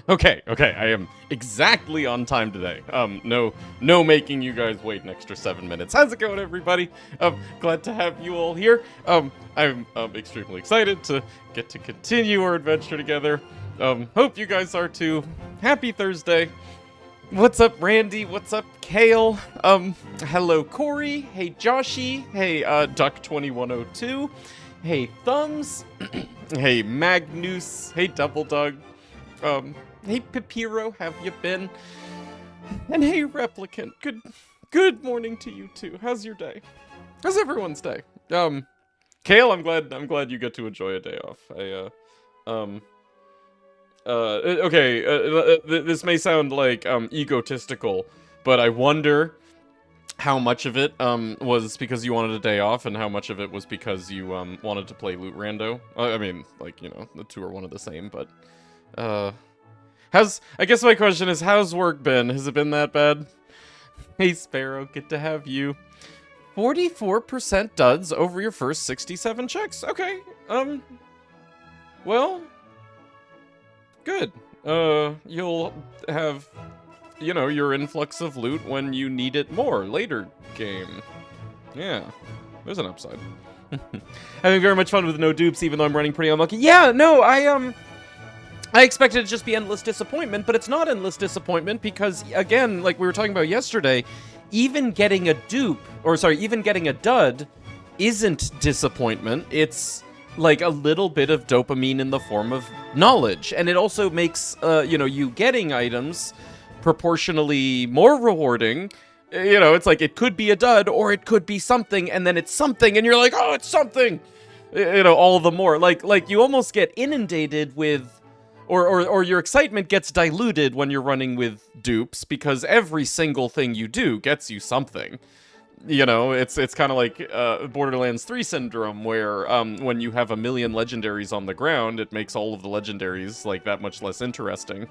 Okay, I am exactly on time today. No making you guys wait an extra 7 minutes. How's it going, everybody? Glad to have you all here. I'm extremely excited to get to continue our adventure together. Hope you guys are too. Happy Thursday. What's up, Randy? What's up, Kale? Hello, Corey. Hey, Joshy. Hey, Duck2102. Hey, Thumbs. Hey, Magnus. Hey, Double Dug. Hey, Pipiro, have you been? And hey, Replicant, good morning to you too. How's your day? How's everyone's day? Kale, I'm glad you get to enjoy a day off. This may sound like, egotistical, but I wonder how much of it, was because you wanted a day off, and how much of it was because you, wanted to play Loot Rando. I mean, like, you know, the two are one of the same, but, I guess my question is, how's work been? Has it been that bad? Hey, Sparrow, good to have you. 44% duds over your first 67 checks. Okay, well, good. You'll have, you know, your influx of loot when you need it more later game. Yeah, there's an upside. Having very much fun with no dupes, even though I'm running pretty unlucky. Yeah, no, I expected it to just be endless disappointment, but it's not endless disappointment because, again, like we were talking about yesterday, even getting a dupe, or sorry, even getting a dud isn't disappointment. It's like a little bit of dopamine in the form of knowledge. And it also makes, you know, you getting items proportionally more rewarding. You know, it's like it could be a dud or it could be something, and then it's something, and you're like, oh, it's something! You know, all the more. Like you almost get inundated with... Or your excitement gets diluted when you're running with dupes, because every single thing you do gets you something. You know, it's kind of like Borderlands 3 syndrome, where when you have a million legendaries on the ground, it makes all of the legendaries like that much less interesting.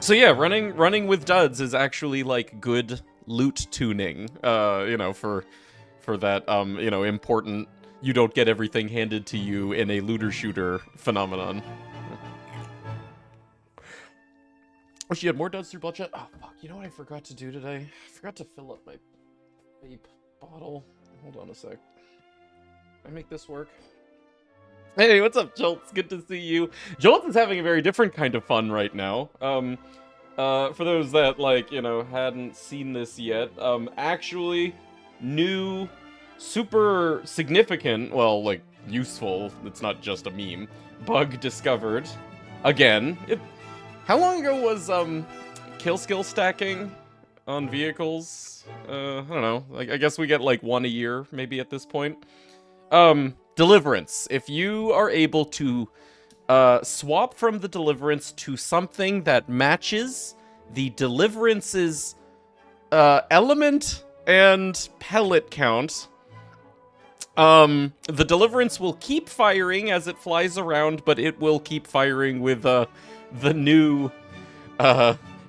So yeah, running with duds is actually like good loot tuning. You know, for that you know, important, you don't get everything handed to you in a looter shooter phenomenon. Oh, she had more duds through bloodshed? Oh, fuck. You know what I forgot to do today? I forgot to fill up my vape bottle. Hold on a sec. Can I make this work? Hey, what's up, Jolts? Good to see you. Jolts is having a very different kind of fun right now. For those that, like, you know, hadn't seen this yet, actually, new, super significant, well, like, useful, it's not just a meme, bug discovered. Again. How long ago was, kill skill stacking on vehicles? I don't know. Like, I guess we get, like, one a year, maybe, at this point. Deliverance. If you are able to, swap from the Deliverance to something that matches the Deliverance's, element and pellet count, the Deliverance will keep firing as it flies around, but it will keep firing with, the new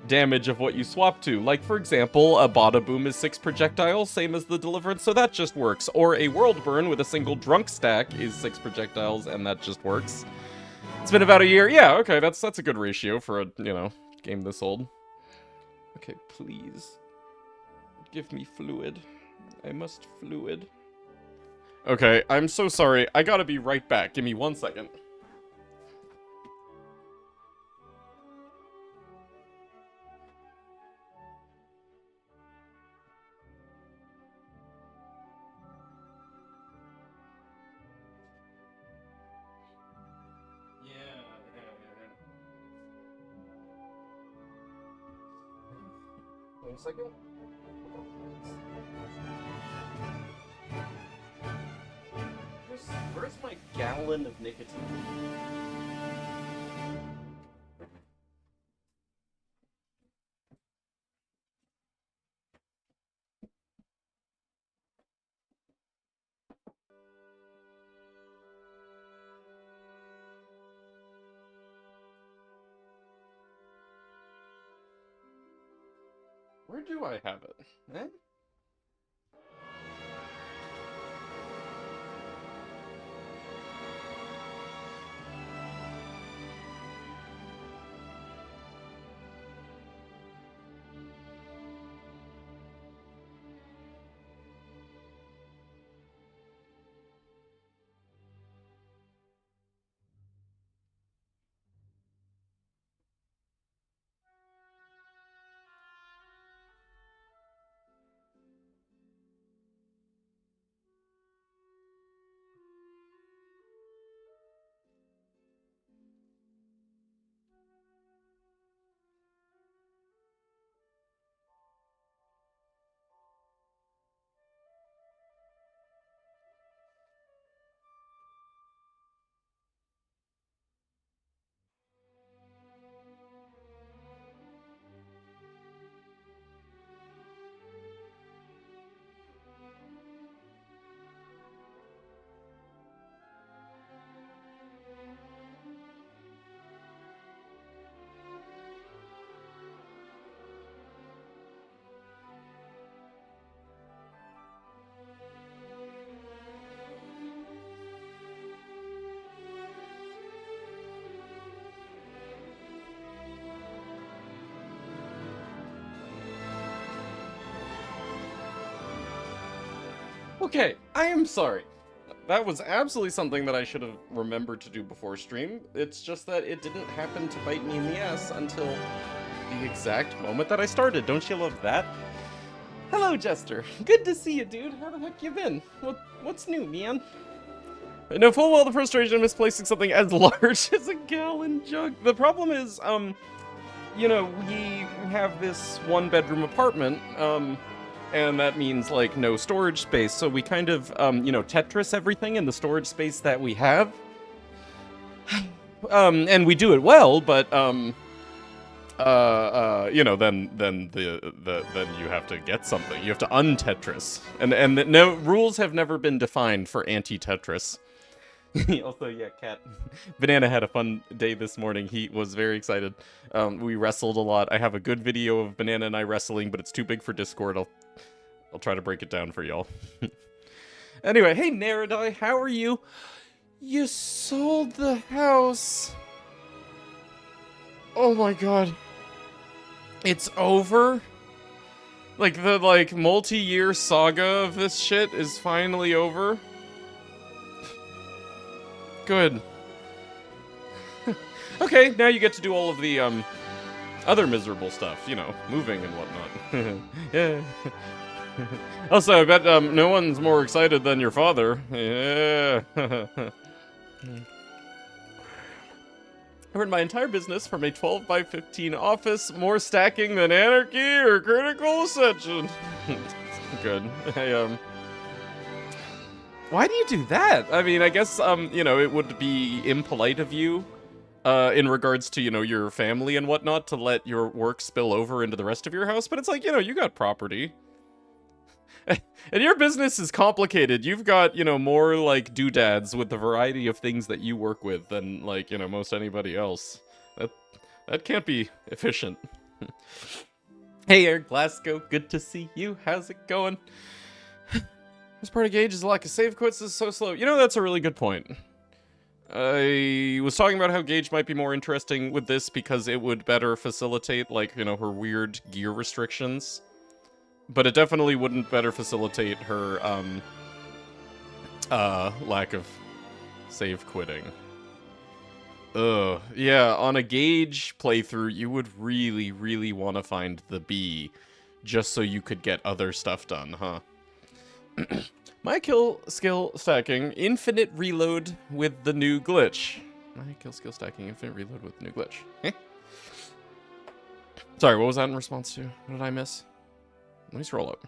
damage of what you swap to. Like, for example, a Bada Boom is 6 projectiles, same as the Deliverance, so that just works. Or a World Burn with a single drunk stack is 6 projectiles, and that just works. It's been about a year. Yeah, okay, that's a good ratio for a, you know, game this old. Okay, please. Give me fluid. I must fluid. Okay, I'm so sorry. I gotta be right back. Give me 1 second. Wait a second. Where's my gallon of nicotine? Where do I have it? Eh? Okay, I am sorry. That was absolutely something that I should have remembered to do before stream. It's just that it didn't happen to bite me in the ass until the exact moment that I started. Don't you love that? Hello, Jester. Good to see you, dude. How the heck you been? What's new, man? I know full well the frustration of misplacing something as large as a gallon jug. The problem is, you know, we have this one-bedroom apartment, and that means, like, no storage space, so we kind of, you know, Tetris everything in the storage space that we have. And we do it well, but, you know, then you have to get something. You have to un-Tetris. And no, rules have never been defined for anti-Tetris. Also, yeah, Cat. Banana had a fun day this morning. He was very excited. We wrestled a lot. I have a good video of Banana and I wrestling, but it's too big for Discord. I'll try to break it down for y'all. Anyway, hey, Neridai, how are you? You sold the house. Oh my god. It's over? Like, the, like, multi-year saga of this shit is finally over? Good. Okay, now you get to do all of the, other miserable stuff, you know, moving and whatnot. Yeah. Also, I bet, no one's more excited than your father. Yeah. I run my entire business from a 12 by 15 office, more stacking than anarchy or critical ascension. Good. Hey, why do you do that? I mean, I guess, you know, it would be impolite of you, in regards to, you know, your family and whatnot, to let your work spill over into the rest of your house, but it's like, you know, you got property. And your business is complicated. You've got, you know, more, like, doodads with the variety of things that you work with than, like, you know, most anybody else. That can't be efficient. Hey, Eric Glasgow, good to see you. How's it going? This part of Gage is a lack of save quits is so slow. You know, that's a really good point. I was talking about how Gage might be more interesting with this because it would better facilitate, like, you know, her weird gear restrictions. But it definitely wouldn't better facilitate her, lack of save quitting. Ugh. Yeah, on a Gage playthrough, you would really, really want to find the B, just so you could get other stuff done, huh? My kill skill stacking, infinite reload with the new glitch. My kill skill stacking, infinite reload with the new glitch. Eh? Sorry, what was that in response to? What did I miss? Let me scroll up.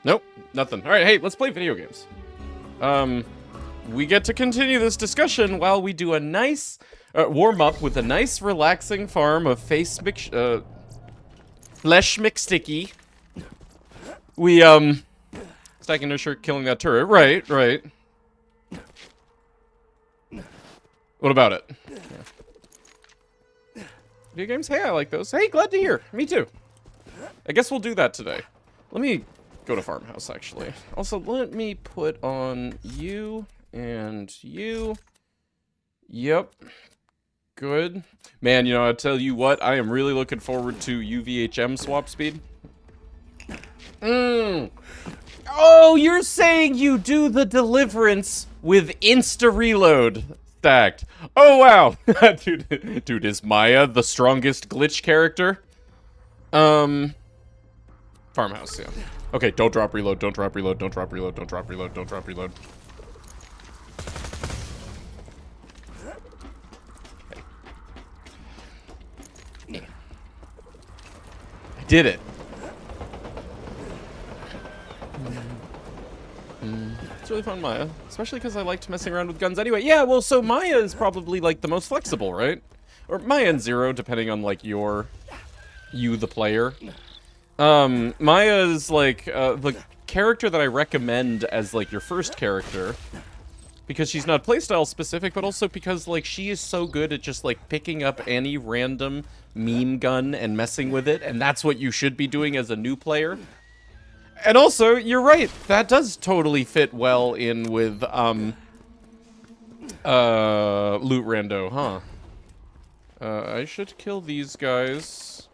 Nope, nothing. Alright, hey, let's play video games. We get to continue this discussion while we do a nice warm-up with a nice relaxing farm of Flesh McSticky. We, stacking no shirt, killing that turret. Right, right. What about it? Yeah. Video games? Hey, I like those. Hey, glad to hear. Me too. I guess we'll do that today. Let me go to Farmhouse, actually. Also, let me put on you and you. Yep. Good. Man, you know, I'll tell you what, I am really looking forward to UVHM swap speed. Oh, you're saying you do the deliverance with insta-reload stacked. Oh, wow. Dude, is Maya the strongest glitch character? Farmhouse, yeah. Okay, don't drop reload, don't drop reload, don't drop reload, don't drop reload, don't drop reload. I did it. It's really fun, Maya. Especially because I liked messing around with guns anyway. Yeah, well, so Maya is probably, like, the most flexible, right? Or Maya and Zero, depending on, like, you, the player. Maya is, like, the character that I recommend as, like, your first character. Because she's not playstyle specific, but also because, like, she is so good at just, like, picking up any random meme gun and messing with it. And that's what you should be doing as a new player. And also, you're right, that does totally fit well in with, Loot Rando, huh? I should kill these guys.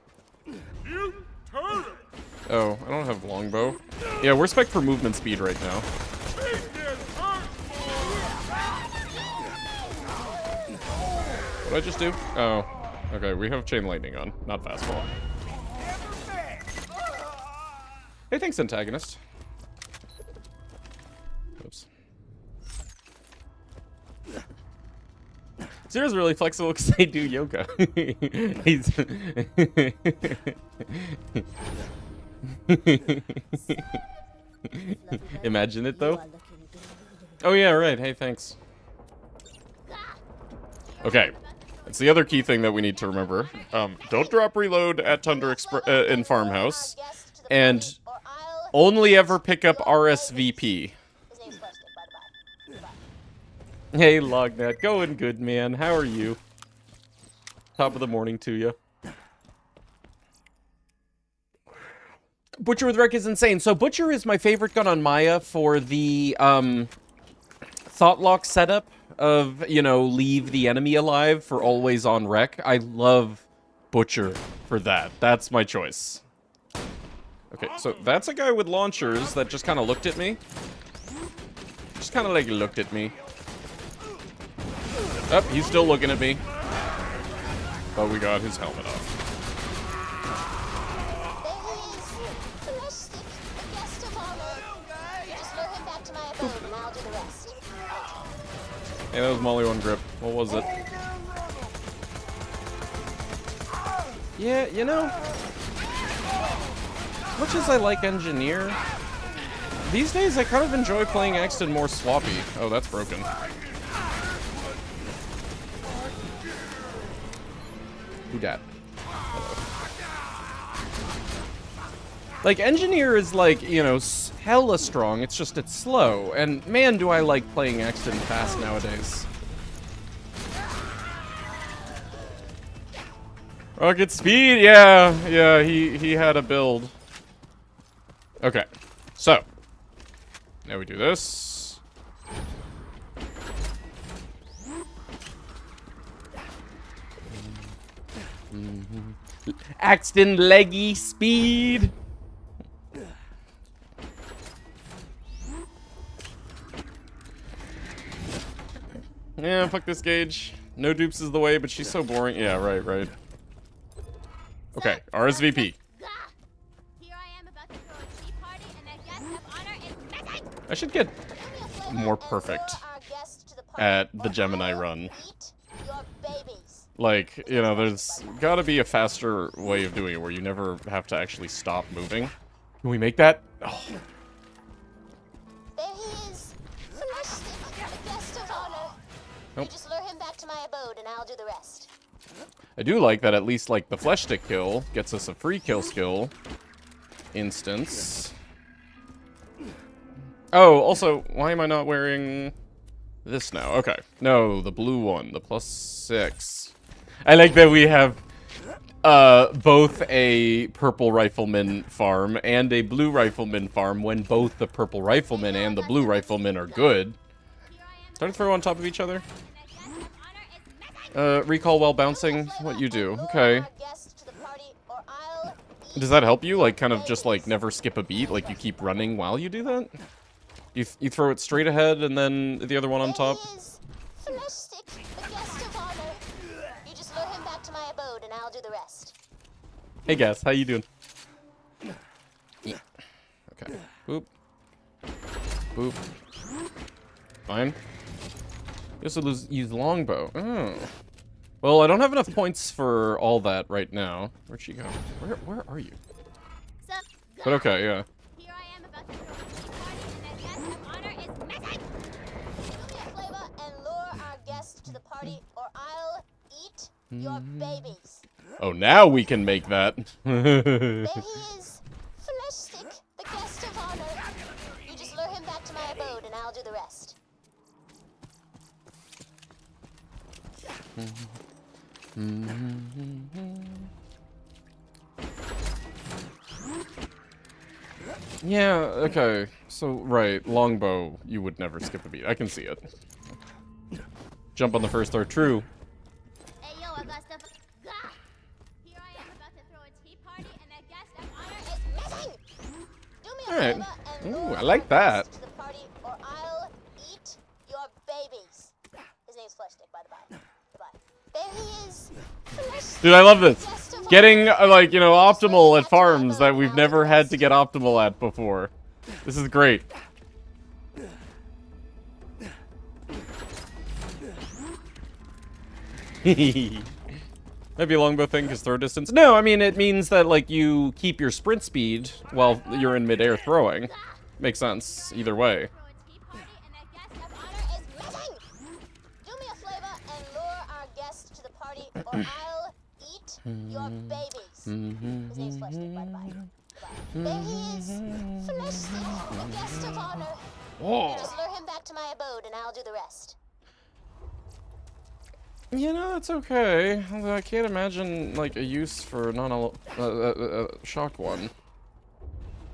Oh, I don't have longbow. Yeah, we're spec for movement speed right now. What did I just do? Oh, okay, we have chain lightning on, not fastball. Hey, thanks, antagonist. Oops. Zero's really flexible because they do yoga. He's... Imagine it, though. Oh, yeah, right. Hey, thanks. Okay. That's the other key thing that we need to remember. Don't drop reload at Tundra in Farmhouse. And only ever pick up RSVP. Hey, Lognat. Going good, man. How are you? Top of the morning to you. Butcher with Wreck is insane. So Butcher is my favorite gun on Maya for the thought lock setup of, you know, leave the enemy alive for always on wreck. I love Butcher for that. That's my choice. Okay, so that's a guy with launchers that just kind of looked at me. Just kind of like looked at me. Oh, he's still looking at me. But we got his helmet off. Hey, that was Molly on grip. What was it? Yeah, you know, as much as I like Engineer, these days I kind of enjoy playing Axton more swappy. Oh, that's broken. Who dat? Like, Engineer is like, you know, hella strong, it's just it's slow. And man, do I like playing Axton fast nowadays. Rocket speed, yeah, he had a build. Okay, so now we do this. Axton leggy speed. Yeah, fuck this Gage. No dupes is the way, but she's so boring. Yeah, right. Okay, RSVP. I should get more perfect at the Gemini run. Like, you know, there's gotta be a faster way of doing it where you never have to actually stop moving. Can we make that? Oh. There he is. The guest of honor. Nope. You just lure him back to my abode and I'll do the rest. I do like that at least, like, the flesh stick kill gets us a free kill skill instance. Oh, also, why am I not wearing this now? Okay. No, the blue one, the +6. I like that we have both a purple rifleman farm and a blue rifleman farm when both the purple rifleman and the blue rifleman are good. Start to throw on top of each other. Recall while bouncing. What you do? Okay. Does that help you? Like, kind of just, like, never skip a beat? Like, you keep running while you do that? You throw it straight ahead and then the other one on top? You just lure him back to my abode and I'll do the rest. Hey, guys. How you doing? Yeah. Okay. Boop. Boop. Fine. You also use longbow. Oh. Well, I don't have enough points for all that right now. Where'd she go? Where are you? But okay, yeah. Here I am about to throw a tea party and a guest of honor is missing. Give me a flavor and lure our guests to the party or I'll eat your babies. Oh, now we can make that. There he is. Flesh stick, the guest of honor. You just lure him back to my abode and I'll do the rest. Yeah, okay. So, right, longbow, you would never skip a beat. I can see it. Jump on the first throw, true. Hey, yo, I got stuff. Here I am about to throw a tea party and a guest of honor is missing. right. flavor and Ooh, lure I like our that. guests to the party, or I'll eat your babies. His name's Fleshstick, by the by. There he is. Fleshstick, Dude, I love this. guest of Getting, honor. like, you know, Just lure optimal him at back to my farms abode that and we've I'll do never the had to rest. get optimal at before. This is great. Might be a longbow thing because throw distance. No, I mean, it means that, like, you keep your sprint speed while you're in midair throwing. Makes sense either way. Do me a favor and lure our guest to the party, or I'll eat your babies. His name's Fleshstick, by the by. There he is. Fleshstick, the guest of honor. Whoa. Just lure him back to my abode and I'll do the rest. You know, that's okay. Although I can't imagine, like, a use for shock one.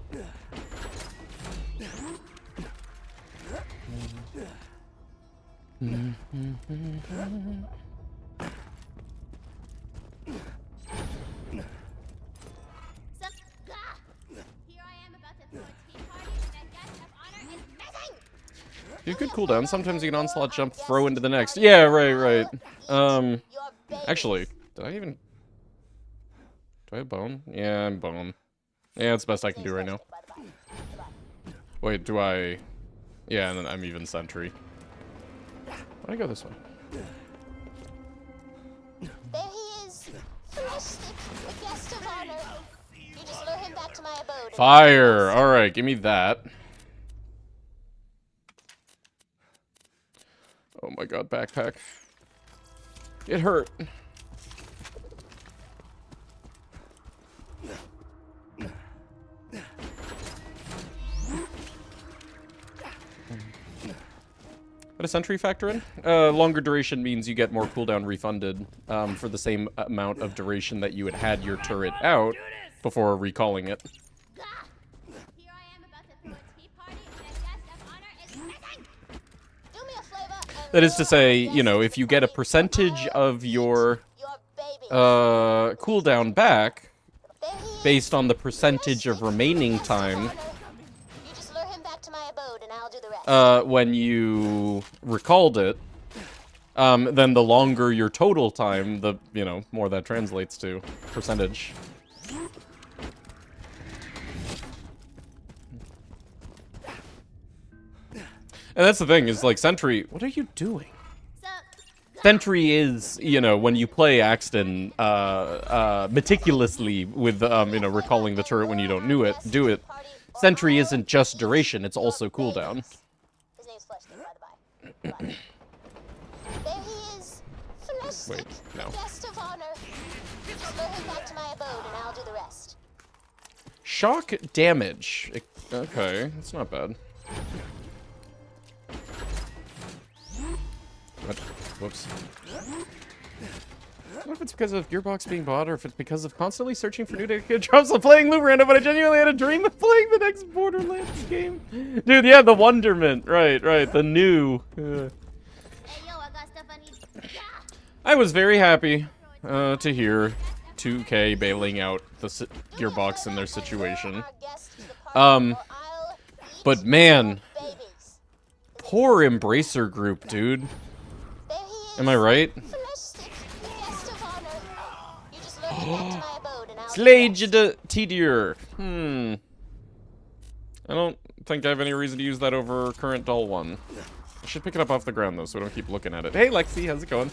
Here I am about to throw a tea party and that guest of honor is missing. You could cool down. Sometimes you can onslaught, jump, throw into the next. Yeah, right. Actually, did I even... Do I have bone? Yeah, I'm bone. Yeah, it's the best I can do right now. Wait, do I... Yeah, and then I'm even sentry. Why don't I go this way? There he is. Fleshstick, the guest of honor. You just lure him back to my abode. Fire! Alright, give me that. Oh my god, backpack. It hurt. What does sentry factor in? Longer duration means you get more cooldown refunded for the same amount of duration that you had had your turret out before recalling it. Here I am about to throw a tea party and that guest of honor is missing. Do me a favor and That is to lure say, our you know, guest if to you the get a party, or percentage I'll of your babies. cooldown back There he is. based on the percentage of Fleshstick, remaining the guest of time honor. You just lure him back to my abode and I'll do the rest. when you recalled it, then the longer your total time, the, you know, more that translates to percentage. And that's the thing, is like Sentry, what are you doing? Sentry is, you know, when you play Axton meticulously with, you know, recalling the turret when you don't do it. Sentry isn't just duration, it's also cooldown. His name's Fleshstick, by the by. There he is. Fleshstick, Wait, no. guest of honor. Just lure him back to my abode and I'll do the rest. Shock damage. Okay, that's not bad. What? Whoops. I don't know if it's because of Gearbox being bought or if it's because of constantly searching for new dedicated drops while playing Loot Random, but I genuinely had a dream of playing the next Borderlands game. Dude, yeah, the wonderment. Right, the new. Hey, yo, I got stuff I need. I was very happy to hear 2K bailing out the Gearbox in their situation. But man, poor Embracer Group, dude. Am I right? Slade Tedier. I don't think I have any reason to use that over current doll one. I should pick it up off the ground though, so I don't keep looking at it. Hey Lexi, how's it going?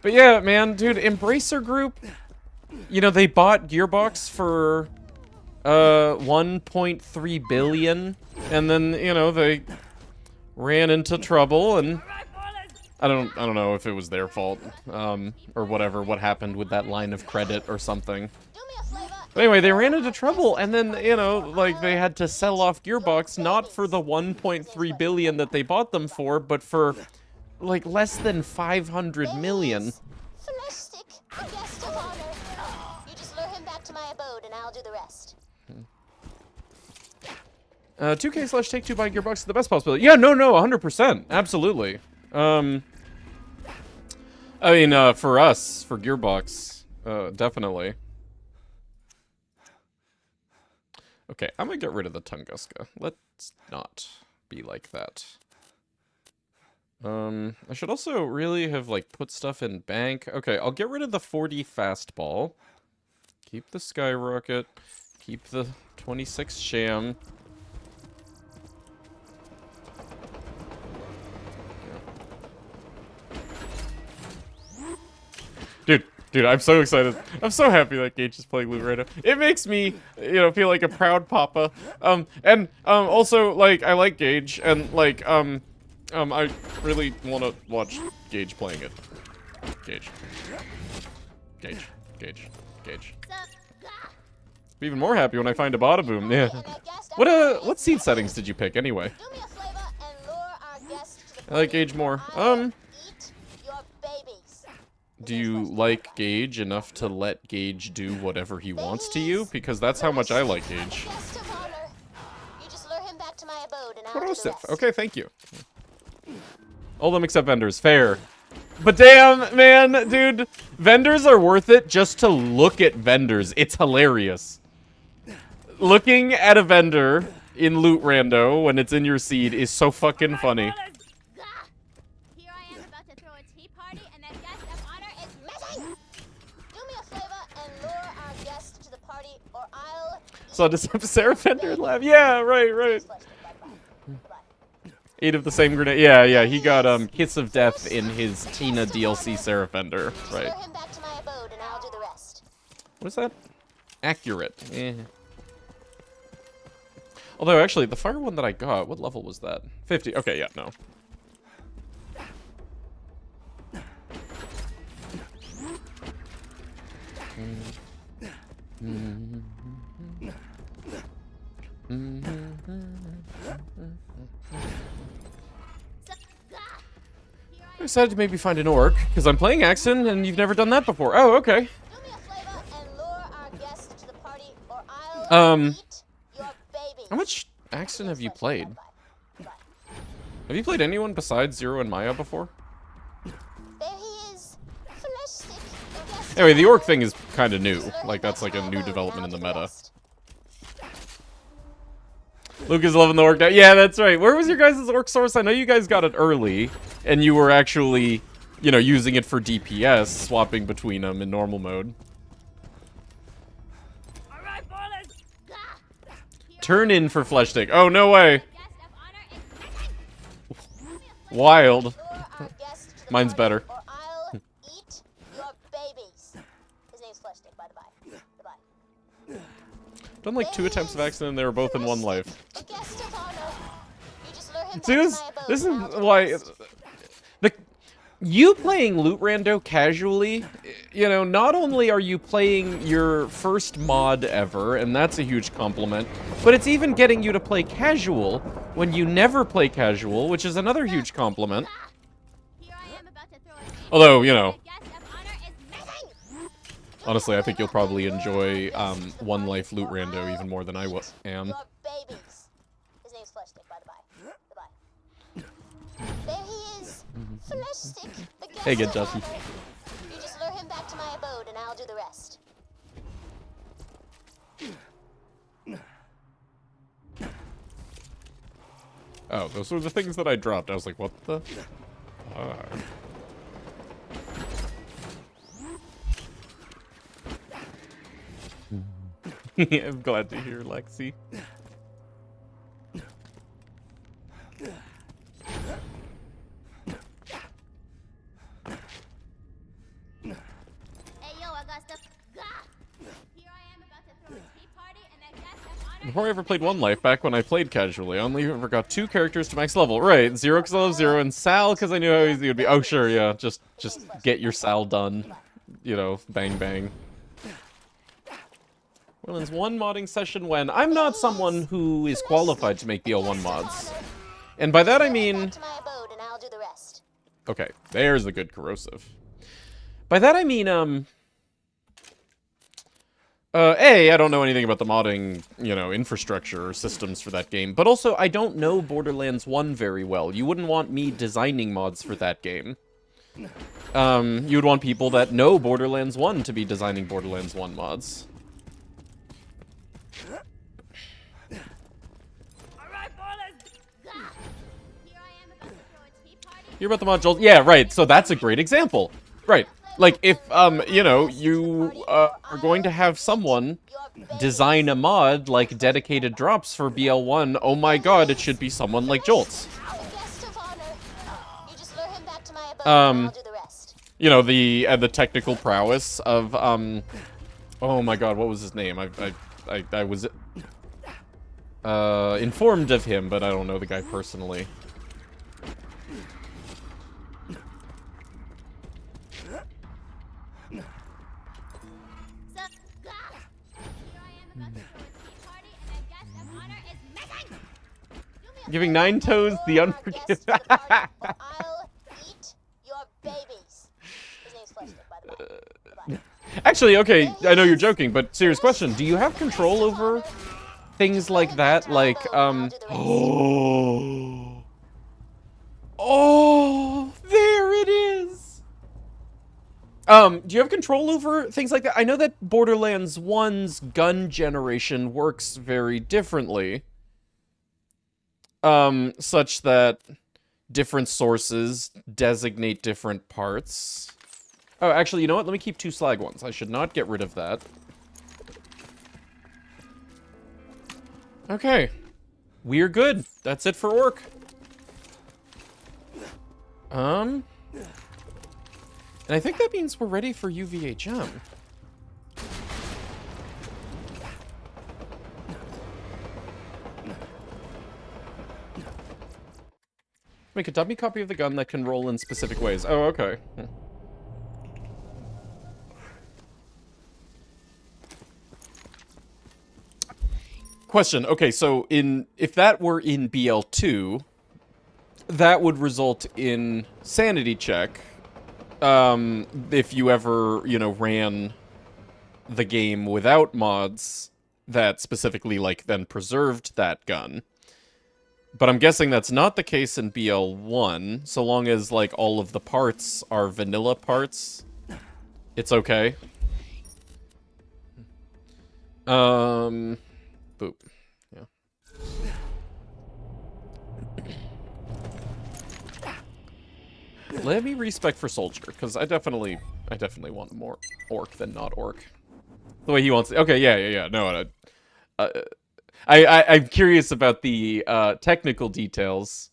But yeah, man, dude, Embracer Group, you know, they bought Gearbox for 1.3 billion, and then, you know, they ran into trouble, and I don't know if it was their fault, or whatever, what happened with that line of credit or something. But anyway, they ran into trouble, and then, you know, like, they had to sell off Gearbox, not for the 1.3 billion that they bought them for, but for, like, less than 500 million. Fleshstick, guest of honor. You just lure him back to my abode and I'll do the rest. 2K/Take-Two buying Gearbox is the best possibility. Yeah, no, 100%. Absolutely. I mean, for us, for Gearbox, definitely. Okay, I'm gonna get rid of the Tunguska. Let's not be like that. I should also really have, like, put stuff in bank. Okay, I'll get rid of the 40 fastball. Keep the skyrocket. Keep the 26 sham. Dude, I'm so excited. I'm so happy that Gage is playing Loot Rando. It makes me, you know, feel like a proud papa. Also, like, I like Gage, and, like, I really want to watch Gage playing it. Gage. Be even more happy when I find a bada boom. Yeah. What seed settings did you pick anyway? I like Gage more. Do you like Gage enough to let Gage do whatever he wants to you? Because that's how much I like Gage. Corrosive. Okay, thank you. All of them except vendors. Fair. But damn, man, dude. Vendors are worth it just to look at vendors. It's hilarious. Looking at a vendor in Loot Rando when it's in your seed is so fucking funny. So does Sarah Fender laugh? Yeah, right. 8 of the same grenade. Yeah, he got Kiss of Death in his Tina DLC Sarah Fender. Right. What is that? Accurate. Eh. Although, actually, the fire one that I got, what level was that? 50. Okay, yeah, no. I decided to maybe find an orc, because I'm playing Axon, and you've never done that before. Oh, okay. How much Axon have you played? Have you played anyone besides Zero and Maya before? Anyway, the orc thing is kind of new. Like, that's like a new development in the meta. Luke is loving the orc. Yeah, that's right. Where was your guys' orc source? I know you guys got it early, and you were actually, you know, using it for DPS, swapping between them in normal mode. Turn in for flesh stick. Oh, no way. Wild. Mine's better. Done like 2 attempts of accident and they were both in 1 life. See, this is why you playing Loot Rando casually, you know, not only are you playing your first mod ever, and that's a huge compliment, but it's even getting you to play casual when you never play casual, which is another huge compliment. Although, you know, honestly, I think you'll probably enjoy 1 Life Loot Rando even more than I am. His name's Flesh Stick, by the by. There he is. Flesh Stick, the guest. Hey, good Justin. You just lure him back to my abode and I'll do the rest. Oh, those were the things that I dropped. I was like, what the? I'm glad to hear, Lexi. Before I ever played 1 Life, back when I played casually, I only ever got 2 characters to max level. Right, Zero because I love Zero, and Sal because I knew how easy it would be. Oh, sure, yeah, just get your Sal done. You know, bang bang. Orleans 1 modding session when? I'm not someone who is qualified to make BL1 mods. And by that I mean... Okay, there's the good corrosive. By that I mean, A, I don't know anything about the modding, you know, infrastructure or systems for that game, but also I don't know Borderlands 1 very well. You wouldn't want me designing mods for that game. You would want people that know Borderlands 1 to be designing Borderlands 1 mods. Hear about the mod Jolt? Yeah, right. So that's a great example. Right. Like, if, you know, you are going to have someone design a mod like dedicated drops for BL1, oh my god, it should be someone like Jolts. You know, the technical prowess of, oh my god, what was his name? I was, informed of him, but I don't know the guy personally. Giving Nine Toes the unforgiving. I'll eat your babies. His name's Fletcher, by the way. Actually, okay, I know you're joking, but serious question. Do you have control over things like that? Like, oh, there it is. Do you have control over things like that? I know that Borderlands 1's gun generation works very differently. Such that different sources designate different parts. Oh, actually, you know what? Let me keep 2 slag ones. I should not get rid of that. Okay. We're good. That's it for Orc. And I think that means we're ready for UVHM. Make a dummy copy of the gun that can roll in specific ways. Oh, okay. Question. Okay, so if that were in BL2, that would result in sanity check. If you ever, you know, ran the game without mods that specifically, like, then preserved that gun. But I'm guessing that's not the case in BL1, so long as, like, all of the parts are vanilla parts. It's okay. Boop. Yeah. Let me respec for Soldier, because I definitely want more Orc than not Orc. The way he wants it. Okay, yeah. No, I'm curious about the technical details,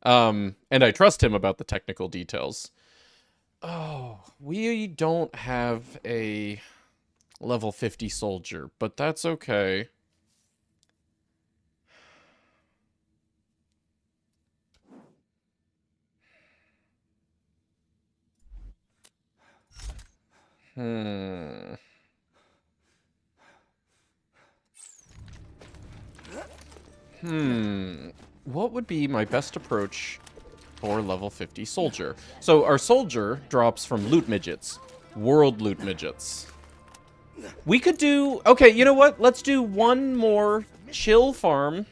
and I trust him about the technical details. Oh, we don't have a level 50 soldier, but that's okay. What would be my best approach for level 50 soldier? So our soldier drops from loot midgets. World loot midgets. We could do... Okay, you know what? Let's do one more chill farm.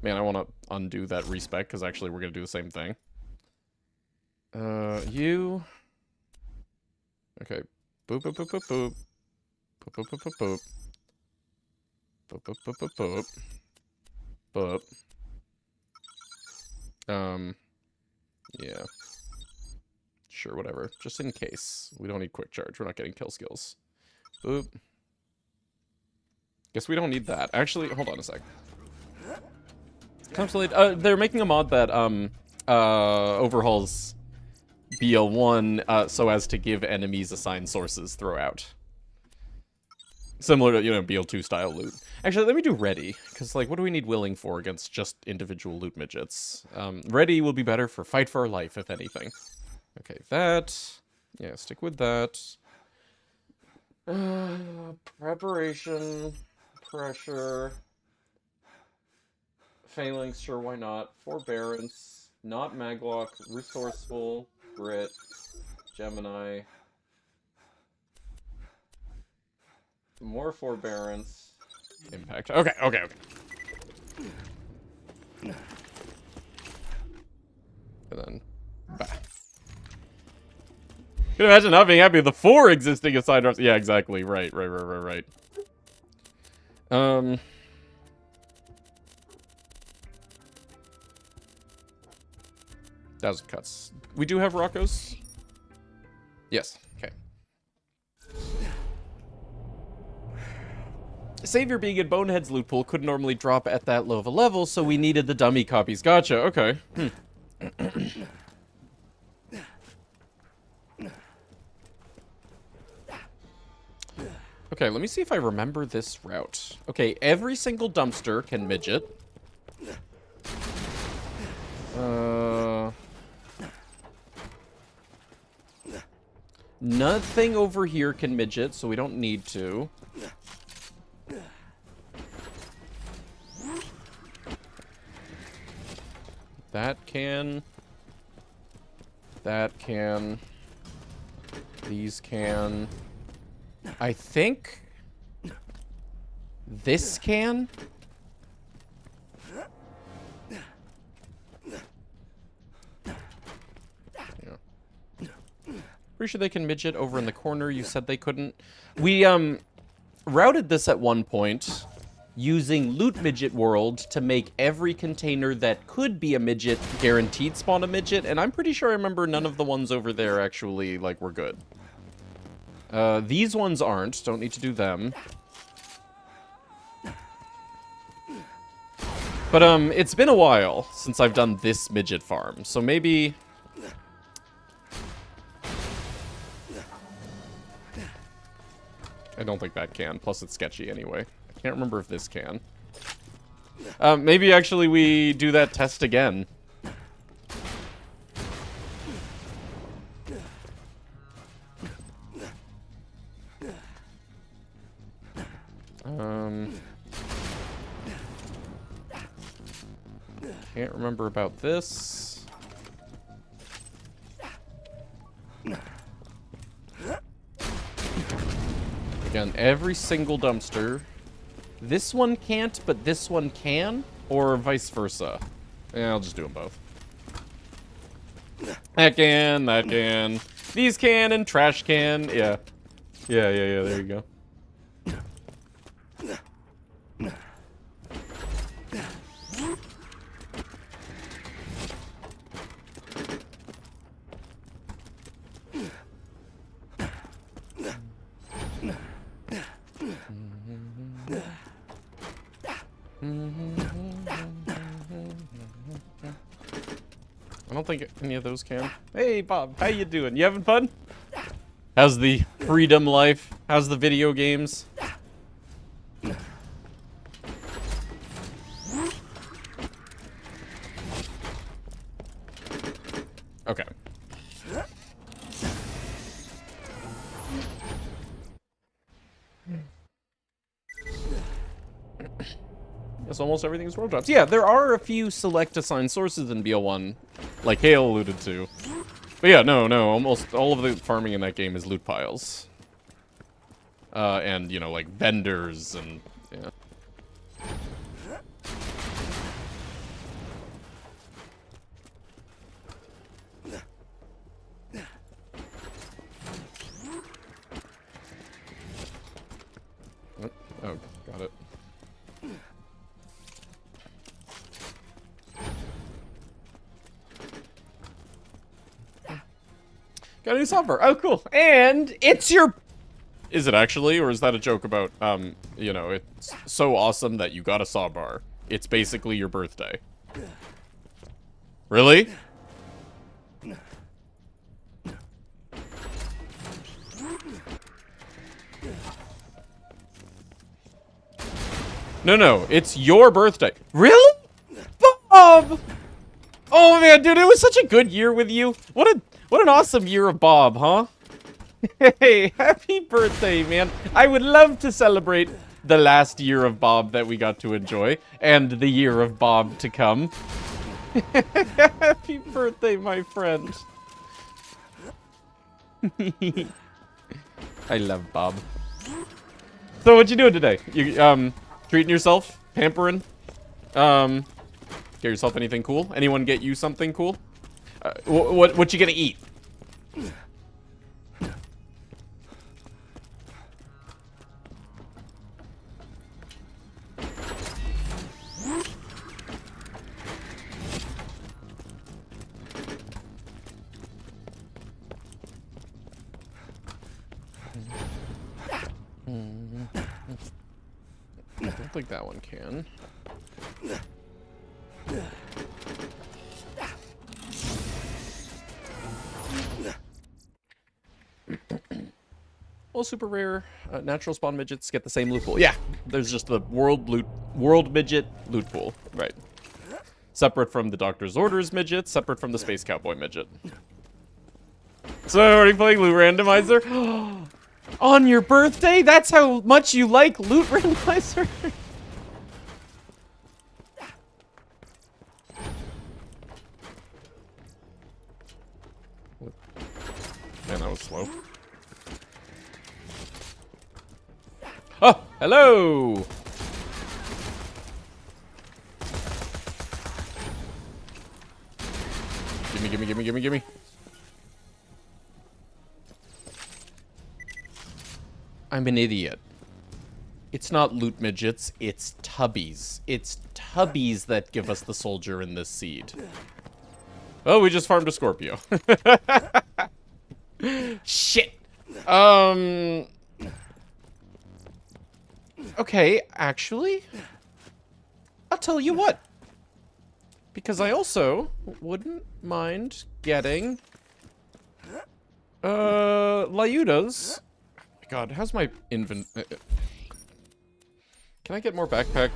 Man, I want to undo that respec, because actually we're going to do the same thing. You... Okay. Boop, boop, boop, boop, boop. Boop, boop, boop, boop, boop. Boop, boop, boop, boop, boop. Boop. Yeah. Sure, whatever. Just in case. We don't need quick charge. We're not getting kill skills. Boop. Guess we don't need that. Actually, hold on a sec. They're making a mod that, overhauls BL1, so as to give enemies assigned sources throughout. Similar to, you know, BL2 style loot. Actually, let me do ready, because, like, what do we need willing for against just individual loot midgets? Ready will be better for fight for our life, if anything. Okay, that. Yeah, stick with that. Preparation. Pressure. Phalanx, sure, why not? Forbearance. Not maglock. Resourceful. Grit. Gemini. More forbearance. Impact. Okay. And then, bah. Can you imagine not being happy with the 4 existing assigned drops? Yeah, exactly. Right. That was cuts. We do have Roccos? Yes. Okay. Savior being in Bonehead's loot pool couldn't normally drop at that low of a level, so we needed the dummy copies. Gotcha, okay. Okay, let me see if I remember this route. Okay, every single dumpster can midget. Nothing over here can midget, so we don't need to. That can. That can. These can. I think this can. Pretty sure they can midget over in the corner. You said they couldn't. We routed this at one point using Loot Midget World to make every container that could be a midget guaranteed spawn a midget, and I'm pretty sure I remember none of the ones over there actually, like, were good. These ones aren't. Don't need to do them. But, it's been a while since I've done this midget farm, so maybe... I don't think that can, plus it's sketchy anyway. I can't remember if this can. Maybe actually we do that test again. Can't remember about this. Again, every single dumpster. This one can't, but this one can, or vice versa. Yeah, I'll just do them both. That can, that can. These can and trash can. Yeah. Yeah, there you go. I don't think any of those can. Hey, Bob, how you doing? You having fun? How's the freedom life? How's the video games? Okay. Yes, almost everything is world drops. Yeah, there are a few select assigned sources in BL1, like Hale alluded to. But yeah, no, almost all of the farming in that game is loot piles. And, you know, like, vendors and, yeah. Oh, got it. Got a new software. Oh, cool. And it's your... Is it actually? Or is that a joke about, you know, it's so awesome that you got a saw bar. It's basically your birthday. Really? No, it's your birthday. Really? Bob! Oh man, dude, it was such a good year with you. What an awesome year of Bob, huh? Hey, happy birthday, man. I would love to celebrate the last year of Bob that we got to enjoy, and the year of Bob to come. Happy birthday, my friend. I love Bob. So, what you doing today? You, treating yourself? Pampering? Get yourself anything cool? Anyone get you something cool? What you gonna eat? think that one can. Well, super rare natural spawn midgets get the same loot pool. Yeah, there's just the world midget loot pool, right? Separate from the Doctor's Orders midget, separate from the Space Cowboy midget. So, are you playing Loot Randomizer? On your birthday? That's how much you like Loot Randomizer? Man, that was slow. Oh, hello! Gimme, gimme, gimme, gimme, gimme. I'm an idiot. It's not loot midgets, it's tubbies. It's tubbies that give us the soldier in this seed. Oh, we just farmed a Scorpio. Shit. Okay, actually, I'll tell you what. Because I also wouldn't mind getting Lyudas. Oh my god, how's my Can I get more backpack?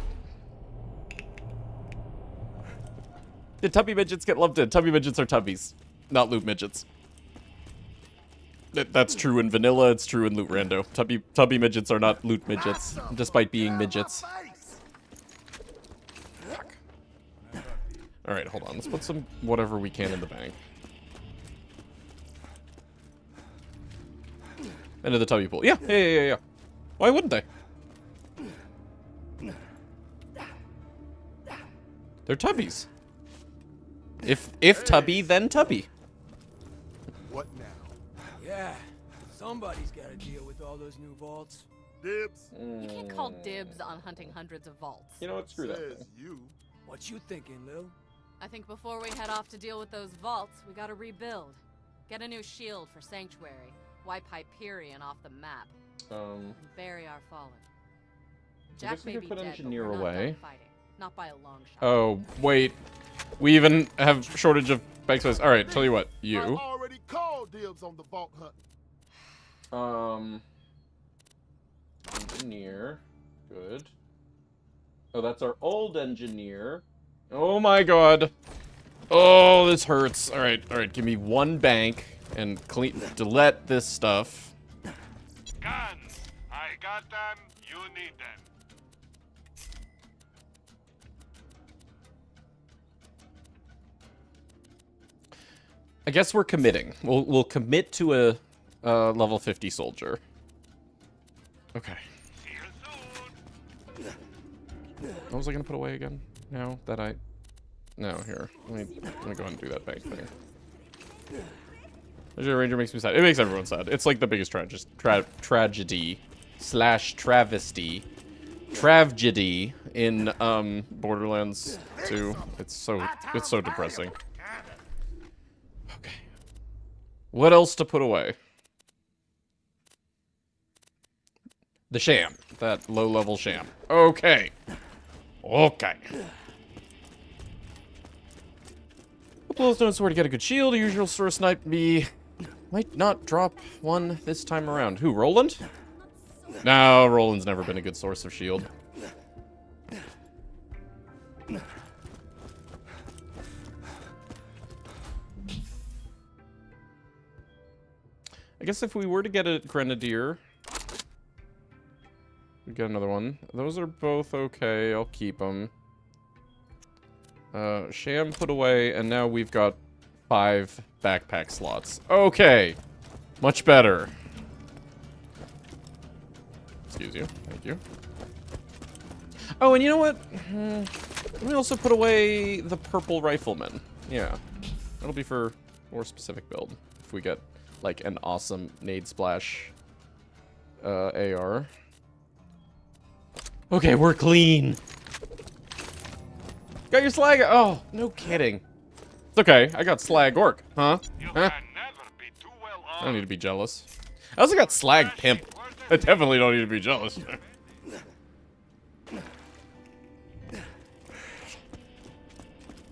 Did tubby midgets get loved in? Tubby midgets are tubbies, not loot midgets. That's true in vanilla, it's true in Loot Rando. Tubby midgets are not loot midgets, despite being midgets. Fuck. Alright, hold on. Let's put some whatever we can in the bank. Into the tubby pool. Yeah. Why wouldn't they? They're tubbies. If tubby, then tubby. What now? Yeah, somebody's got to deal with all those new vaults. Dibs. You can't call dibs on hunting hundreds of vaults. You know what? Screw that Says thing. you. What you thinking, Lil? I think before we head off to deal with those vaults, we gotta rebuild. Get a new shield for Sanctuary. Wipe Hyperion off the map. And bury our fallen. guess Jack we may could be put dead, engineer but we're not away. done fighting. Not by a long shot. Oh, wait. We even have shortage of bank space. Alright, tell you what. I You. already called dibs on the vault hunt. Engineer. Good. Oh, that's our old engineer. Oh my god. Oh, this hurts. Alright, give me one bank and delete this stuff. Guns! I got them, you need them. I guess we're committing. We'll commit to a level 50 soldier. Okay. See you soon. What was I gonna put away again? Now that I... No, here. Let me go ahead and do that bank thing. Legendary Ranger makes me sad. It makes everyone sad. It's like the biggest tragedy slash travesty. Tragedy in Borderlands 2. It's so depressing. Okay. What else to put away? The sham. That low-level sham. Okay. Okay. Glowstone sword to get a good shield. Usual source snipe me. Might not drop one this time around. Who, Roland? No, Roland's never been a good source of shield. I guess if we were to get a Grenadier, we'd get another one. Those are both okay. I'll keep them. Sham put away, and now we've got 5 backpack slots. Okay. Much better. Excuse you. Thank you. Oh, and you know what? Let me also put away the purple rifleman. Yeah. That'll be for more specific build. If we get, like, an awesome nade splash AR. Okay, we're clean. Got your slag? Oh, no kidding. It's okay. I got slag orc, huh? You Huh? can never be too well I don't need armed. to be jealous. I also got slag pimp. I definitely don't need to be jealous.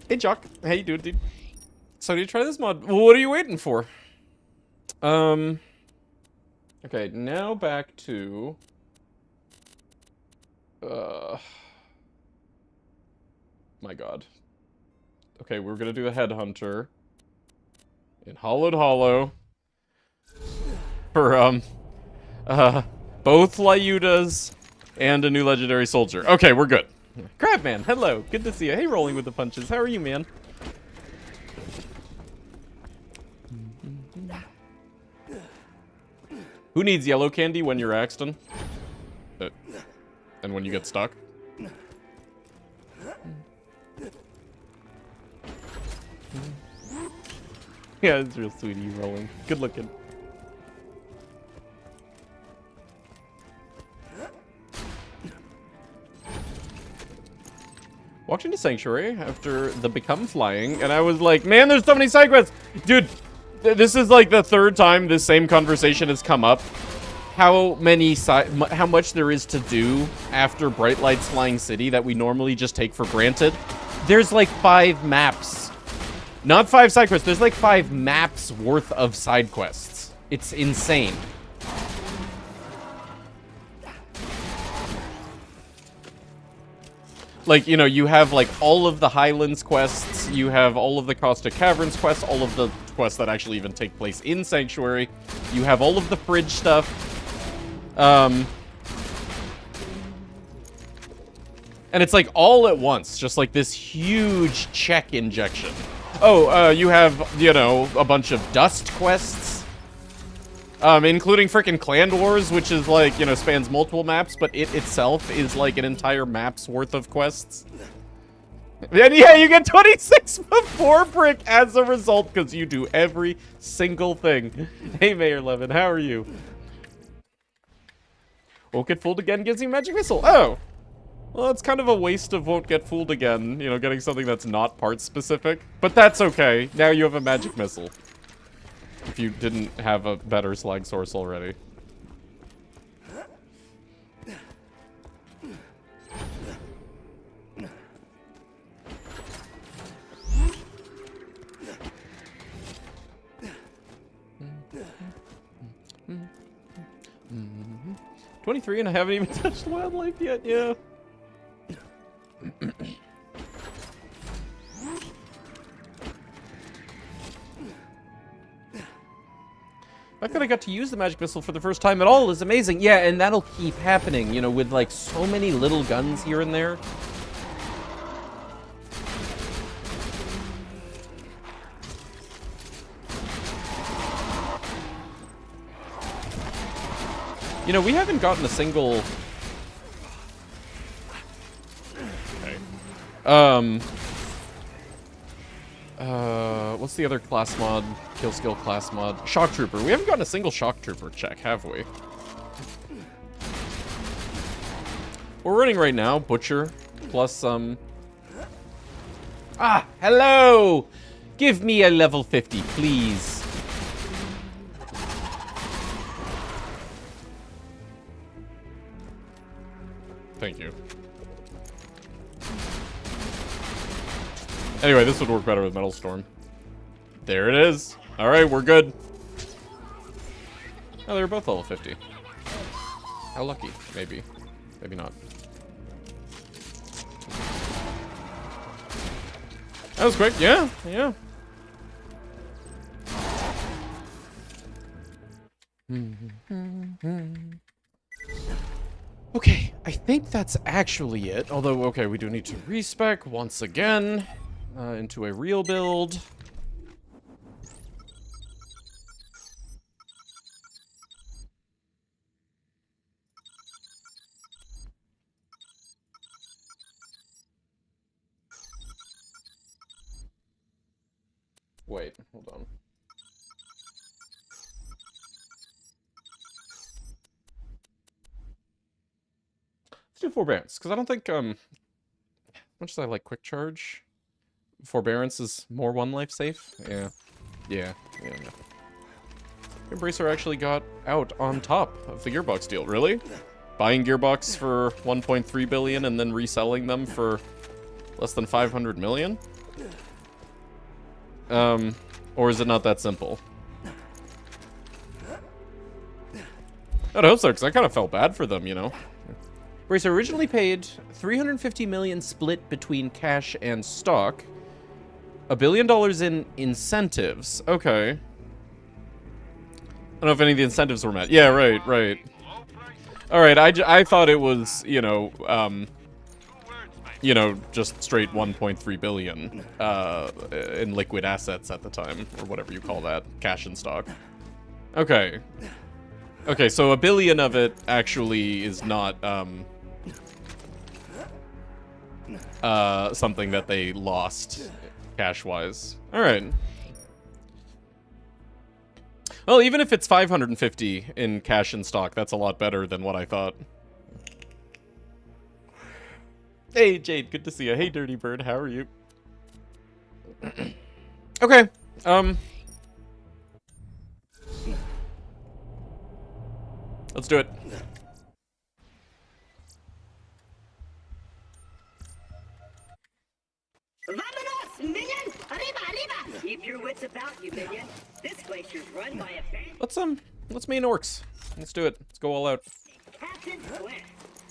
Hey, Jock. How you doing, dude? So, do you try this mod? Well, what are you waiting for? Okay, now back to... My god. Okay, we're gonna do the Headhunter. In Hollowed Hollow. For, both Lyudas and a new legendary soldier. Okay, we're good. Crabman, hello. Good to see you. Hey, Rolling with the Punches. How are you, man? Who needs yellow candy when you're Axton? And when you get stuck? Yeah, it's real sweet, you Rolling. Good looking. Walked into Sanctuary after the Become Flying, and I was like, man, there's so many side quests! Dude, this is like the third time this same conversation has come up. How much there is to do after Bright Lights Flying City that we normally just take for granted. There's like 5 maps. Not 5 side quests, there's like 5 maps worth of side quests. It's insane. Like, you know, you have, like, all of the Highlands quests, you have all of the Caustic Caverns quests, all of the quests that actually even take place in Sanctuary, you have all of the Fridge stuff, and it's, like, all at once, just, like, this huge check injection. Oh, you have, you know, a bunch of Dust quests, including frickin' Clan Wars, which is like, you know, spans multiple maps, but it itself is like an entire map's worth of quests. And yeah, you get 26 before brick as a result, because you do every single thing. Hey, Mayor Levin, how are you? Won't get fooled again gives you magic missile. Oh! Well, it's kind of a waste of won't get fooled again, you know, getting something that's not part specific. But that's okay. Now you have a magic missile. If you didn't have a better slag source already. Mm-hmm. 23 and I haven't even touched wildlife yet, yeah. The fact that I got to use the magic missile for the first time at all is amazing. Yeah, and that'll keep happening, you know, with like so many little guns here and there. You know, we haven't gotten a single... Okay. What's the other class mod? Kill skill class mod? Shock Trooper. We haven't gotten a single Shock Trooper check, have we? We're running right now, Butcher, plus Ah, hello! Give me a level 50, please. Thank you. Anyway, this would work better with Metal Storm. There it is. Alright, we're good. Oh, they were both level 50. How lucky. Maybe. Maybe not. That was quick. Yeah, yeah. Okay, I think that's actually it. Although, okay, we do need to respec once again into a real build. Wait, hold on. Let's do Forbearance, because I don't think, as much as I like Quick Charge, Forbearance is more one life safe. Yeah. Yeah. Embracer actually got out on top of the Gearbox deal. Really? Buying Gearbox for 1.3 billion and then reselling them for less than 500 million? Or is it not that simple? I'd hope so, because I kind of felt bad for them, you know? Bracer originally paid $350 million split between cash and stock. $1 billion in incentives. Okay. I don't know if any of the incentives were met. Yeah, right. Alright, I thought it was, just straight 1.3 billion in liquid assets at the time, or whatever you call that, cash and stock. Okay. Okay, so $1 billion of it actually is not something that they lost cash-wise. All right. Well, even if it's 550 in cash and stock, that's a lot better than what I thought. Hey, Jade, good to see you. Hey, Dirty Bird, how are you? Okay, let's do it. Vamonos, minion! Arriba, arriba! Keep your wits about you, minion. This glacier's run by a fan. Let's main orcs. Let's do it. Let's go all out. Captain Swift.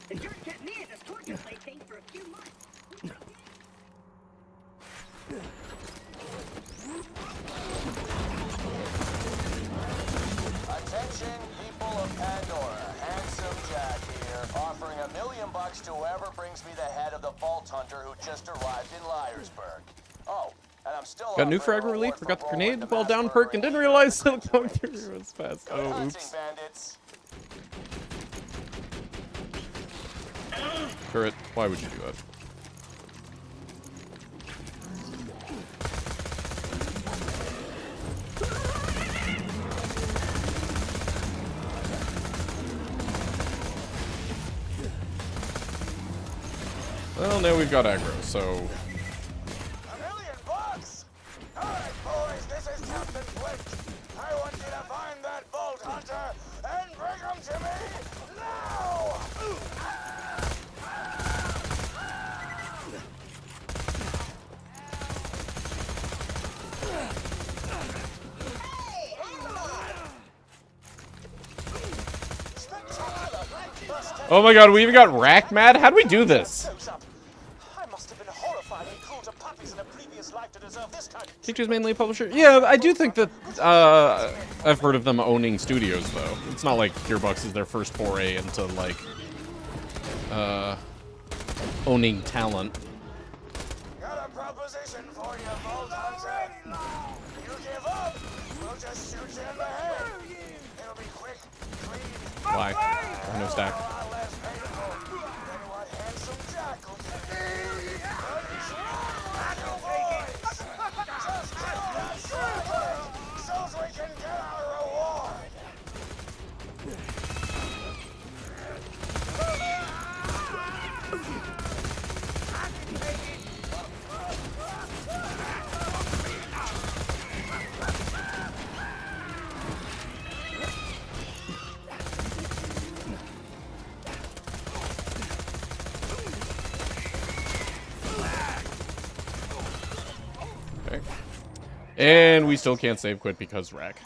The jerk kept me as a torture plaything for a few months. Attention, people of Pandora. Handsome Jack here, offering $1 million to whoever brings me the head of the Vault Hunter who just arrived in Liarsburg. Oh, and I'm still got new fragment relief, forgot the grenade, well down perk, and didn't realize it was going through as fast. Oh, oops. Bandits. Turret, why would you do that? Well, now we've got aggro, so... $1 million bucks! Alright, boys, this is Captain Swift. I want you to find that Vault Hunter and bring him to me now! Oh my god, we even got rack mad? How'd we do this? I must have been horrified and cruel to puppies in a previous life to deserve this kind of... Teacher's mainly a publisher? Yeah, I do think that, I've heard of them owning studios, though. It's not like Gearbox is their first foray into, like, owning talent. Got a proposition for you, Vault Hunter. You give up, we'll just shoot you in the head. It'll be quick, clean, Why? No stack. a lot less painful than what Handsome Jack will give me. Just kill that sniper so we can get our reward. Okay. And we still can't save quit because rack.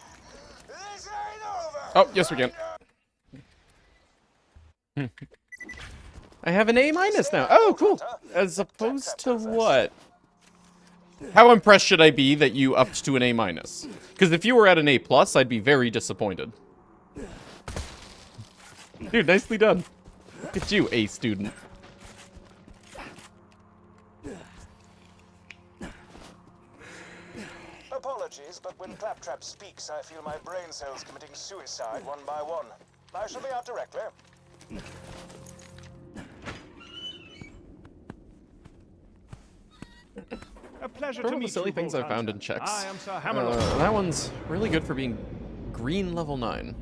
This ain't over. Oh, yes we can. I have an A- now. Oh, cool. As opposed to what? How impressed should I be that you upped to an A-? Because if you were at an A+, I'd be very disappointed. Dude, nicely done. Look at you, A student. Apologies, but when Claptrap speaks, I feel my brain cells committing suicide one by one. I shall be out directly. A pleasure For to all the meet silly you, things Vault I found Hunter. in checks. I am Sir Hammerlock. That one's really good for being green level 9.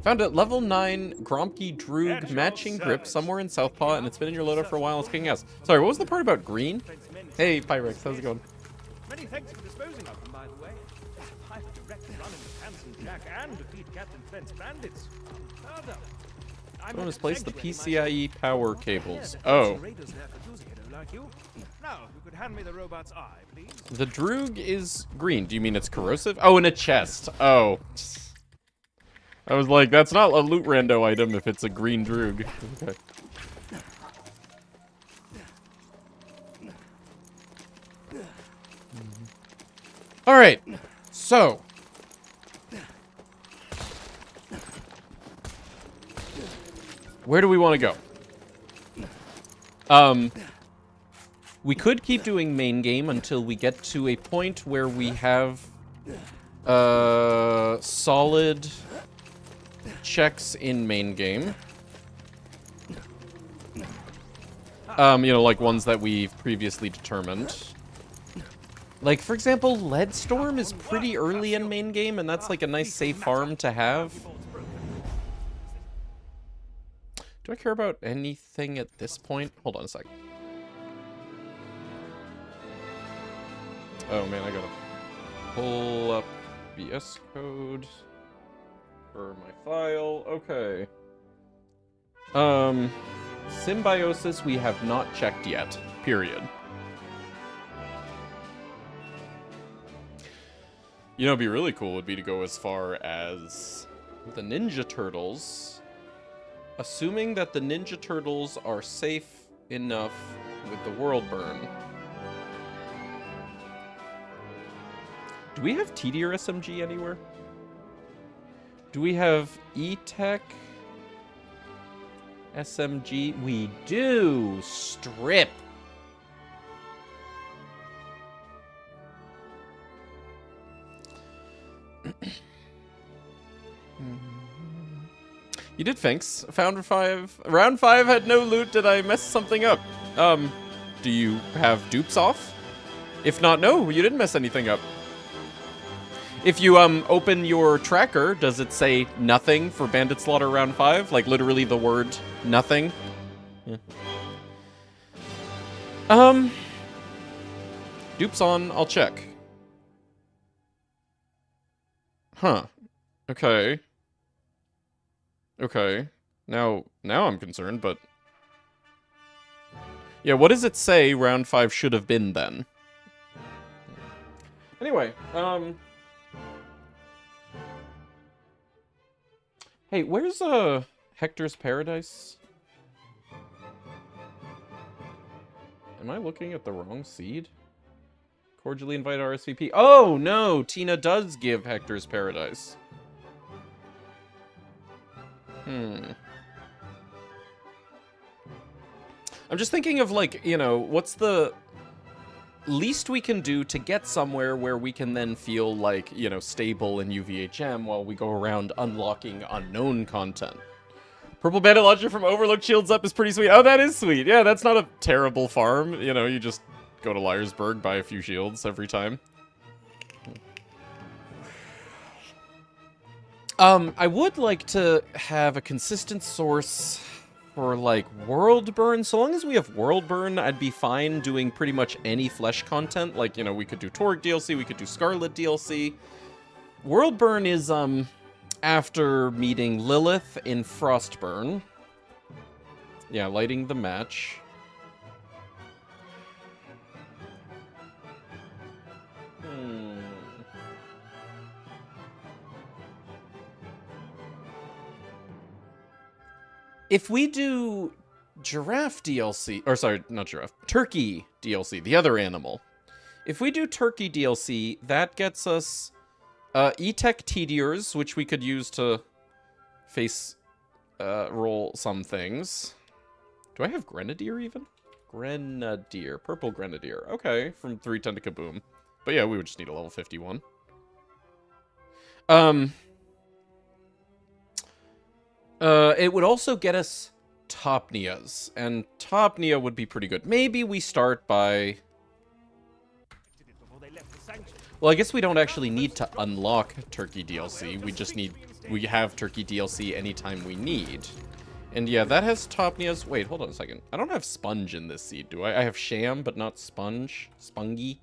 Found a level 9 Gromke Droog At your matching grip service. somewhere in Southpaw, and it's been in your loadout for a while. It's kicking ass. Sorry, what was the part about green? Hey, Pyrex, how's it going? Many thanks for disposing of them, by the way. I've directly run into Handsome Jack and defeat Captain Flint's bandits. Further, I Someone met has placed the Sanctuary PCIe power cables. Oh. Raiders there for Tuesday at like you. Now, if you could hand me the robot's eye, please. The droog is green. Do you mean it's corrosive? Oh, in a chest. Oh. I was like, that's not a loot rando item if it's a green droog. Okay. Alright. So. Where do we want to go? We could keep doing main game until we get to a point where we have solid checks in main game. You know, like ones that we've previously determined. Like, for example, Leadstorm is pretty early in main game, and that's like a nice safe farm to have. Do I care about anything at this point? Hold on a sec. Oh man, I gotta pull up VS Code for my file. Okay. Symbiosis we have not checked yet. Period. You know, it'd be really cool would be to go as far as the Ninja Turtles. Assuming that the Ninja Turtles are safe enough with the world burn. Do we have T-Tier SMG anywhere? Do we have E-Tech SMG? We do! Strip! You did, thanks. Round 5 had no loot. Did I mess something up? Do you have dupes off? If not, no, you didn't mess anything up. If you, open your tracker, does it say nothing for Bandit Slaughter round 5? Like, literally the word nothing? Yeah. Dupes on, I'll check. Huh. Okay. Okay. Now I'm concerned, but... Yeah, what does it say round 5 should have been then? Anyway, Hey, where's, Hector's Paradise? Am I looking at the wrong seed? Cordially invite RSVP. Oh, no! Tina does give Hector's Paradise. I'm just thinking of, like, you know, what's the least we can do to get somewhere where we can then feel, like, you know, stable in UVHM while we go around unlocking unknown content. Purple Bandit launcher from Overlook shields up is pretty sweet. Oh, that is sweet. Yeah, that's not a terrible farm. You know, you just go to Liarsburg, buy a few shields every time. I would like to have a consistent source for, like, world burn. So long as we have world burn, I'd be fine doing pretty much any flesh content. Like, you know, we could do Torg DLC, we could do Scarlet DLC. World burn is, after meeting Lilith in Frostburn. Yeah, lighting the match. If we do giraffe DLC, or sorry, not giraffe, turkey DLC, the other animal. If we do turkey DLC, that gets us E-Tech T-Tiers, which we could use to face roll some things. Do I have Grenadier even? Grenadier, purple Grenadier. Okay, from 310 to Kaboom. But yeah, we would just need a level 51. It would also get us Topnias, and Topnia would be pretty good. Maybe we start by... Well, I guess we don't actually need to unlock Turkey DLC. We just need... We have Turkey DLC anytime we need. And yeah, that has Topnias. Wait, hold on a second. I don't have Sponge in this seed, do I? I have Sham, but not Sponge. Spungy.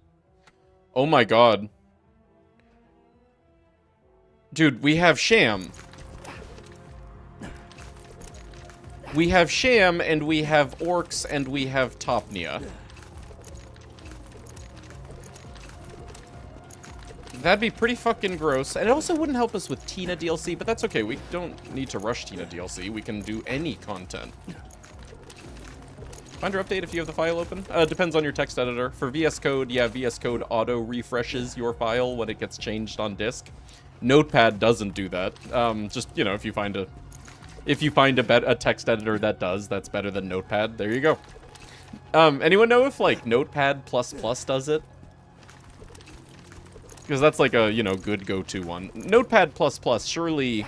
Oh my god. Dude, we have Sham. We have Sham, and we have Orcs, and we have Topnia. That'd be pretty fucking gross. And it also wouldn't help us with Tina DLC, but that's okay. We don't need to rush Tina DLC. We can do any content. Find your update if you have the file open. Depends on your text editor. For VS Code, yeah, VS Code auto refreshes your file when it gets changed on disk. Notepad doesn't do that. Just, you know, if you find a text editor that does, that's better than Notepad. There you go. Anyone know if, like, Notepad++ does it? Because that's like a, you know, good go-to one. Notepad++, surely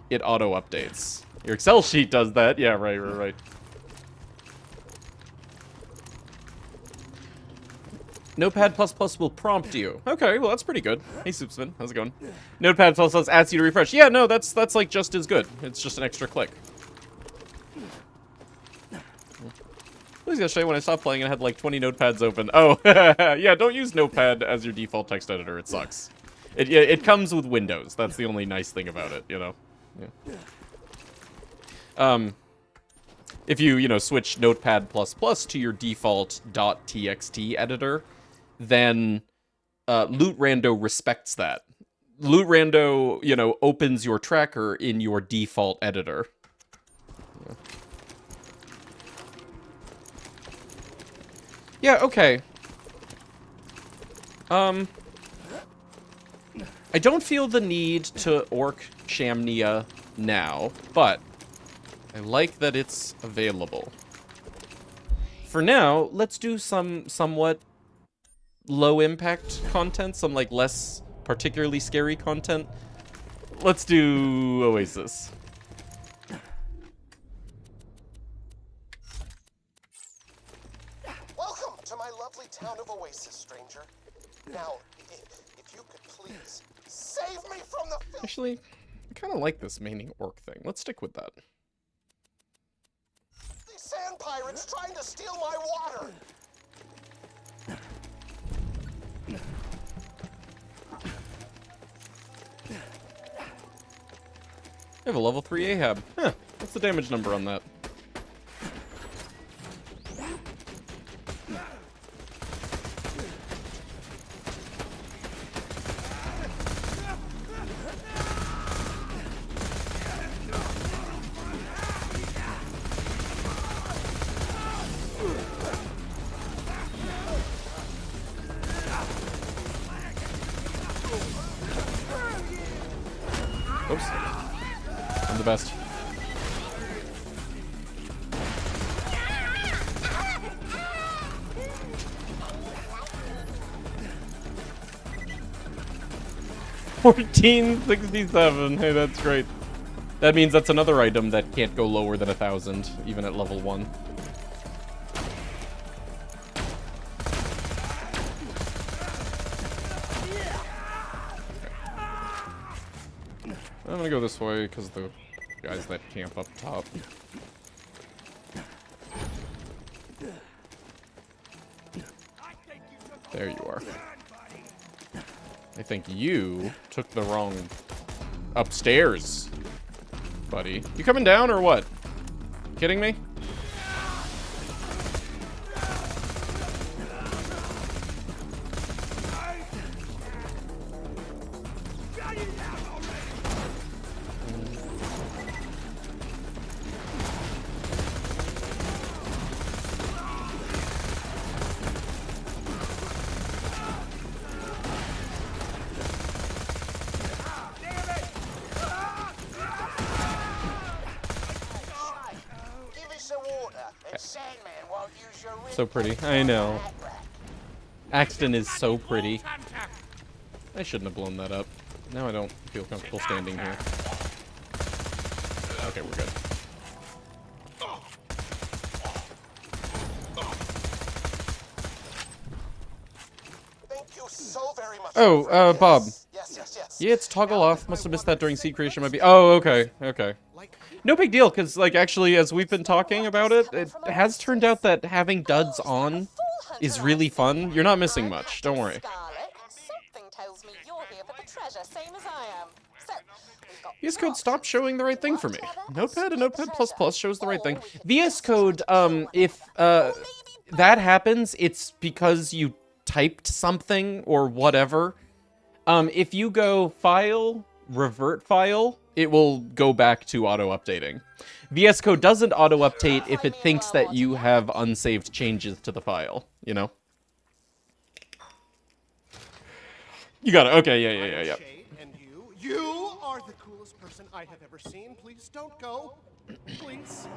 it auto-updates. Your Excel sheet does that. Yeah, right. Notepad++ will prompt you. Okay, well, that's pretty good. Hey, Soupsman, how's it going? Notepad++ asks you to refresh. Yeah, no, that's like just as good. It's just an extra click. I was yesterday when I stopped playing and I had like 20 notepads open. Oh, yeah, don't use Notepad as your default text editor. It sucks. It comes with Windows. That's the only nice thing about it, you know? Yeah. If you know, switch Notepad++ to your default .txt editor, then Loot Rando respects that. Loot Rando, you know, opens your tracker in your default editor. Yeah, okay. I don't feel the need to orc Shamnia now, but I like that it's available. For now, let's do some somewhat low-impact content, some, like, less particularly scary content. Let's do Oasis. Welcome to my lovely town of Oasis, stranger. Now, if you could please save me from the filth. Actually, I kind of like this maining orc thing. Let's stick with that. These sand pirates trying to steal my water. I have a level 3 Ahab. Huh. What's the damage number on that? Oops. I'm the best. $14.67. Hey, that's great. That means that's another item that can't go lower than 1,000, even at level 1. I'm gonna go this way because of the guys that camp up top. There you are. I think you took the wrong upstairs, buddy. You coming down or what? Kidding me? So pretty. I know. Axton is so pretty. I shouldn't have blown that up. Now I don't feel comfortable standing here. Okay, we're good. Thank you so very much. Oh, Bob. Yes. Yeah, it's toggle off. Must have missed that during seed creation. Might be. Oh, okay. No big deal, because, like, actually, as we've been talking about it, it has turned out that having duds on is really fun. You're not missing much. Don't worry. VS Code stopped showing the right thing for me. Notepad and Notepad++ shows the right thing. VS Code, if that happens, it's because you typed something or whatever. If you go File, Revert File, it will go back to auto-updating. VS Code doesn't auto-update if it thinks that you have unsaved changes to the file, you know? You got it. Okay, yeah. And you are the coolest person I have ever seen. Please don't go. Please.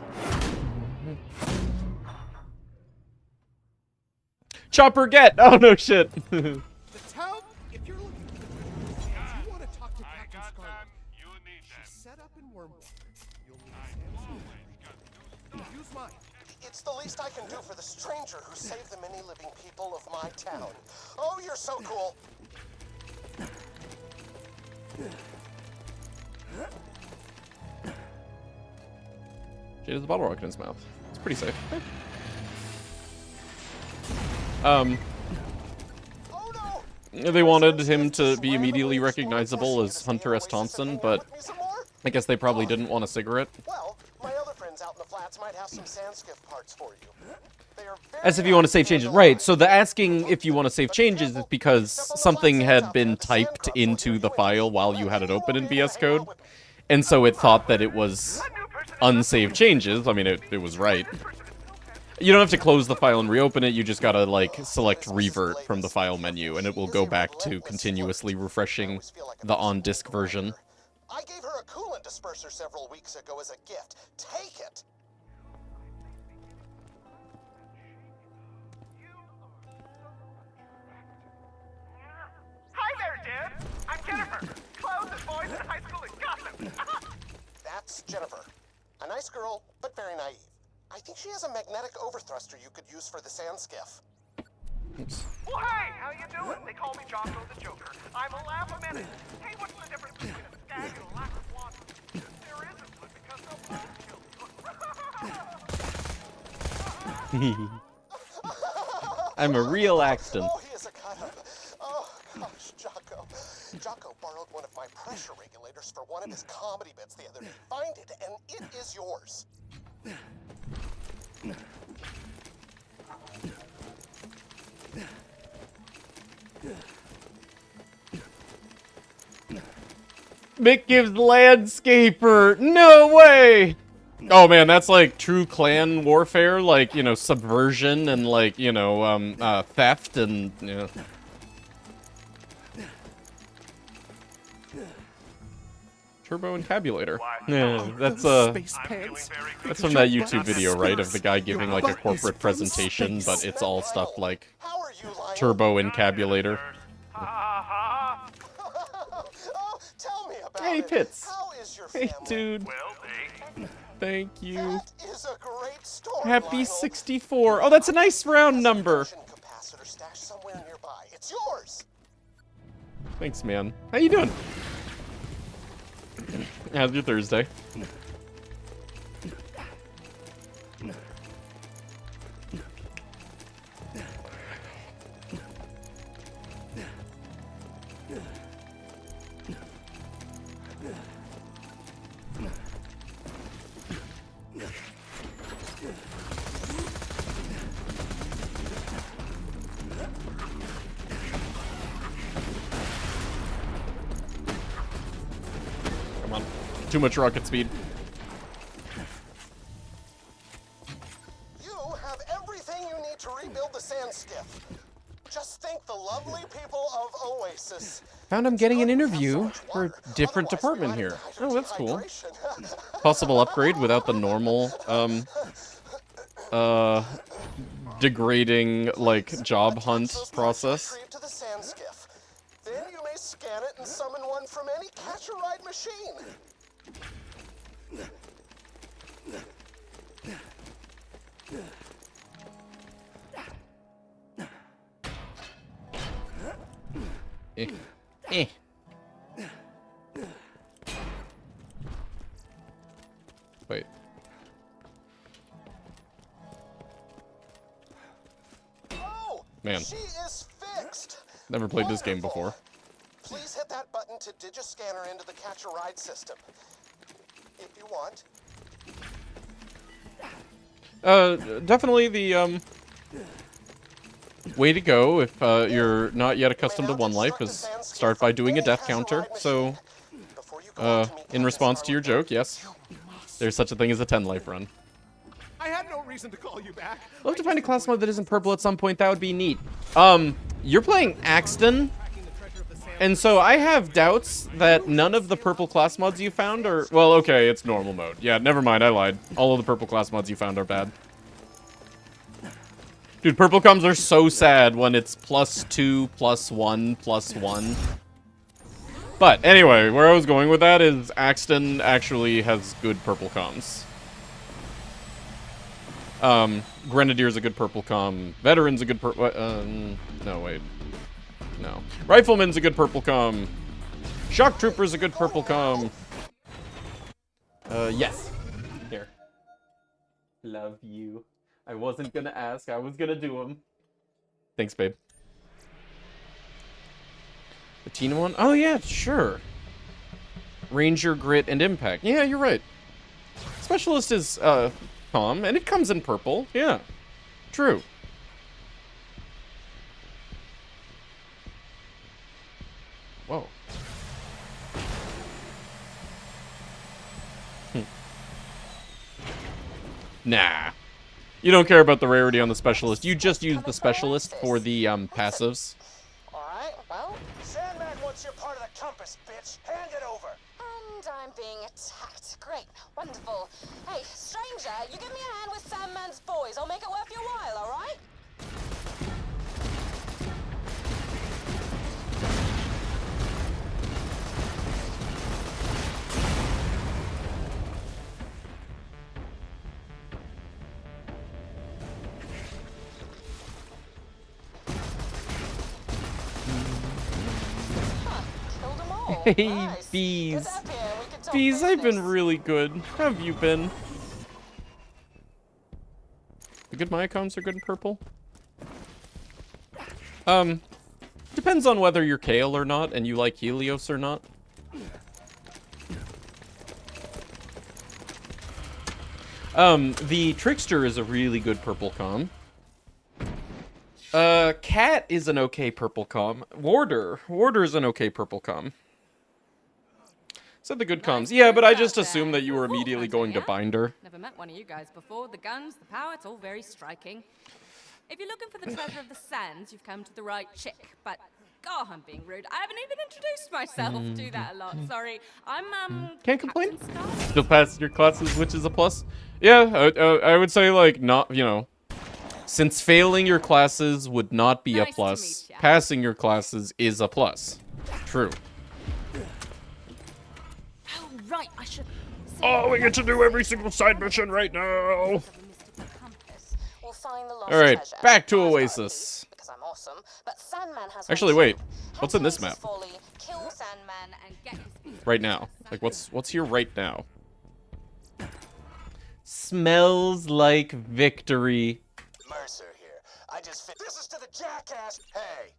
Chopper get! Oh, no shit. The town, if you're looking for the you want to talk to Captain Scarlet. She's set up in Wormwood. You'll need use mine. It's the least I can do for the stranger who saved the many living people of my town. Oh, you're so cool. Jade has a bottle rocket in his mouth. It's pretty safe. They wanted him to be immediately recognizable as Hunter S. Thompson, but I guess they probably didn't want a cigarette. Well, my other friends out in the flats might have some sandskiff parts for you. As if you want to save changes. Right, so the asking if you want to save changes is because something had been typed into the file while you had it open in VS Code, and so it thought that it was unsaved changes. I mean, it was right. You don't have to close the file and reopen it, you just gotta, like, select Revert from the file menu, and it will go back to continuously refreshing the on-disk version. I gave her a coolant disperser several weeks ago as a gift. Take it! Hi there, dude. I'm Jennifer. Closest boys in high school in Gotham. That's Jennifer. A nice girl, but very naive. I think she has a magnetic overthruster you could use for the sandskiff. Well, hey, how you doing? They call me Jocko the Joker. I'm a laugh a minute. Hey, what's the difference between a stag and a lack of water? There isn't one because they'll both kill you. I'm a real accident. Oh, he is a cut-up. Oh, gosh, Jocko. Jocko borrowed one of my pressure regulators for one of his comedy bits the other day. Find it, and it is yours. Mick gives landscaper. No way. Oh man, that's like true clan warfare, like, you know, subversion and like, you know, theft and, you know. Turbo encabulator. Yeah, that's from that YouTube video, right, of the guy giving like a corporate presentation, but it's all stuff like turbo encabulator. Oh, tell me about Hey, it. Pitts. How is your Hey, family? dude. Thank you. That is a great story, Happy Lionel. 64. Oh, that's a nice round number. Capacitor stashed somewhere nearby. It's yours. Thanks, man. How you doing? How's your Thursday? Come on. Too much rocket speed. You have everything you need to rebuild the sandskiff. Just think the lovely people of Oasis. Found I'm getting an interview for a different department here. Oh, that's cool. Possible upgrade without the normal, degrading, like, job hunt process. To the sandskiff. Then you may scan it and summon one from any catch-a-ride machine. Wait. Oh, Man. she is fixed. Never played this game before. Please hit that button to digiscanner into the catch-a-ride system. If you want. Definitely the, way to go if, you're not yet accustomed to One Life is start by doing a death counter. So, in response to your joke, yes, there's such a thing as a 10 life run. I had no reason to call you back. I'd love to find a class mode that isn't purple at some point. That would be neat. You're playing Axton, and so I have doubts that none of the purple class mods you found are... Well, okay, it's normal mode. Yeah, never mind, I lied. All of the purple class mods you found are bad. Dude, purple comms are so sad when it's +2, +1, +1. But anyway, where I was going with that is Axton actually has good purple comms. Grenadier's a good purple comm. Veteran's a good no, wait. No. Rifleman's a good purple comm. Shock Trooper's a good purple comm. Yes. Here. Love you. I wasn't gonna ask. I was gonna do them. Thanks, babe. The Tina one? Oh, yeah, sure. Ranger, Grit, and Impact. Yeah, you're right. Specialist is, comm, and it comes in purple. Yeah. True. Whoa. Nah. You don't care about the rarity on the Specialist. You just use the Specialist for the, passives. Alright, well, Sandman wants your part of the compass, bitch. Hand it over. And I'm being attacked. Great. Wonderful. Hey, stranger, you give me a hand with Sandman's boys. I'll make it worth your while, alright? Hey, Bees. Bees, I've been really good. How have you been? The good Myocoms are good in purple? Depends on whether you're Kale or not, and you like Helios or not. The Trickster is a really good purple comm. Cat is an okay purple comm. Warder's an okay purple comm. Said the good comms. Yeah, but I just assumed that you were immediately going to Binder. Never met one of you guys before. The guns, the power, it's all very striking. If you're looking for the treasure of the sands, you've come to the right chick. But, God, I'm being rude. I haven't even introduced myself. Do that a lot. Sorry. I'm, Can't complain. Still pass your classes, which is a plus. Yeah, I would say, like, not, you know, since failing your classes would not be a plus, passing your classes is a plus. True. Right, I should... Oh, we get to do every single side mission right now. We'll Alright, back to Oasis. Because I'm awesome, but Sandman has actually, wait. What's in this map? Kill Sandman and get his... Right now. Like, what's here right now? Smells like victory. Mercer here. I just fit. This is to the jackass. Hey.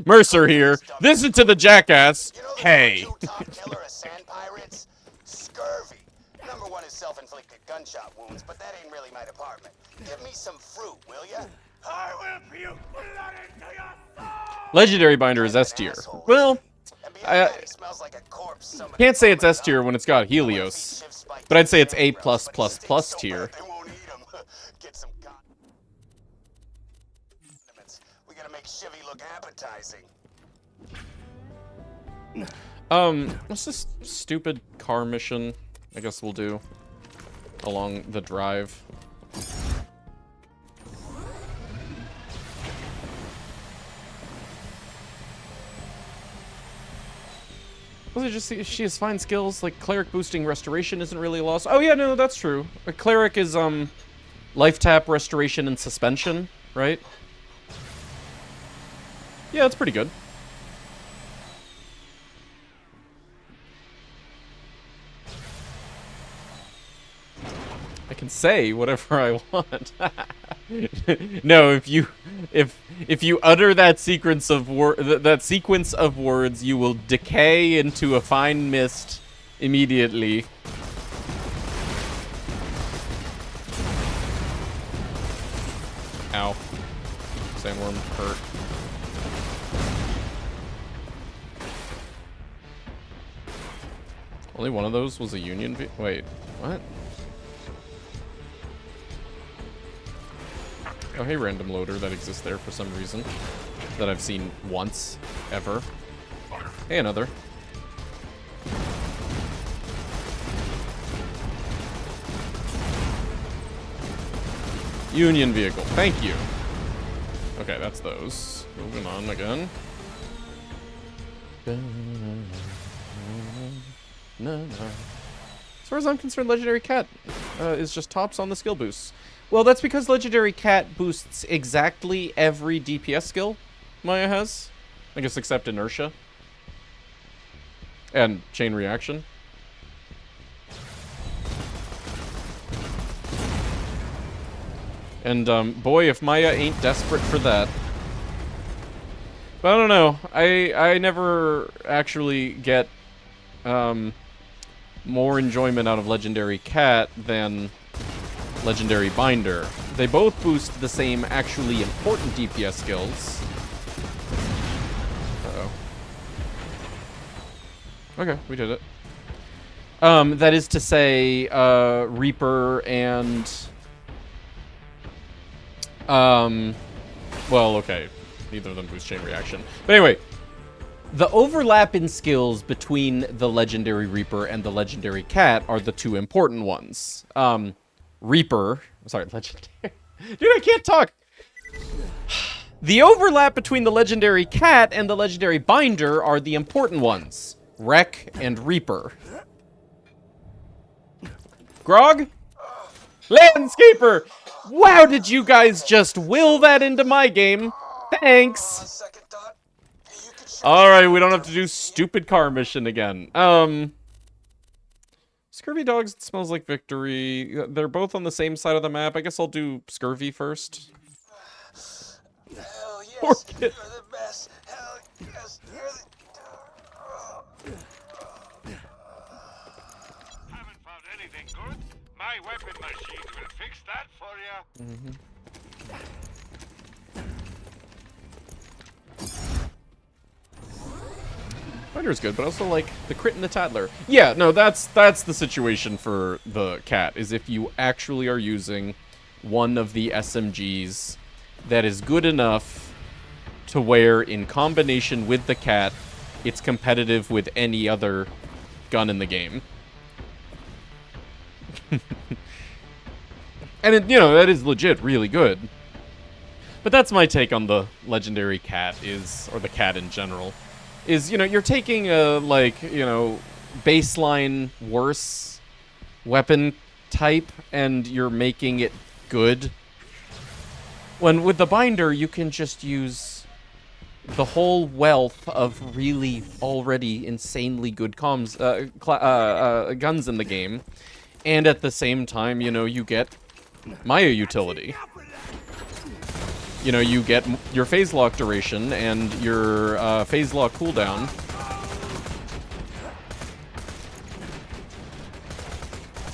Mercer here. This is to the jackass. Hey. Top killer of sand pirates? Scurvy. Number one is self-inflicted gunshot wounds, but that ain't really my department. Give me some fruit, will ya? I will puke blood into your soul. Legendary Binder is S tier. Well, can't say it's S tier when it's got Helios, but I'd say it's A+++ tier. Chivy look appetizing. What's this stupid car mission? I guess we'll do along the drive. Was it just she has fine skills? Like cleric boosting restoration isn't really a loss. Oh yeah, no, that's true. A cleric is life tap, restoration, and suspension, right? Yeah, that's pretty good. I can say whatever I want. No, if you utter that sequence of words, you will decay into a fine mist immediately. Ow. Sandworm hurt. Only one of those was a Union wait, what? Oh, hey, random loader that exists there for some reason. That I've seen once, ever. Hey, another. Union vehicle, thank you. Okay, that's those. Moving on again. As far as I'm concerned, Legendary Cat is just tops on the skill boosts. Well, that's because Legendary Cat boosts exactly every DPS skill Maya has. I guess except Inertia. And Chain Reaction. And, boy, if Maya ain't desperate for that. But I don't know. I never actually get, more enjoyment out of Legendary Cat than Legendary Binder. They both boost the same actually important DPS skills. Uh-oh. Okay, we did it. That is to say, Reaper and... well, okay. Neither of them boost Chain Reaction. But anyway, the overlap in skills between the Legendary Reaper and the Legendary Cat are the two important ones. Reaper... Sorry, Legendary... Dude, I can't talk! The overlap between the Legendary Cat and the Legendary Binder are the important ones. Wreck and Reaper. Grog? Landscaper! Wow, did you guys just will that into my game? Thanks! Alright, we don't have to do stupid car mission again. Scurvy Dogs, it smells like victory. They're both on the same side of the map. I guess I'll do Scurvy first. Hell yes, Orchid. you're the best. Hell yes, you're the... Haven't found anything good? My weapon machine will fix that for you. Binder's good, but also like the crit and the Tattler. Yeah, no, that's the situation for the Cat, is if you actually are using one of the SMGs that is good enough to where, in combination with the Cat, it's competitive with any other gun in the game. And, it, you know, that is legit really good. But that's my take on the Legendary Cat is, or the Cat in general, is, you know, you're taking a, like, you know, baseline worse weapon type and you're making it good. When with the Binder, you can just use the whole wealth of really already insanely good guns in the game. And at the same time, you know, you get Maya utility. You know, you get your phase lock duration and your phase lock cooldown.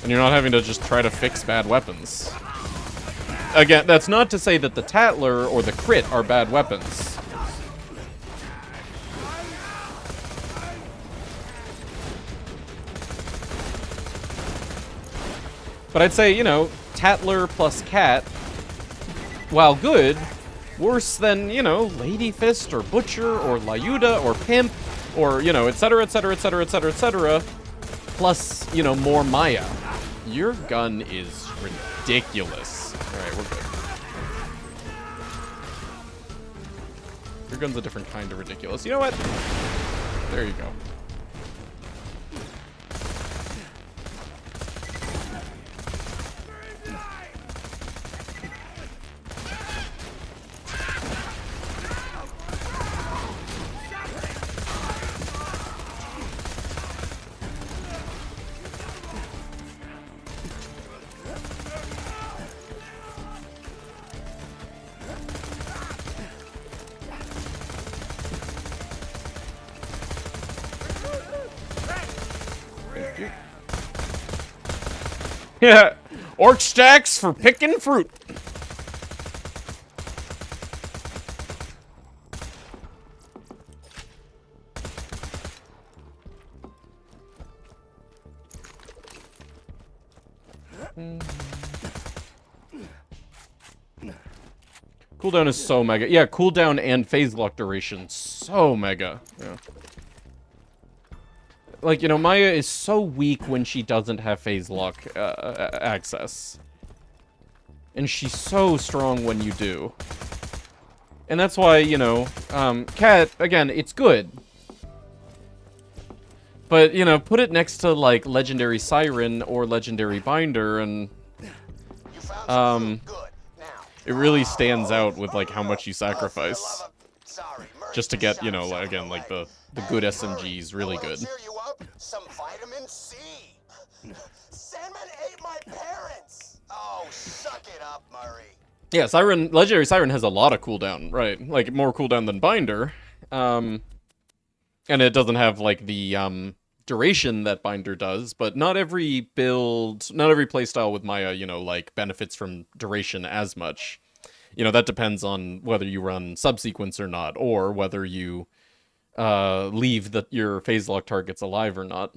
And you're not having to just try to fix bad weapons. Again, that's not to say that the Tattler or the crit are bad weapons. But I'd say, you know, Tattler plus Cat, while good, worse than, you know, Lady Fist or Butcher or Lyuda or Pimp or, you know, etc, etc, etc, etc, etc, plus, you know, more Maya. Your gun is ridiculous. Alright, we're good. Your gun's a different kind of ridiculous. You know what? There you go. Yeah, orc stacks for picking fruit. Cooldown is so mega. Yeah, cooldown and phase lock duration, so mega. Yeah. Like, you know, Maya is so weak when she doesn't have phase lock access. And she's so strong when you do. And that's why, you know, Cat, again, it's good. But, you know, put it next to, like, Legendary Siren or Legendary Binder, and it really stands out with, like, how much you sacrifice. Just to get, you know, like, again, like, the good SMGs, really good. Some vitamin C. Sandman ate my parents. Oh, suck it up, Murray. Yeah, Legendary Siren has a lot of cooldown, right? Like, more cooldown than Binder. And it doesn't have, like, the, duration that Binder does, but not every build, not every playstyle with Maya, you know, like, benefits from duration as much. You know, that depends on whether you run subsequence or not, or whether you leave your phase lock targets alive or not.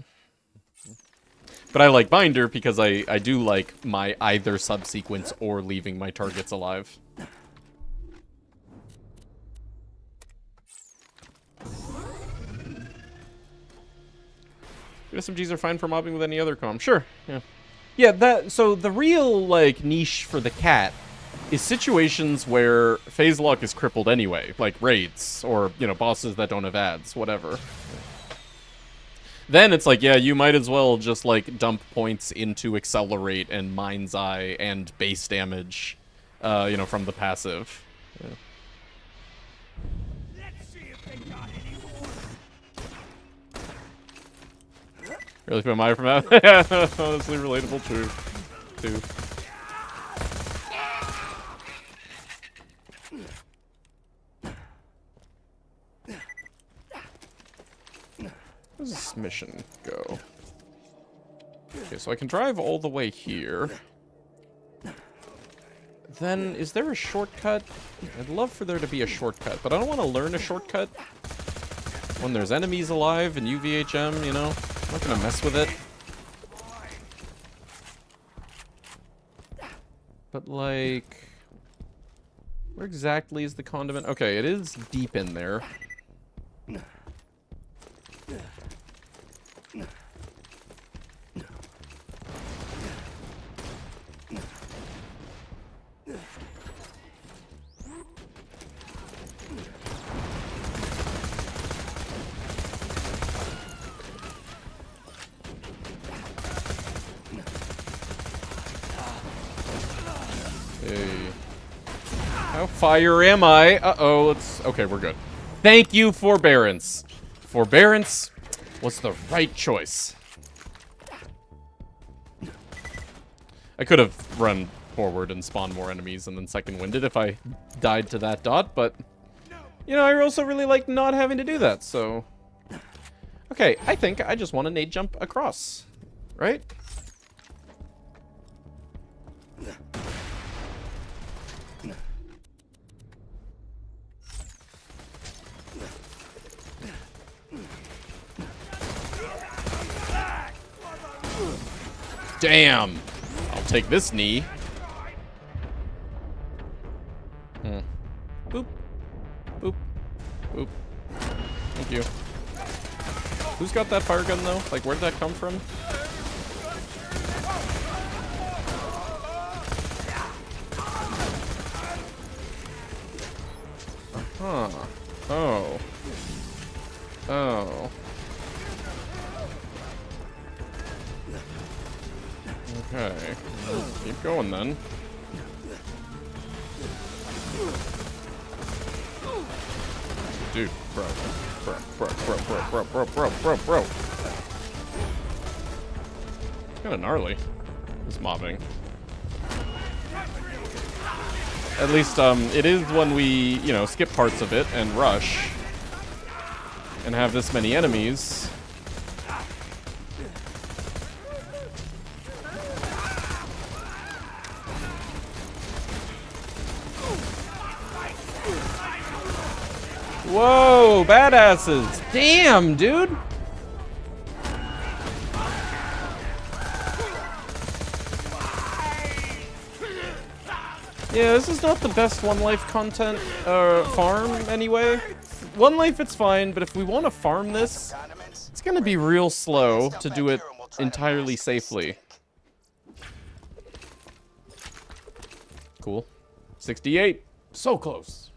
But I like Binder because I do like my either subsequence or leaving my targets alive. SMGs are fine for mobbing with any other comm. Sure, yeah. Yeah, so the real, like, niche for the Cat is situations where phase lock is crippled anyway, like raids, or, you know, bosses that don't have ads, whatever. Then it's like, yeah, you might as well just, like, dump points into Accelerate and Mind's Eye and base damage, you know, from the passive. Yeah. Really put Maya from out? Yeah, honestly relatable too. Where does this mission go? Okay, so I can drive all the way here. Then, is there a shortcut? I'd love for there to be a shortcut, but I don't want to learn a shortcut when there's enemies alive and UVHM, you know? I'm not gonna mess with it. But, like, where exactly is the condiment? Okay, it is deep in there. How fire am I? Uh-oh, okay, we're good. Thank you, Forbearance. Forbearance was the right choice. I could have run forward and spawned more enemies and then second winded if I died to that dot, but, you know, I also really like not having to do that, so... Okay, I think I just want to nade jump across, right? Damn! I'll take this knee. Boop. Boop. Boop. Thank you. Who's got that fire gun, though? Like, where'd that come from? Uh-huh. Oh. Oh. Okay. Keep going, then. Dude, bro. Kinda gnarly, this mobbing. At least, it is when we, you know, skip parts of it and rush and have this many enemies. Whoa, badasses! Damn, dude! Yeah, this is not the best One Life content farm anyway. One Life, it's fine, but if we want to farm this, it's gonna be real slow to do it entirely safely. Cool. 68. So close.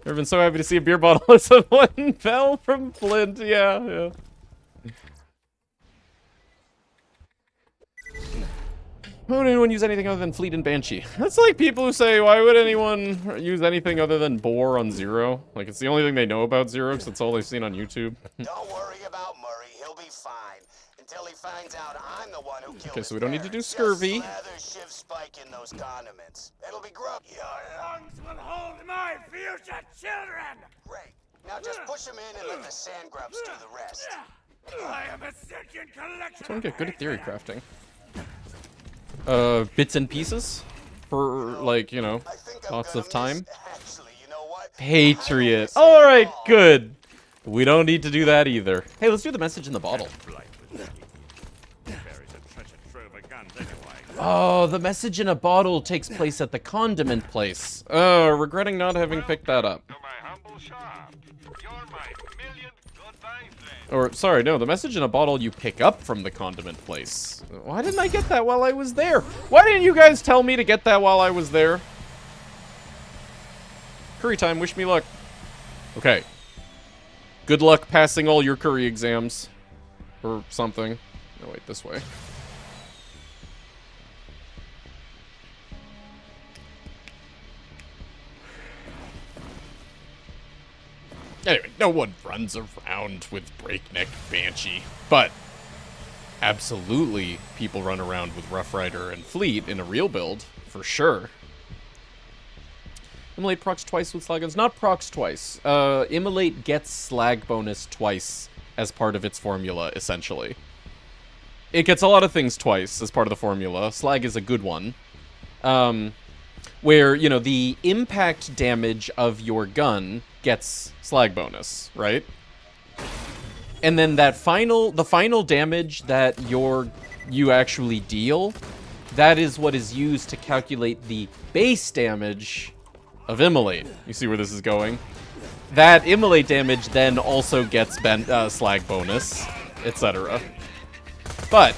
I've been so happy to see a beer bottle as someone fell from Flint. Yeah. Why would anyone use anything other than Fleet and Banshee? That's like people who say, why would anyone use anything other than Boar on Zero? Like, it's the only thing they know about Zero, because it's all they've seen on YouTube. Don't worry about Murray. He'll be fine. Until he finds out I'm the one who killed Okay, so we don't need to do scurvy. Shiv spike in those condiments. It'll be grub. Your lungs will hold my future children! Great. Now just push him in and let the sand grubs do the rest. I am a sentient collection. Someone get good at theory crafting. Bits and pieces? For, like, you know, lots of time. Actually, you know what? Patriot. Alright, good. We don't need to do that either. Hey, let's do the message in the bottle. Oh, the message in a bottle takes place at the condiment place. Oh, regretting not having picked that up. Or, sorry, no, the message in a bottle you pick up from the condiment place. Why didn't I get that while I was there? Why didn't you guys tell me to get that while I was there? Curry time, wish me luck. Okay. Good luck passing all your curry exams. Or something. No, wait, this way. Anyway, no one runs around with breakneck Banshee, but absolutely people run around with Rough Rider and Fleet in a real build, for sure. Immolate procs twice with slag guns. Not procs twice. Immolate gets slag bonus twice as part of its formula, essentially. It gets a lot of things twice as part of the formula. Slag is a good one. Where, you know, the impact damage of your gun gets slag bonus, right? And then the final damage that you actually deal, that is what is used to calculate the base damage of Immolate. You see where this is going? That Immolate damage then also gets slag bonus, etc. But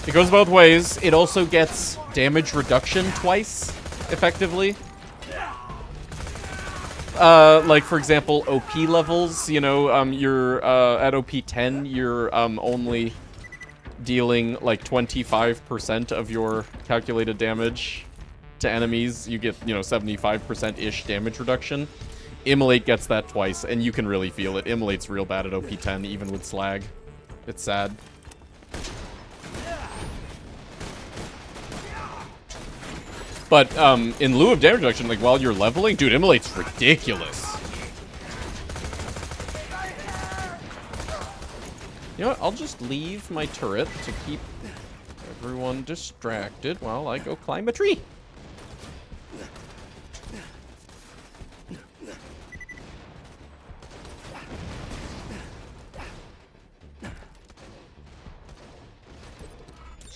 it goes both ways. It also gets damage reduction twice, effectively. Like, for example, OP levels, you know, you're, at OP 10, you're, only dealing, like, 25% of your calculated damage to enemies. You get, you know, 75%-ish damage reduction. Immolate gets that twice, and you can really feel it. Immolate's real bad at OP 10, even with slag. It's sad. But, in lieu of damage reduction, like, while you're leveling, dude, Immolate's ridiculous. You know what? I'll just leave my turret to keep everyone distracted while I go climb a tree.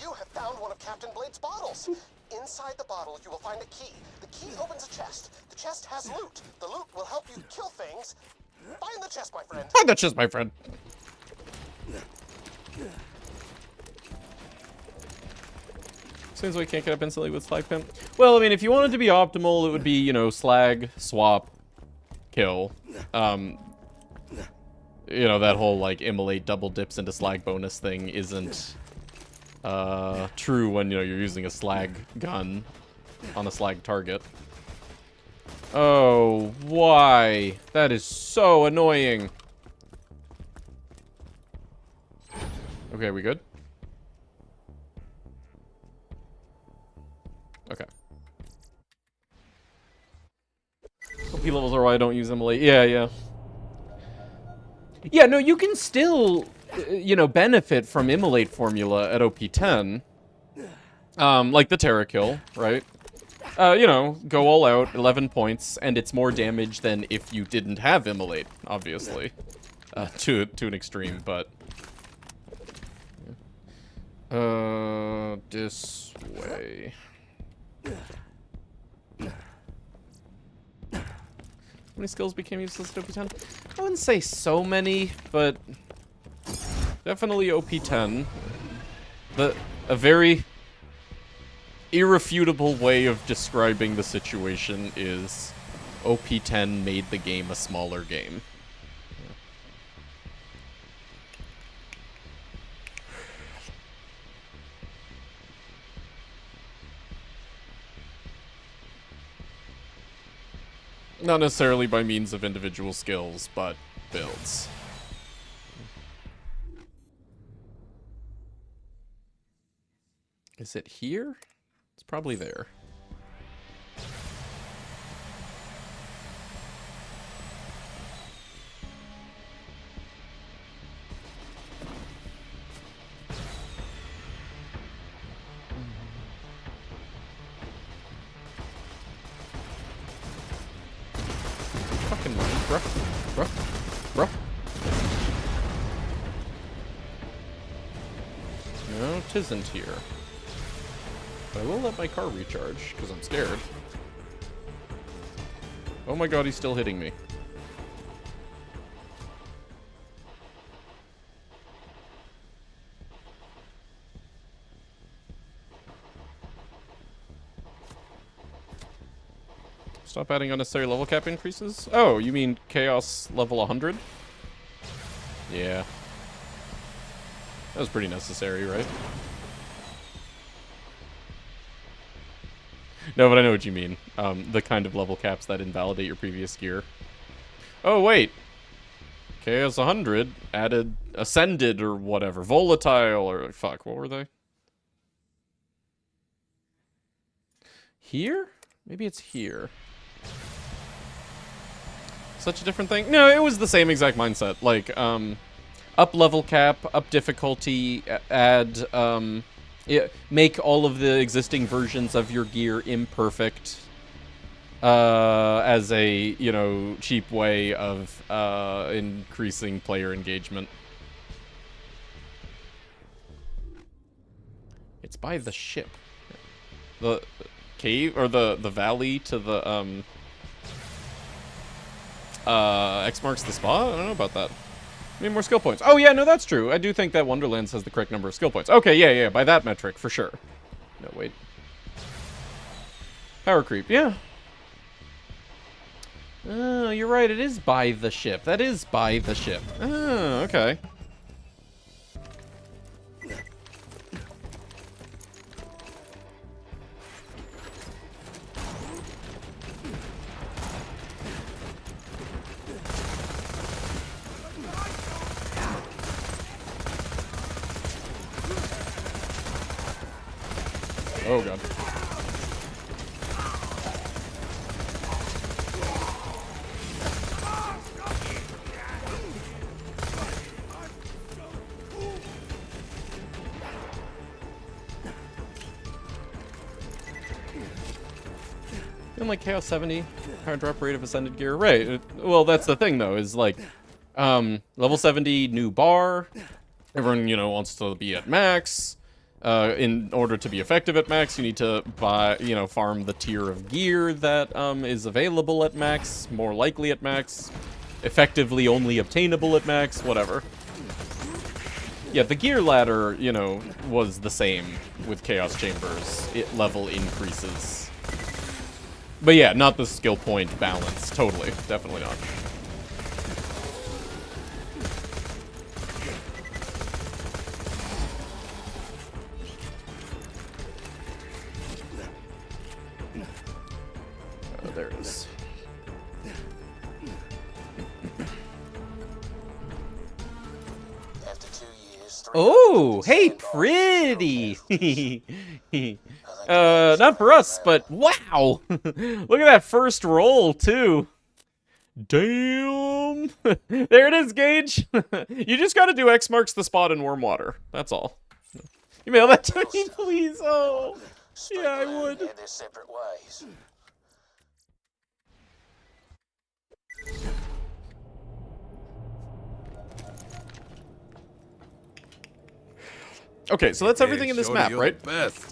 You have found one of Captain Blade's bottles. Inside the bottle, you will find a key. The key opens a chest. The chest has loot. The loot will help you kill things. Find the chest, my friend. Find the chest, my friend. Seems like we can't get up instantly with slag pimp. Well, I mean, if you wanted to be optimal, it would be, you know, slag, swap, kill. You know, that whole, like, Immolate double dips into slag bonus thing isn't true when, you know, you're using a slag gun on a slag target. Oh, why? That is so annoying. Okay, we good? Okay. OP levels are why I don't use Immolate. Yeah. Yeah, no, you can still, you know, benefit from Immolate formula at OP 10. Like the Terra kill, right? You know, go all out, 11 points, and it's more damage than if you didn't have Immolate, obviously. To an extreme, but... This way. How many skills became useless at OP10? I wouldn't say so many, but definitely OP10. A very irrefutable way of describing the situation is OP10 made the game a smaller game. Not necessarily by means of individual skills, but builds. Is it here? It's probably there. Fucking money, bro. No, 'tisn't here. But I will let my car recharge, because I'm scared. Oh my god, he's still hitting me. Stop adding unnecessary level cap increases? Oh, you mean Chaos level 100? Yeah. That was pretty necessary, right? No, but I know what you mean. The kind of level caps that invalidate your previous gear. Oh, wait. Chaos 100 added Ascended or whatever. Volatile or... Fuck, what were they? Here? Maybe it's here. Such a different thing? No, it was the same exact mindset. Like, up level cap, up difficulty, add, make all of the existing versions of your gear imperfect, as a, you know, cheap way of, increasing player engagement. It's by the ship. The cave, or the valley to the, X marks the spot? I don't know about that. I mean, more skill points. Oh, yeah, no, that's true. I do think that Wonderlands has the correct number of skill points. Okay, yeah, by that metric, for sure. No, wait. Power creep, yeah. Oh, you're right, it is by the ship. That is by the ship. Oh, okay. Oh, God. And like Chaos 70, power drop rate of Ascended gear. Right. Well, that's the thing, though, is like, level 70, new bar. Everyone, you know, wants to be at max. In order to be effective at max, you need to buy, you know, farm the tier of gear that is available at max, more likely at max, effectively only obtainable at max, whatever. Yeah, the gear ladder, you know, was the same with Chaos Chambers. Level increases. But yeah, not the skill point balance. Totally. Definitely not. There it is. After 2 years, Oh, hey, pretty. Not for us, but wow. Look at that first roll, too. Damn. There it is, Gage. You just gotta do X marks the spot in warm water. That's all. You mail that to me, please. Oh, yeah, I would. Head their separate ways. Okay, so that's everything in this map, right?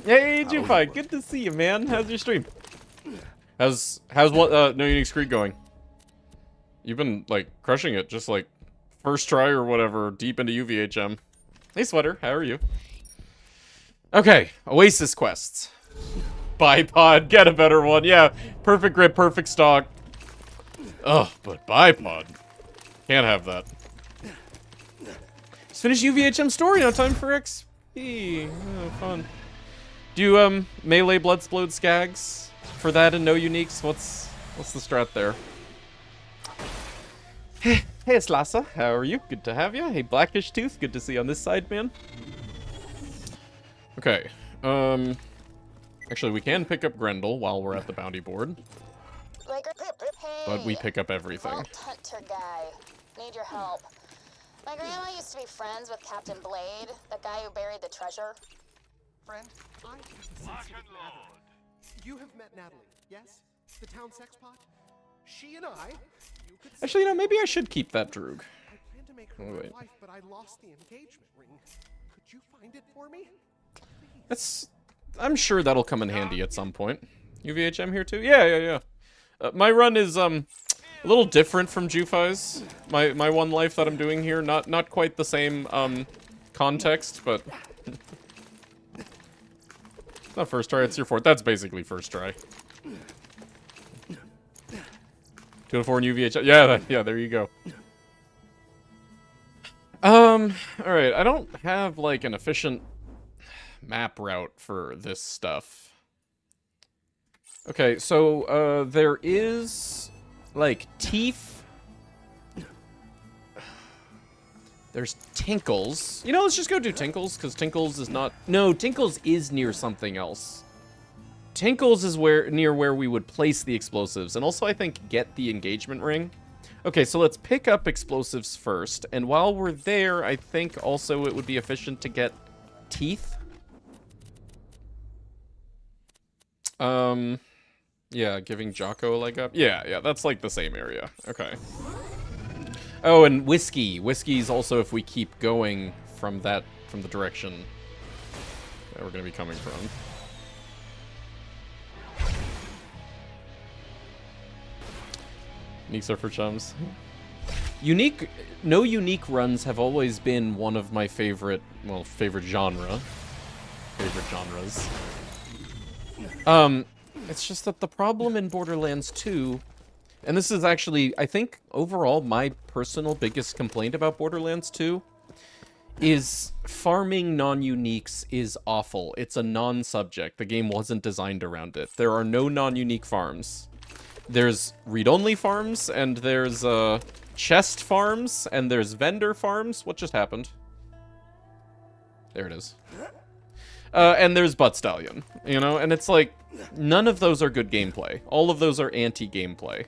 Hey, Jupi, good to see you, man. How's your stream? How's what No Unique Streak going? You've been like crushing it, just like first try or whatever, deep into UVHM. Hey, Sweater, how are you? Okay, Oasis quests. Bipod, get a better one. Yeah, perfect grip, perfect stock. Ugh, but bipod. Can't have that. Just finished UVHM story, no time for XP. Oh, fun. Do you, melee Bloodsplode Skags for that and no uniques? What's the strat there? Hey, Slasa, how are you? Good to have you. Hey, Blackish Tooth, good to see you on this side, man. Okay, actually, we can pick up Grendel while we're at the bounty board. But we pick up everything. Vault hunter guy. Need your help. My grandma used to be friends with Captain Blade, the guy who buried the treasure. Friend, I have a sensitive matter. You have met Natalie, yes? The town sex pot? She and I... Actually, you know, maybe I should keep that Droog. I planned to make her my wife, but I lost the engagement ring. Could you find it for me? I'm sure that'll come in handy at some point. UVHM here too? Yeah. My run is a little different from Jufi's. My one life that I'm doing here, not quite the same context, but it's not first try, it's your fourth. That's basically first try. 2 to 4 in UVHM. Yeah, there you go. Alright, I don't have like an efficient map route for this stuff. Okay, so, there is, like, Teeth. There's Tinkles. You know, let's just go do Tinkles, because Tinkles is not... No, Tinkles is near something else. Tinkles is near where we would place the explosives, and also, I think, get the engagement ring. Okay, so let's pick up explosives first, and while we're there, I think also it would be efficient to get Teeth. Yeah, giving Jocko a leg up. Yeah, that's like the same area. Okay. Oh, and Whiskey. Whiskey's also if we keep going from the direction that we're gonna be coming from. Uniques are for chums. No unique runs have always been one of my favorite genres. It's just that the problem in Borderlands 2, and this is actually, I think, overall, my personal biggest complaint about Borderlands 2, is farming non-uniques is awful. It's a non-subject. The game wasn't designed around it. There are no non-unique farms. There's read-only farms, and there's, chest farms, and there's vendor farms. What just happened? There it is. And there's Butt Stallion, you know? And it's like, none of those are good gameplay. All of those are anti-gameplay.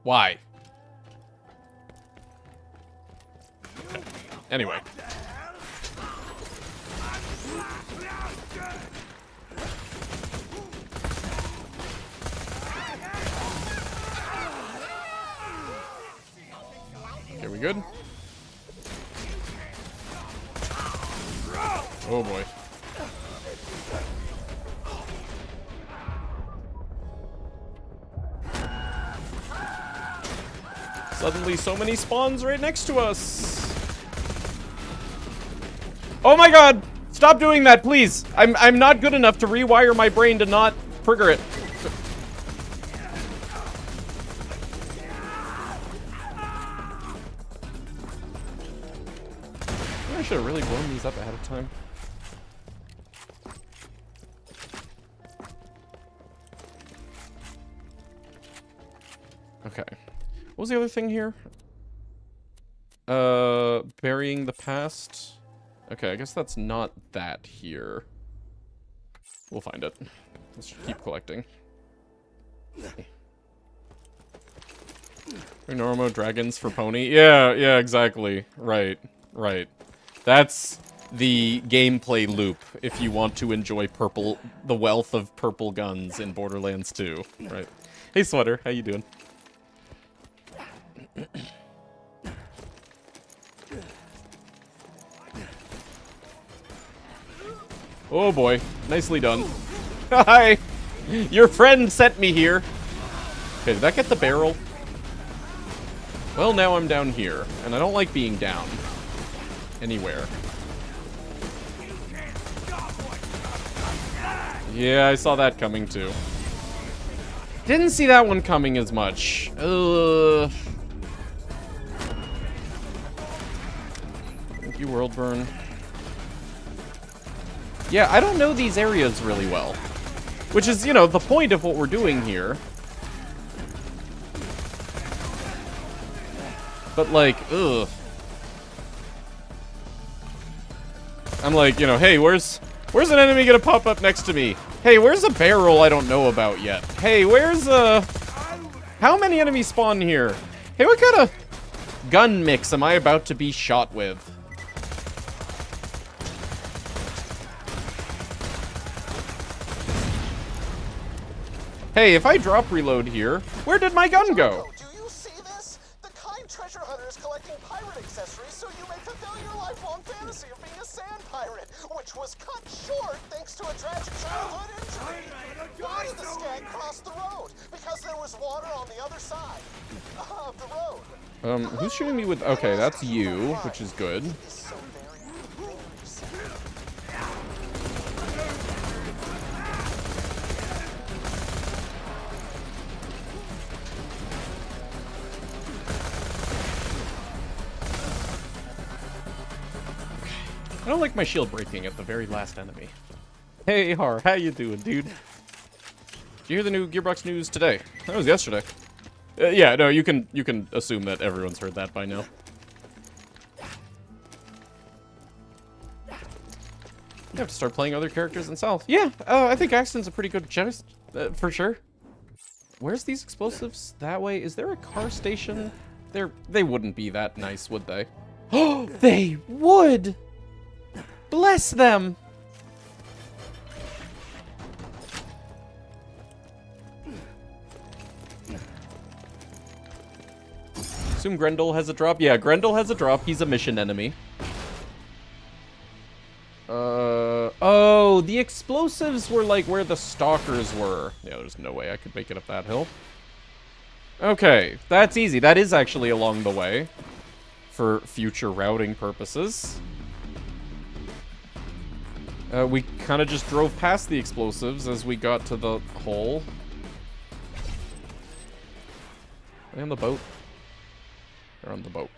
Why? Okay. Anyway. Okay, we good? Oh boy. Suddenly so many spawns right next to us. Oh my god! Stop doing that, please! I'm not good enough to rewire my brain to not trigger it. I should have really blown these up ahead of time. Okay. What was the other thing here? Burying the past. Okay, I guess that's not that here. We'll find it. Let's keep collecting. Normo dragons for pony. Yeah, exactly. Right. That's the gameplay loop if you want to enjoy the wealth of purple guns in Borderlands 2. Right. Hey, Sweater, how you doing? Oh boy, nicely done. Hi! Your friend sent me here. Okay, did that get the barrel? Well, now I'm down here, and I don't like being down. Anywhere. Yeah, I saw that coming too. Didn't see that one coming as much. Thank you, World Burn. Yeah, I don't know these areas really well. Which is, you know, the point of what we're doing here. But, like, ugh. I'm like, you know, hey, where's an enemy gonna pop up next to me? Hey, where's a barrel I don't know about yet? Hey, where's how many enemies spawn here? Hey, what kind of gun mix am I about to be shot with? Hey, if I drop reload here, where did my gun go? Do you see this? The kind treasure hunter is collecting pirate accessories so you may fulfill your lifelong fantasy of being a sand pirate, which was cut short thanks to a tragic childhood injury. Why did the skag cross the road? Because there was water on the other side of the road. Who's shooting me with... Okay, that's you, which is good. I don't like my shield breaking at the very last enemy. Hey, Har, how you doing, dude? Did you hear the new Gearbox news today? That was yesterday. Yeah, no, you can assume that everyone's heard that by now. You have to start playing other characters themselves. Yeah, I think Axton's a pretty good chemist, for sure. Where's these explosives? That way? Is there a car station? They wouldn't be that nice, would they? Oh, they would! Bless them! Assume Grendel has a drop. Yeah, Grendel has a drop. He's a mission enemy. Oh, the explosives were like where the stalkers were. Yeah, there's no way I could make it up that hill. Okay, that's easy. That is actually along the way for future routing purposes. We kind of just drove past the explosives as we got to the hole. Are they on the boat? They're on the boat.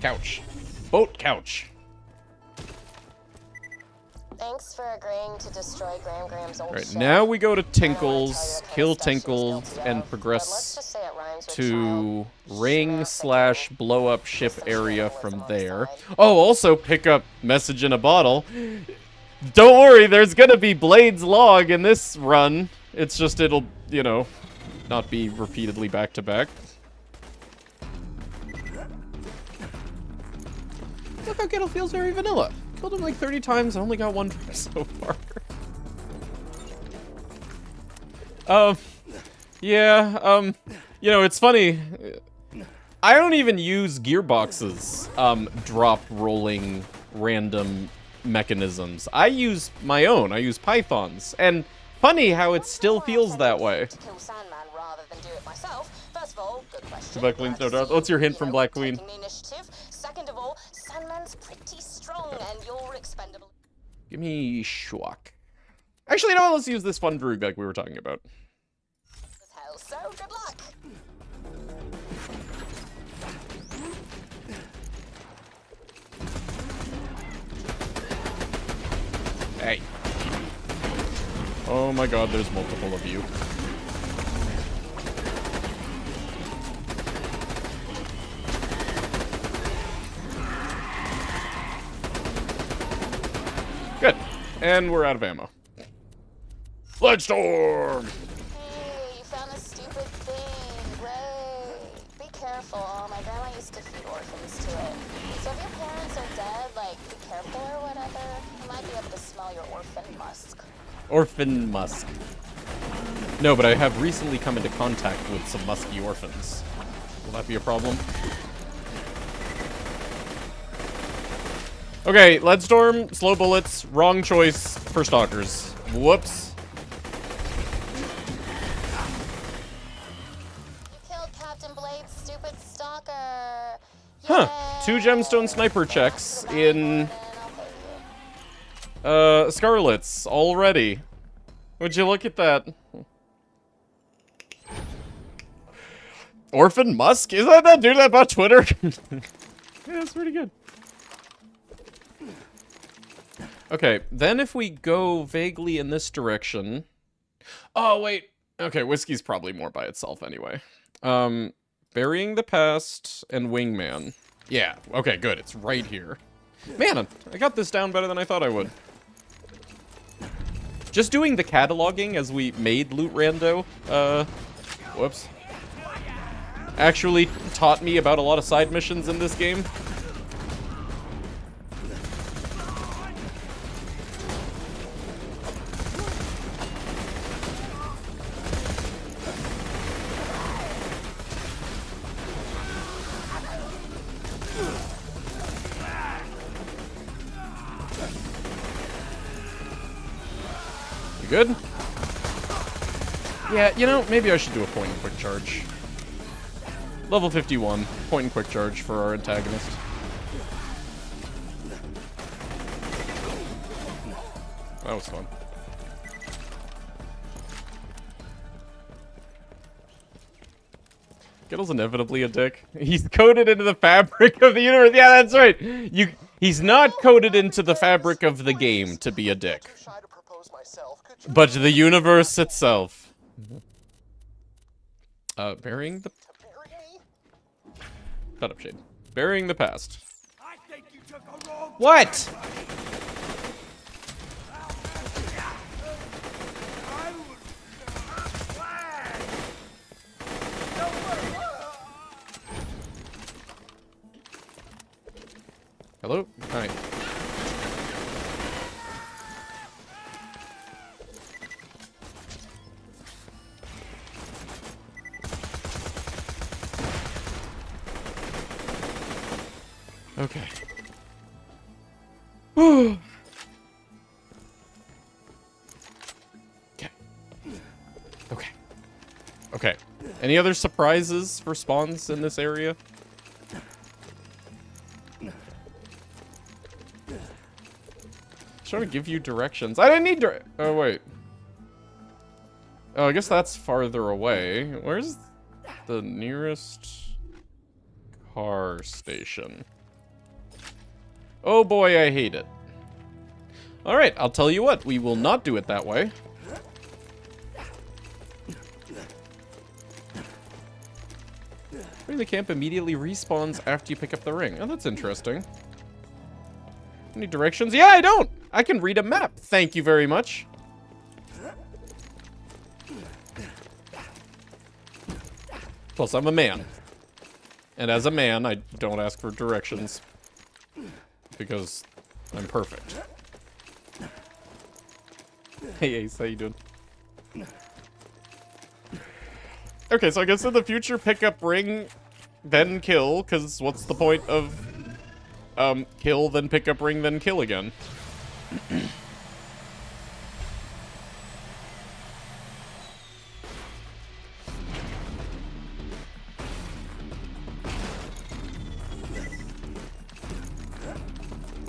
Couch. Boat couch. Thanks for agreeing to destroy Graham's old Alright, ship. now we go to Tinkles, kill Tinkles, and progress to ring/blow up ship area from there. Oh, also pick up message in a bottle. Don't worry, there's gonna be Blade's log in this run. It's just it'll, you know, not be repeatedly back to back. Look how Gettle feels very vanilla. Killed him like 30 times, I only got one drop so far. Yeah, you know, it's funny. I don't even use Gearbox's, drop rolling random mechanisms. I use my own. I use Python's. And funny how it still feels that way. Black Queen's no doubt. What's your hint from Black Queen? Second of all, Sandman's pretty strong and you're expendable. Give me Schwak. Actually, no, let's use this fun Droog like we were talking about. Hell, so good luck. Hey. Oh my god, there's multiple of you. Good. And we're out of ammo. Bloodstorm! Hey, you found a stupid thing. Great. Be careful. My grandma used to feed orphans to it. So if your parents are dead, like, be careful or whatever. You might be able to smell your orphan musk. Orphan musk. No, but I have recently come into contact with some musky orphans. Will that be a problem? Okay, Leadstorm, slow bullets, wrong choice for stalkers. Whoops. You killed Captain Blade's stupid stalker. Huh. 2 gemstone sniper checks in Scarlet's already. Would you look at that? Orphan Musk? Is that dude about Twitter? Yeah, that's pretty good. Okay, then if we go vaguely in this direction... Oh, wait. Okay, Whiskey's probably more by itself anyway. Burying the Past and Wingman. Yeah, okay, good. It's right here. Man, I got this down better than I thought I would. Just doing the cataloging as we made Loot Rando, whoops. Actually taught me about a lot of side missions in this game. You good? Yeah, you know, maybe I should do a point and quick charge. Level 51, point and quick charge for our antagonist. That was fun. Gittle's inevitably a dick. He's coded into the fabric of the universe. Yeah, that's right. He's not coded into the fabric of the game to be a dick. But the universe itself. Burying the... Shut up, Shade. Burying the Past. What? Hello? Hi. Okay. Okay. Okay. Okay. Any other surprises for spawns in this area? Trying to give you directions. I didn't need oh, wait. Oh, I guess that's farther away. Where's the nearest car station? Oh boy, I hate it. Alright, I'll tell you what. We will not do it that way. The camp immediately respawns after you pick up the ring. Oh, that's interesting. Any directions? Yeah, I don't! I can read a map. Thank you very much. Plus, I'm a man. And as a man, I don't ask for directions. Because I'm perfect. Hey, Ace, how you doing? Okay, so I guess in the future, pick up ring, then kill, because what's the point of... kill, then pick up ring, then kill again?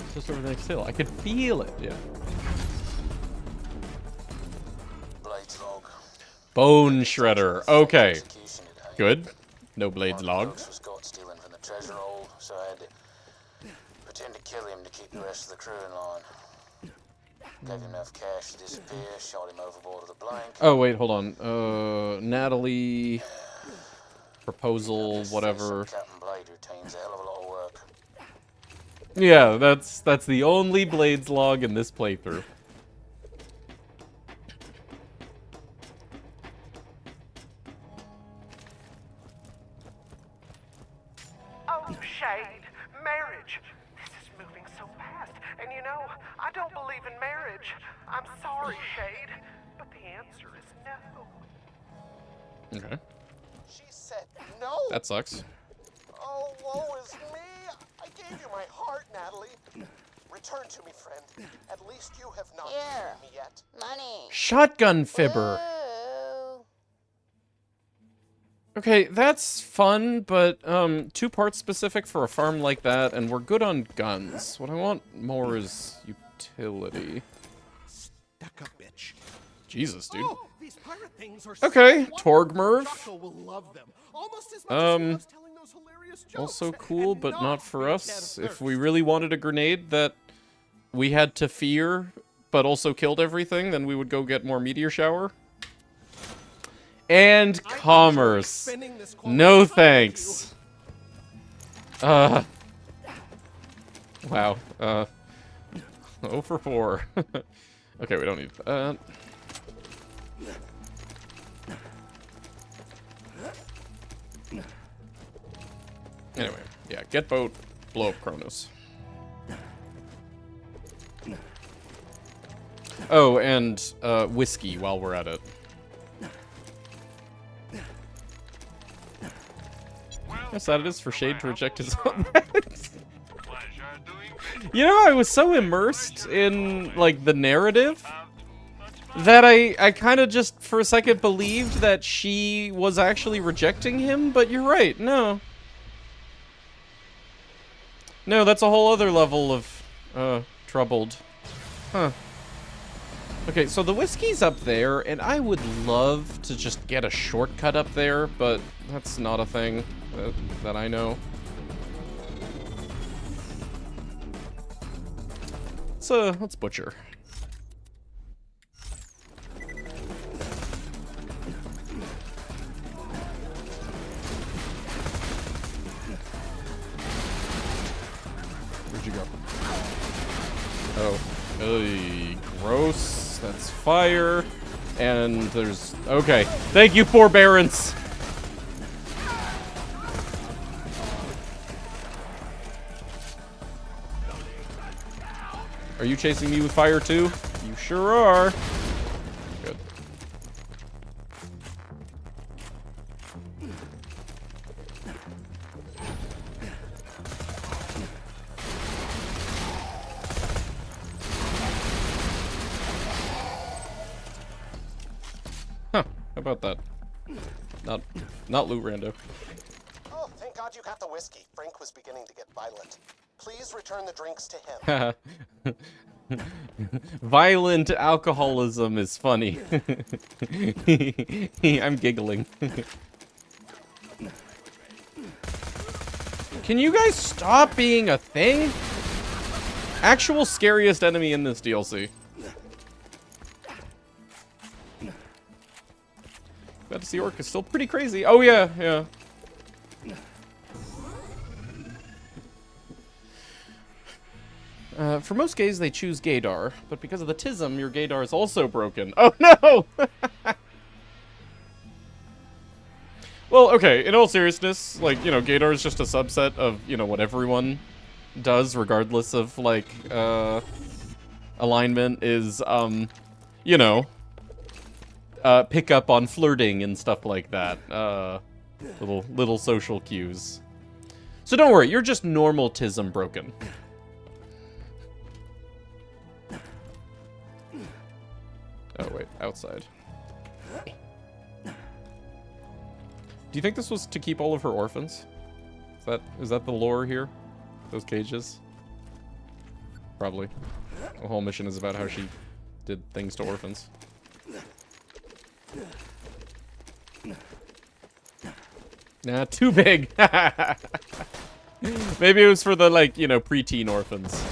It's just over the next hill. I could feel it, yeah. Bone Shredder. Okay. Good. No Blades log. Was caught stealing from the treasure hold, so I had to pretend to kill him to keep the rest of the crew in line. Gave him enough cash to disappear, shot him overboard of the blank. Oh, wait, hold on. Natalie... Proposal, whatever. Captain Blade routine's a hell of a lot of work. Yeah, that's the only Blades log in this playthrough. Oh, Shade, marriage. This is moving so fast. And you know, I don't believe in marriage. I'm sorry, Shade, but the answer is no. Okay. She said no. That sucks. Oh, woe is me. I gave you my heart, Natalie. Return to me, friend. At least you have not Here. killed me yet. Money. Shotgun fibber. Ooh. Okay, that's fun, but 2 parts specific for a farm like that, and we're good on guns. What I want more is utility. Stuck up, bitch. Jesus, dude. Oh, these pirate things are Okay, so Torgmerv. Jocko will love them. Almost as much as he loves telling those hilarious jokes. Also cool, And but not for be us. dead of If we thirst. really wanted a grenade that we had to fear, but also killed everything, then we would go get more meteor shower. And commerce. No thanks. Wow. 0 for 4. Okay, we don't need that. Anyway, yeah, get boat, blow up Kronos. Oh, and whiskey while we're at it. How sad it is for Shade to reject his own. You know, I was so immersed in, like, the narrative that I kind of just, for a second, believed that she was actually rejecting him, but you're right, no. No, that's a whole other level of, troubled. Huh. Okay, so the whiskey's up there, and I would love to just get a shortcut up there, but that's not a thing that I know. Let's butcher. Where'd you go? Oh. Ugh, gross. That's fire. And there's... Okay. Thank you, forbearance. Are you chasing me with fire too? You sure are. Good. Huh, how about that? Not Loot Rando. Oh, thank God you got the whiskey. Frank was beginning to get violent. Please return the drinks to him. Violent alcoholism is funny. I'm giggling. Can you guys stop being a thing? Actual scariest enemy in this DLC. Glad to see Orc is still pretty crazy. Oh yeah, yeah. For most gays, they choose gaydar, but because of the tism, your gaydar is also broken. Oh no! Well, okay, in all seriousness, like, you know, gaydar is just a subset of, you know, what everyone does, regardless of, like, alignment is, you know, pick up on flirting and stuff like that. Little social cues. So don't worry, you're just normal tism broken. Oh, wait, outside. Do you think this was to keep all of her orphans? Is that the lore here? Those cages? Probably. The whole mission is about how she did things to orphans. Nah, too big! Maybe it was for the, like, you know, preteen orphans.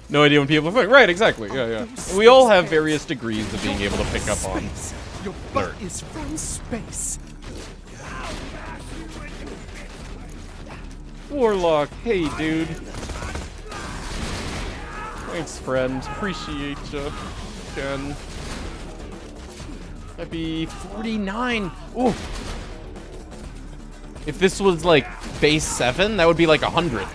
No idea when people are like, right, exactly, yeah. We all have various degrees of being able to pick up on. Your butt is from space. Warlock, hey, dude. Thanks, friend. Appreciate ya. Ken. That'd be 49. Ooh. If this was, like, base 7, that would be, like, 100.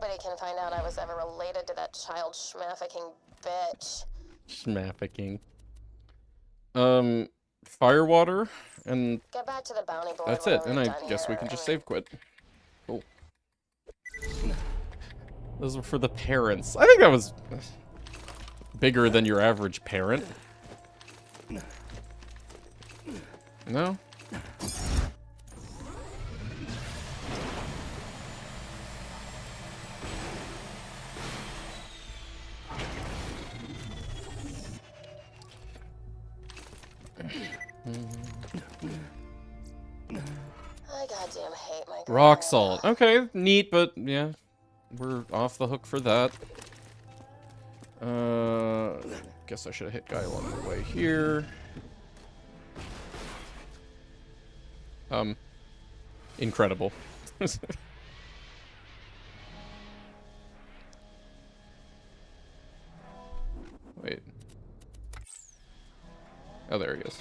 nobody can find out I was ever related to that child schmafficking bitch. Schmafficking. Firewater, and Get back to the bounty board. that's it. whenever And you're I done guess we here. can just save quit. Cool. Those were for the parents. I think that was bigger than your average parent. No? I goddamn hate my girl. Rock salt. Okay, neat, but yeah, we're off the hook for that. Guess I should have hit guy along the way here. Incredible. Wait. Oh, there he is.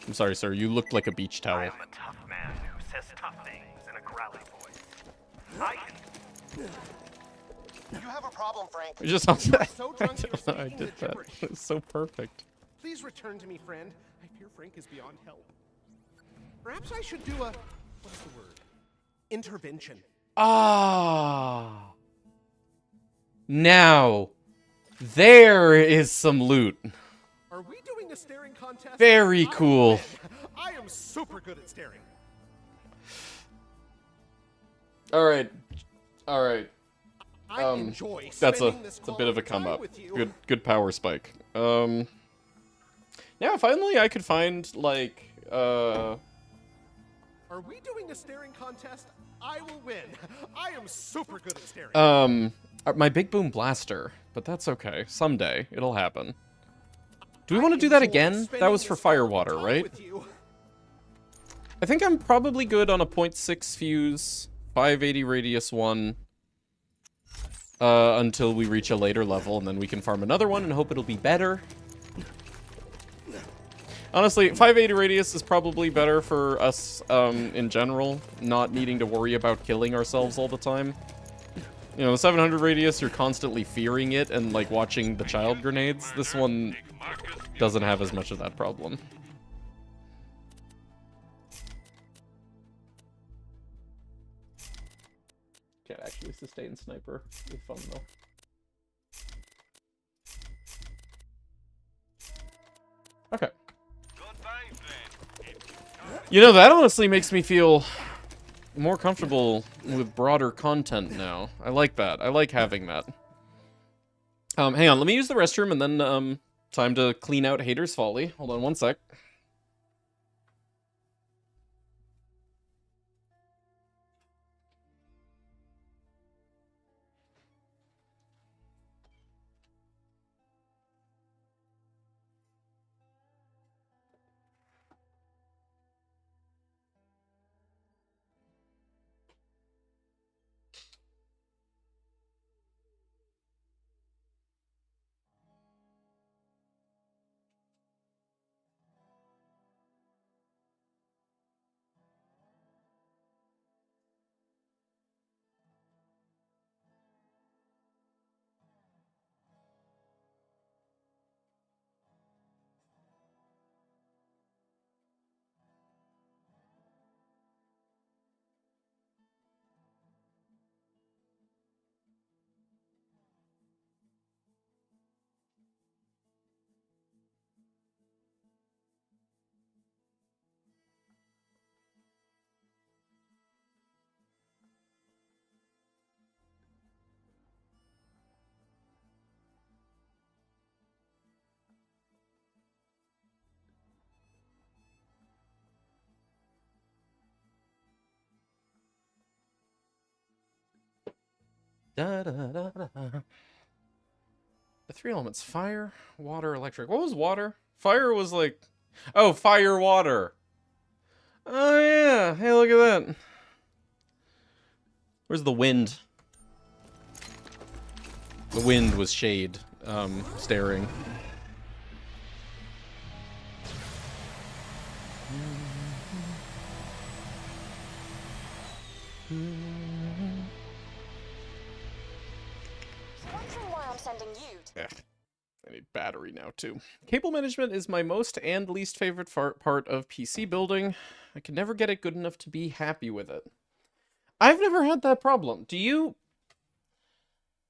I'm sorry, sir. You looked like a beach towel. I am a tough man who says tough things in a growly voice. I can... You have a problem, Frank. You just so drunk you're I speaking did the that. gibberish. It's so perfect. Please return to me, friend. I fear Frank is beyond help. Perhaps I should do a... what's the word? Intervention. Ah. Now, there is some loot. Are we doing a staring contest? Very cool. I am super good at staring. All right. All right. I enjoy That's spending this a bit of a quality come time up. with you. Good power spike. Yeah, finally I could find like Are we doing a staring contest? I will win. I am super good at staring. my big boom blaster, but that's okay. Someday it'll happen. Do we want to do that again? That was for firewater, right? I think I'm probably good on a 0.6 fuse, 580 radius one, until we reach a later level, and then we can farm another one and hope it'll be better. Honestly, 580 radius is probably better for us, in general, not needing to worry about killing ourselves all the time. You know, the 700 radius, you're constantly fearing it and, like, watching the child grenades. This one doesn't have as much of that problem. Can't actually sustain sniper. It'd be fun, though. Okay. You know, that honestly makes me feel more comfortable with broader content now. I like that. I like having that. Hang on, let me use the restroom and then, time to clean out Hater's Folly. Hold on one sec. Da, da, da, da. The 3 elements: fire, water, electric. What was water? Fire was like... Oh, fire, water. Oh, yeah. Hey, look at that. Where's the wind? The wind was shade, staring. battery now, too. Cable management is my most and least favorite part of PC building. I can never get it good enough to be happy with it. I've never had that problem. Do you...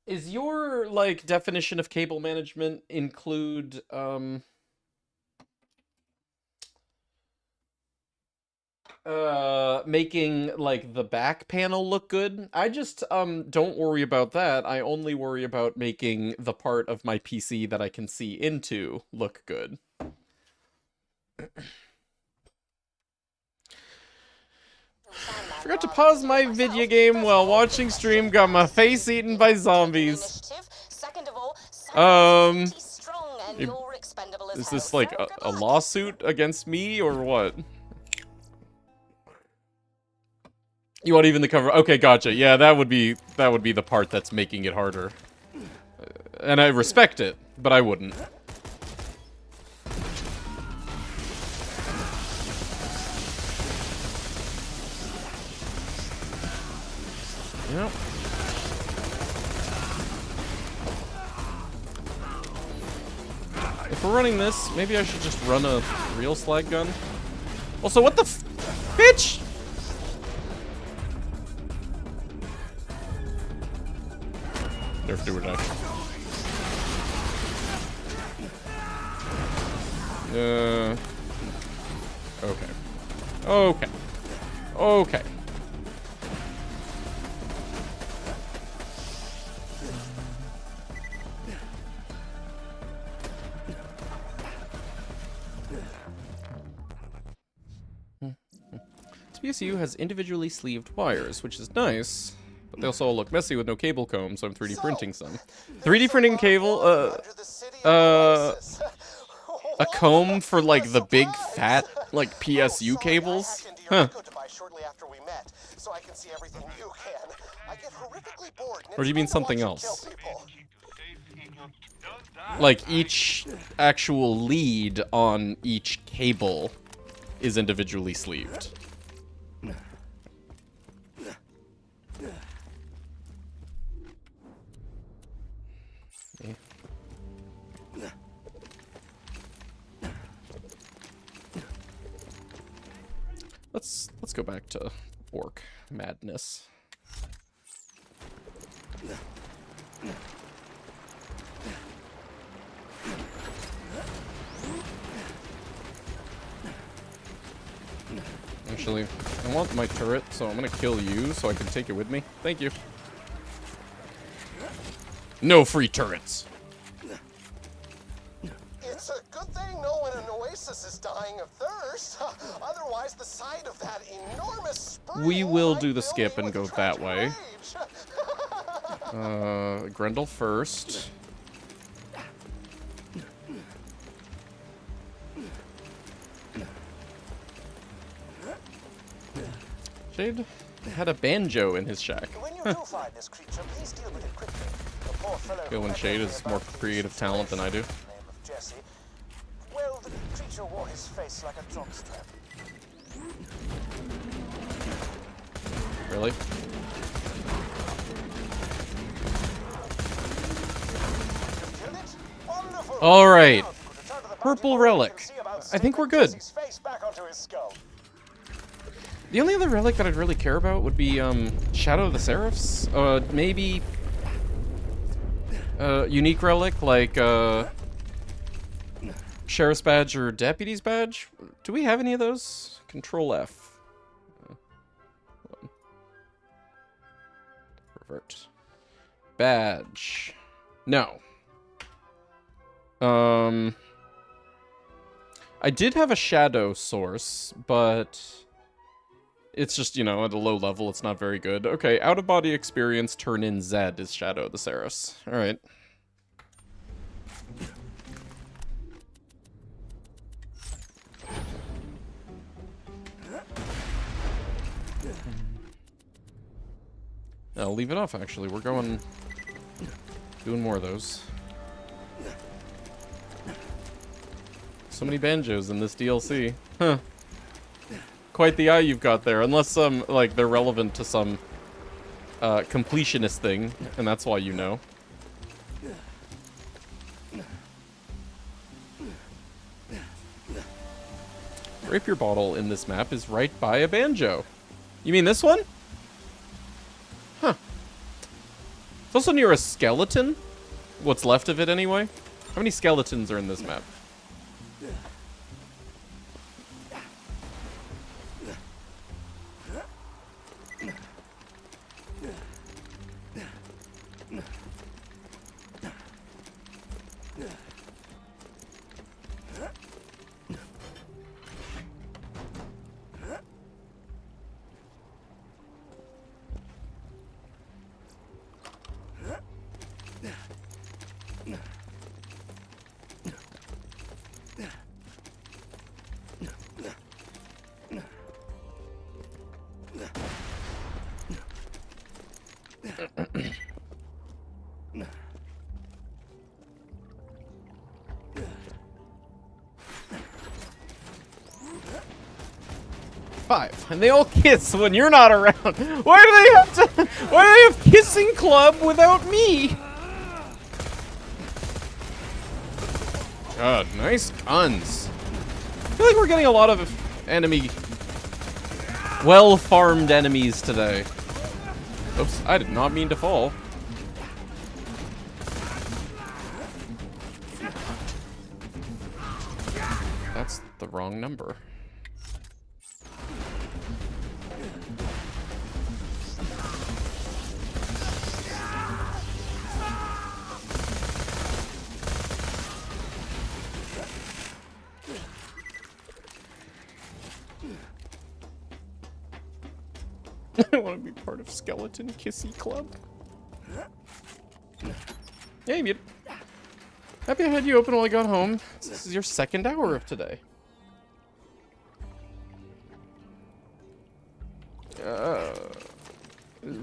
Is your, like, definition of cable management include, making, like, the back panel look good? I just, don't worry about that. I only worry about making the part of my PC that I can see into look good. Forgot to pause my video game while watching stream, got my face eaten by zombies. Is this like a lawsuit against me or what? You want even the cover? Okay, gotcha. Yeah, that would be the part that's making it harder. And I respect it, but I wouldn't. Yep. If we're running this, maybe I should just run a real slag gun. Also, what the bitch? Nerf do or die. Okay. Okay. Okay. PSU has individually sleeved wires, which is nice, but they also all look messy with no cable comb, so I'm 3D printing some. 3D printing cable, a comb for, like, the big, fat, like, PSU cables? Huh. Or do you mean something else? Like, each actual lead on each cable is individually sleeved. Let's go back to orc madness. Actually, I want my turret, so I'm gonna kill you so I can take it with me. Thank you. No free turrets. It's a good thing no one in Oasis is dying of thirst. Otherwise, the sight of that enormous spring We will do the skip and go that way. Grendel first. Shade had a banjo in his shack. Feel when Shade is more creative talent than I do. Well, the creature wore his face like a jockstrap. Really? All right. Purple relic. I think we're good. The only other relic that I'd really care about would be Shadow of the Seraphs. Maybe unique relic like Sheriff's Badge or Deputy's Badge. Do we have any of those? Control F. Revert. Badge. No. I did have a shadow source, but it's just, you know, at a low level, it's not very good. Okay, out-of-body experience, turn in Z is Shadow of the Seraphs. Alright. I'll leave it off, actually. We're doing more of those. So many banjos in this DLC. Huh. Quite the eye you've got there. Unless like, they're relevant to some completionist thing, and that's why you know. rapier bottle in this map is right by a banjo. You mean this one? Huh. It's also near a skeleton. What's left of it, anyway. How many skeletons are in this map? And they all kiss when you're not around. Why do they have to? Why do they have kissing club without me? God, nice guns. I feel like we're getting a lot of enemy, well-farmed enemies today. Oops, I did not mean to fall. That's the wrong number. I want to be part of Skeleton Kissy Club. Hey, mute. Happy I had you open while I got home. This is your second hour of today.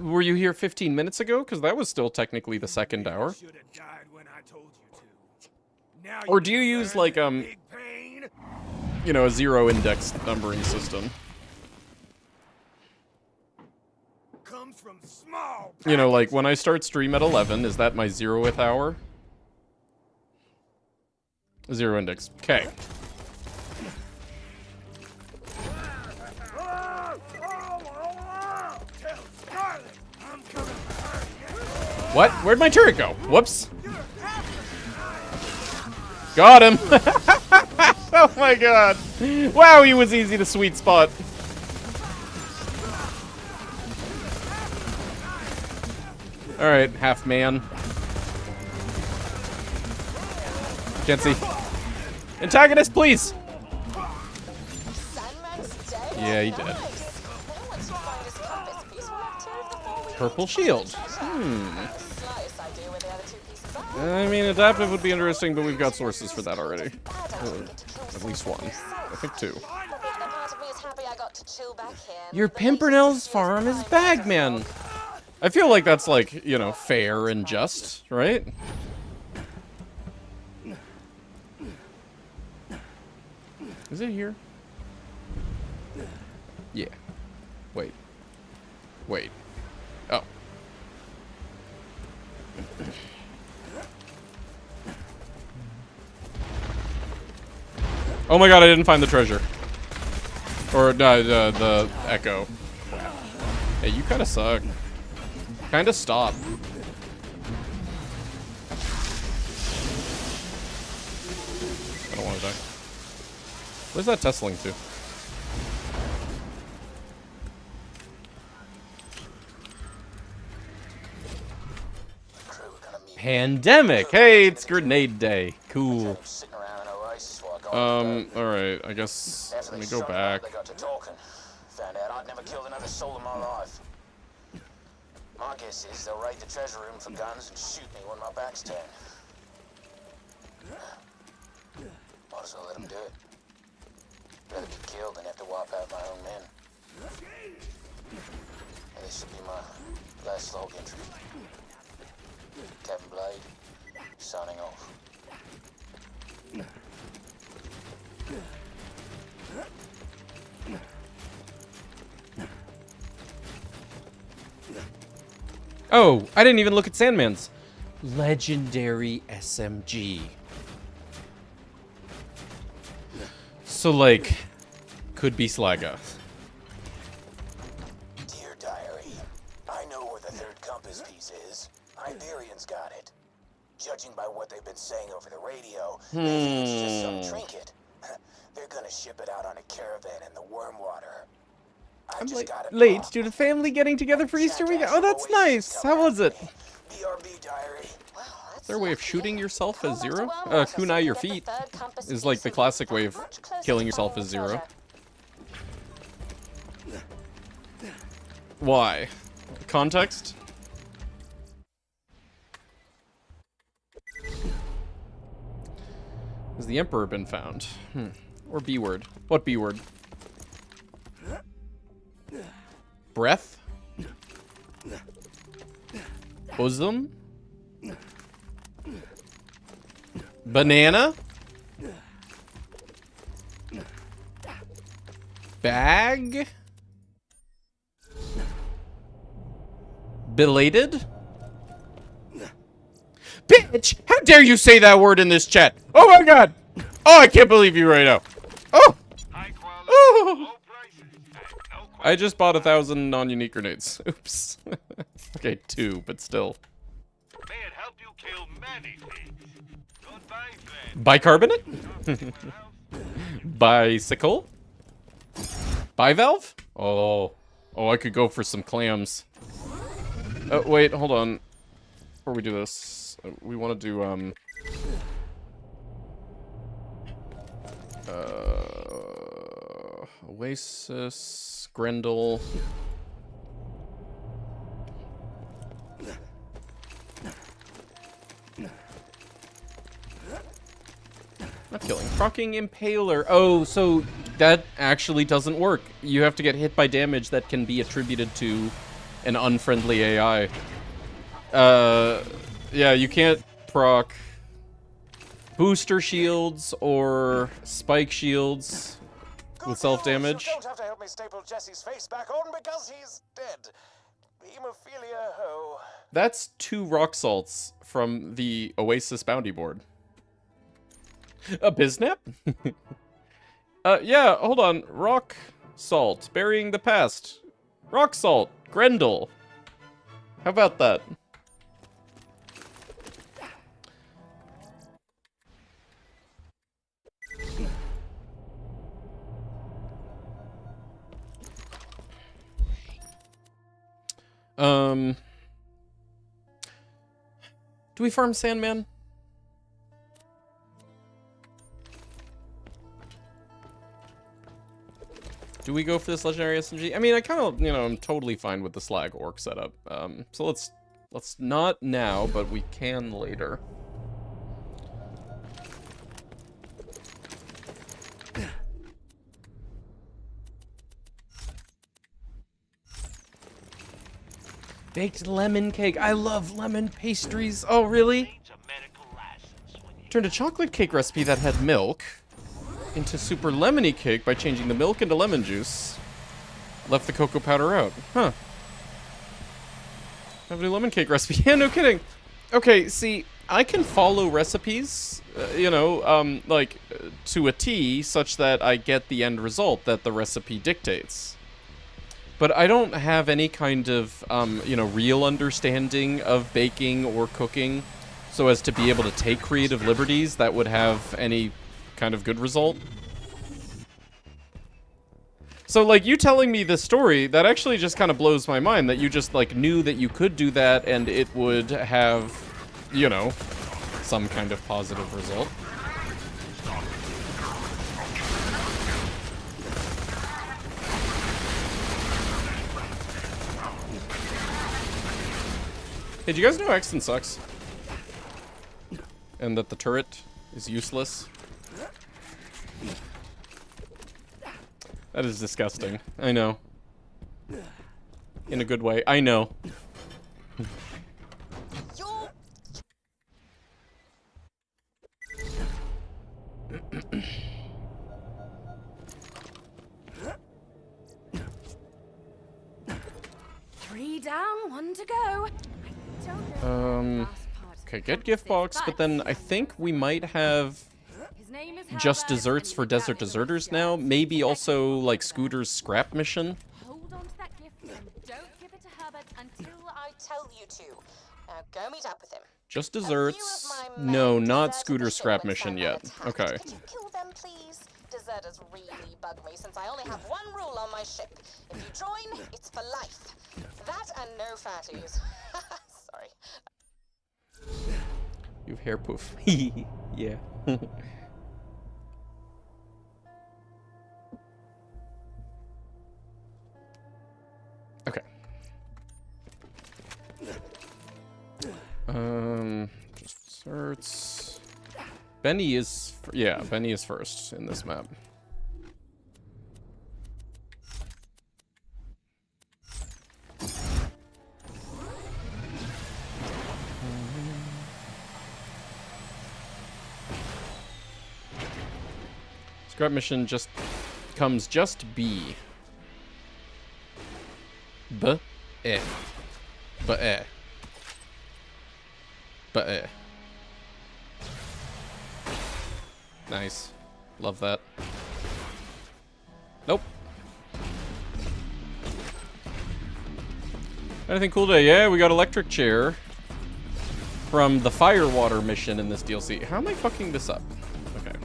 Were you here 15 minutes ago? Because that was still technically the second hour. Or do you use, like, you know, a zero index numbering system? You know, like, when I start stream at 11, is that my 0th hour? Zero index. Okay. What? Where'd my turret go? Whoops. Got him! Oh my god. Wow, he was easy to sweet spot. Alright, half man. Can't see. Antagonist, please! Yeah, he did. Purple shield. I mean, adaptive would be interesting, but we've got sources for that already. At least one. I think two. Your Pimpernel's farm is Bagman. I feel like that's, like, you know, fair and just, right? Is it here? Yeah. Wait. Wait. Oh. Oh my god, I didn't find the treasure. Or, the echo. Hey, you kinda suck. Kinda stop. I don't wanna die. Where's that Tesla to? Pandemic! Hey, it's grenade day. Cool. Alright, I guess let me go back. Found out I'd never killed another soul in my life. My guess is they'll raid the treasure room for guns and shoot me when my back's turned. Might as well let them do it. Rather be killed than have to wipe out my own men. And this will be my last log entry. Captain Blade, signing off. Oh, I didn't even look at Sandman's. Legendary SMG. So, like, could be Slaga. Dear Diary, I know where the third compass piece is. Iberian's got it. Judging by what they've been saying over the radio, they think it's just some trinket. They're gonna ship it out on a caravan in the Wormwater. I'm late due to family getting together for Easter weekend. Oh, that's nice. How was it? BRB Diary. Is there a way of shooting yourself as Zero? Kunai your feet is like the classic way of killing yourself as Zero. Why? Context? Has the Emperor been found? Or B-word? What B-word? Breath? Bosom? Banana? Bag? Belated? Bitch! How dare you say that word in this chat? Oh my god! Oh, I can't believe you right now. Oh! Oh! I just bought 1,000 non-unique grenades. Oops. Okay, 2, but still. May it help you kill many things. Goodbye, friend. Bicarbonate? Bicycle? Bivalve? Oh. Oh, I could go for some clams. Oh, wait, hold on. Before we do this, we want to do, Oasis, Grendel. Not killing. Procking Impaler. Oh, so that actually doesn't work. You have to get hit by damage that can be attributed to an unfriendly AI. Yeah, you can't proc booster shields or spike shields with self-damage. You don't have to help me staple Jesse's face back on because he's dead. Hemophilia ho. That's 2 rock salts from the Oasis bounty board. A Biznap? Yeah, hold on. Rock salt. Burying the past. Rock salt. Grendel. How about that? Do we farm Sandman? Do we go for this legendary SMG? I mean, I kind of, you know, I'm totally fine with the Slag Orc setup. So let's not now, but we can later. Baked lemon cake. I love lemon pastries. Oh, really? Turned a chocolate cake recipe that had milk into super lemony cake by changing the milk into lemon juice. Left the cocoa powder out. Huh. Have a new lemon cake recipe. Yeah, no kidding. Okay, see, I can follow recipes, you know, like, to a T, such that I get the end result that the recipe dictates. But I don't have any kind of, you know, real understanding of baking or cooking so as to be able to take creative liberties that would have any kind of good result. So, like, you telling me this story, that actually just kind of blows my mind, that you just, like, knew that you could do that and it would have, you know, some kind of positive result. Hey, do you guys know Exton sucks? And that the turret is useless? That is disgusting. I know. In a good way. I know. Three down, 1 to go. Okay, get gift box, but then I think we might have just desserts for desert deserters now. Maybe also like Scooter's scrap mission. Hold on to that gift and don't give it to Herbert until I tell you to. Now go meet up with him. Just desserts? No, not Scooter's scrap mission yet. Okay. Could you kill them, please? Deserters really bug me since I only have one rule on my ship. If you join, it's for life. That and no fatties. Sorry. You have hair poof. Yeah. Okay. Just desserts. Benny is, yeah, Benny is first in this map. Scrap mission just comes just B. B-eh. B-eh. B-eh. Nice. Love that. Nope. Anything cool today? Yeah, we got electric chair from the Firewater mission in this DLC. How am I fucking this up? Okay.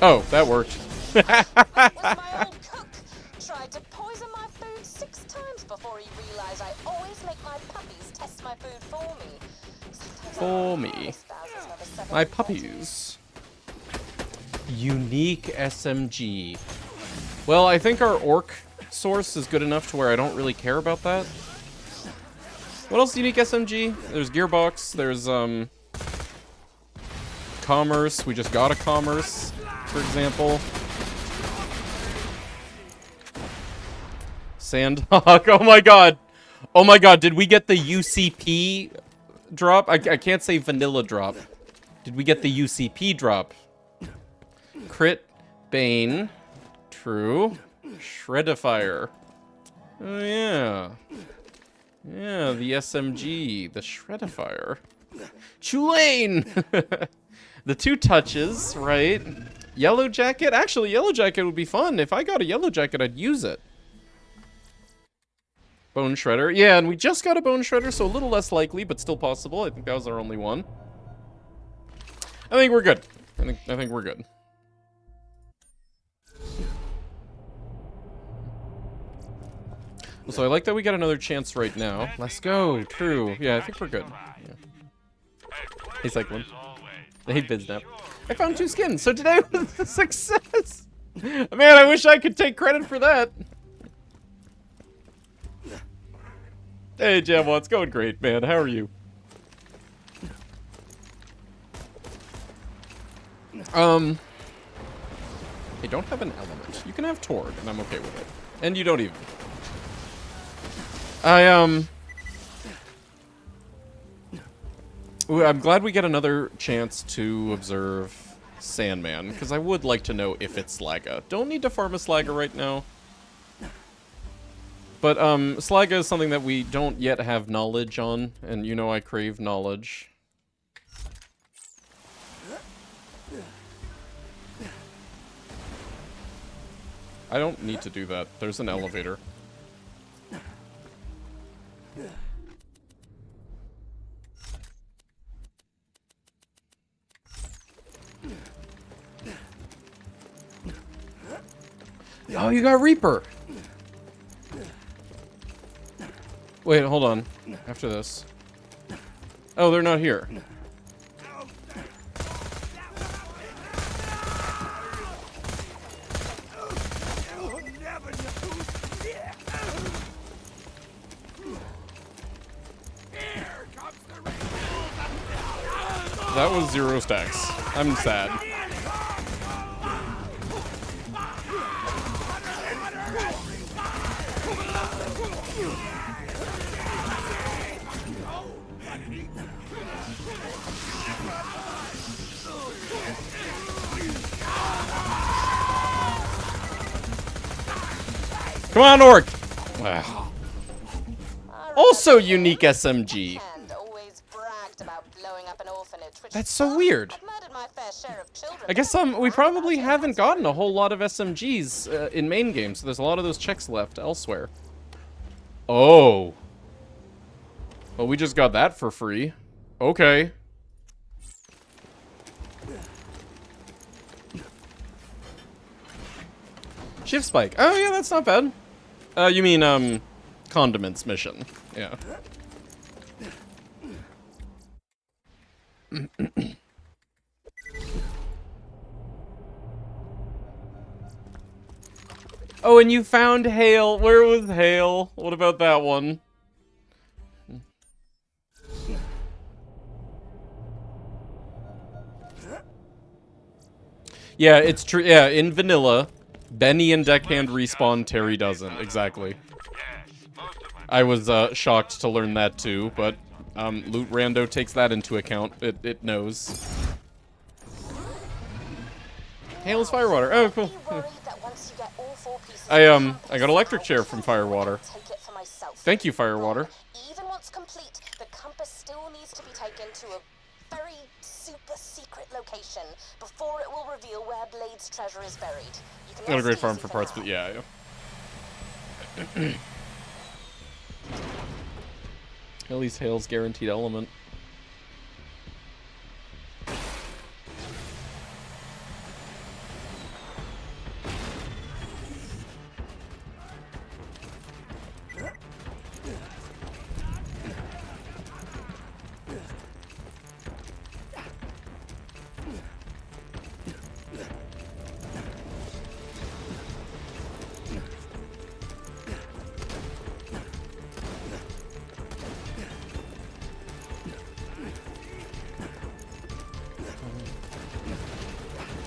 Oh, that worked. My old cook tried to poison my food 6 times before he realized I always make my puppies test my food for me. For me. My puppies. Unique SMG. Well, I think our orc source is good enough to where I don't really care about that. What else unique SMG? There's Gearbox, there's Commerce, we just got a Commerce, for example. Sandhawk, oh my god! Oh my god, did we get the UCP drop? I can't say vanilla drop. Did we get the UCP drop? Crit, Bane, true. Shreddifier. Oh yeah. Yeah, the SMG, the Shreddifier. Tulane! The 2 touches, right? Yellow Jacket? Actually, Yellow Jacket would be fun. If I got a Yellow Jacket, I'd use it. Bone Shredder. Yeah, and we just got a Bone Shredder, so a little less likely, but still possible. I think that was our only one. I think we're good. I think we're good. So I like that we got another chance right now. Let's go. True. Yeah, I think we're good. Yeah. Hey, Cyclone. Hey, Biznap. I found 2 skins, so today was a success. Man, I wish I could take credit for that. Hey, Jamwa, it's going great, man. How are you? They don't have an element. You can have Torg, and I'm okay with it. And you don't even. Ooh, I'm glad we get another chance to observe Sandman, because I would like to know if it's Slaga. Don't need to farm a Slaga right now. But, Slaga is something that we don't yet have knowledge on, and you know I crave knowledge. I don't need to do that. There's an elevator. Oh, you got Reaper! Wait, hold on. After this. Oh, they're not here. That was 0 stacks. I'm sad. Come on, Orc! Wow. Also unique SMG. Always bragged about blowing up an orphanage, which That's so weird. I've murdered my fair share of children. I guess we probably haven't gotten a whole lot of SMGs in main games, so there's a lot of those checks left elsewhere. Oh. Well, we just got that for free. Okay. Shift spike. Oh, yeah, that's not bad. You mean, condiments mission. Yeah. Oh, and you found Hale. Where was Hale? What about that one? Yeah, it's true. Yeah, in vanilla, Benny and Deckhand respawn, Terry doesn't. Exactly. I was shocked to learn that too, but Loot Rando takes that into account. It knows. Hale's Firewater. Oh, cool. I got electric chair from Firewater. Thank you, Firewater. Even once complete, the compass still needs to be taken to a very super secret location before it will reveal where Blade's treasure is buried. You can Not a great rest farm easy for for parts, now. but yeah. At least Hale's guaranteed element.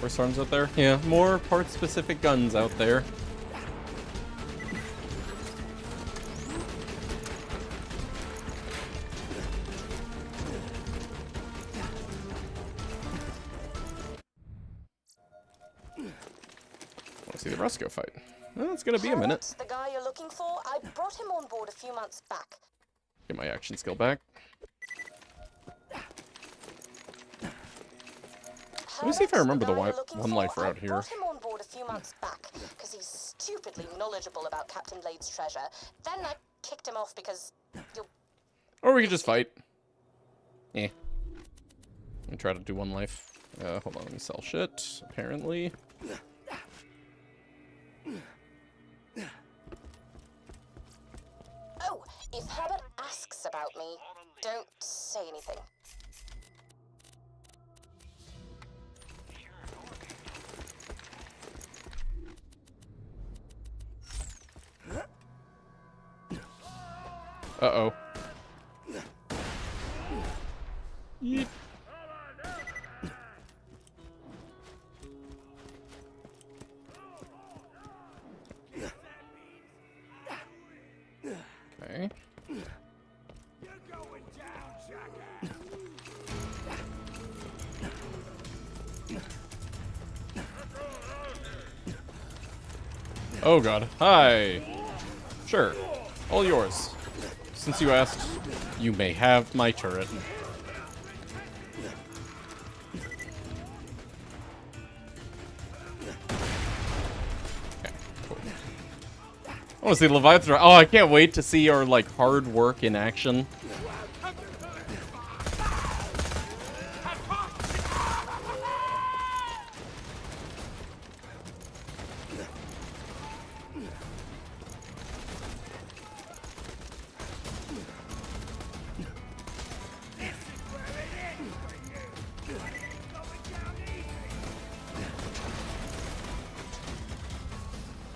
More storms out there? Yeah, more part-specific guns out there. Let's see the Roscoe fight. Well, it's gonna be a minute. The guy you're looking for, I brought him on board a few months back. Get my action skill back. Let me see if I remember the one life route here. I brought him on board a few months back because he's stupidly knowledgeable about Captain Blade's treasure. Then I kicked him off because you're... Or we could just fight. Eh. Let me try to do one life. Hold on, let me sell shit, apparently. Oh, if Herbert asks about me, don't say anything. Uh-oh. Yeet. Okay. Oh god. Hi. Sure. All yours. Since you asked, you may have my turret. Okay, cool. I want to see Leviathan. Oh, I can't wait to see our, like, hard work in action.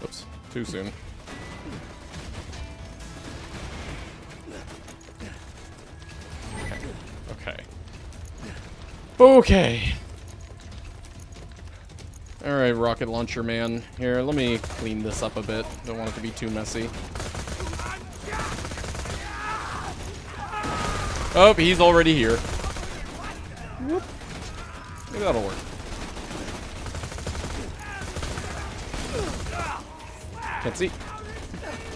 Oops, too soon. Okay. Okay. Alright, rocket launcher man. Here, let me clean this up a bit. Don't want it to be too messy. Oh, he's already here. Whoop. Maybe that'll work. Can't see.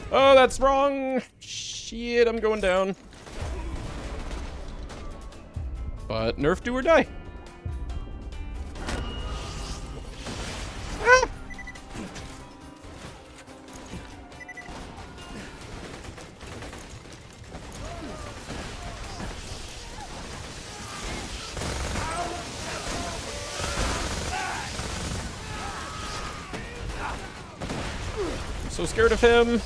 Oh, that's wrong. Shit, I'm going down. But nerf do or die. Ah! So scared of him.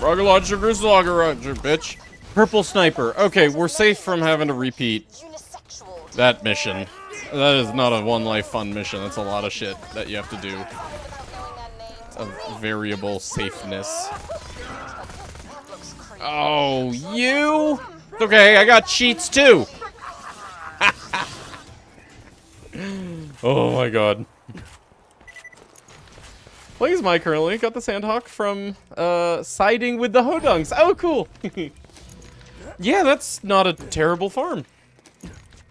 Roger, bitch. Purple sniper. Okay, we're safe from having to repeat that mission. That is not a one life fun mission. That's a lot of shit that you have to do. Of variable safeness. Oh, you? Okay, I got cheats too. Oh my god. Playing as Mike currently. Got the Sandhawk from siding with the Hodunks. Oh, cool. Yeah, that's not a terrible farm.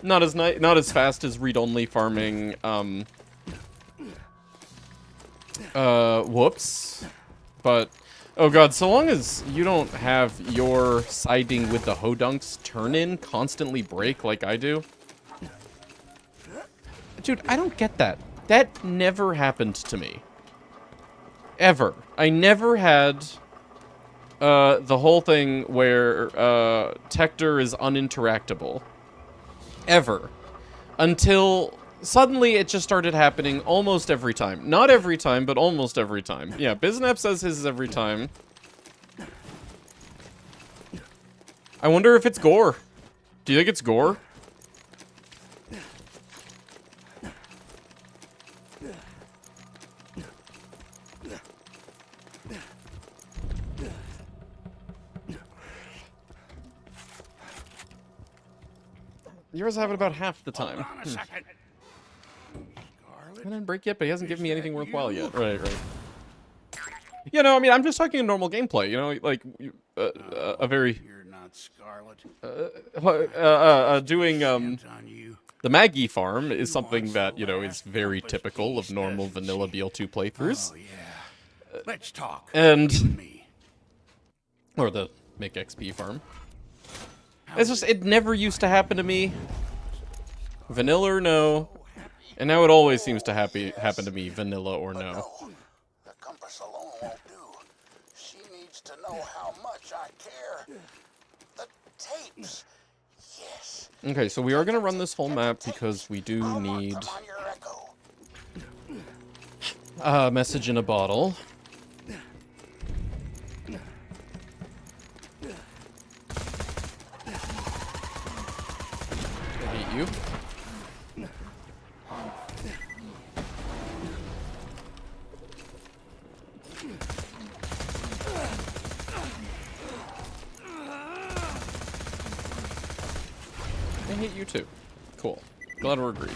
Not as fast as read-only farming. Whoops. But oh god, so long as you don't have your siding with the Hodunks turn-in constantly break like I do. Dude, I don't get that. That never happened to me. Ever. I never had the whole thing where Tector is uninteractable. Ever. Until suddenly it just started happening almost every time. Not every time, but almost every time. Yeah, Biznap says his is every time. I wonder if it's gore. Do you think it's gore? Yours have it about half the time. Hold on a second. I didn't break yet, but he hasn't given me anything worthwhile yet. Right. You know, I mean, I'm just talking in normal gameplay. You know, like a very. You're not Scarlet. Doing the Maggie farm is something that is very typical of normal vanilla BL2 playthroughs. Oh yeah. Let's talk. And or the Make XP farm. It's just, it never used to happen to me. Vanilla or no. And now it always seems to happen to me, vanilla or no. The compass alone won't do. She needs to know how much I care. The tapes. Yes. Okay, so we are going to run this whole map because we do need a message in a bottle. You. I hate you too. Cool. Glad we're agreed.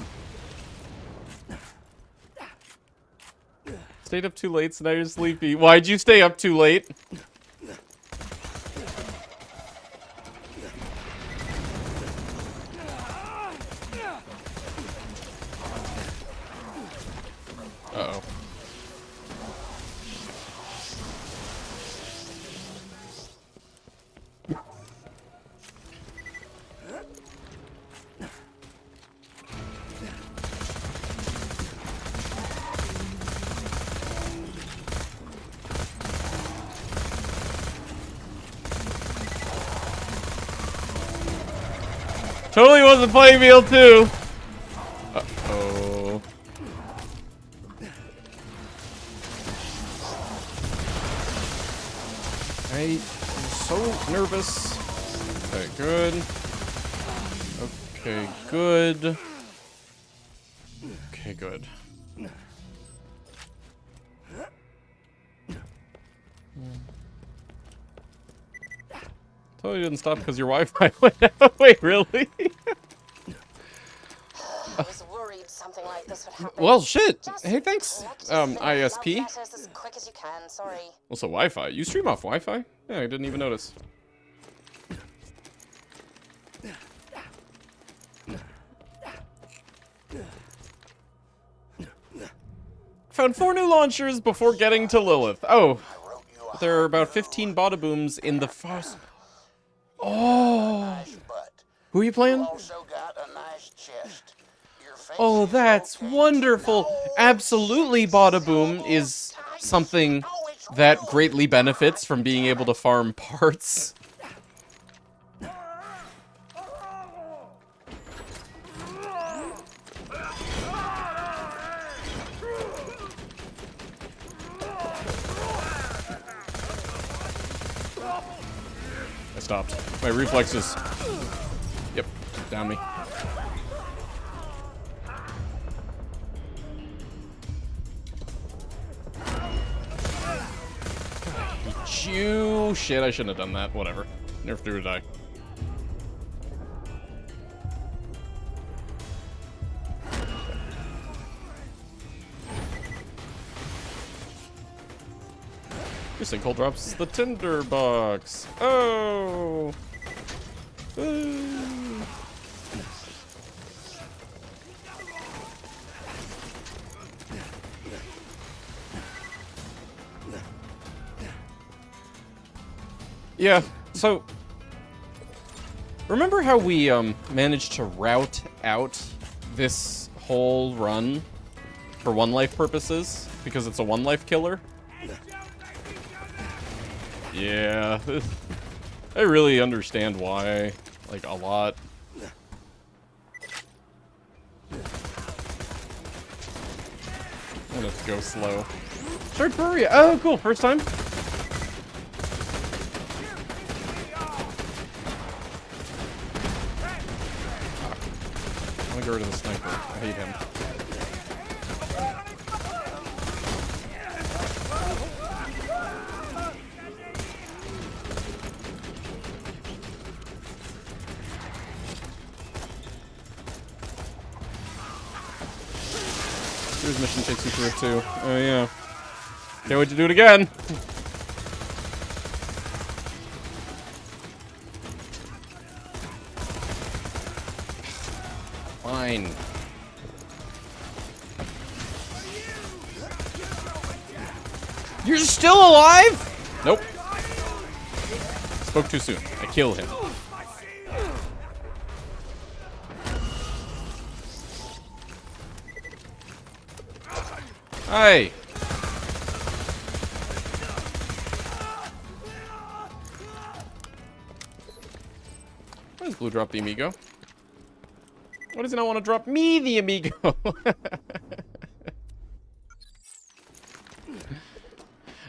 Stayed up too late, so now you're sleepy. Why'd you stay up too late? Uh-oh. Totally wasn't playing BL2. Uh-oh. I'm so nervous. Okay, good. Okay, good. Okay, good. Totally didn't stop because your Wi-Fi went out. Wait, really? I was worried something like this would happen. Well, shit. Just Hey, thanks, ISP. as quick as you can. Sorry. Also, Wi-Fi. You stream off Wi-Fi? Yeah, I didn't even notice. found 4 new launchers before getting to Lilith. Oh, there are about 15 bada booms in the first. Oh, who are you playing? Oh, that's wonderful. Absolutely, bada boom is something that greatly benefits from being able to farm parts. I stopped. My reflexes. Yep, down me. You shit, I shouldn't have done that. Whatever. Nerf do or die. Your sinkhole drops the tinder box. Oh. Ooh. Yeah, so remember how we managed to route out this whole run for one life purposes because it's a one life killer? Yeah, I really understand why, like, a lot. I'm gonna go slow. Start Furia. Oh, cool. First time. I'm gonna get rid of the sniper. I hate him. Here's mission takes you through it too. Oh yeah. Can't wait to do it again. Fine. You're still alive? Nope. Spoke too soon. I kill him. Hey. Why does Blue drop the amigo? Why does he not want to drop me the amigo?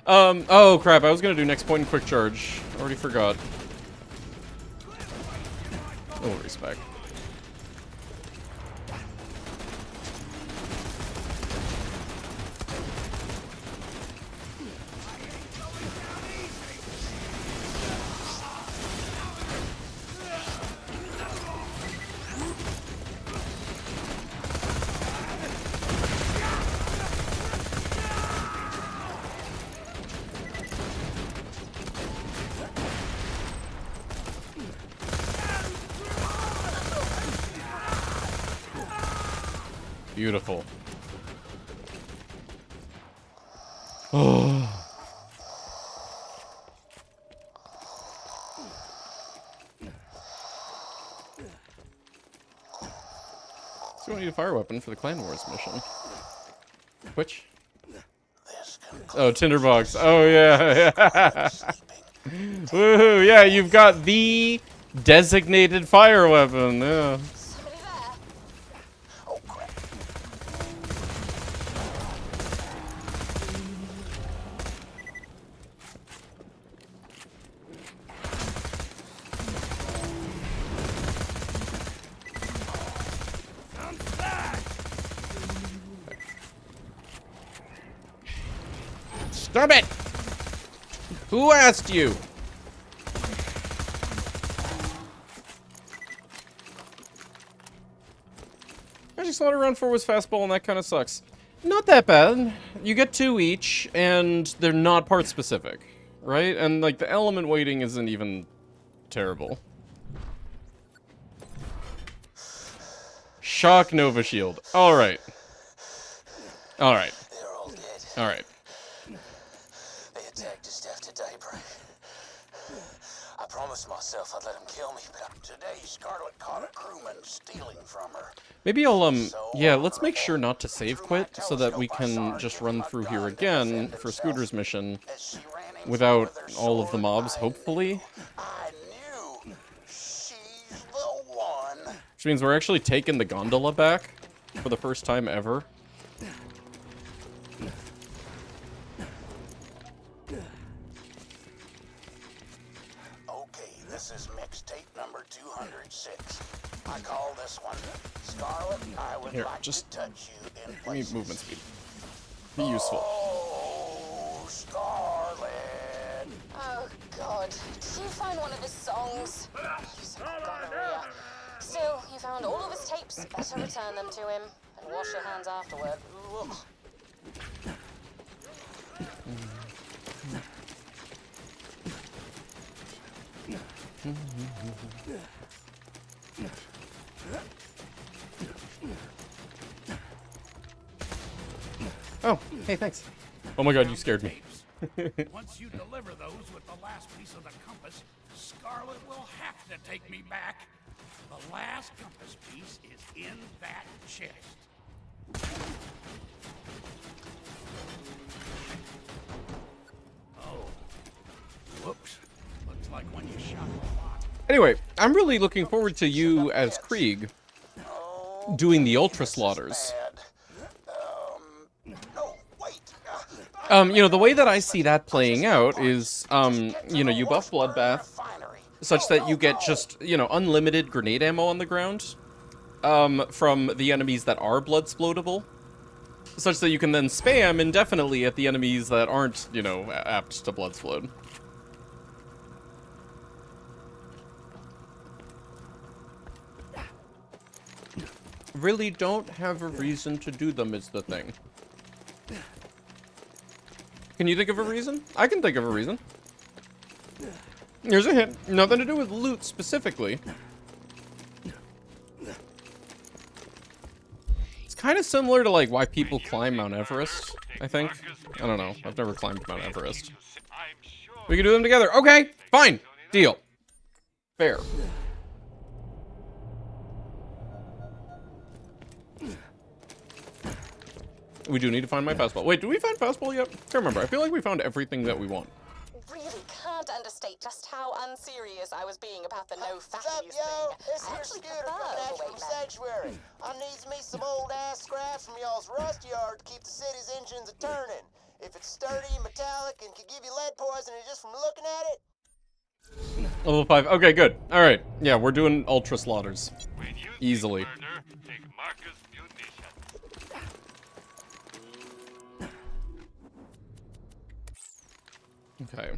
Oh crap, I was gonna do next point and quick charge. Already forgot. No worries, back. Beautiful. Oh. So we need a fire weapon for the Clan Wars mission. Which? Oh, Tinderbox. Oh yeah, yeah. Woohoo! Yeah, you've got the designated fire weapon. Yeah. Stop it! Who asked you? Magic Slaughter Round 4 was fastball and that kind of sucks. Not that bad. You get 2 each, and they're not part specific, right? And like the element weighting isn't even terrible. Shock Nova Shield. Alright. Alright. Alright. They attacked just after daybreak. I promised myself I'd let them kill me, but today Scarlet caught a crewman stealing from her. Maybe I'll, yeah, let's make sure not to save quit so that we can just run through here again for Scooter's mission without all of the mobs, hopefully. I knew she's the one. Which means we're actually taking the gondola back for the first time ever. Okay, this is mixtape number 206. I call this one Scarlet. I would Here, like just to touch you in give me places. movement speed. Be useful. Oh, Scarlet. Oh, God. Did you find one of his songs? You son of gonorrhea. Still, you found all of his tapes. Better return them to him. And wash your hands afterward. Ugh. Oh, hey, thanks. Oh my god, you scared me. Once you deliver those with the last piece of the compass, Scarlet will have to take me back. The last compass piece is in that chest. Oh. Whoops. Looks like when you shot the lock. Anyway, I'm really looking forward to you as Krieg doing the Ultra Slaughters. You know, the way that I see that playing out is, you know, you buff Bloodbath such that you get just, you know, unlimited grenade ammo on the ground from the enemies that are Bloodsplodable, such that you can then spam indefinitely at the enemies that aren't, you know, apt to Bloodsplode. Really don't have a reason to do them is the thing. Can you think of a reason? I can think of a reason. Here's a hint. Nothing to do with loot specifically. It's kind of similar to like why people climb Mount Everest, I think. I don't know. I've never climbed Mount Everest. We can do them together. Okay, fine. Deal. Fair. We do need to find my fastball. Wait, do we find fastball yet? Can't remember. I feel like we found everything that we want. Really can't understate just how unserious I was being about the no fat What's up, use yo? thing. It's I your actually Scooter prefer coming at the you way from men. Sanctuary. I needs me some old ass scraps from y'all's rust yard to keep the city's engines a turning. If it's sturdy and metallic and can give you lead poisoning just from looking at it. Level 5. Okay, good. All right. Yeah, we're doing Ultra Slaughters. Easily. Okay.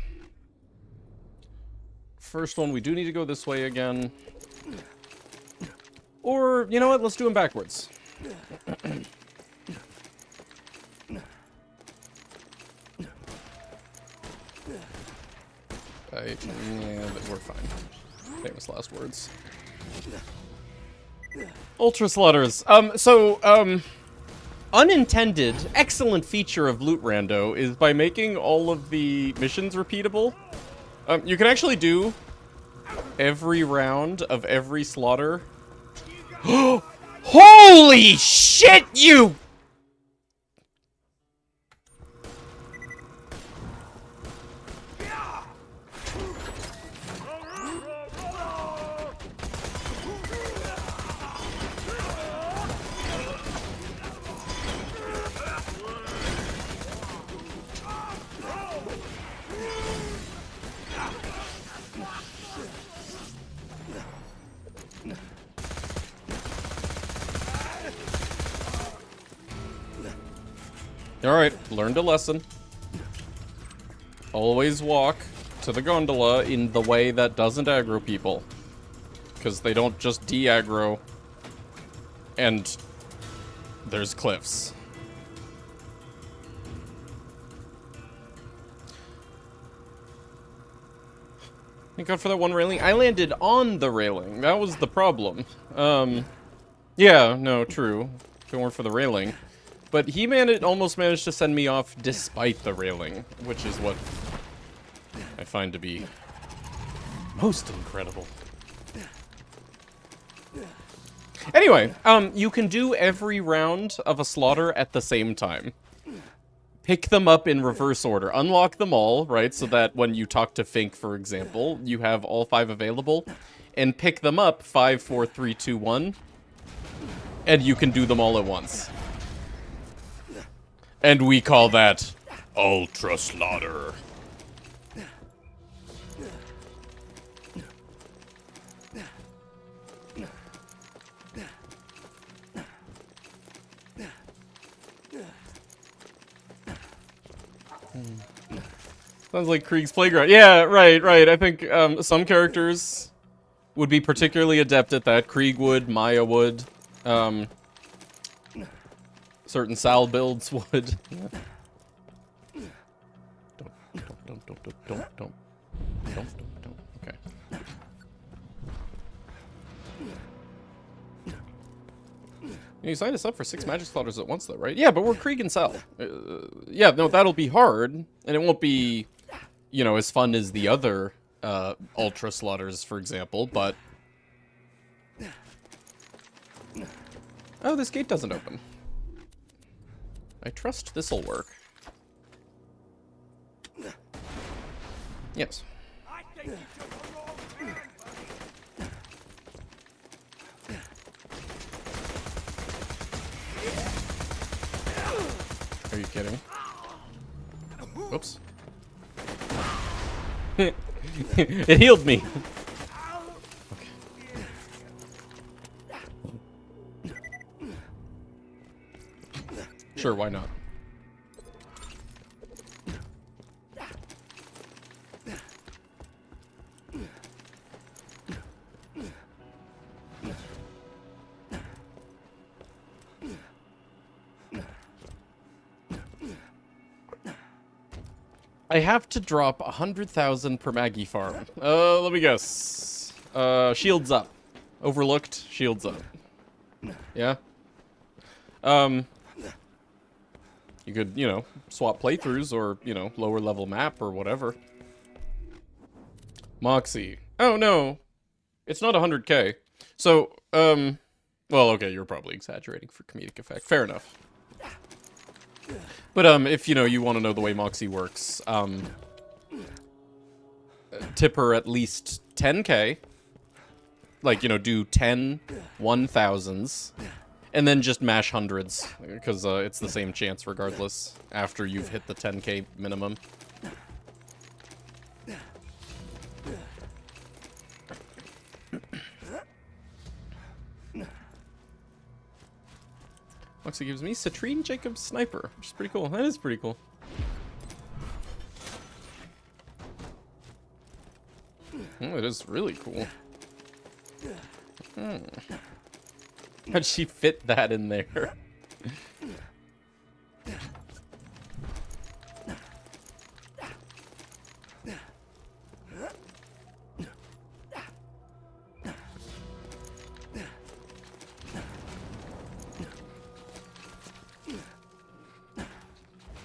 First one, we do need to go this way again. Or, you know what? Let's do them backwards. Yeah, but we're fine. Famous last words. Ultra Slaughters. Unintended, excellent feature of Loot Rando is by making all of the missions repeatable. You can actually do every round of every slaughter. Holy shit, you! Alright, learned a lesson. Always walk to the gondola in the way that doesn't aggro people. Because they don't just de-aggro. And there's cliffs. Thank God for that one railing. I landed on the railing. That was the problem. Yeah, no, true. If it weren't for the railing. But he almost managed to send me off despite the railing, which is what I find to be most incredible. Anyway, you can do every round of a slaughter at the same time. Pick them up in reverse order. Unlock them all, right? So that when you talk to Fink, for example, you have all 5 available. And pick them up 5, 4, 3, 2, 1. And you can do them all at once. And we call that Ultra Slaughter. Sounds like Krieg's Playground. Yeah, right. I think some characters would be particularly adept at that. Krieg would, Maya would. Certain Sal builds would. Don't. Okay. You signed us up for 6 magic slaughters at once, though, right? Yeah, but we're Krieg and Sal. Yeah, no, that'll be hard, and it won't be, you know, as fun as the other Ultra Slaughters, for example, but... Oh, this gate doesn't open. I trust this'll work. Yes. Are you kidding? Whoops. It healed me. Sure, why not? I have to drop 100,000 per Maggie farm. Let me guess. Shields up. Overlooked, shields up. Yeah? You could, you know, swap playthroughs or, you know, lower level map or whatever. Moxie. Oh, no. It's not 100k. So, well, okay, you're probably exaggerating for comedic effect. Fair enough. But, if, you know, you want to know the way Moxie works, tip her at least 10k. Like, you know, do 10 1,000s. And then just mash hundreds, because it's the same chance regardless, after you've hit the 10k minimum. Moxie gives me Citrine Jacobs Sniper, which is pretty cool. That is pretty cool. Oh, it is really cool. How'd she fit that in there?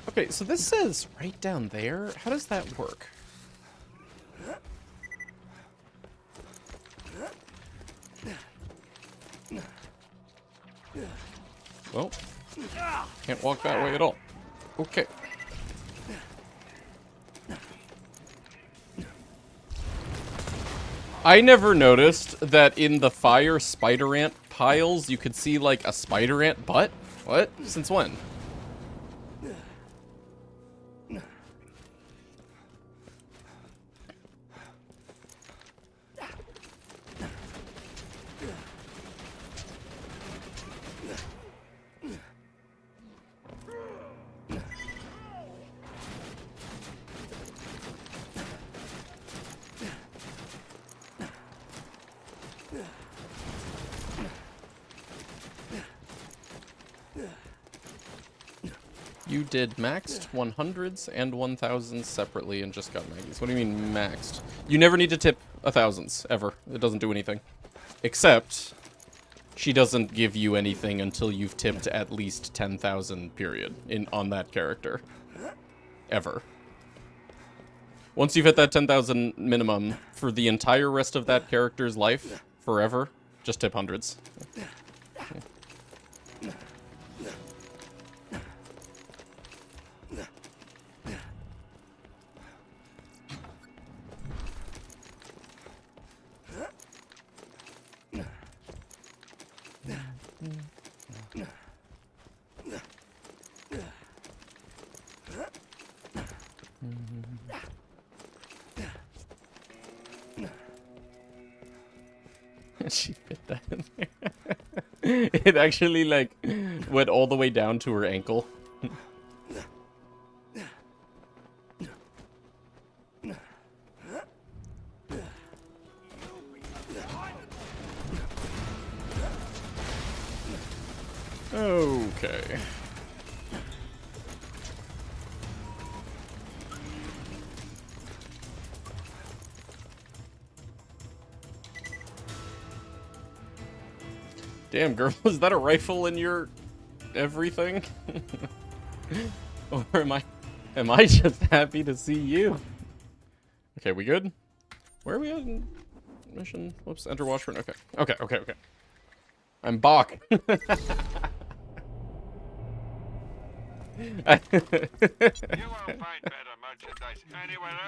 Okay, so this says right down there. How does that work? Well, can't walk that way at all. Okay. I never noticed that in the fire spider ant piles you could see like a spider ant butt. What? Since when? You did maxed 100s and 1000s separately and just got Maggies. What do you mean maxed? You never need to tip 1000s, ever. It doesn't do anything. Except she doesn't give you anything until you've tipped at least 10,000, period, on that character. Ever. Once you've hit that 10,000 minimum for the entire rest of that character's life, forever, just tip hundreds. She fit that in there. It actually, like, went all the way down to her ankle. Okay. Damn, girl, is that a rifle in your everything? Or am I just happy to see you? Okay, we good? Where are we at in mission? Whoops, enter Washburn. Okay. Okay. I'm Bach. You won't find better merchandise anywhere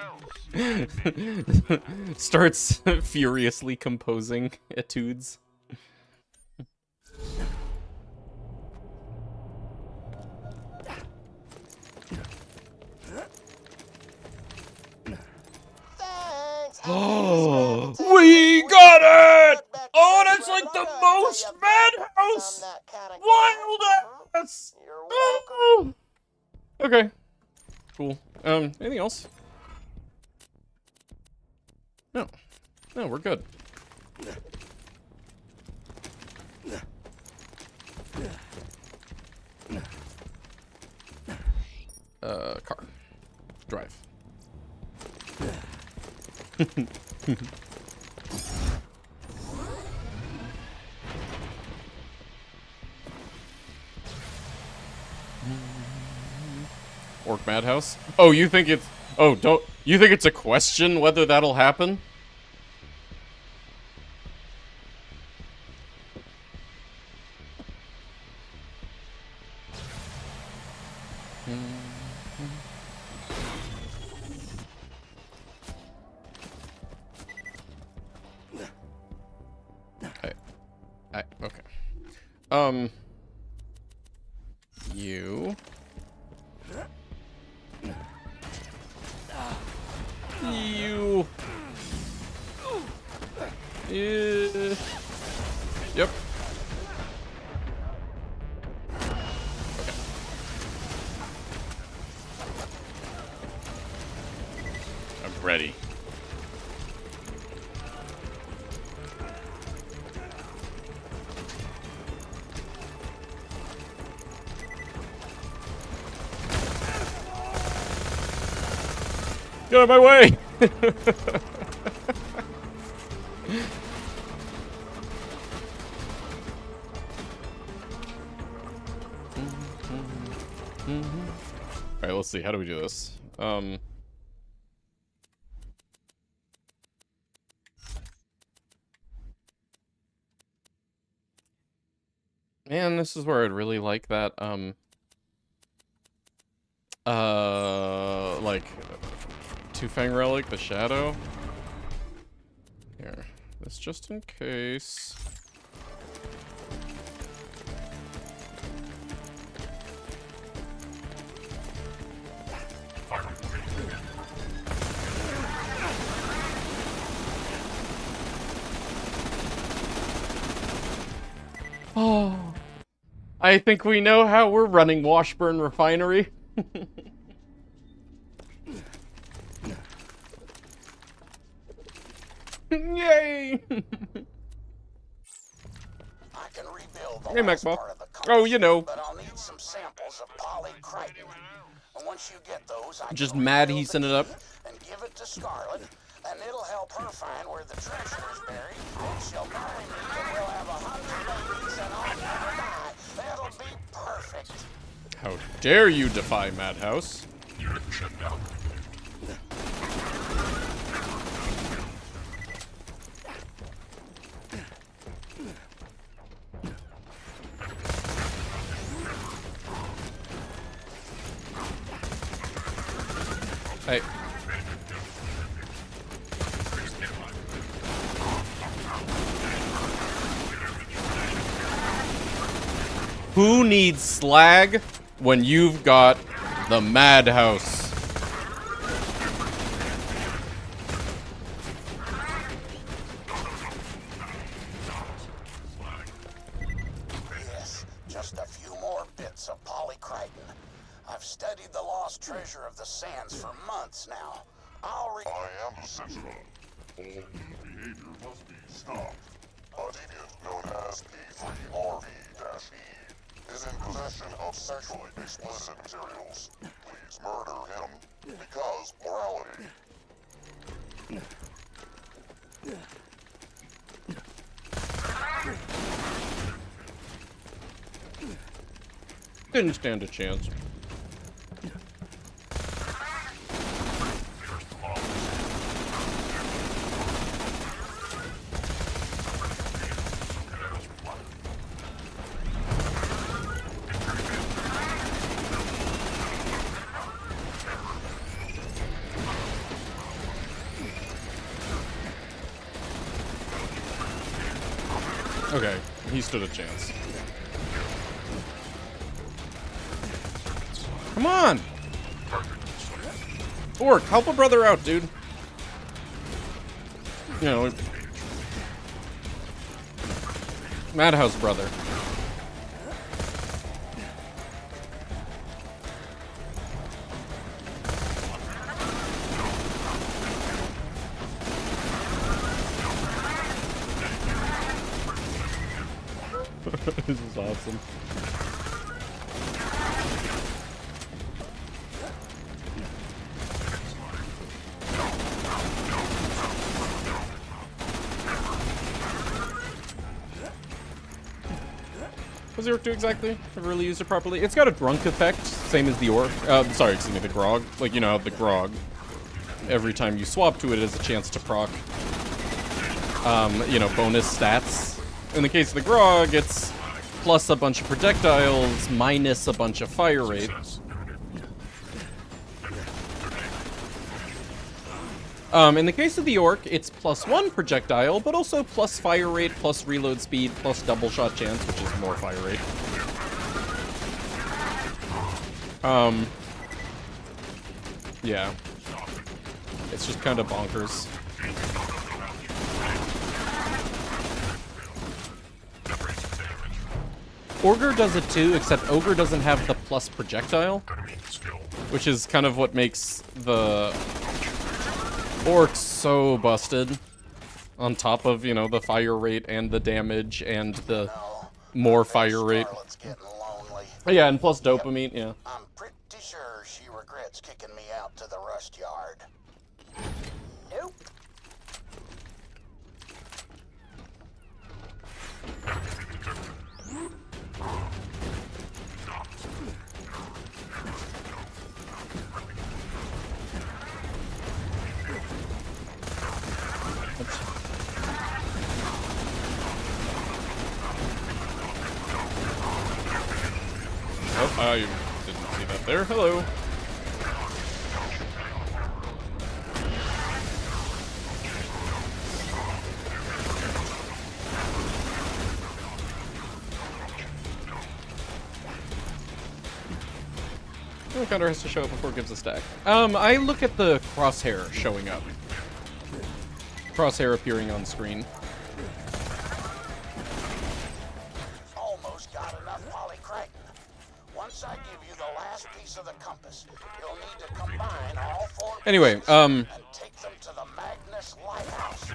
else. Starts furiously composing etudes. Oh, we got it! Oh, that's like the most madhouse! Wild ass! Oh. Okay. Cool. Anything else? No. No, we're good. Car. Drive. Orc Madhouse? Oh, you think it's... Oh, don't... You think it's a question whether that'll happen? Okay. You. You. Yep. Okay. I'm ready. Get out of my way! Alright, let's see. How do we do this? Man, this is where I'd really like that, like... Two-Fang Relic, the Shadow. Here. This just in case. Oh. I think we know how we're running Washburn Refinery. Yay! I can rebuild the Hey, last Macbeth. part of the compass, Oh, you know. but I'll need some samples of polycritin. And once you get those, I Just can mad rebuild he the sent it up. key and give it to Scarlet. and it'll help her find where the treasure is buried. And she'll marry me, and we'll have 100 babies, and I'll never die. That'll be perfect. How dare you defy Madhouse? Hey. Who needs slag when you've got the Madhouse? Yes, just a few more bits of polycriton. I've studied the lost treasure of the sands for months now. I am the Sentinel. All new behavior must be stopped. A deviant known as P3RV-E is in possession of sexually explicit materials. Please murder him, because morality. Didn't stand a chance. Okay, he stood a chance. Come on! Orc, help a brother out, dude. You know, Madhouse brother. This is awesome. What does the orc do exactly? I've really used it properly. It's got a drunk effect, same as the orc. Sorry, excuse me, the grog. Like, you know, the grog. Every time you swap to it, it has a chance to proc, you know, bonus stats. In the case of the grog, it's plus a bunch of projectiles, minus a bunch of fire rate. In the case of the orc, it's +1 projectile, but also plus fire rate, plus reload speed, plus double shot chance, which is more fire rate. Yeah. It's just kind of bonkers. Ogre does it too, except Ogre doesn't have the plus projectile, which is kind of what makes the orc so busted. On top of, you know, the fire rate and the damage and the more fire rate. Yeah, and plus dopamine, yeah. I'm pretty sure she regrets kicking me out to the rust yard. Nope. Oh, I didn't see that there. Hello. The counter has to show up before it gives a stack. I look at the crosshair showing up. Crosshair appearing on screen. Almost got enough polycriton. Once I give you the last piece of the compass, you'll need to combine all four Anyway, pieces and take them to the Magnus Lighthouse.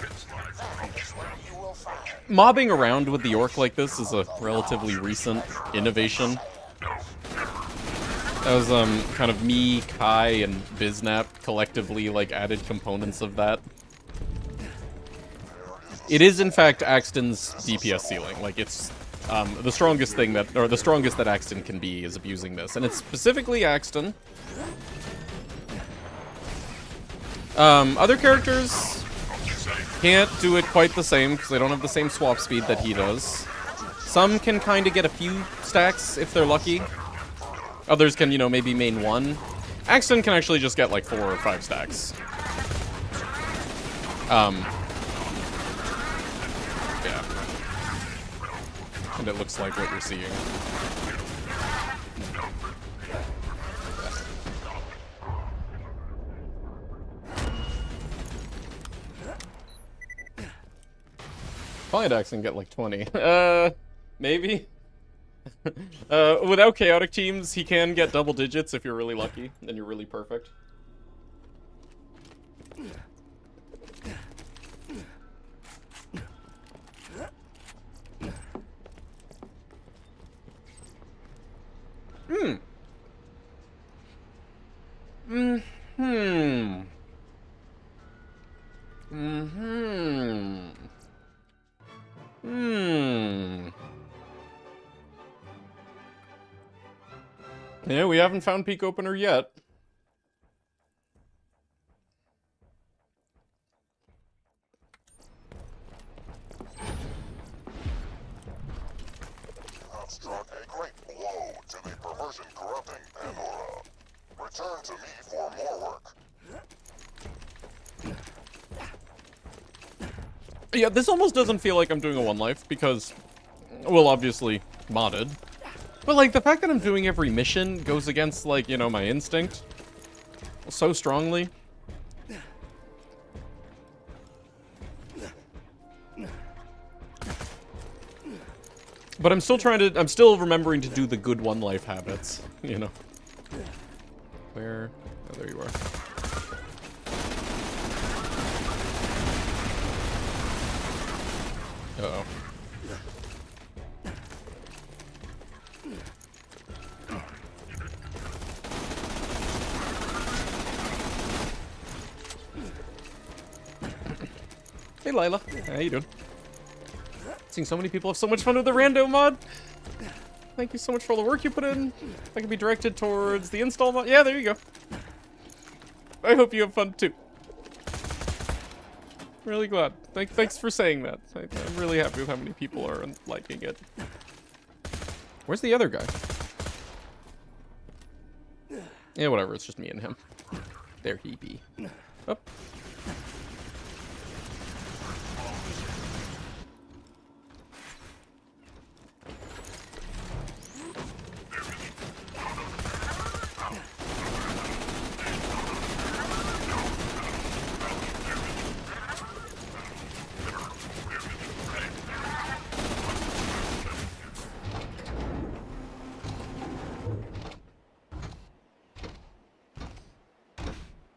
That is where you will find mobbing around with the orc like this is a relatively recent innovation. That was kind of me, Kai, and Biznap collectively like added components of that it is in fact Axton's DPS ceiling. Like, it's the strongest thing that, or the strongest that Axton can be is abusing this, and it's specifically Axton. Other characters can't do it quite the same because they don't have the same swap speed that he does. Some can kind of get a few stacks if they're lucky. Others can, you know, maybe main one. Axton can actually just get like 4 or 5 stacks. Yeah. And it looks like what you're seeing. Probably Axton get like 20. Maybe? Without chaotic teams, he can get double digits if you're really lucky and you're really perfect. Yeah, we haven't found Peak Opener yet. I've struck a great blow to the perversion corrupting Pandora. Return to me for more work. Yeah, this almost doesn't feel like I'm doing a one life because, well, obviously modded. But, like, the fact that I'm doing every mission goes against, like, you know, my instinct so strongly. But I'm still remembering to do the good one life habits, you know. Where? Oh, there you are. Uh-oh. Hey, Lila. How you doing? Seeing so many people have so much fun with the rando mod. Thank you so much for all the work you put in. That can be directed towards the install mod. Yeah, there you go. I hope you have fun too. Really glad. Thanks for saying that. I'm really happy with how many people are liking it. Where's the other guy? Yeah, whatever. It's just me and him. There he be. Oh.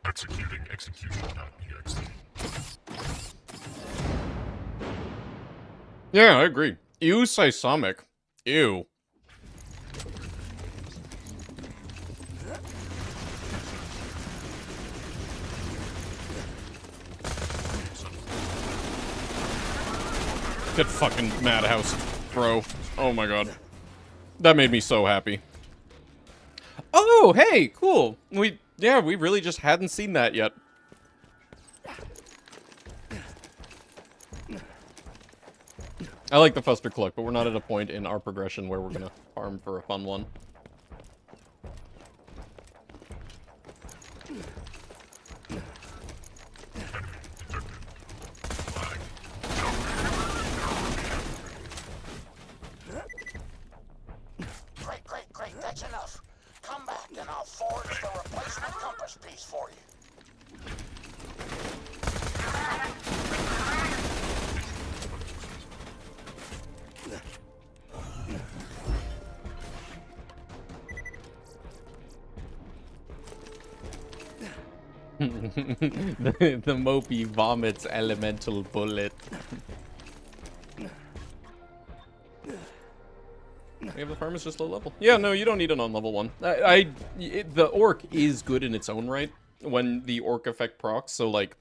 Executing execution.exe. Yeah, I agree. Ew, Seismic. Ew. Get fucking Madhouse, bro. Oh my god. That made me so happy. Oh, hey, cool. We really just hadn't seen that yet. I like the Fuster Cluck, but we're not at a point in our progression where we're gonna farm for a fun one. Great, that's enough. Come back and I'll forge the replacement compass piece for you. the Mopey vomits elemental bullet. Yeah, the farm is just low level. Yeah, no, you don't need it on level 1. The orc is good in its own right when the orc effect procs, so like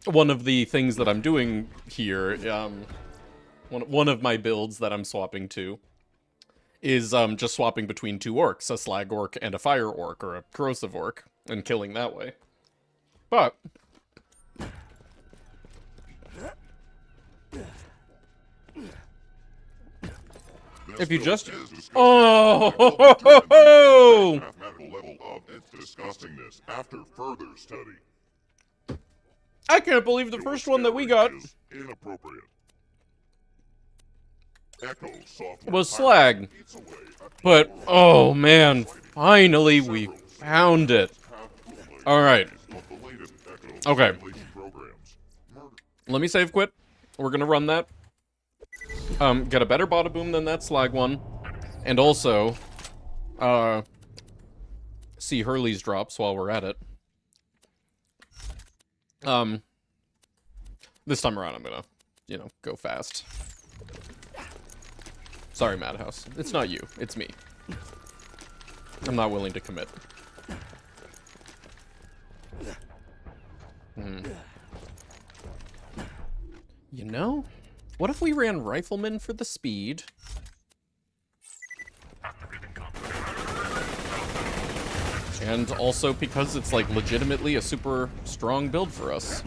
one of the things that I'm doing here, one of my builds that I'm swapping to, is just swapping between two orcs, a slag orc and a fire orc, or a corrosive orc, and killing that way. But if you just mathematical level of its disgustingness after further study. I can't believe the first one that we got Inappropriate. Echo was slag. But oh man, finally we found it. All right. Okay. Let me save quit. We're gonna run that. Get a better bada boom than that slag one. And also, see Hurley's drops while we're at it. This time around I'm gonna, you know, go fast. Sorry, Madhouse. It's not you, it's me. I'm not willing to commit. You know? What if we ran Rifleman for the speed? And also because it's, like, legitimately a super strong build for us.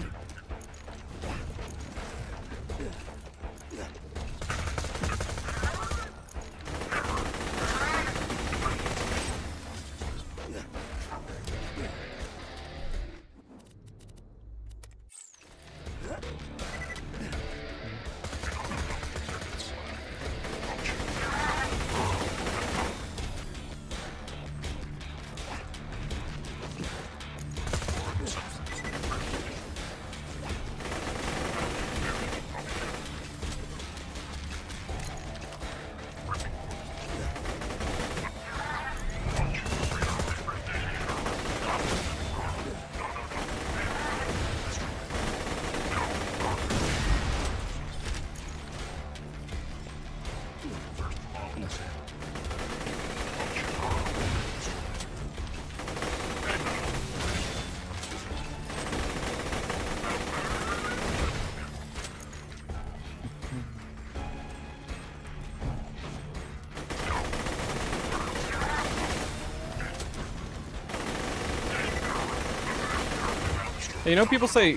You know, people say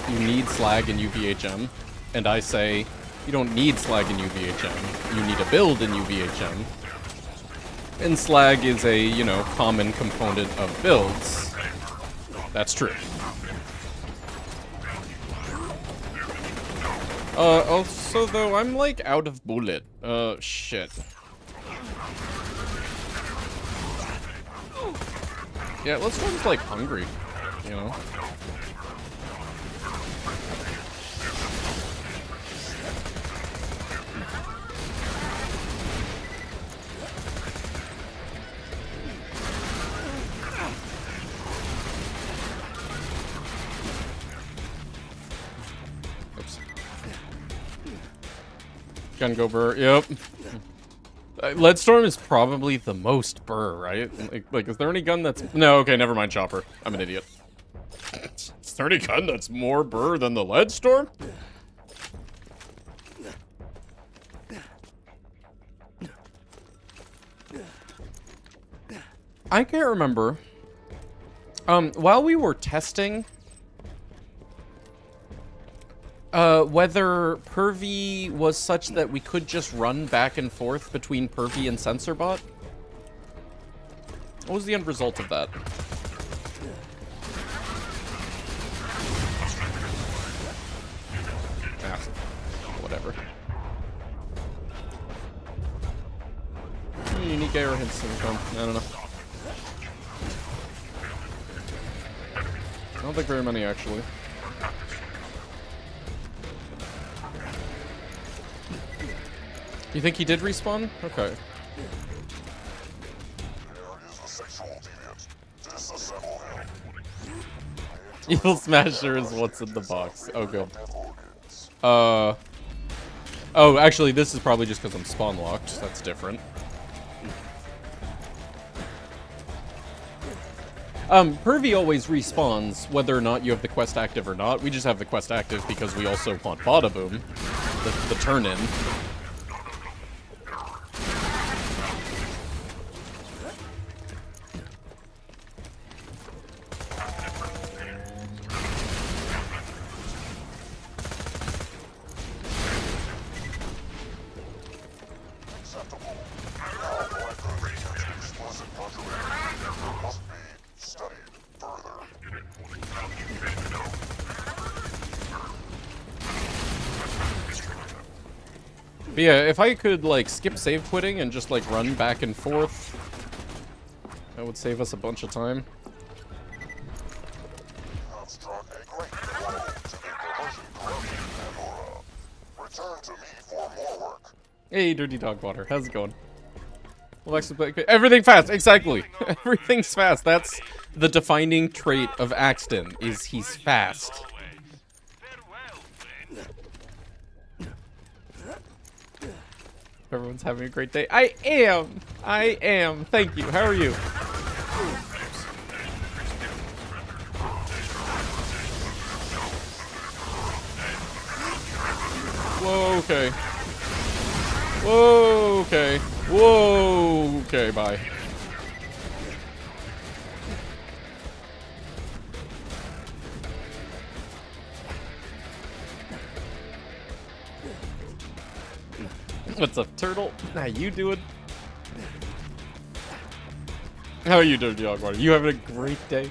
you need slag in UVHM, and I say you don't need slag in UVHM. You need a build in UVHM. And slag is a, you know, common component of builds. That's true. Also, though, I'm, like, out of bullet. Shit. Yeah, let's go just, like, hungry, you know? Gun go burr, yep. Leadstorm is probably the most burr, right? Like, is there any gun that's... No, okay, never mind, Chopper. I'm an idiot. Is there any gun that's more burr than the Leadstorm? I can't remember. While we were testing... whether Pervy was such that we could just run back and forth between Pervy and Censorbot? What was the end result of that? Ah, whatever. Unique error hints in the film. I don't know. I don't think very many, actually. You think he did respawn? Okay. Evil Smasher is what's in the box. Oh, good. Oh, actually, this is probably just because I'm spawn locked. That's different. Pervy always respawns whether or not you have the quest active or not. We just have the quest active because we also want Bada Boom, the turn-in. But yeah, if I could, like, skip save quitting and just, like, run back and forth, that would save us a bunch of time. Hey, Dirty Dog Water, how's it going? Everything fast, exactly. Everything's fast. That's the defining trait of Axton, is he's fast. Everyone's having a great day. I am. Thank you. How are you? Whoa, okay. Whoa, okay. Whoa, okay, bye. What's up, Turtle? How you doing? How are you doing, Dog Water? You having a great day?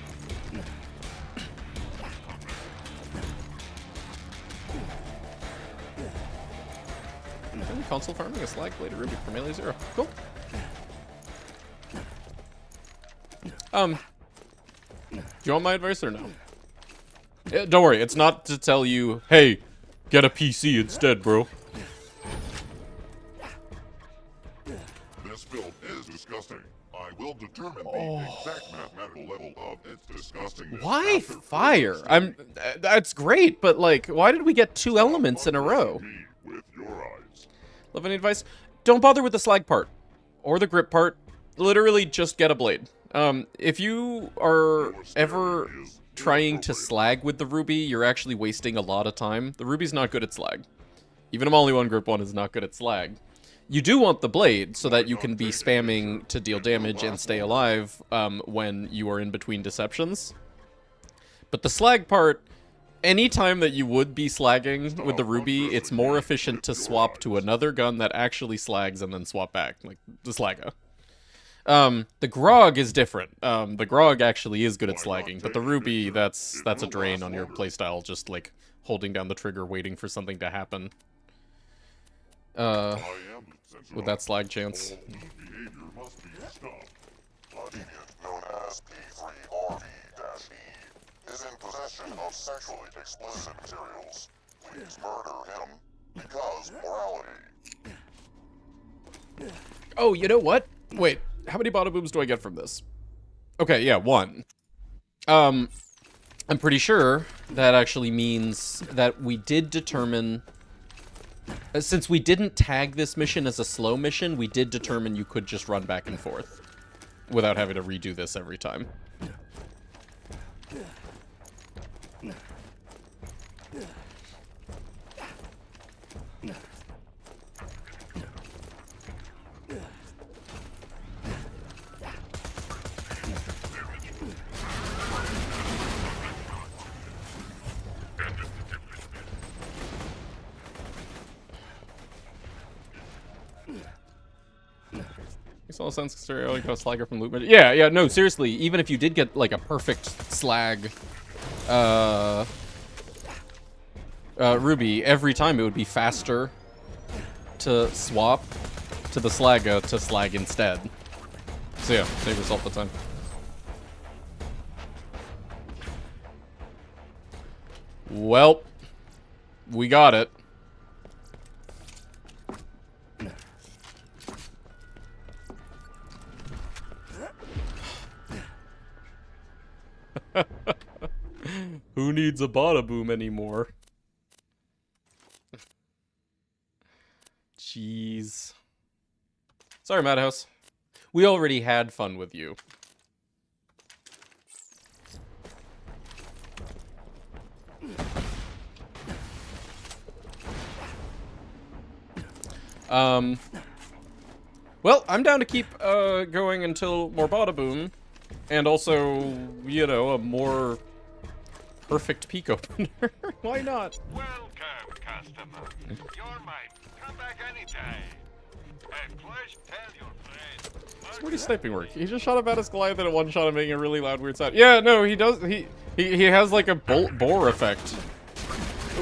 Console farming a slag blade Ruby for melee 0. Cool. Do you want my advice or no? Yeah, don't worry, it's not to tell you, hey, get a PC instead, bro. This build is disgusting. I will determine the exact mathematical level of its disgustingness. Why fire? That's great, but like, why did we get 2 elements in a row? Love any advice? Don't bother with the slag part or the grip part. Literally just get a blade. If you are ever trying to slag with the Ruby, you're actually wasting a lot of time. The Ruby's not good at slag. Even a Molly 1 grip 1 is not good at slag. You do want the blade so that you can be spamming to deal damage and stay alive when you are in between deceptions. But the slag part, anytime that you would be slagging with the Ruby, it's more efficient to swap to another gun that actually slags and then swap back, like the Slagga. The Grog is different. The Grog actually is good at slagging, but the Ruby, that's a drain on your playstyle, just like holding down the trigger, waiting for something to happen. With that slag chance. Known as P3RV-E is in possession of sexually explicit materials. Please murder him because morality. Oh, you know what? Wait, how many bottom booms do I get from this? Okay, yeah, 1. I'm pretty sure that actually means that we did determine... Since we didn't tag this mission as a slow mission, we did determine you could just run back and forth without having to redo this every time. Makes all sense, stereo, like a slagger from Loot. Yeah, no, seriously, even if you did get, like, a perfect slag, Ruby, every time it would be faster to swap to the Slagga to slag instead. So yeah, save yourself the time. Well, we got it. Who needs a bada boom anymore? Jeez. Sorry, Madhouse. We already had fun with you. Well, I'm down to keep going until more bada boom, and also, you know, a more perfect peak opener. Why not? Welcome, customer. You're mine. Come back anytime. And please tell your friends. Where does sniping work? He just shot a Baddest Goliath in a one-shot and making a really loud, weird sound. Yeah, no, he does. He has like a bore effect.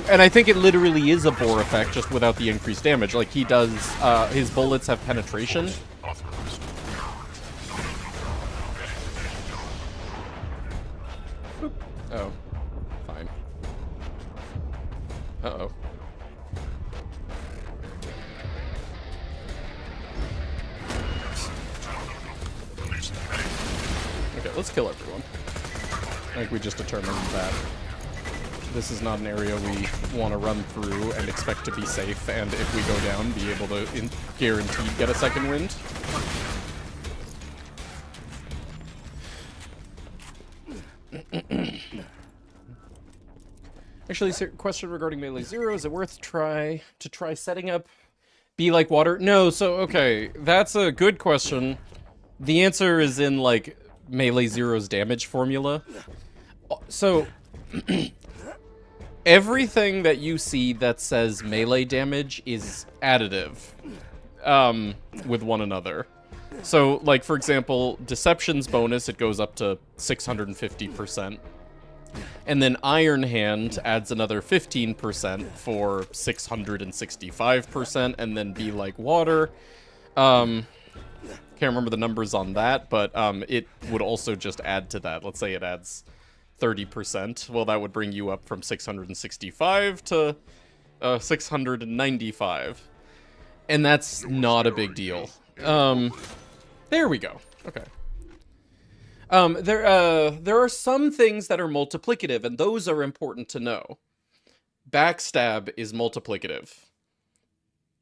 And I think it literally is a bore effect, just without the increased damage. Like, he does, his bullets have penetration. Boop. Oh. Fine. Uh-oh. Okay, let's kill everyone. I think we just determined that this is not an area we want to run through and expect to be safe, and if we go down, be able to guaranteed get a second wind. Actually, question regarding Melee Zero, is it worth to try setting up Be Like Water? No, so, okay, that's a good question. The answer is in, like, Melee Zero's damage formula. So, everything that you see that says melee damage is additive with one another. So, like, for example, Deception's bonus, it goes up to 650%. And then Iron Hand adds another 15% for 665%, and then Be Like Water. Can't remember the numbers on that, but it would also just add to that. Let's say it adds 30%. Well, that would bring you up from 665 to 695. And that's not a big deal. There we go. Okay. There are some things that are multiplicative, and those are important to know. Backstab is multiplicative.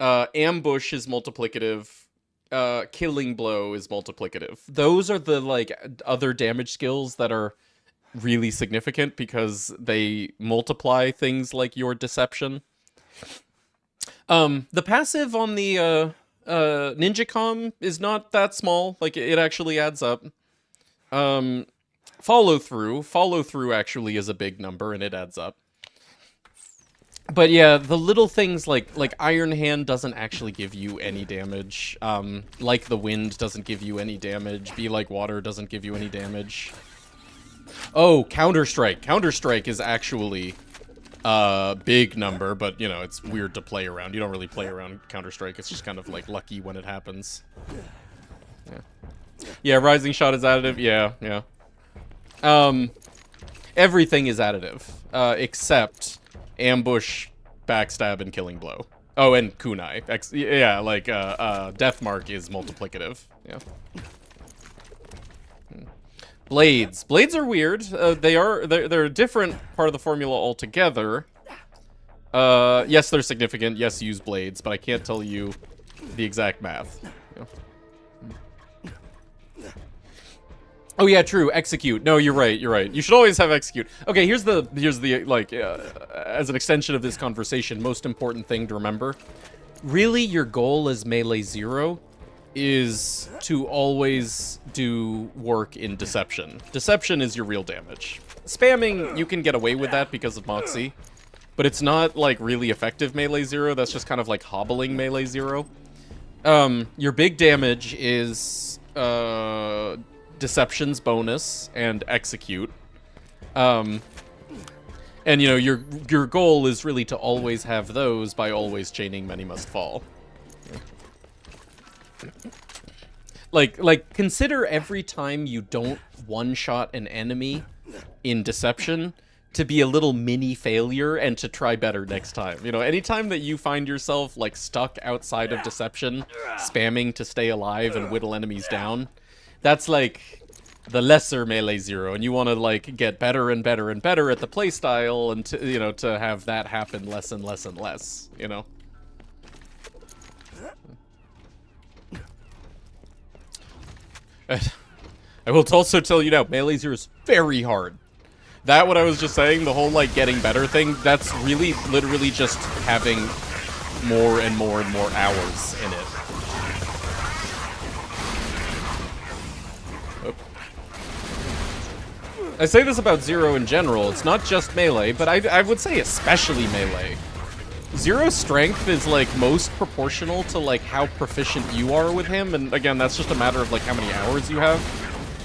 Ambush is multiplicative. Killing Blow is multiplicative. Those are the, like, other damage skills that are really significant because they multiply things like your Deception. The passive on the Ninja Com is not that small. Like, it actually adds up. Follow through actually is a big number, and it adds up. But yeah, the little things like Iron Hand doesn't actually give you any damage. Like the Wind doesn't give you any damage. Be Like Water doesn't give you any damage. Oh, Counter-Strike. Counter-Strike is actually a big number, but, you know, it's weird to play around. You don't really play around Counter-Strike. It's just kind of, like, lucky when it happens. Yeah. Yeah, Rising Shot is additive. Yeah, yeah. Everything is additive, except Ambush, Backstab, and Killing Blow. Oh, and Kunai. Yeah, like, Deathmark is multiplicative. Yeah. Blades. Blades are weird. They're a different part of the formula altogether. Yes, they're significant. Yes, use blades, but I can't tell you the exact math. Yeah. Oh yeah, true. Execute. No, you're right. You're right. You should always have execute. Okay, here's the like as an extension of this conversation, most important thing to remember. Really, your goal as Melee Zero is to always do work in Deception. Deception is your real damage. Spamming, you can get away with that because of Moxie, but it's not like really effective Melee Zero. That's just kind of like hobbling Melee Zero. Your big damage is Deception's bonus and Execute. And you know, your goal is really to always have those by always chaining Many Must Fall. Like consider every time you don't one-shot an enemy in Deception to be a little mini failure and to try better next time. You know, anytime that you find yourself like stuck outside of Deception, spamming to stay alive and whittle enemies down, that's like the lesser Melee Zero, and you want to like get better and better and better at the playstyle, and to, you know, to have that happen less and less and less, you know. I will also tell you now, Melee Zero is very hard. That, what I was just saying, the whole like getting better thing, that's really literally just having more and more and more hours in it. I say this about Zero in general, it's not just melee, but I would say especially melee. Zero's strength is, like, most proportional to, like, how proficient you are with him, and again, that's just a matter of, like, how many hours you have.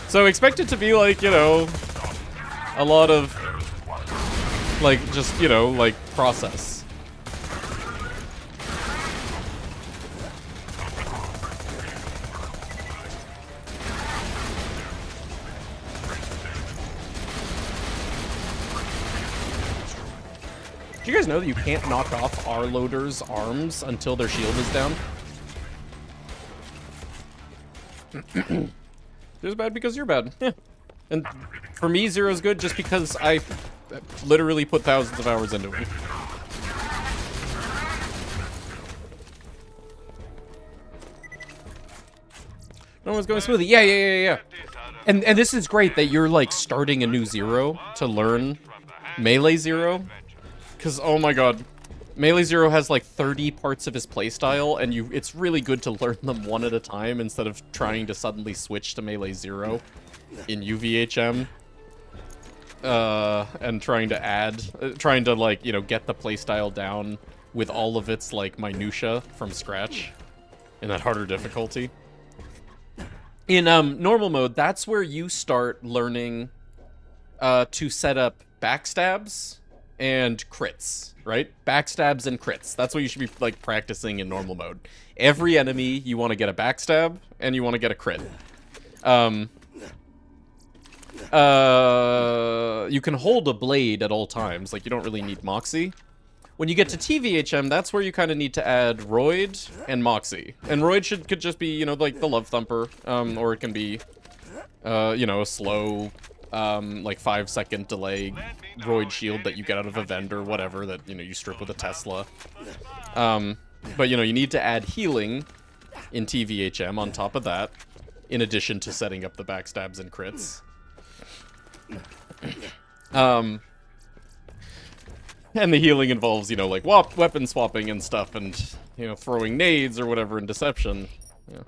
So expect it to be, like, you know, a lot of, like, just, you know, like, process. Do you guys know that you can't knock off our loaders' arms until their shield is down? Zero's bad because you're bad. Yeah. And for me, Zero's good just because I literally put thousands of hours into him. No one's going smoothly. Yeah. And this is great that you're, like, starting a new Zero to learn Melee Zero. Because, oh my god, Melee Zero has like 30 parts of his playstyle, and it's really good to learn them one at a time instead of trying to suddenly switch to Melee Zero in UVHM. And trying to like, you know, get the playstyle down with all of its like minutia from scratch in that harder difficulty. In normal mode, that's where you start learning to set up backstabs and crits, right? Backstabs and crits. That's what you should be, like, practicing in normal mode. Every enemy, you want to get a backstab, and you want to get a crit. You can hold a blade at all times. Like, you don't really need Moxie. When you get to TVHM, that's where you kind of need to add Roid and Moxie. And Roid could just be, you know, like the Love Thumper, or it can be, you know, a slow... like 5-second delay Roid shield that you get out of a vendor, whatever, that, you know, you strip with a Tesla. But, you know, you need to add healing in TVHM on top of that, in addition to setting up the backstabs and crits. And the healing involves, you know, like, weapon swapping and stuff, and, you know, throwing nades or whatever in Deception. Yeah.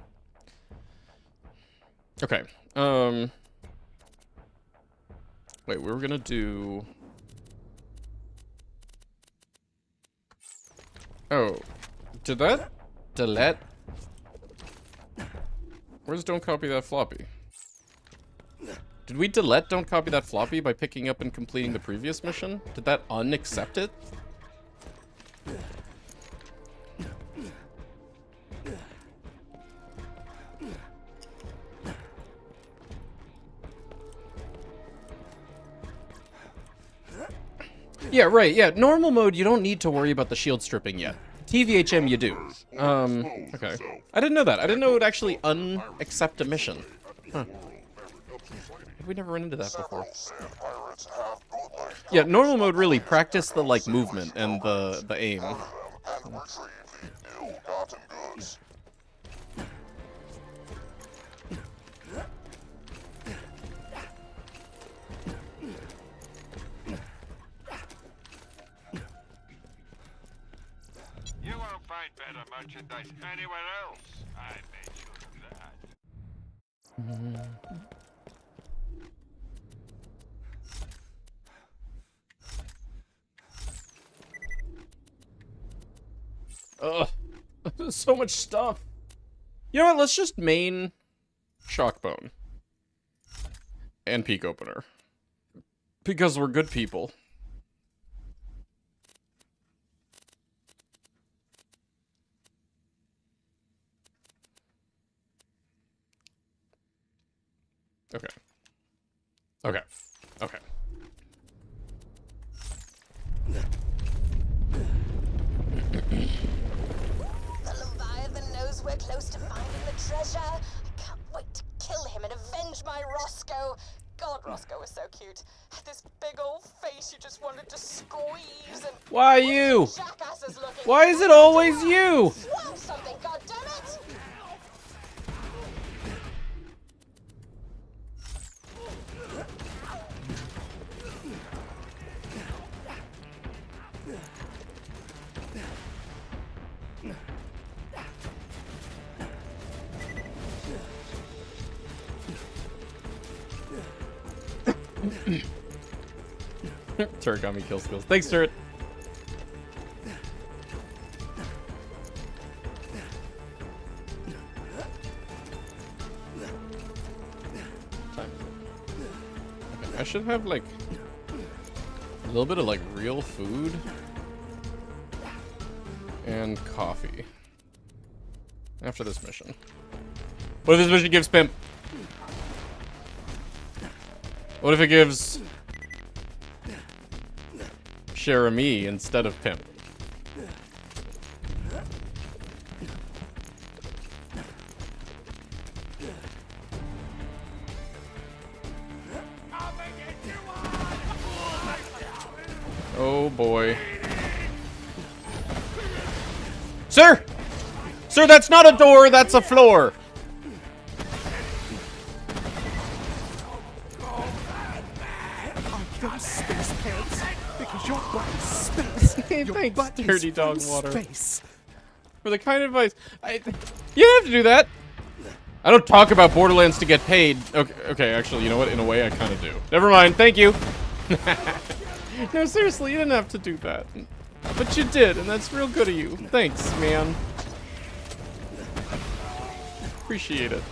Okay, wait, we were gonna do... Oh. Did that delete? Where's don't copy that floppy? Did we delete don't copy that floppy by picking up and completing the previous mission? Did that unaccept it? Yeah, right, yeah. Normal mode, you don't need to worry about the shield stripping yet. TVHM, you do. Okay. I didn't know that. I didn't know it would actually unaccept a mission. Huh. We never run into that before. Yeah, normal mode really practice the, like, movement and the aim. You won't find better merchandise anywhere else. I made sure of that. Ugh. So much stuff. You know what? Let's just main Shockbone. And Peak Opener. Because we're good people. Okay. Okay. Okay. The Leviathan knows we're close to finding the treasure. I can't wait to kill him and avenge my Roscoe. God, Roscoe was so cute. Had this big old face you just wanted to squeeze and... Why you? Jackasses looking. Why is it always you? Swallow something, goddammit! Turret got me kill skills. Thanks, Turret. Time. Okay, I should have like a little bit of like real food and coffee after this mission. What if this mission gives Pimp? What if it gives Jeremy instead of Pimp? Oh boy. Sir! Sir, that's not a door, that's a floor! Those space pants, because your butt is space. Your Thanks, butt dirty is dog from water. Space. For the kind advice, you don't have to do that. I don't talk about Borderlands to get paid. Okay, actually, you know what? In a way, I kind of do. Never mind. Thank you. No, seriously, you didn't have to do that. But you did, and that's real good of you. Thanks, man. Appreciate it.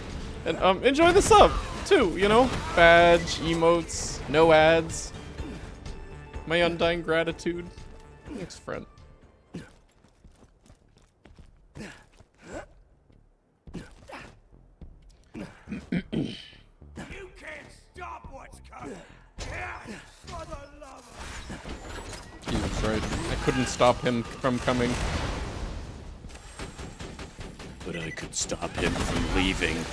And, enjoy the sub, too, you know? Badge, emotes, no ads. My undying gratitude. Thanks, friend. You can't stop what's coming. Yeah, for the love of... He was right. I couldn't stop him from coming. But I could stop him from leaving.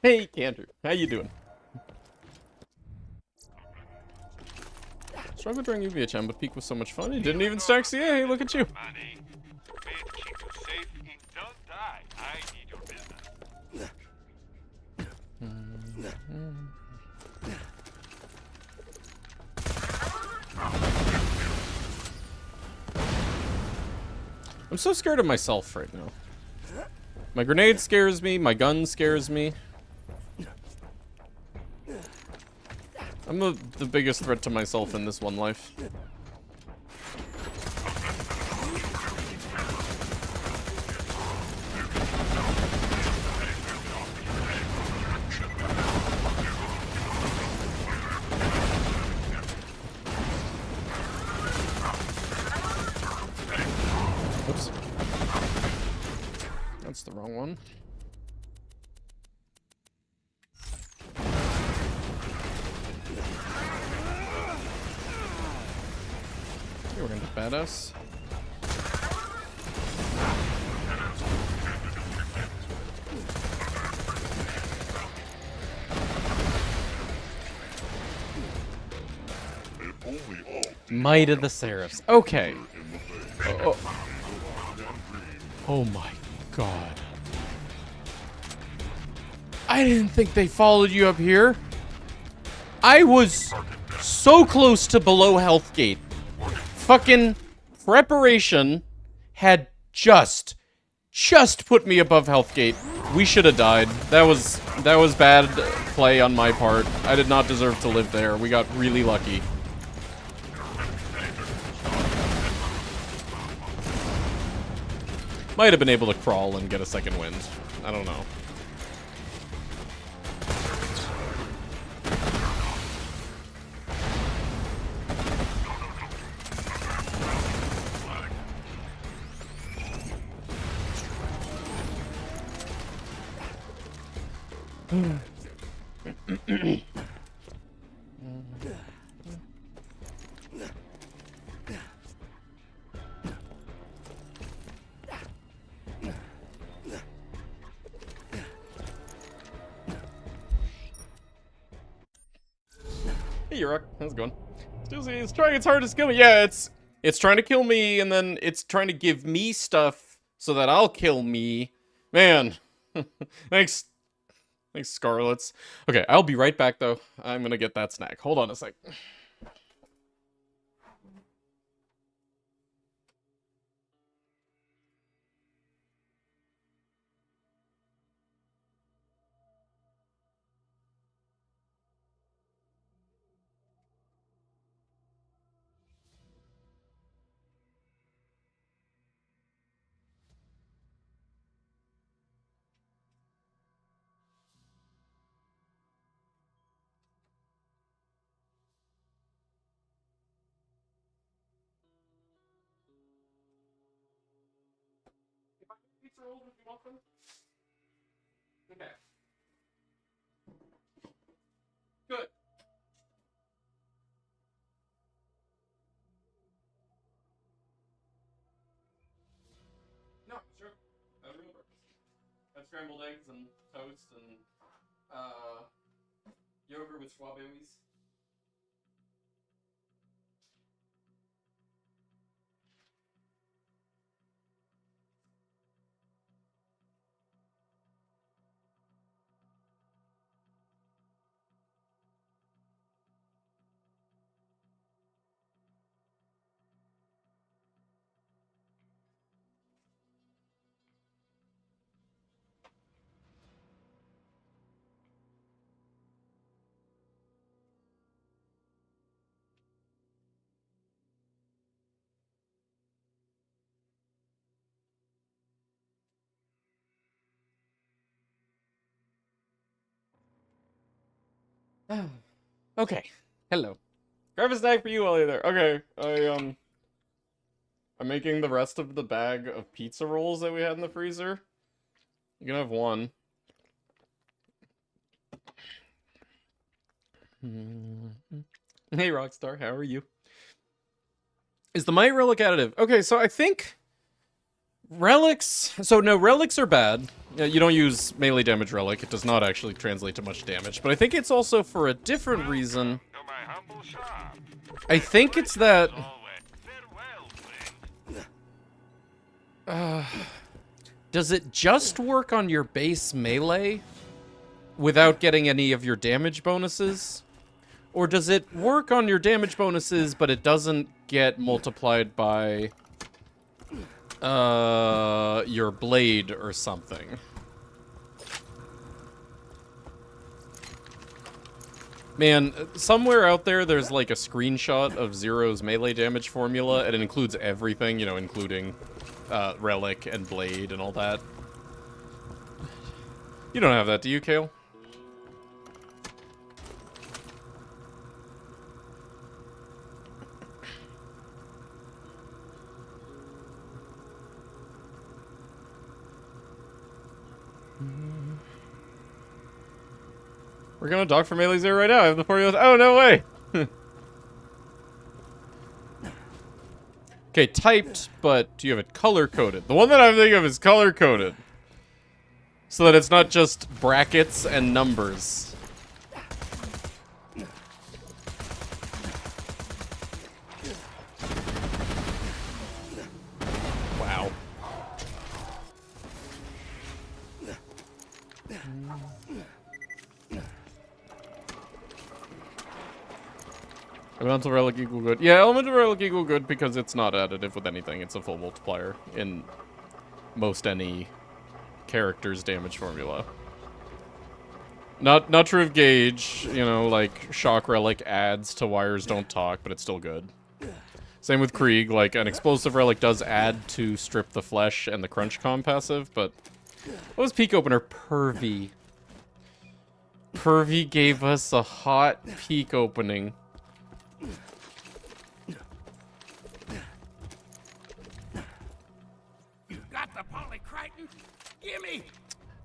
Hey, Cantor. How you doing? Struggled during UVHM, but Peak was so much fun. He didn't even stack CA. Hey, look at you. I'm so scared of myself right now. My grenade scares me, my gun scares me. I'm the biggest threat to myself in this one life. Oops. That's the wrong one. We're into badass. Might of the Seraphs. Okay. Oh my god. I didn't think they followed you up here. I was so close to below health gate. Fucking preparation had just put me above health gate. We should have died. That was bad play on my part. I did not deserve to live there. We got really lucky. Might have been able to crawl and get a second wind. I don't know. Hey, Rock. How's it going? Still see, it's trying its hardest to kill me. Yeah, it's trying to kill me, and then it's trying to give me stuff so that I'll kill me. Man. Thanks. Thanks, Scarlets. Okay, I'll be right back, though. I'm gonna get that snack. Hold on a sec. Pizza rolls if you want them? Okay. Good. No, sure. Have real breakfast. Have scrambled eggs and toast and yogurt with strawberries. Okay. Hello. Grab a snack for you while you're there. Okay. I'm making the rest of the bag of pizza rolls that we had in the freezer. You can have one. Hey, Rockstar, how are you? Is the Might Relic additive? Okay, so I think relics... So, no, relics are bad. You don't use melee damage relic. It does not actually translate to much damage. But I think it's also for a different reason. I think it's that... does it just work on your base melee without getting any of your damage bonuses? Or does it work on your damage bonuses, but it doesn't get multiplied by your blade or something? Man, somewhere out there's like a screenshot of Zero's melee damage formula, and it includes everything, you know, including relic and blade and all that. You don't have that, do you, Kale? We're gonna dock for Melee Zero right now. I have the 40. Oh, no way! Okay, typed, but do you have it color-coded? The one that I'm thinking of is color-coded. So that it's not just brackets and numbers. Wow. Elemental Relic equal good. Yeah, Elemental Relic equal good because it's not additive with anything. It's a full multiplier in most any character's damage formula. Not true of Gauge, you know, like Shock Relic adds to Wires Don't Talk, but it's still good. Same with Krieg, like an Explosive Relic does add to Strip the Flesh and the Crunch Com passive, but what was Peak Opener? Pervy. Pervy gave us a hot peak opening. You got the Polycrichton? Gimme!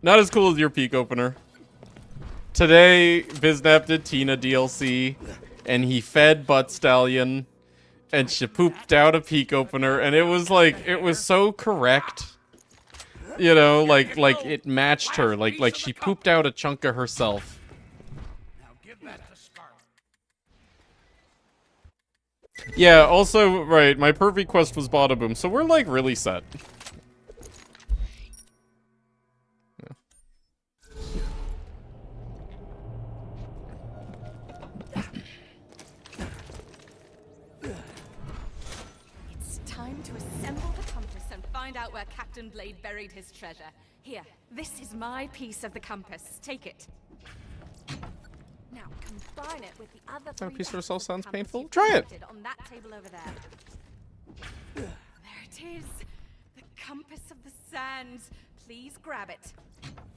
Not as cool as your peak opener. Today, Biznap did Tina DLC, and he fed Butt Stallion, and she pooped out a peak opener, and it was like, it was so correct. You know, like it matched her, like she pooped out a chunk of herself. Now give that to Scarlet. Yeah, also, right, my perfect quest was Bada Boom, so we're, like, really set. It's time to assemble the compass and find out where Captain Blade buried his treasure. Here, this is my piece of the compass. Take it. Now combine it with the other That three piece of pieces herself sounds compass painful. you've Try it. collected on that table over there. There it is. The compass of the sands. Please grab it.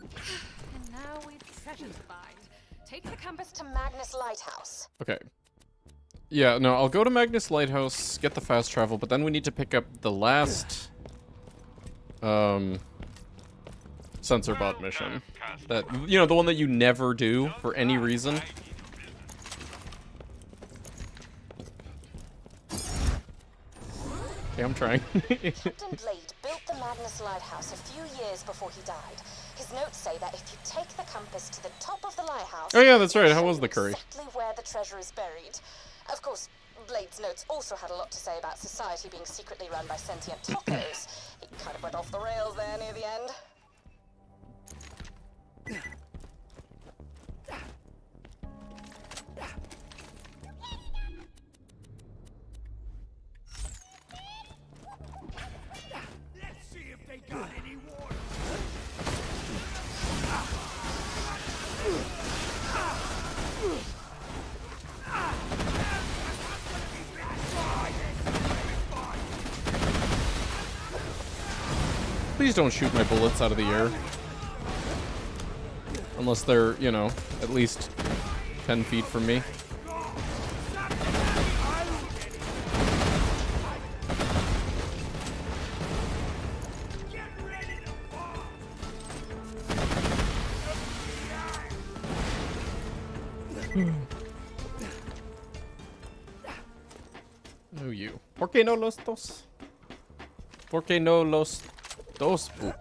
And now we've treasure to find. Take the compass to Magnus Lighthouse. Okay. Yeah, no, I'll go to Magnus Lighthouse, get the fast travel, but then we need to pick up the last, sensor bot mission. That, you know, the one that you never do for any reason. Okay, I'm trying. Captain Blade built the Magnus Lighthouse a few years before he died. His notes say that if you take the compass to the top of the lighthouse... Oh yeah, that's right. How it'll was show the you curry? exactly where the treasure is buried. Of course, Blade's notes also had a lot to say about society being secretly run by sentient tacos. It kind of went off the rails there near the end. Let's see if they got any water. Please don't shoot my bullets out of the air. Unless they're, you know, at least 10 feet from me. Oh, you. ¿Por qué no los dos? ¿Por qué no los dos? Boop.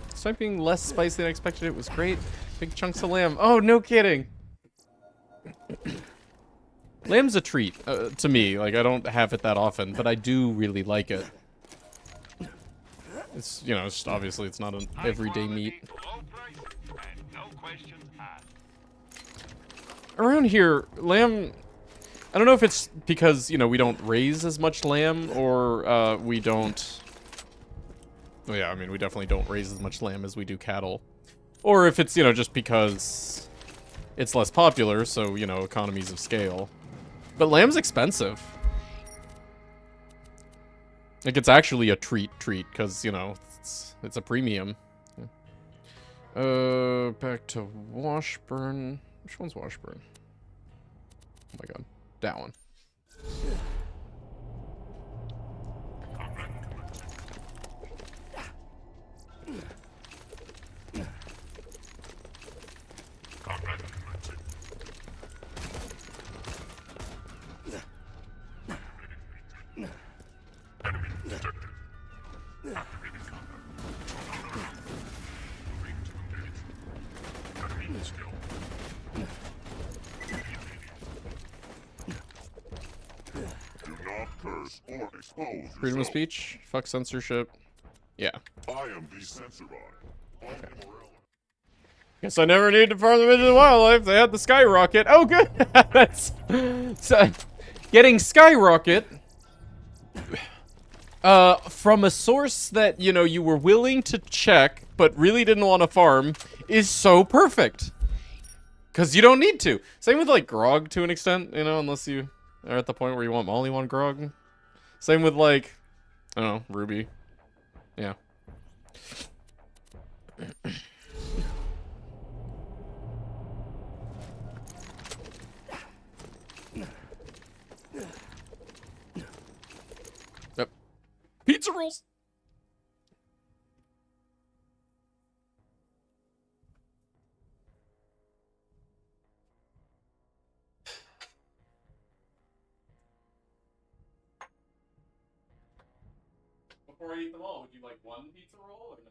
Despite being less spicy than I expected, it was great. Big chunks of lamb. Oh, no kidding. Lamb's a treat to me. Like, I don't have it that often, but I do really like it. It's, you know, it's just, obviously it's not an everyday meat. Around here, lamb... I don't know if it's because, you know, we don't raise as much lamb, or we don't... Well, yeah, I mean, we definitely don't raise as much lamb as we do cattle. Or if it's, you know, just because it's less popular, so, you know, economies of scale. But lamb's expensive. Like, it's actually a treat, because, you know, it's a premium. Back to Washburn. Which one's Washburn? Oh my god. That one. Freedom of speech? Fuck censorship. Yeah. I am the censor bot. Guess I never need to farm the vision of wildlife. They had the skyrocket. Oh, good. That's so, getting skyrocket from a source that, you know, you were willing to check but really didn't want to farm is so perfect. Because you don't need to. Same with, like, grog to an extent, you know, unless you are at the point where you want Molly one grog. Same with, like, I don't know, Ruby. Yeah. Yep. Pizza rolls! Before I eat them all, would you like one pizza roll or no?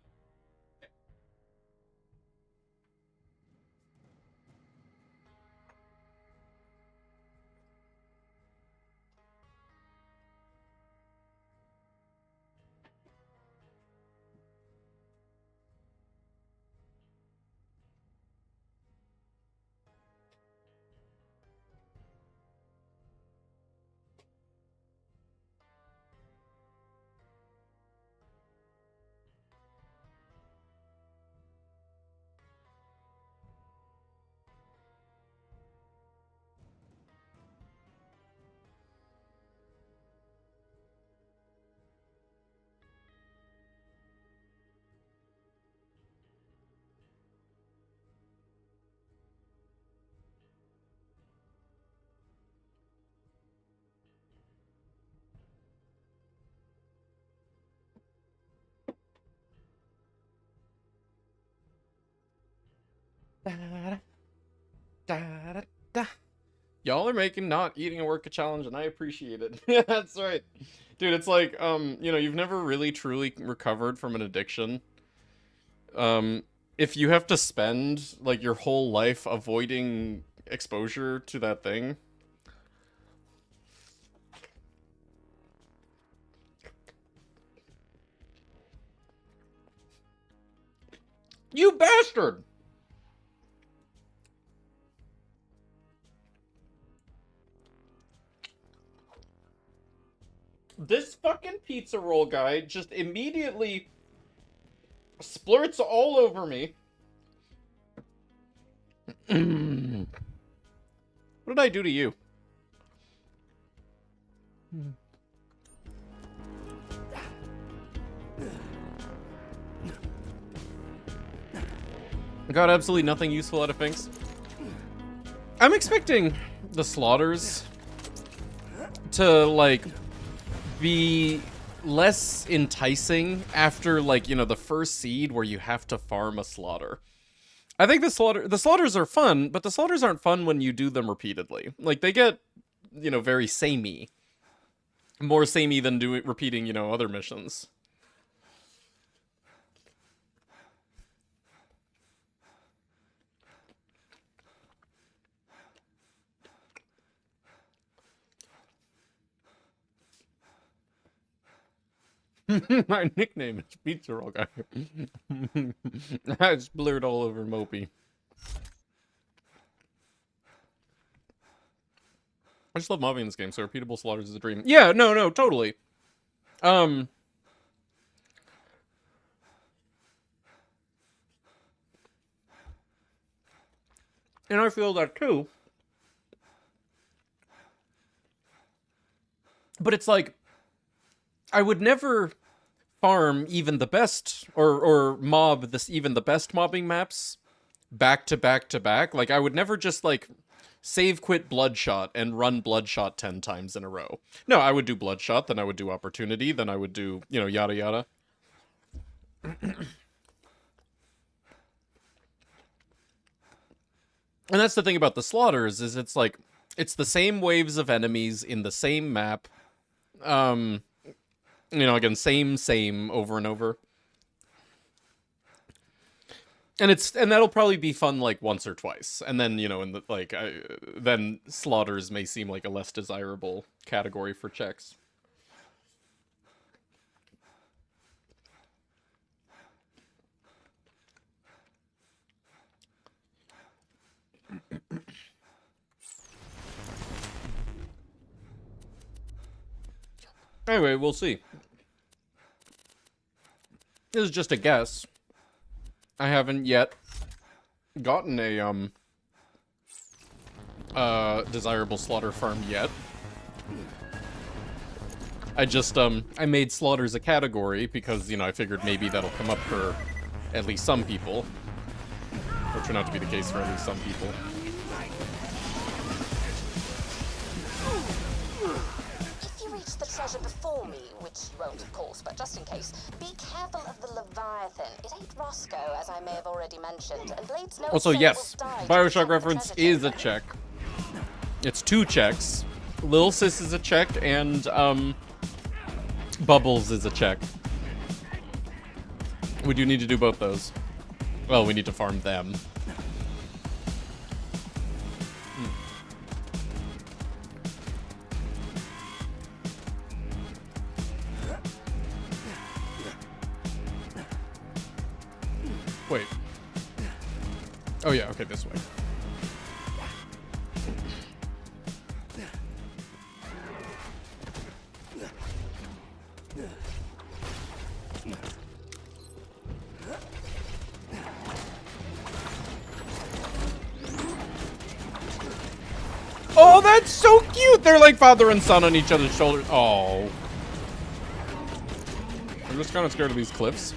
Y'all are making not eating a work a challenge, and I appreciate it. Yeah, that's right. Dude, it's like, you know, you've never really truly recovered from an addiction. If you have to spend, like, your whole life avoiding exposure to that thing. You bastard! This fucking pizza roll guy just immediately splurts all over me. What did I do to you? Got absolutely nothing useful out of Finks. I'm expecting the slaughters to, like, be less enticing after, like, you know, the first seed where you have to farm a slaughter. I think the slaughters are fun, but the slaughters aren't fun when you do them repeatedly. Like, they get, you know, very samey. More samey than repeating, you know, other missions. My nickname is Pizza Roll Guy. It's blurred all over Mopey. I just love mobbing in this game, so repeatable slaughters is a dream. Yeah, no, totally. And I feel that too. But it's like, I would never farm even the best, or mob even the best mobbing maps back to back to back. Like, I would never just, like, save quit Bloodshot and run Bloodshot 10 times in a row. No, I would do Bloodshot, then I would do Opportunity, then I would do, you know, yada yada. And that's the thing about the slaughters, is it's like, it's the same waves of enemies in the same map. You know, again, same over and over. And that'll probably be fun, like, once or twice. And then, you know, in the, like, then slaughters may seem like a less desirable category for checks. Anyway, we'll see. This is just a guess. I haven't yet gotten a, desirable slaughter farm yet. I just, I made slaughters a category because, you know, I figured maybe that'll come up for at least some people. Or turn out to be the case for at least some people. The treasure before me, which you won't, of course, but just in case, be careful of the Leviathan. It ain't Roscoe, as I may have already mentioned, and Blade's no also, yes, Bioshock reference is a check. It's 2 checks. Lil Sis is a check, and, Bubbles is a check. We do need to do both those. Well, we need to farm them. Wait. Oh yeah, okay, this way. Oh, that's so cute! They're like father and son on each other's shoulders. Oh. I'm just kind of scared of these cliffs.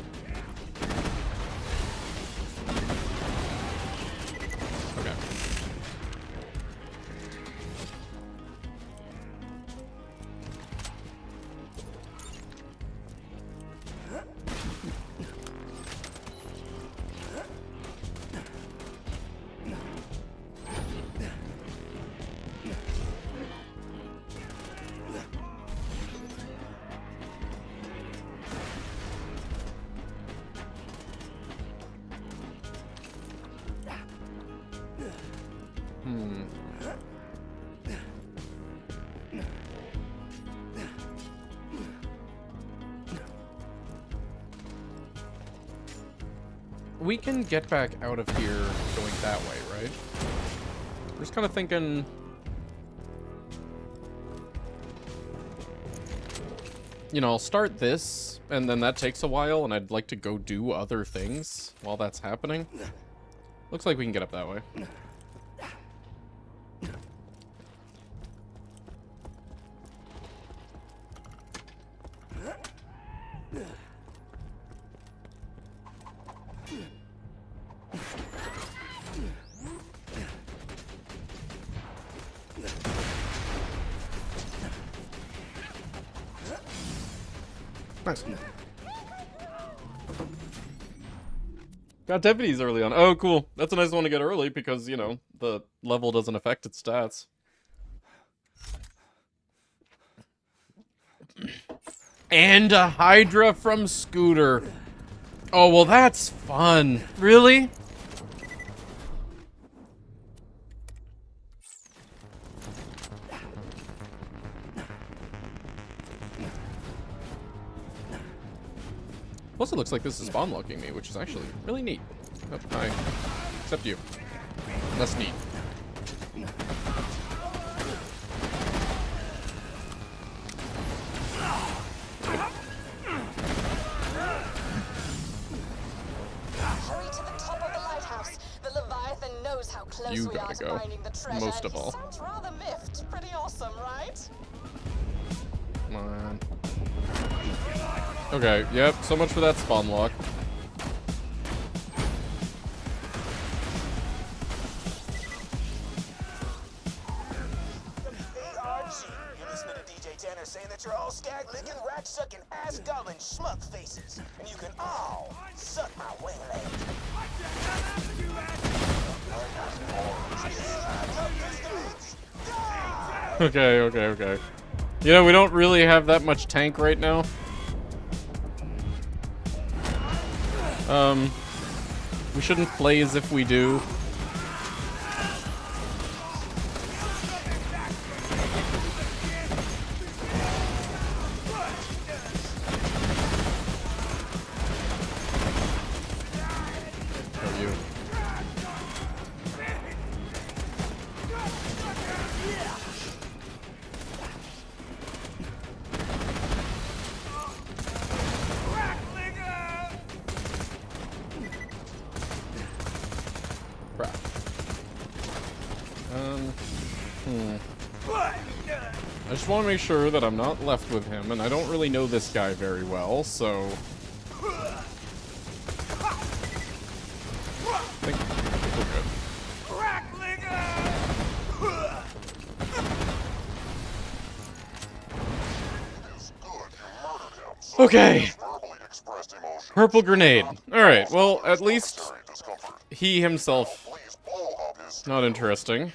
We can get back out of here going that way, right? We're just kind of thinking... You know, I'll start this, and then that takes a while, and I'd like to go do other things while that's happening. Looks like we can get up that way. Nice. Got deputies early on. Oh, cool. That's a nice one to get early because, you know, the level doesn't affect its stats. And a Hydra from Scooter. Oh, well, that's fun. Really? Plus, it looks like this is spawn locking me, which is actually really neat. Oh, hi. Except you. That's neat. Hurry to the top of the lighthouse. The Leviathan knows how close You we are gotta to go. finding the treasure. Most of all. Sounds rather miffed. Pretty awesome, right? Come on. Okay, yep, so much for that spawn lock. Hey, Archie, you're listening to DJ Tanner saying that you're all skag-licking, rat-sucking, ass-gobbling schmuck faces. And you can all suck my winglet. Okay, okay, okay. You know, we don't really have that much tank right now. We shouldn't play as if we do. Oh, you. Crap. I just want to make sure that I'm not left with him, and I don't really know this guy very well, so... I think we're good. Okay. Purple grenade. Alright, well, at least he himself... Not interesting.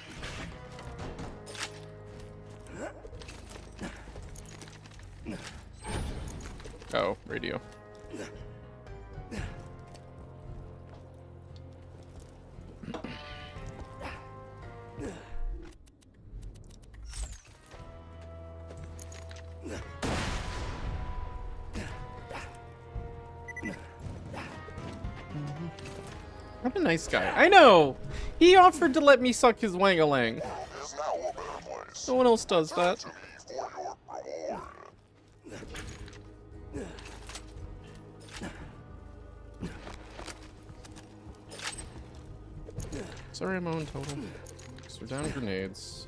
Oh, radio. I'm a nice guy. I know! He offered to let me suck his wang-a-lang. No one else does that. Sorry, I'm on total. So we're down grenades.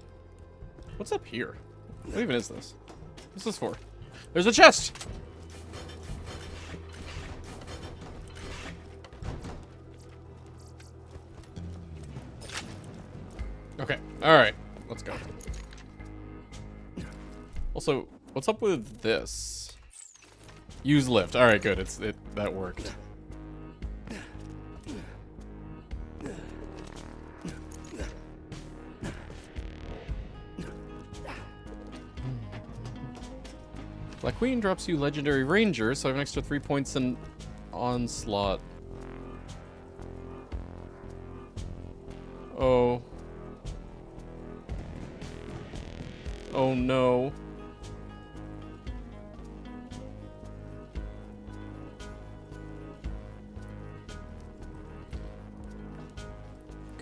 What's up here? What even is this? What's this for? There's a chest! Okay, alright. Let's go. Also, what's up with this? Use lift. Alright, good. That worked. Black Queen drops you Legendary Ranger, so I have an extra 3 points in Onslaught. Oh. Oh no.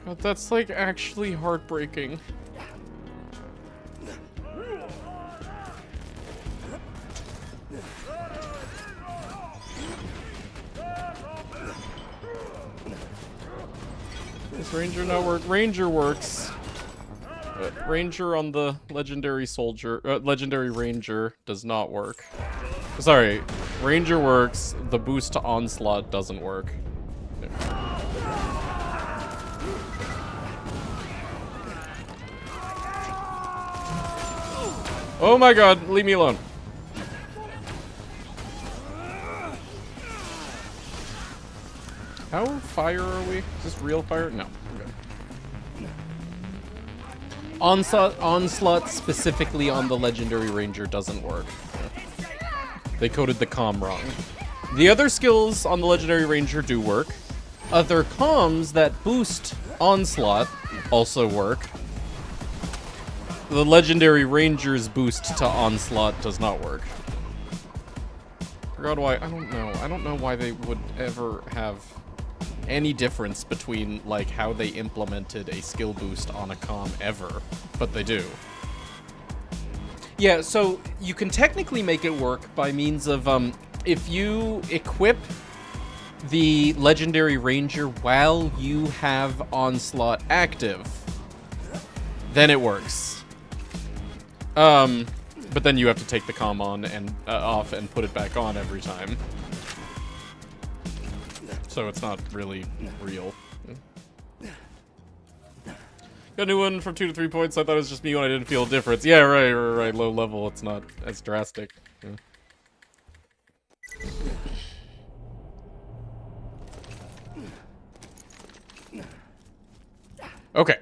God, that's like actually heartbreaking. Does Ranger not work? Ranger works. Ranger on the legendary soldier, legendary Ranger does not work. Sorry, Ranger works, the boost to Onslaught doesn't work. There. Oh my god, leave me alone. How fire are we? Is this real fire? No. Okay. Onslaught specifically on the legendary Ranger doesn't work. They coded the comm wrong. The other skills on the legendary Ranger do work. Other comms that boost Onslaught also work. The legendary Ranger's boost to Onslaught does not work. Forgot why. I don't know. I don't know why they would ever have any difference between, like, how they implemented a skill boost on a comm ever, but they do. Yeah, so you can technically make it work by means of, if you equip the legendary Ranger while you have Onslaught active, then it works. But then you have to take the comm on and off and put it back on every time. So it's not really real. Got a new one from 2 to 3 points. I thought it was just me when I didn't feel a difference. Yeah, right. Low level, it's not as drastic. Yeah. Okay.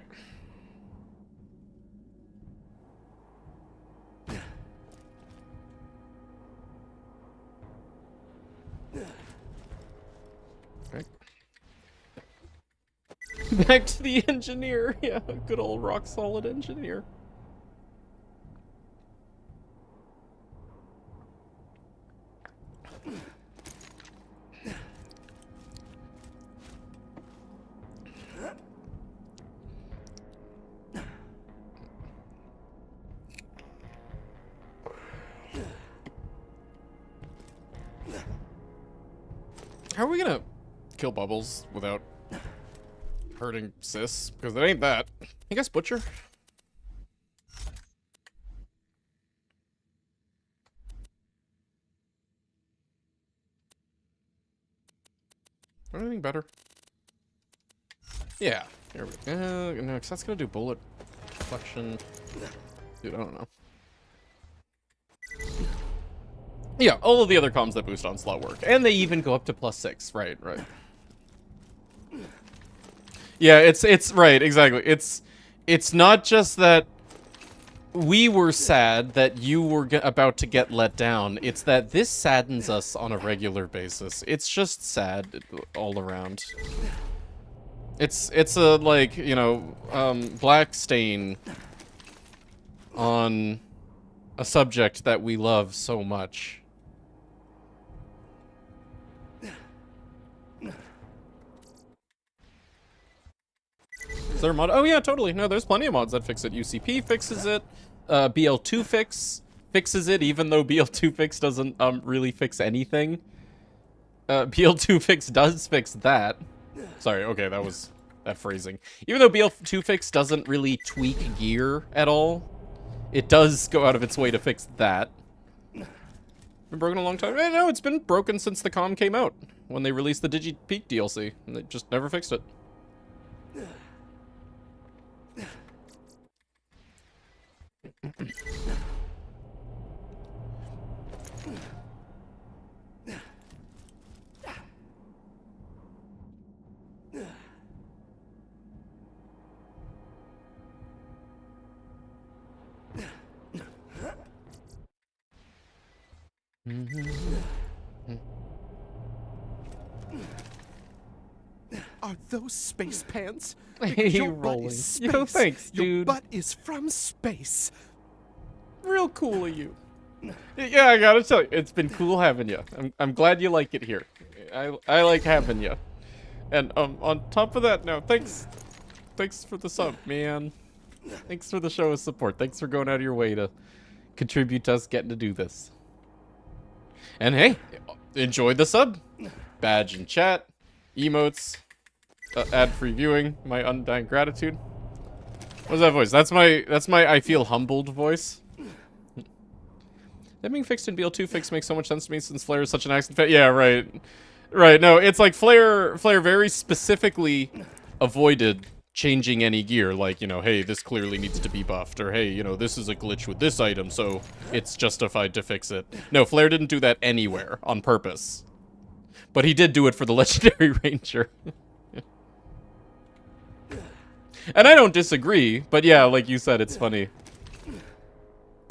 Back to the engineer. Yeah, good old rock solid engineer. How are we gonna kill Bubbles without hurting Sis? Because it ain't that. I guess Butcher? Anything better? Yeah. Here we go. No, because that's gonna do bullet deflection. Dude, I don't know. Yeah, all of the other comms that boost Onslaught work. And they even go up to +6. Right. Yeah, it's right, exactly. It's not just that we were sad that you were about to get let down. It's that this saddens us on a regular basis. It's just sad all around. It's a, like, you know, black stain on a subject that we love so much. Is there a mod? Oh yeah, totally. No, there's plenty of mods that fix it. UCP fixes it. BL2 fixes it, even though BL2 fix doesn't really fix anything. BL2 fix does fix that. Sorry, okay, that phrasing. Even though BL2 fix doesn't really tweak gear at all, it does go out of its way to fix that. Been broken a long time? No, it's been broken since the comm came out, when they released the DigiPeak DLC, and they just never fixed it. Are those space pants? Hey, Your butt rolling. is Yo, space. thanks, Your dude. butt is from space. Real cool of you. Yeah, I gotta tell you, it's been cool having you. I'm glad you like it here. I like having you. And on top of that, no, thanks for the sub, man. Thanks for the show of support. Thanks for going out of your way to contribute to us getting to do this. And hey, enjoy the sub. Badge in chat, emotes, ad-free viewing, my undying gratitude. What's that voice? That's my I feel humbled voice. That being fixed in BL2 fix makes so much sense to me since Flare is such an accident. Yeah, right. Right, no, it's like Flare very specifically avoided changing any gear. Like, you know, hey, this clearly needs to be buffed. Or, hey, you know, this is a glitch with this item, so it's justified to fix it. No, Flare didn't do that anywhere on purpose. But he did do it for the Legendary Ranger. And I don't disagree, but yeah, like you said, it's funny.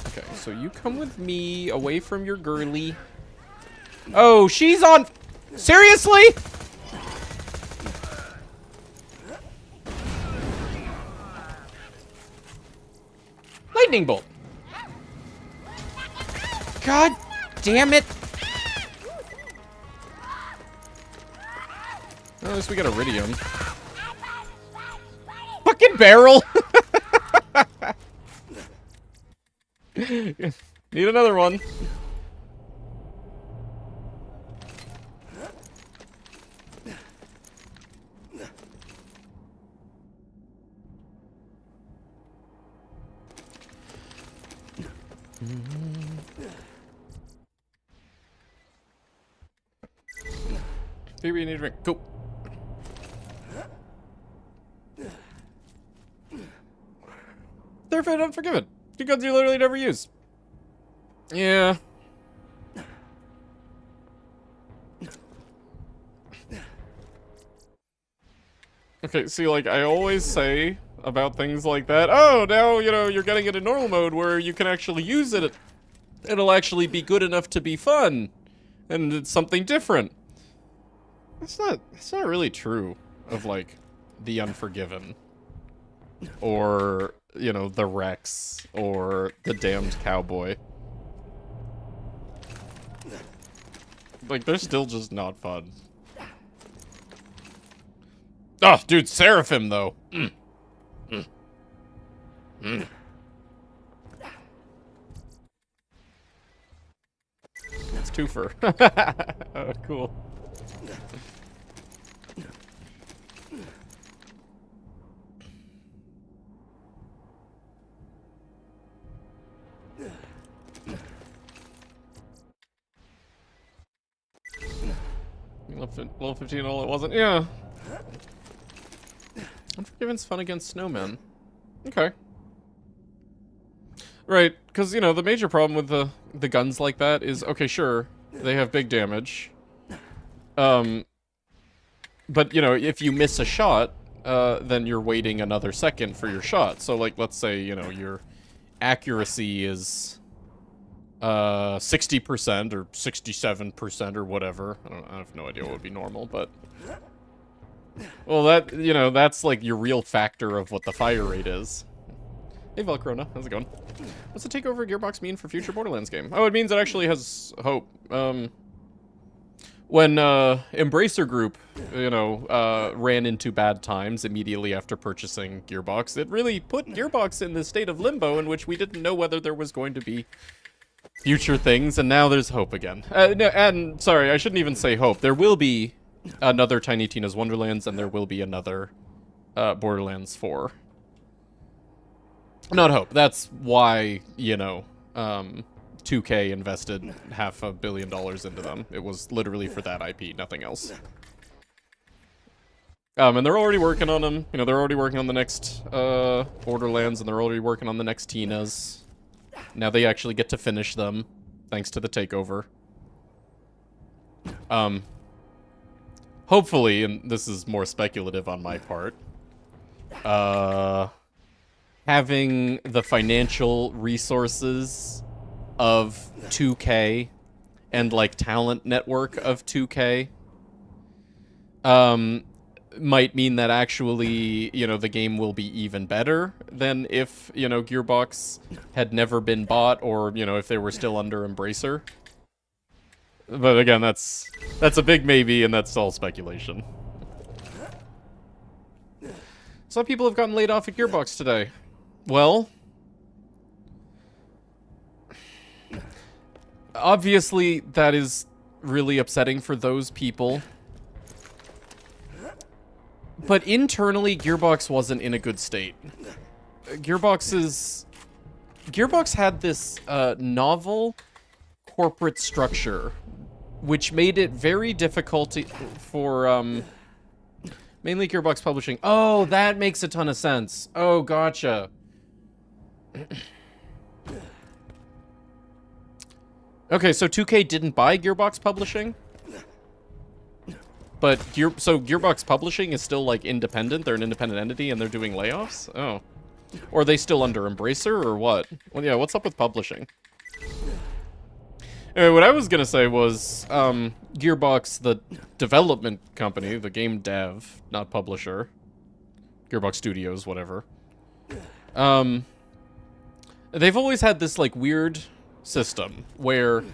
Okay, so you come with me, away from your girly. Oh, she's on... Seriously? Lightning bolt. God damn it. Well, at least we got iridium. Fucking barrel. Need another one. Maybe you need a drink. Go. They're fit unforgiven. Two guns you literally never use. Yeah. Okay, see, like, I always say about things like that, oh, now, you know, you're getting it in normal mode where you can actually use it. It'll actually be good enough to be fun. And it's something different. It's not really true of, like, The Unforgiven. Or, you know, The Rex. Or The Damned Cowboy. Like, they're still just not fun. Oh, dude, Seraphim, though. It's twofer. Oh, cool. Level 15 all it wasn't. Yeah. Unforgiven's fun against snowmen. Okay. Right, because, you know, the major problem with the guns like that is, okay, sure, they have big damage. But, you know, if you miss a shot, then you're waiting another second for your shot. So, like, let's say, you know, your accuracy is 60% or 67% or whatever. I have no idea what would be normal, but... Well, that, you know, that's like your real factor of what the fire rate is. Hey, Velcrona, how's it going? What's the takeover Gearbox mean for future Borderlands game? Oh, it means it actually has hope. When Embracer Group, you know, ran into bad times immediately after purchasing Gearbox, it really put Gearbox in this state of limbo in which we didn't know whether there was going to be future things, and now there's hope again. No, and, sorry, I shouldn't even say hope. There will be another Tiny Tina's Wonderlands, and there will be another Borderlands 4. Not hope. That's why, you know, 2K invested $500 million into them. It was literally for that IP, nothing else. And they're already working on them. You know, they're already working on the next Borderlands, and they're already working on the next Tina's. Now they actually get to finish them, thanks to the takeover. Hopefully, and this is more speculative on my part, having the financial resources of 2K and, like, talent network of 2K, might mean that actually, you know, the game will be even better than if, you know, Gearbox had never been bought, or, you know, if they were still under Embracer. But again, that's a big maybe, and that's all speculation. Some people have gotten laid off at Gearbox today. Well, obviously that is really upsetting for those people. But internally, Gearbox wasn't in a good state. Gearbox had this novel corporate structure, which made it very difficult for mainly Gearbox Publishing. Oh, that makes a ton of sense. Oh, gotcha. Okay, so 2K didn't buy Gearbox Publishing? But so Gearbox Publishing is still, like, independent? They're an independent entity and they're doing layoffs? Oh. Or are they still under Embracer, or what? Well, yeah, what's up with publishing? Anyway, what I was gonna say was, Gearbox, the development company, the game dev, not publisher. Gearbox Studios, whatever. They've always had this, like, weird system where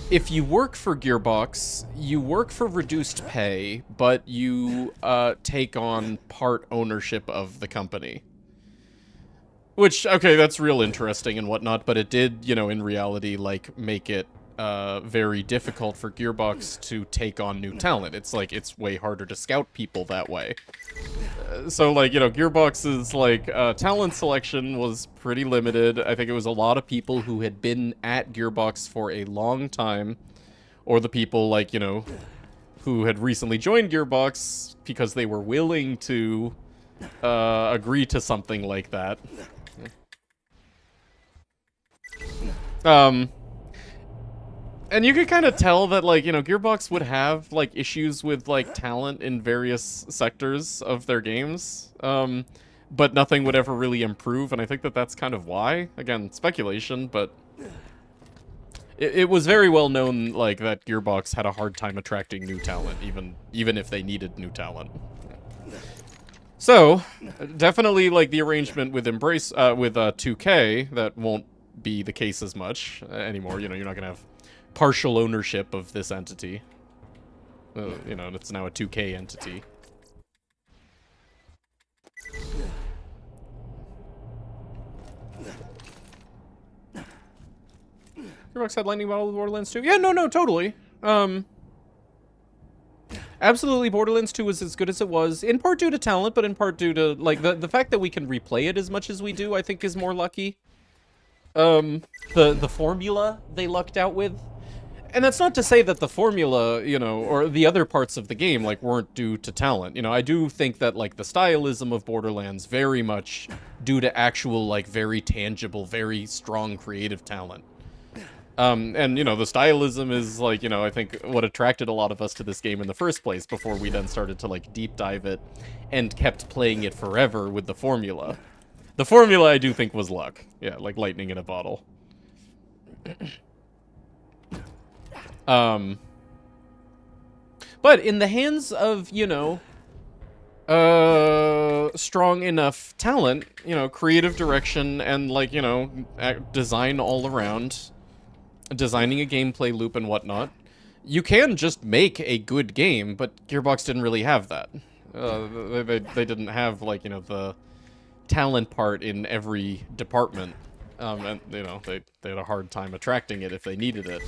if you work for Gearbox, you work for reduced pay, but you take on part ownership of the company. Which, okay, that's real interesting and whatnot, but it did, you know, in reality, like, make it very difficult for Gearbox to take on new talent. It's like, it's way harder to scout people that way. So, like, you know, Gearbox's, like, talent selection was pretty limited. I think it was a lot of people who had been at Gearbox for a long time, or the people, like, you know, who had recently joined Gearbox because they were willing to agree to something like that. And you could kind of tell that, like, you know, Gearbox would have, like, issues with, like, talent in various sectors of their games, but nothing would ever really improve, and I think that that's kind of why. Again, speculation, but it was very well known, like, that Gearbox had a hard time attracting new talent, even if they needed new talent. So, definitely, like, the arrangement with with 2K, that won't be the case as much anymore. You know, you're not gonna have partial ownership of this entity. You know, it's now a 2K entity. Gearbox had lightning model with Borderlands 2? Yeah, no, totally. Absolutely, Borderlands 2 was as good as it was, in part due to talent, but in part due to, like, the fact that we can replay it as much as we do, I think is more lucky. The formula they lucked out with. And that's not to say that the formula, you know, or the other parts of the game, like, weren't due to talent. You know, I do think that, like, the stylism of Borderlands very much due to actual, like, very tangible, very strong creative talent. And, you know, the stylism is, like, you know, I think what attracted a lot of us to this game in the first place before we then started to, like, deep dive it and kept playing it forever with the formula. The formula, I do think, was luck. Yeah, like lightning in a bottle. But in the hands of, you know, strong enough talent, you know, creative direction, and, like, you know, design all around, designing a gameplay loop and whatnot, you can just make a good game, but Gearbox didn't really have that. They didn't have, like, you know, the talent part in every department, and, you know, they had a hard time attracting it if they needed it.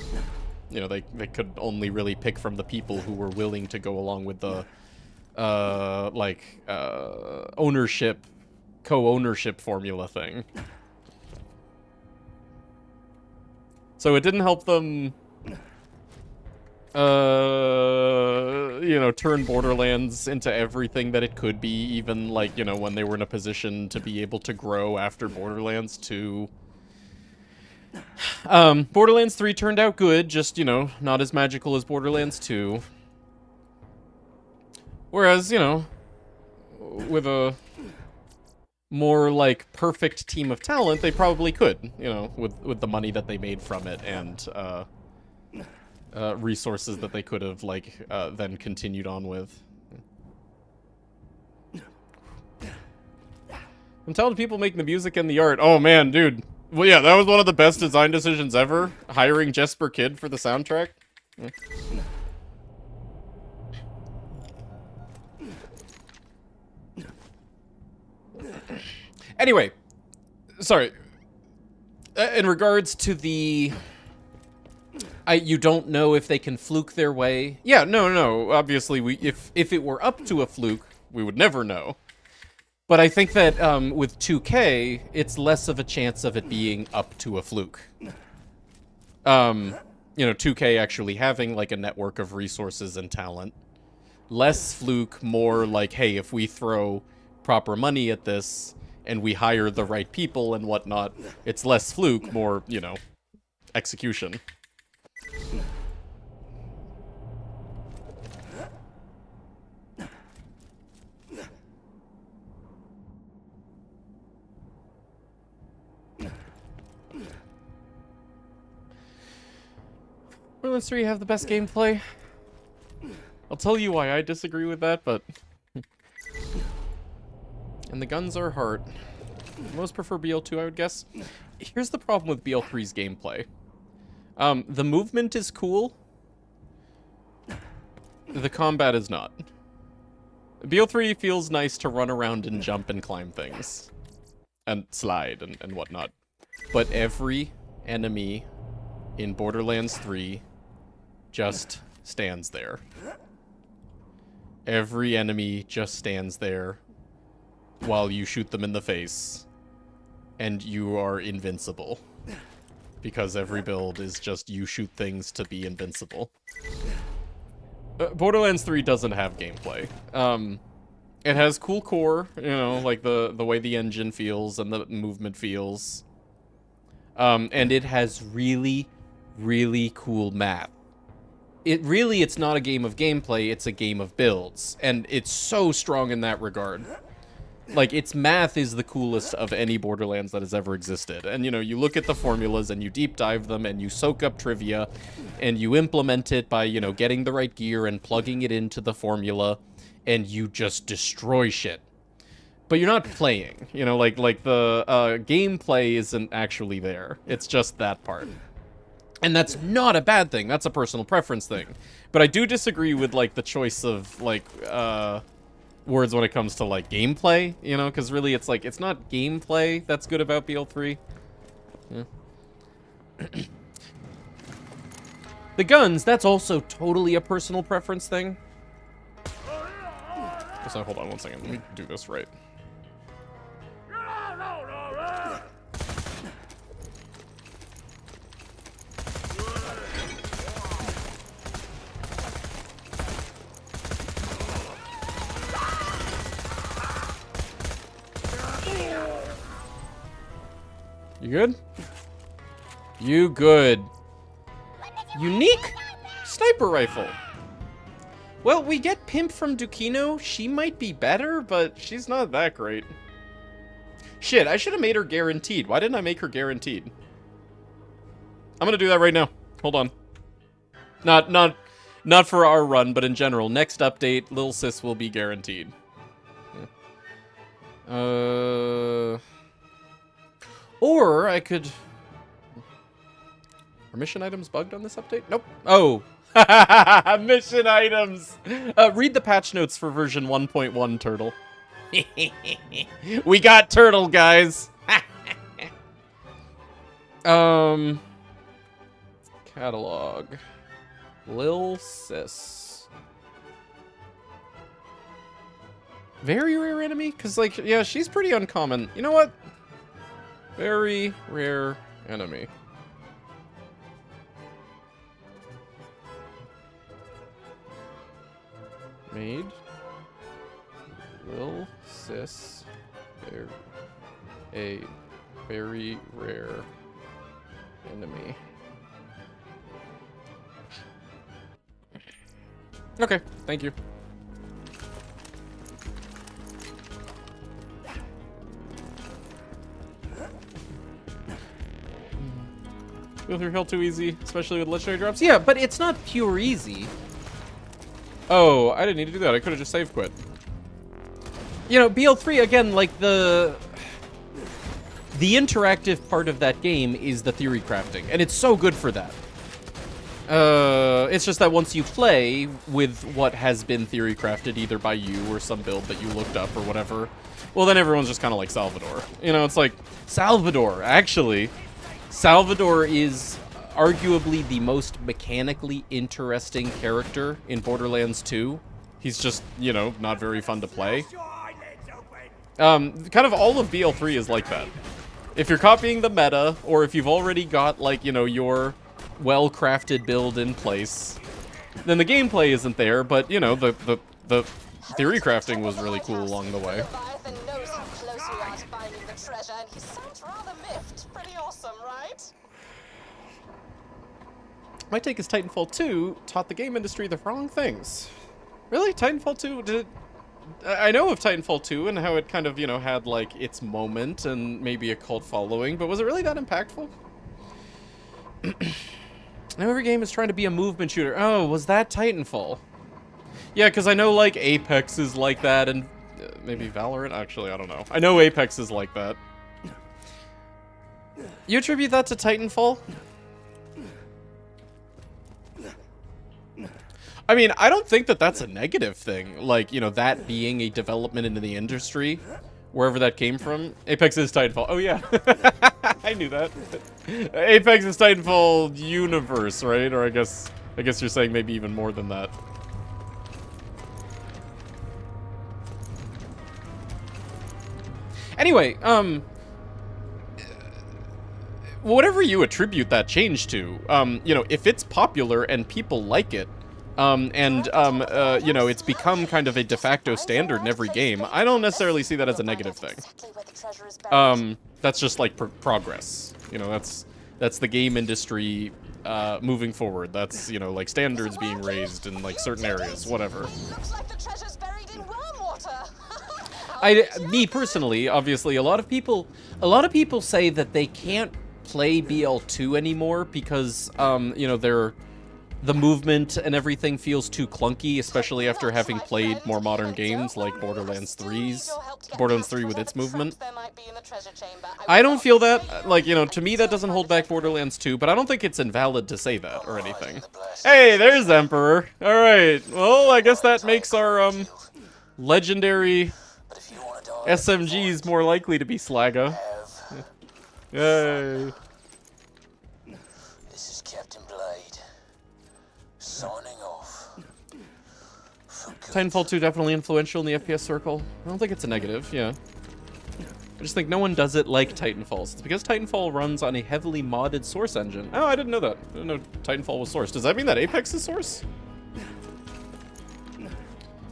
You know, they could only really pick from the people who were willing to go along with the, ownership, co-ownership formula thing. So it didn't help them, you know, turn Borderlands into everything that it could be, even, like, you know, when they were in a position to be able to grow after Borderlands 2. Borderlands 3 turned out good, just, you know, not as magical as Borderlands 2. Whereas, you know, with a more, like, perfect team of talent, they probably could, you know, with the money that they made from it, and, resources that they could have, like, then continued on with. I'm telling people making the music and the art. Oh, man, dude. Well, yeah, that was one of the best design decisions ever. Hiring Jesper Kid for the soundtrack. Yeah. Anyway, sorry. In regards to the... you don't know if they can fluke their way. Yeah, no. Obviously, if it were up to a fluke, we would never know. But I think that with 2K, it's less of a chance of it being up to a fluke. You know, 2K actually having, like, a network of resources and talent. Less fluke, more like, hey, if we throw proper money at this, and we hire the right people and whatnot, it's less fluke, more, you know, execution. Borderlands 3 have the best gameplay. I'll tell you why I disagree with that, but... And the guns are hard. Most prefer BL2, I would guess. Here's the problem with BL3's gameplay. The movement is cool. The combat is not. BL3 feels nice to run around and jump and climb things. And slide and whatnot. But every enemy in Borderlands 3 just stands there. Every enemy just stands there while you shoot them in the face. And you are invincible. Because every build is just you shoot things to be invincible. Borderlands 3 doesn't have gameplay. It has cool core, you know, like the way the engine feels and the movement feels. And it has really, really cool math. It's not a game of gameplay, it's a game of builds. And it's so strong in that regard. Like, its math is the coolest of any Borderlands that has ever existed. And, you know, you look at the formulas and you deep dive them and you soak up trivia and you implement it by, you know, getting the right gear and plugging it into the formula and you just destroy shit. But you're not playing, you know, like the gameplay isn't actually there. It's just that part. And that's not a bad thing. That's a personal preference thing. But I do disagree with, like, the choice of, like, words when it comes to, like, gameplay, you know? Because really, it's, like, it's not gameplay that's good about BL3. Yeah. The guns, that's also totally a personal preference thing. So, hold on one second. Let me do this right. You good? You good. Unique sniper rifle. Well, we get Pimp from Dukino. She might be better, but she's not that great. Shit, I should have made her guaranteed. Why didn't I make her guaranteed? I'm gonna do that right now. Hold on. Not for our run, but in general. Next update, Lil Sis will be guaranteed. Yeah. Or I could... Are mission items bugged on this update? Nope. Oh. Mission items. Read the patch notes for version 1.1, Turtle. We got Turtle, guys. Catalog. Lil Sis. Very rare enemy? Because, like, yeah, she's pretty uncommon. You know what? Very rare enemy. Made. Lil Sis. A very rare enemy. Okay, thank you. BO3 felt too easy, especially with legendary drops. Yeah, but it's not pure easy. Oh, I didn't need to do that. I could have just save quit. You know, BL3, again, like, the interactive part of that game is the theory crafting, and it's so good for that. It's just that once you play with what has been theory crafted either by you or some build that you looked up or whatever, well, then everyone's just kind of like Salvador. You know, it's like, Salvador, actually, Salvador is arguably the most mechanically interesting character in Borderlands 2. He's just, you know, not very fun to play. Kind of all of BL3 is like that. If you're copying the meta, or if you've already got, like, you know, your well-crafted build in place, then the gameplay isn't there, but, you know, the theory crafting was really cool along the way. Leviathan knows how close we are to finding the treasure, and he sounds rather miffed. Pretty awesome, right? My take is Titanfall 2 taught the game industry the wrong things. Really? Titanfall 2 did... I know of Titanfall 2 and how it kind of, you know, had, like, its moment and maybe a cult following, but was it really that impactful? Now every game is trying to be a movement shooter. Oh, was that Titanfall? Yeah, because I know, like, Apex is like that, and maybe Valorant? Actually, I don't know. I know Apex is like that. You attribute that to Titanfall? I mean, I don't think that that's a negative thing. Like, you know, that being a development into the industry, wherever that came from. Apex is Titanfall. Oh, yeah. I knew that. Apex is Titanfall universe, right? Or I guess you're saying maybe even more than that. Anyway, whatever you attribute that change to, you know, if it's popular and people like it, you know, it's become kind of a de facto standard in every game, I don't necessarily see that as a negative thing. That's just like progress. You know, that's the game industry moving forward. That's, you know, like standards being raised in like certain areas, whatever. Looks like the treasure's buried in wormwater. Me personally, obviously, a lot of people say that they can't play BL2 anymore because, you know, the movement and everything feels too clunky, especially after having played more modern games like Borderlands 3 with its movement. I don't feel that. Like, you know, to me that doesn't hold back Borderlands 2, but I don't think it's invalid to say that or anything. Hey, there's Emperor. Alright, well, I guess that makes our, legendary SMGs more likely to be Slagga. Yay. This is Captain Blade. Signing off. Titanfall 2 definitely influential in the FPS circle. I don't think it's a negative, yeah. I just think no one does it like Titanfall. It's because Titanfall runs on a heavily modded source engine. Oh, I didn't know that. I didn't know Titanfall was source. Does that mean that Apex is source?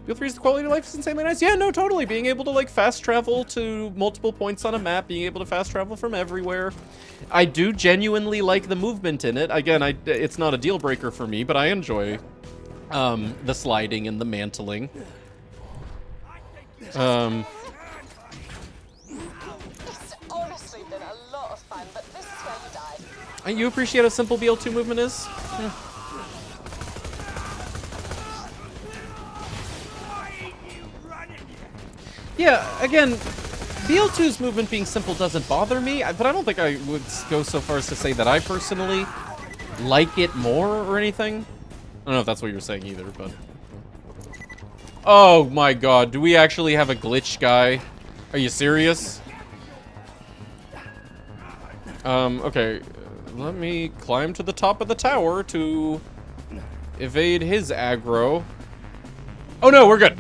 BL3 is the quality of life is insanely nice. Yeah, no, totally. Being able to, like, fast travel to multiple points on a map, being able to fast travel from everywhere. I do genuinely like the movement in it. Again, it's not a deal breaker for me, but I enjoy the sliding and the mantling. It's honestly been a lot of fun, but this is where you die. You appreciate how simple BL2 movement is? Yeah. Yeah, again, BL2's movement being simple doesn't bother me, but I don't think I would go so far as to say that I personally like it more or anything. I don't know if that's what you're saying either, but... Oh my god, do we actually have a glitch guy? Are you serious? Okay, let me climb to the top of the tower to evade his aggro. Oh no, we're good!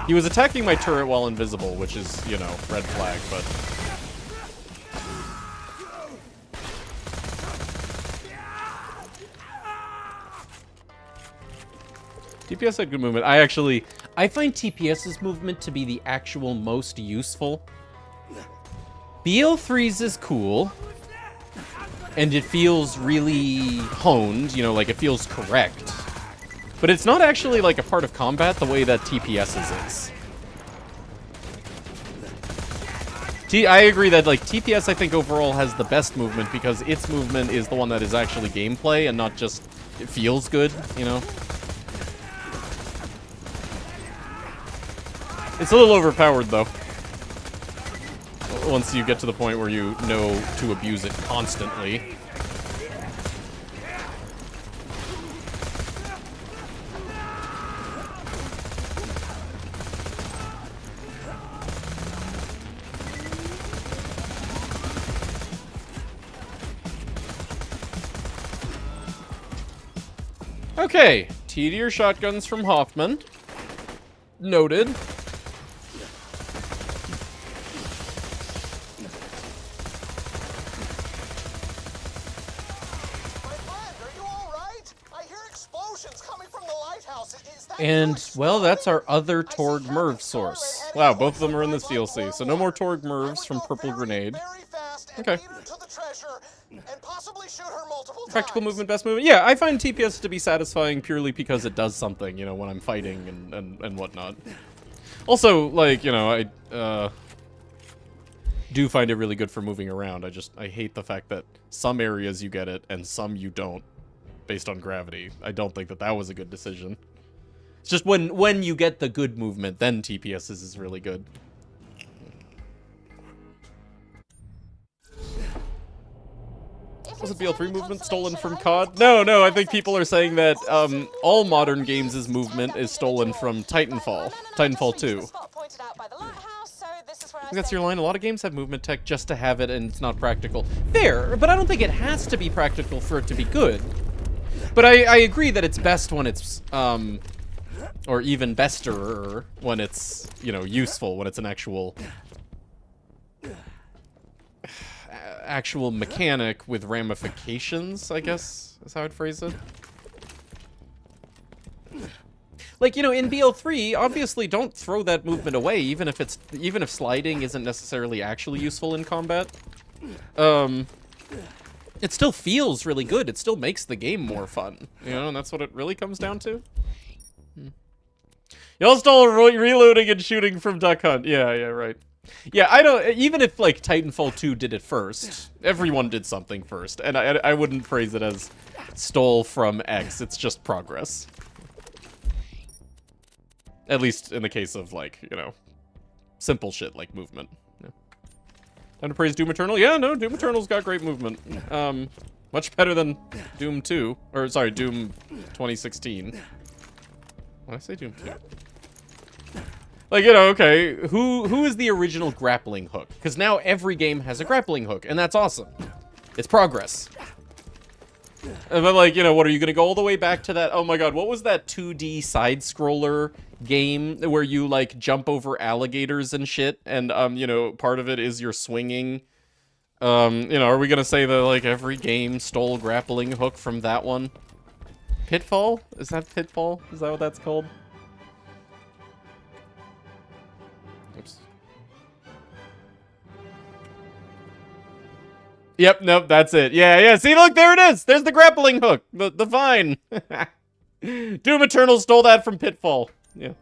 He was attacking my turret while invisible, which is, you know, red flag, but... TPS had good movement. I find TPS's movement to be the actual most useful. BL3's is cool. And it feels really honed, you know, like it feels correct. But it's not actually like a part of combat the way that TPS's is. I agree that like TPS I think overall has the best movement because its movement is the one that is actually gameplay and not just it feels good, you know. It's a little overpowered though. Once you get to the point where you know to abuse it constantly. Okay, T-tier shotguns from Hoffman. Noted. And, well, that's our other Torg Merv source. Wow, both of them are in this DLC, so no more Torg Mervs from Purple Grenade. Okay. Practical movement, best movement. Yeah, I find TPS to be satisfying purely because it does something, you know, when I'm fighting and whatnot. Also, like, you know, I do find it really good for moving around. I hate the fact that some areas you get it and some you don't, based on gravity. I don't think that that was a good decision. It's just when you get the good movement, then TPS is really good. Was it BL3 movement stolen from COD? No, I think people are saying that all modern games' movement is stolen from Titanfall. Titanfall 2. I think that's your line. A lot of games have movement tech just to have it, and it's not practical. Fair, but I don't think it has to be practical for it to be good. But I agree that it's best when it's, or even bester when it's, you know, useful, when it's an actual mechanic with ramifications, I guess, is how I'd phrase it. Like, you know, in BL3, obviously don't throw that movement away, even if sliding isn't necessarily actually useful in combat. It still feels really good. It still makes the game more fun, you know, and that's what it really comes down to. Y'all stole reloading and shooting from Duck Hunt. Yeah, right. Yeah, I don't, even if, like, Titanfall 2 did it first, everyone did something first, and I wouldn't phrase it as stole from X, it's just progress. At least in the case of, like, you know, simple shit like movement. Yeah. Time to praise Doom Eternal? Yeah, no, Doom Eternal's got great movement. Much better than Doom 2, or, sorry, Doom 2016. Why did I say Doom 2? Like, you know, okay, who is the original grappling hook? Because now every game has a grappling hook, and that's awesome. It's progress. But, like, you know, what, are you going to go all the way back to that? Oh my god, what was that 2D side-scroller game where you, like, jump over alligators and shit? And, you know, part of it is you're swinging. You know, are we going to say that, like, every game stole grappling hook from that one? Pitfall? Is that Pitfall? Is that what that's called? Oops. Yep, nope, that's it. Yeah, see, look, there it is! There's the grappling hook! The vine! Doom Eternal stole that from Pitfall. Yeah.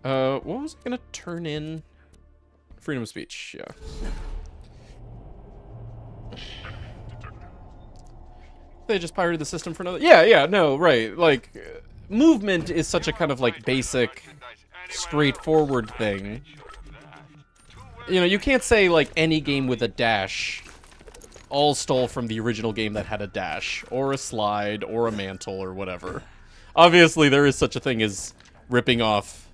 What was I gonna turn in? Freedom of speech, yeah. They just pirated the system for another... Yeah, no, right. Like, movement is such a kind of, like, basic, straightforward thing. You know, you can't say, like, any game with a dash all stole from the original game that had a dash, or a slide, or a mantle, or whatever. Obviously, there is such a thing as ripping off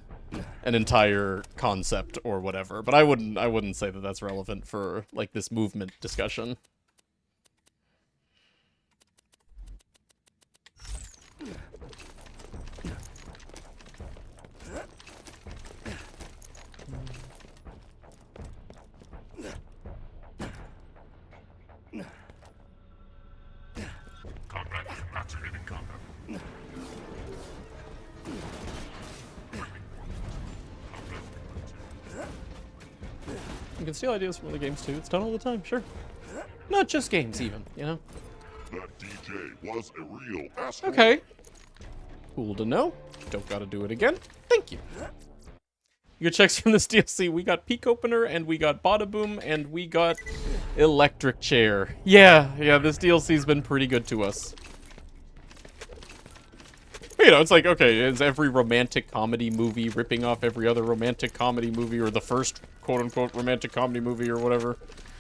an entire concept or whatever, but I wouldn't say that that's relevant for, like, this movement discussion. You can steal ideas from other games too. It's done all the time, sure. Not just games, even, you know? That DJ was a real asshole. Okay. Cool to know. Don't gotta do it again. Thank you. Your checks from this DLC. We got Peak Opener, and we got Bada Boom, and we got Electric Chair. Yeah, this DLC's been pretty good to us. You know, it's like, okay, is every romantic comedy movie ripping off every other romantic comedy movie, or the first quote-unquote romantic comedy movie, or whatever?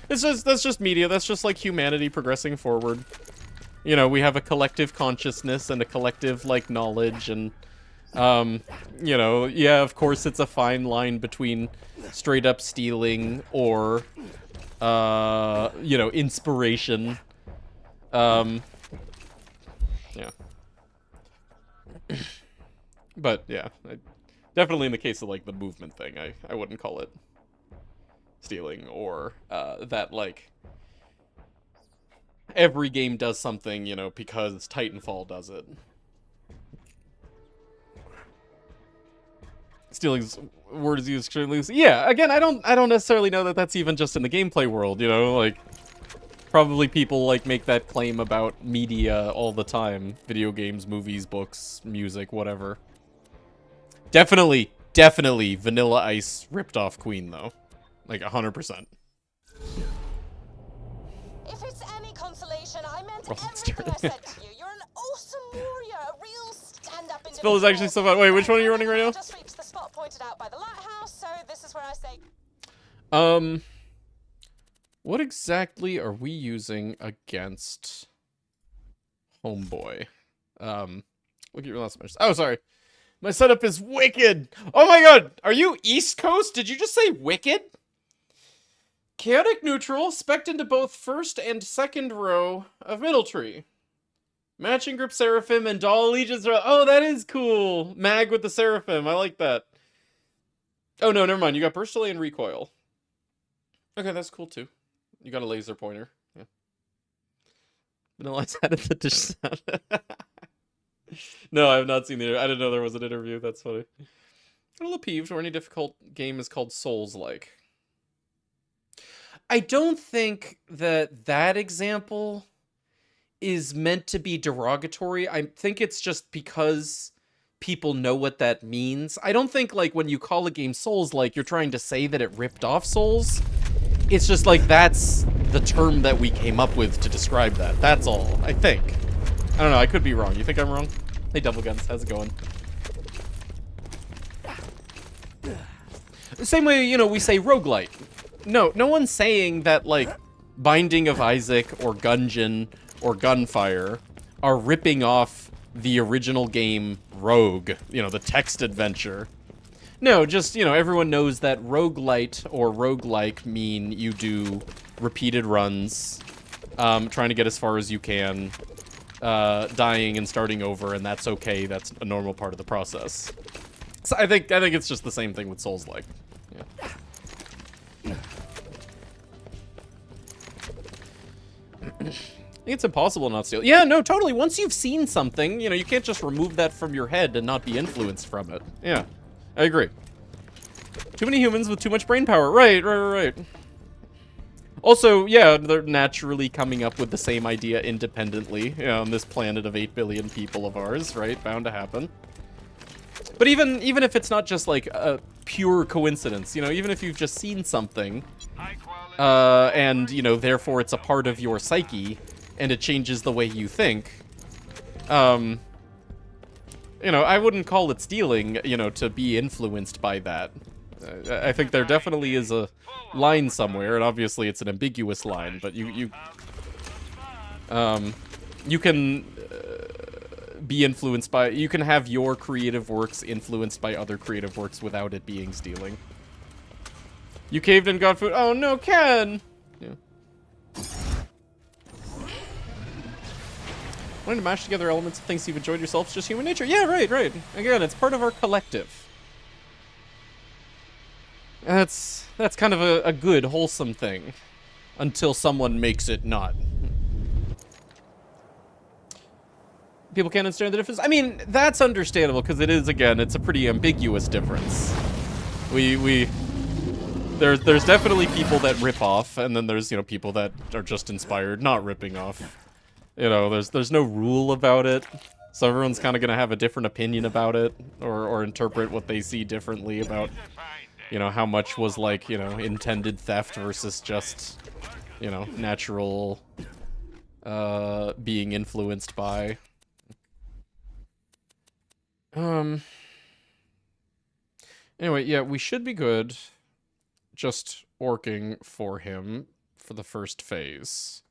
That's just media. That's just, like, humanity progressing forward. You know, we have a collective consciousness and a collective, like, knowledge, and, you know, yeah, of course it's a fine line between straight-up stealing or, you know, inspiration. Yeah. But, yeah, definitely in the case of, like, the movement thing, I wouldn't call it stealing, or, that, like, every game does something, you know, because Titanfall does it. Stealing's word is used extremely loosely. Yeah, again, I don't necessarily know that that's even just in the gameplay world, you know, like, probably people, like, make that claim about media all the time. Video games, movies, books, music, whatever. Definitely Vanilla Ice ripped off Queen, though. Like, 100%. If it's any consolation, I meant everything I said to you. You're an awesome warrior, a real stand-up individual. This build is actually so fun. Wait, which one are you running right now? Just reached the spot pointed out by the lighthouse, so this is where I say... What exactly are we using against Homeboy? Look at your last match. Oh, sorry. My setup is wicked. Oh my god, are you East Coast? Did you just say wicked? Chaotic neutral, spec'd into both first and second row of middle tree. Matching grip Seraphim and Doll Allegiance. Oh, that is cool. Mag with the Seraphim. I like that. Oh, no, never mind. You got burst delay and recoil. Okay, that's cool, too. You got a laser pointer. Yeah. Vanilla Ice added the dish sound. No, I have not seen the... I didn't know there was an interview. That's funny. A little peeved or any difficult game is called Souls-like. I don't think that example is meant to be derogatory. I think it's just because people know what that means. I don't think, like, when you call a game Souls-like, you're trying to say that it ripped off Souls. It's just, like, that's the term that we came up with to describe that. That's all, I think. I don't know, I could be wrong. You think I'm wrong? Hey, Double Guns, how's it going? The same way, you know, we say roguelite. No one's saying that, like, Binding of Isaac or Gungeon or Gunfire are ripping off the original game Rogue, you know, the text adventure. No, just, you know, everyone knows that roguelite or roguelike mean you do repeated runs, trying to get as far as you can, dying and starting over, and that's okay. That's a normal part of the process. So I think it's just the same thing with Souls-like. Yeah. I think it's impossible not to steal. Yeah, no, totally. Once you've seen something, you know, you can't just remove that from your head and not be influenced from it. Yeah, I agree. Too many humans with too much brain power. Right. Also, yeah, they're naturally coming up with the same idea independently, you know, on this planet of 8 billion people of ours, right? Bound to happen. But even if it's not just, like, a pure coincidence, you know, even if you've just seen something, and, you know, therefore it's a part of your psyche, and it changes the way you think, you know, I wouldn't call it stealing, you know, to be influenced by that. I think there definitely is a line somewhere, and obviously it's an ambiguous line, but you can be influenced by... You can have your creative works influenced by other creative works without it being stealing. You caved and got food. Oh no, Ken! Yeah. Wanting to mash together elements of things you've enjoyed yourself is just human nature. Yeah, right. Again, it's part of our collective. That's kind of a good, wholesome thing. Until someone makes it not. People can't understand the difference. I mean, that's understandable, because it is, again, it's a pretty ambiguous difference. There's definitely people that rip off, and then there's, you know, people that are just inspired, not ripping off. You know, there's no rule about it. So everyone's kind of going to have a different opinion about it, or interpret what they see differently about You know, how much was like, you know, intended theft versus just, you know, natural being influenced by. Anyway, yeah, we should be good just orking for him for the first phase.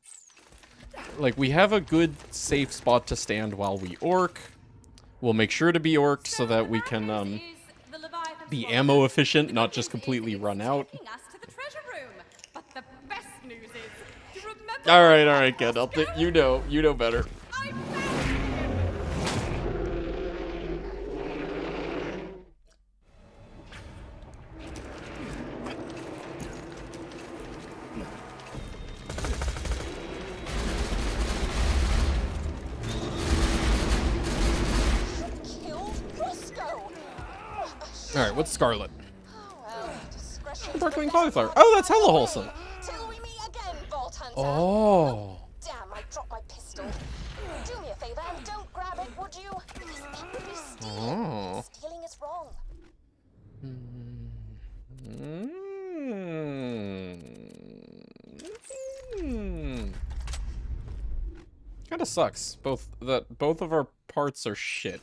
Like, we have a good safe spot to stand while we orc. We'll make sure to be orked so that we can be ammo efficient, not just completely run out. Alright, Gandalf. You know better. Alright, what's Scarlet? Sparkling cauliflower. Oh, that's hella wholesome. Till we meet again, Vault Hunter. Oh. Damn, I dropped my pistol. Do me a favor and don't grab it, would you? Because it would be stealing. Oh. Stealing is wrong. Kinda sucks. Both of our parts are shit.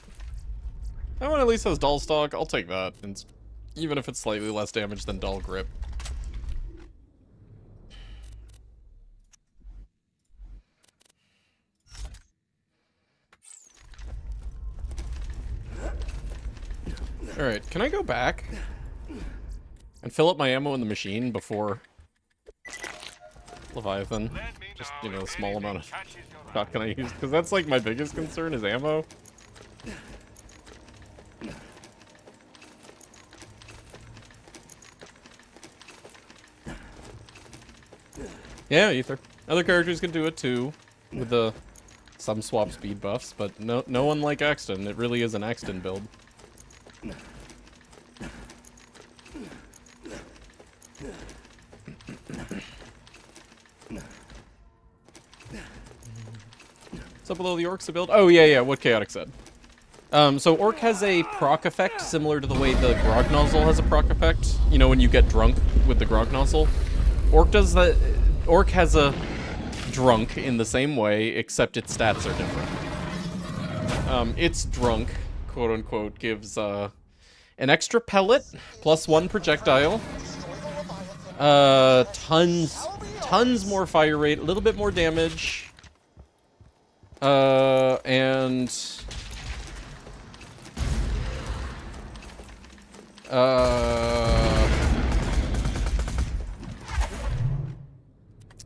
That one at least has dull stock. I'll take that. And even if it's slightly less damage than dull grip. Alright, can I go back and fill up my ammo in the machine before Leviathan? Just, you know, a small amount of shotgun I use, because that's like my biggest concern is ammo. Yeah, Ether. Other characters can do it too, with the some swap speed buffs, but no one like Axton. It really is an Axton build. What's up below the Orc's build? Oh, yeah, what Chaotic said. So Orc has a proc effect similar to the way the Grog Nozzle has a proc effect. You know, when you get drunk with the Grog Nozzle. Orc does that. Orc has a drunk in the same way, except its stats are different. Its drunk, quote unquote, gives an extra pellet, +1 projectile, tons more fire rate, a little bit more damage, and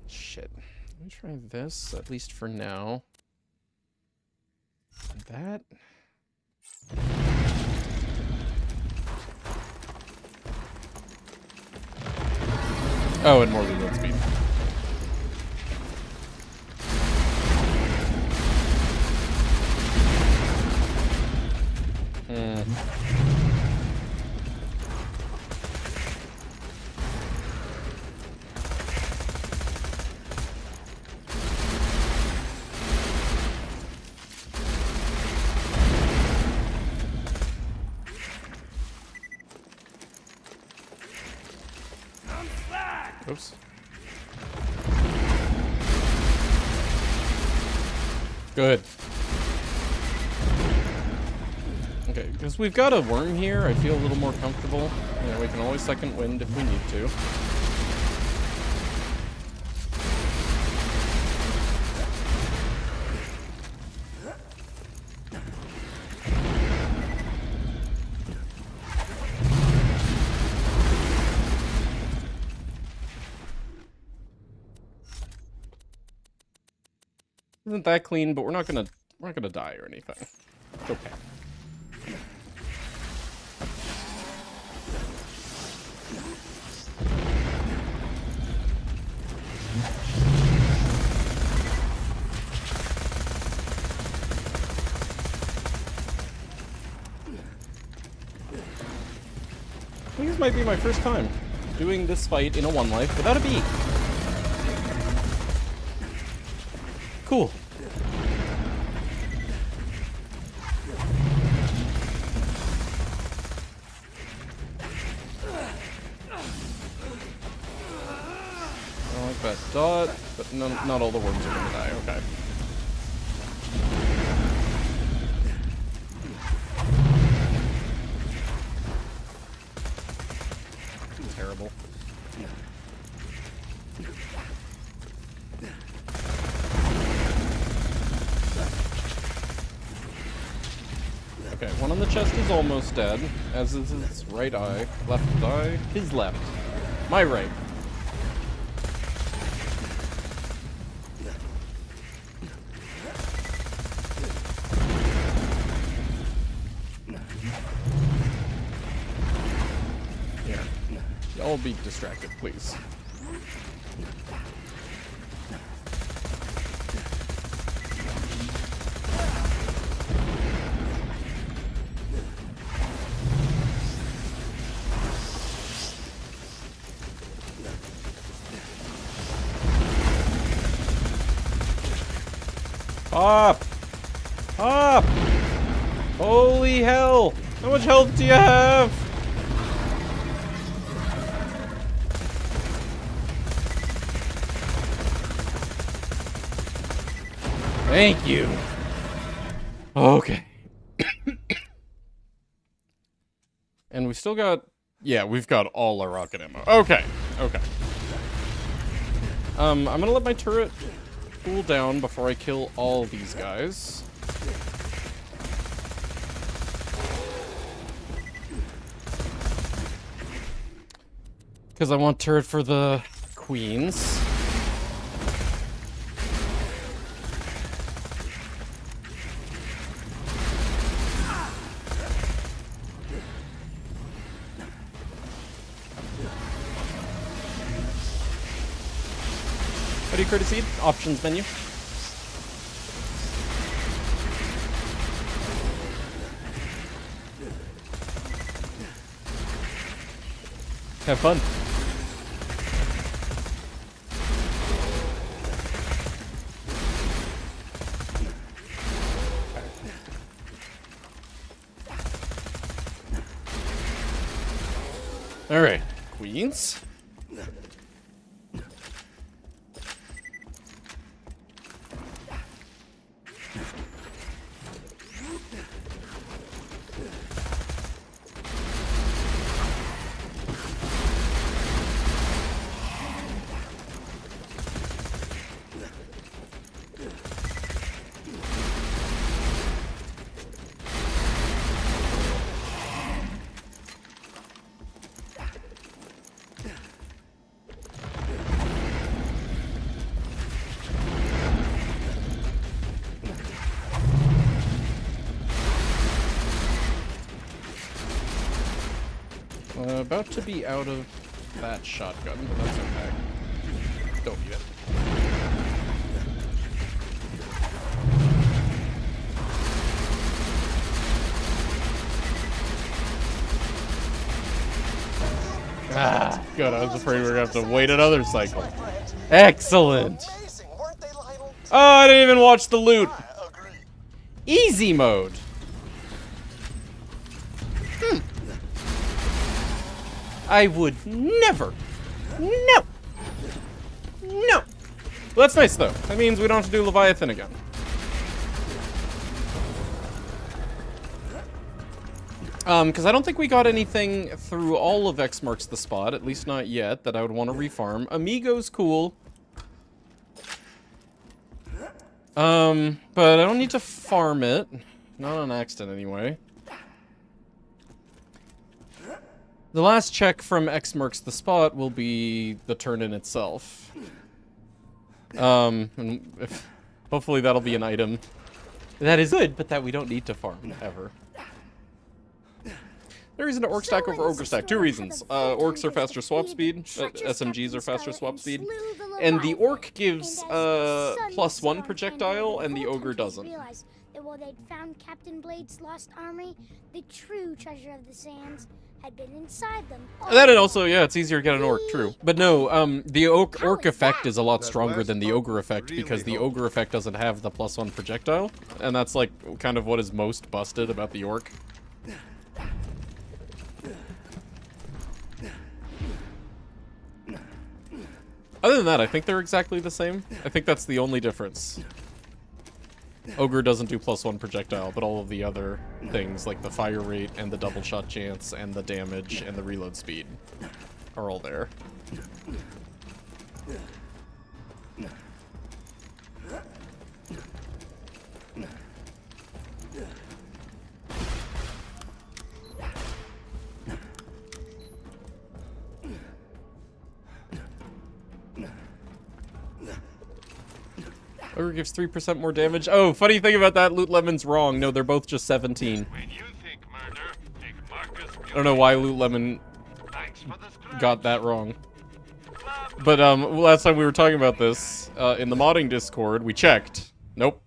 shit. Let me try this, at least for now. And that. Oh, and more reload speed. Oops. Good. Okay, because we've got a worm here, I feel a little more comfortable. You know, we can always second wind if we need to. Isn't that clean, but we're not gonna die or anything. It's okay. I think this might be my first time doing this fight in a one life without a bee. Cool. fat dot, but not all the worms are gonna die. Okay. Terrible. Okay, one on the chest is almost dead, as is his right eye. Left eye? His left. My right. Here. Y'all be distracted, please. Up! Up! Holy hell! How much health do you have? Thank you. Okay. And we still got... Yeah, we've got all our rocket ammo. Okay. Okay. I'm gonna let my turret cool down before I kill all these guys. Because I want turret for the queens. How do you criticide? Options menu. Have fun. All right, queens. About to be out of that shotgun, but that's okay. Don't need it. Ah, good. I was afraid we were going to have to wait another cycle. Excellent. Oh, I didn't even watch the loot. Easy mode. I would never. No. No. Well, that's nice, though. That means we don't have to do Leviathan again. Because I don't think we got anything through all of X Marks the Spot, at least not yet, that I would want to refarm. Amigo's cool. But I don't need to farm it. Not on accident, anyway. The last check from X Marks the Spot will be the turn-in itself. And hopefully that'll be an item that is good, but that we don't need to farm, ever. The reason to orc stack over ogre stack. Two reasons. Orcs are faster swap speed. SMGs are faster swap speed. And the orc gives +1 projectile, and the ogre doesn't. That while they'd found Captain Blade's lost armory, the true treasure of the sands had been inside them. That and also, yeah, it's easier to get an orc, true. But no, the orc effect is a lot stronger than the ogre effect, because the ogre effect doesn't have the +1 projectile. And that's, like, kind of what is most busted about the orc. Other than that, I think they're exactly the same. I think that's the only difference. Ogre doesn't do +1 projectile, but all of the other things, like the fire rate and the double shot chance and the damage and the reload speed, are all there. Ogre gives 3% more damage. Oh, funny thing about that, Loot Lemon's wrong. No, they're both just 17. I don't know why Loot Lemon got that wrong. But last time we were talking about this in the modding Discord, we checked. Nope.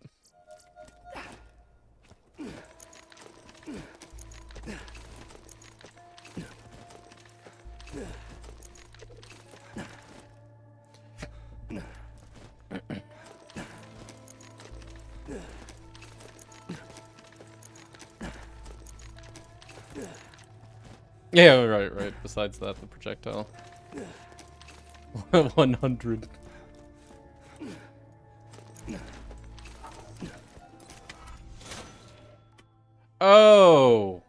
Yeah, right. Besides that, the projectile. 100. Oh.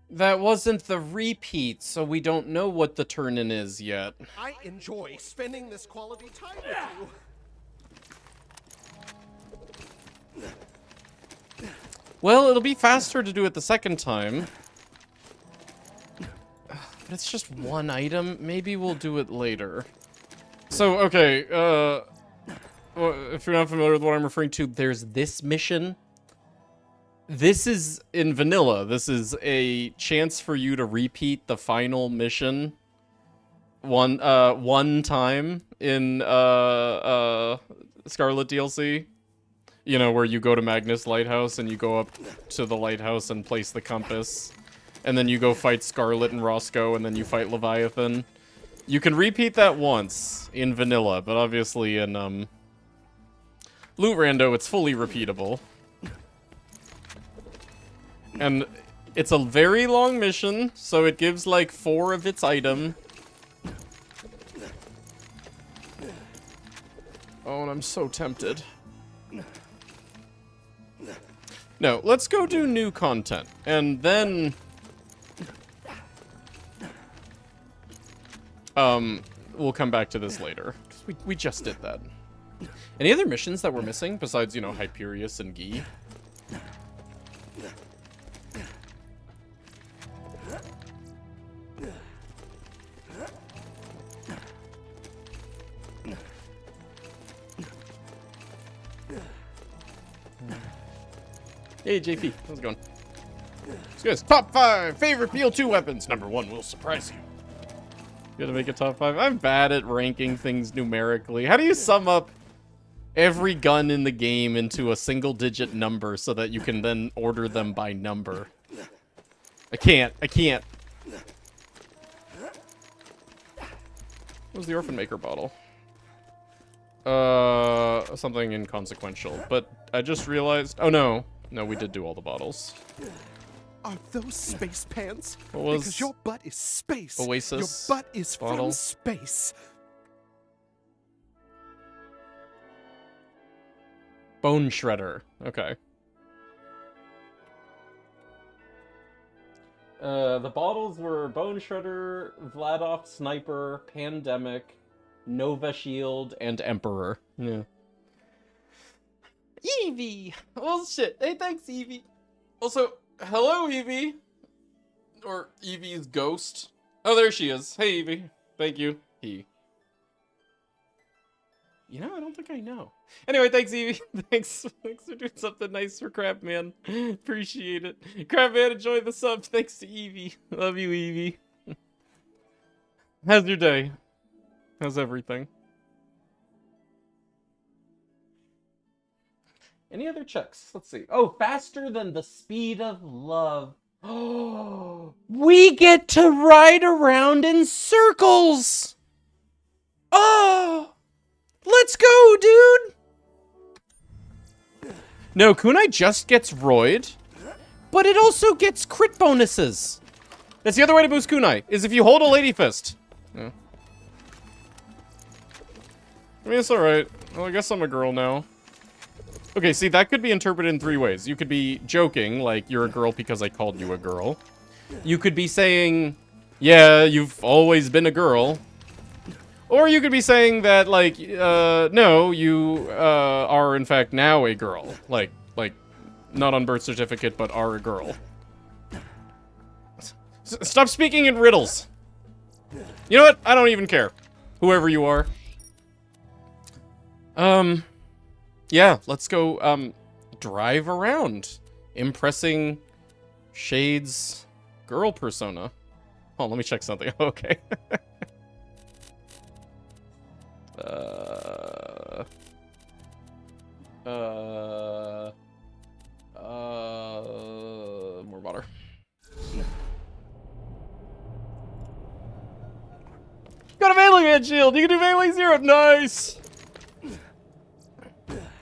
That wasn't the repeat, so we don't know what the turn-in is yet. I enjoy spending this quality time with you. Well, it'll be faster to do it the second time. But it's just one item. Maybe we'll do it later. So, okay, well, if you're not familiar with what I'm referring to, there's this mission. This is in vanilla. This is a chance for you to repeat the final mission one time in Scarlet DLC. You know, where you go to Magnus Lighthouse and you go up to the lighthouse and place the compass. And then you go fight Scarlet and Roscoe, and then you fight Leviathan. You can repeat that once in vanilla, but obviously in Loot Rando, it's fully repeatable. And it's a very long mission, so it gives like 4 of its item. Oh, and I'm so tempted. No, let's go do new content, and then we'll come back to this later, because we just did that. Any other missions that we're missing, besides, you know, Hyperius and Guy? Hey, JP, how's it going? It's good. Top 5 favorite PL2 weapons. Number 1 will surprise you. You gotta make a top 5. I'm bad at ranking things numerically. How do you sum up every gun in the game into a single-digit number so that you can then order them by number? I can't. What was the Orphan Maker bottle? Something inconsequential. But I just realized... Oh, no. No, we did do all the bottles. Are those space pants? What was because your butt is space. Oasis Your butt is bottle? from space. Bone Shredder. Okay. The bottles were Bone Shredder, Vladoff Sniper, Pandemic, Nova Shield, and Emperor. Yeah. Evie! Oh shit. Hey, thanks, Evie. Also, hello, Evie. Or Evie's ghost. Oh, there she is. Hey, Evie. Thank you. You know, I don't think I know. Anyway, thanks, Evie. Thanks for doing something nice for Crabman. Appreciate it. Crabman, enjoy the sub. Thanks to Evie. Love you, Evie. How's your day? How's everything? Any other checks? Let's see. Oh, faster than the speed of love. Oh, we get to ride around in circles. Oh, let's go, dude. No, Kunai just gets roid, but it also gets crit bonuses. That's the other way to boost Kunai, is if you hold a Lady Fist. Yeah. I mean, it's alright. Well, I guess I'm a girl now. Okay, see, that could be interpreted in 3 ways. You could be joking, like, you're a girl because I called you a girl. You could be saying, yeah, you've always been a girl. Or you could be saying that, like, no, you, are in fact now a girl. Like, not on birth certificate, but are a girl. Stop speaking in riddles. You know what? I don't even care. Whoever you are. Yeah, let's go, drive around. Impressing Shade's girl persona. Oh, let me check something. Okay. More water. Got a Melee shield! You can do Melee 0! Nice!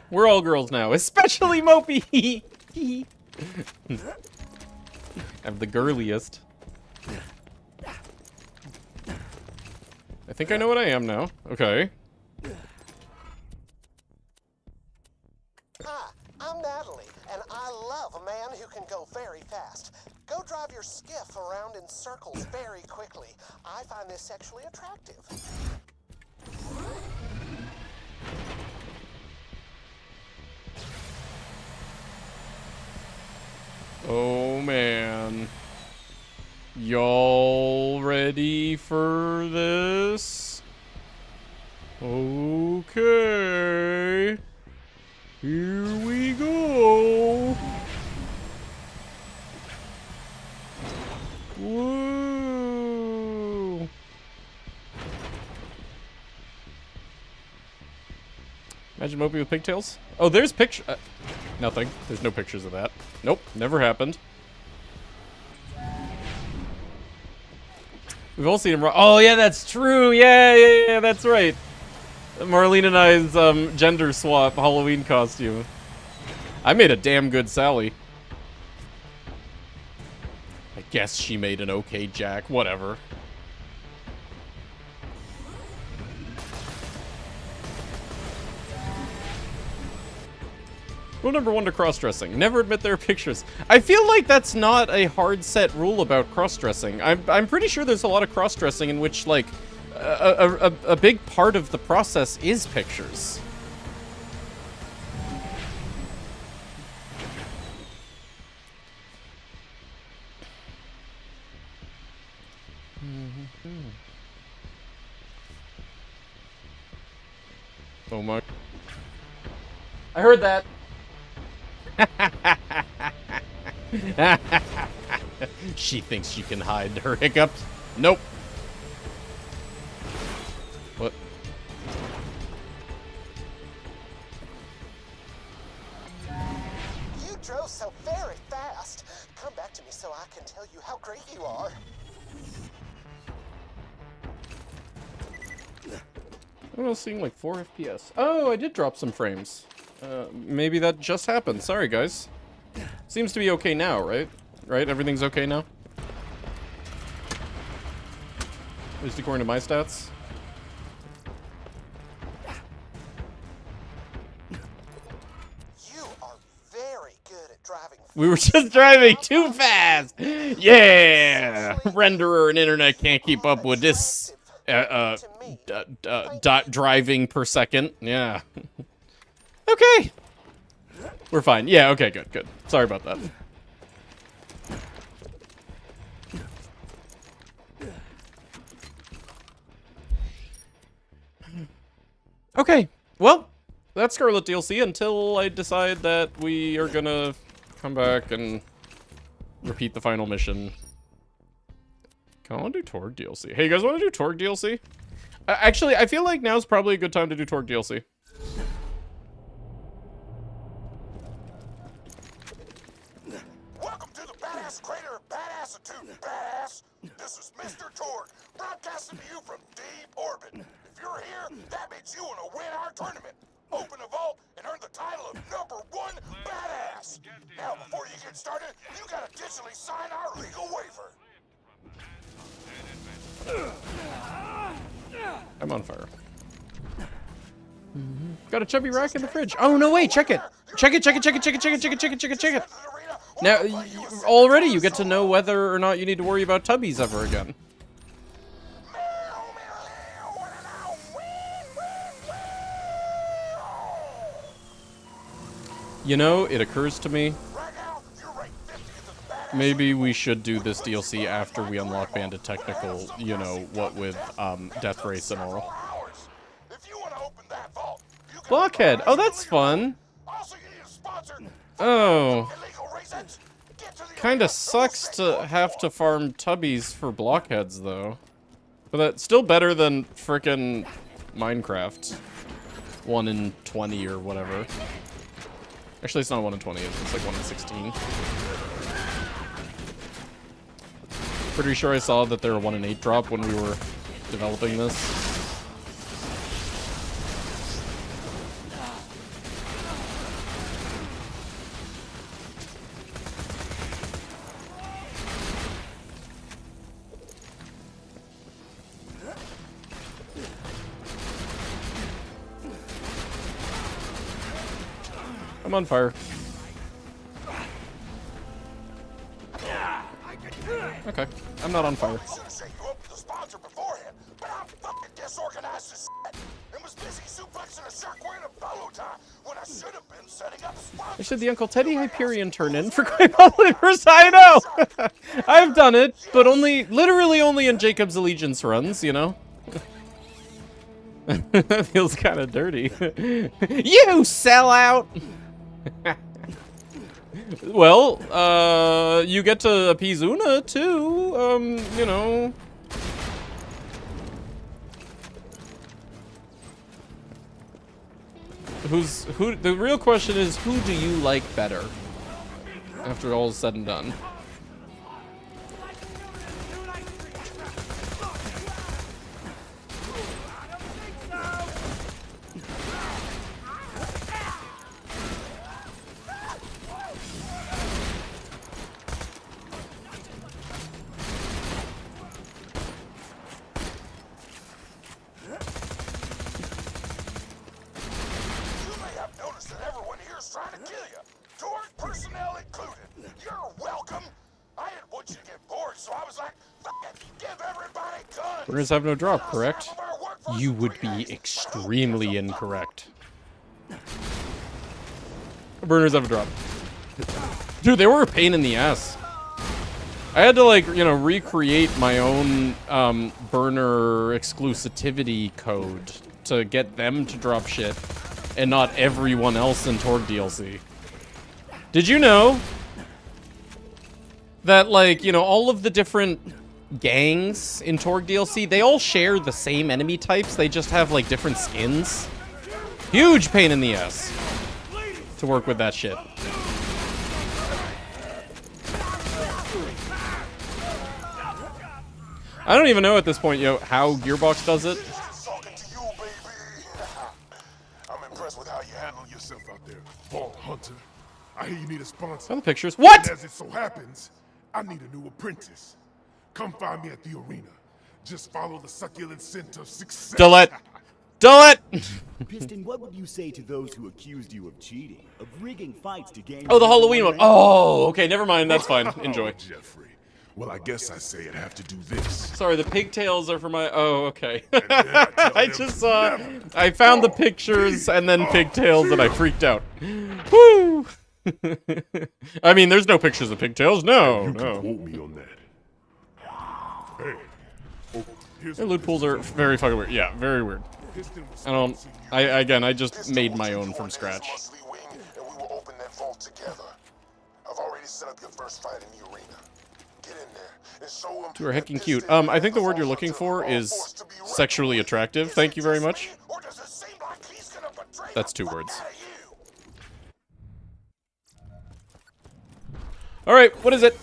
We're all girls now, especially Mopey! I'm the girliest. I think I know what I am now. Okay. Hi, I'm Natalie, and I love a man who can go very fast. Go drive your skiff around in circles very quickly. I find this sexually attractive. Oh man. Y'all ready for this? Okay. Here we go. Woo. Imagine Mopey with pigtails. Oh, there's picture. Nothing. There's no pictures of that. Nope, never happened. We've all seen him. Oh yeah, that's true. Yeah, that's right. Marlene and I's gender swap Halloween costume. I made a damn good Sally. I guess she made an okay Jack. Whatever. Rule number 1 to cross-dressing. Never admit there are pictures. I feel like that's not a hard set rule about cross-dressing. I'm pretty sure there's a lot of cross-dressing in which, like, a big part of the process is pictures. Oh my. I heard that. She thinks she can hide her hiccups. Nope. What? You drove so very fast. Come back to me so I can tell you how great you are. I'm not seeing like 4 FPS. Oh, I did drop some frames. Maybe that just happened. Sorry, guys. Seems to be okay now, right? Right? Everything's okay now? At least according to my stats. You are very good at driving. We were just driving too fast! Yeah! Renderer and internet can't keep up with this driving per second. Yeah. Okay. We're fine. Yeah, okay, good. Sorry about that. Okay, well, that's Scarlet DLC until I decide that we are gonna come back and repeat the final mission. I want to do Torg DLC. Hey, you guys want to do Torg DLC? Actually, I feel like now's probably a good time to do Torg DLC. Welcome to the Badass Crater of Badassitude, badass. This is Mr. Torg, broadcasting to you from deep orbit. If you're here, that means you want to win our tournament. Open a vault and earn the title of #1 badass. Now, before you get started, you gotta digitally sign our legal waiver. I'm on fire. Got a chubby rack in the fridge. Oh no, wait, check it. Check it, check it, check it, check it, check it, check it, check it, check it, check it. Now, already you get to know whether or not you need to worry about tubbies ever again. You know, it occurs to me, maybe we should do this DLC after we unlock Bandit Technical, you know, what with Death Race and all. Blockhead! Oh, that's fun! Oh. Kinda sucks to have to farm tubbies for blockheads, though. But that's still better than frickin' Minecraft. 1 in 20 or whatever. Actually, it's not 1 in 20, it's like 1 in 16. Pretty sure I saw that there were 1 in 8 drop when we were developing this. I'm on fire. Okay, I'm not on fire. Actually, the Uncle Teddy Hyperion turn in for Great Believers. I know! I've done it, but literally only in Jacob's Allegiance runs, you know? That feels kind of dirty. You sellout! Well, you get to appease Una, too, you know. The real question is, who do you like better? After all is said and done. Burners have no drop, correct? You would be extremely incorrect. Burners have a drop. Dude, they were a pain in the ass. I had to, like, you know, recreate my own burner exclusivity code to get them to drop shit and not everyone else in Torg DLC. Did you know that, like, you know, all of the different gangs in Torg DLC, they all share the same enemy types, they just have, like, different skins? Huge pain in the ass to work with that shit. I don't even know at this point, yo, how Gearbox does it. I'm impressed with how you handle yourself out there, Vault Hunter. I hear you need a sponsor. Oh, the pictures. What? And as it so happens, I need a new apprentice. Come find me at the arena. Just follow the succulent scent of success. Delete. Delete. Piston, what would you say to those who accused you of cheating, of rigging fights to gain? Oh, the Halloween one. Oh, okay, never mind. That's fine. Enjoy. Jeffrey. Well, I guess I say I'd have to do this. Sorry, the pigtails are for my... Oh, okay. I just saw... I found the pictures and then pigtails and I freaked out. Woo! I mean, there's no pictures of pigtails. No, You no. can quote me on that. Hey. Oh, Their loot pools are very fucking weird. Yeah, very weird. I just made my own from scratch. And we will open that vault together. I've already set up your first fight in the arena. Get in there and show them. You are heckin' cute. I think the word you're looking for is sexually attractive. Thank you very much. That's 2 words. Alright, what is it?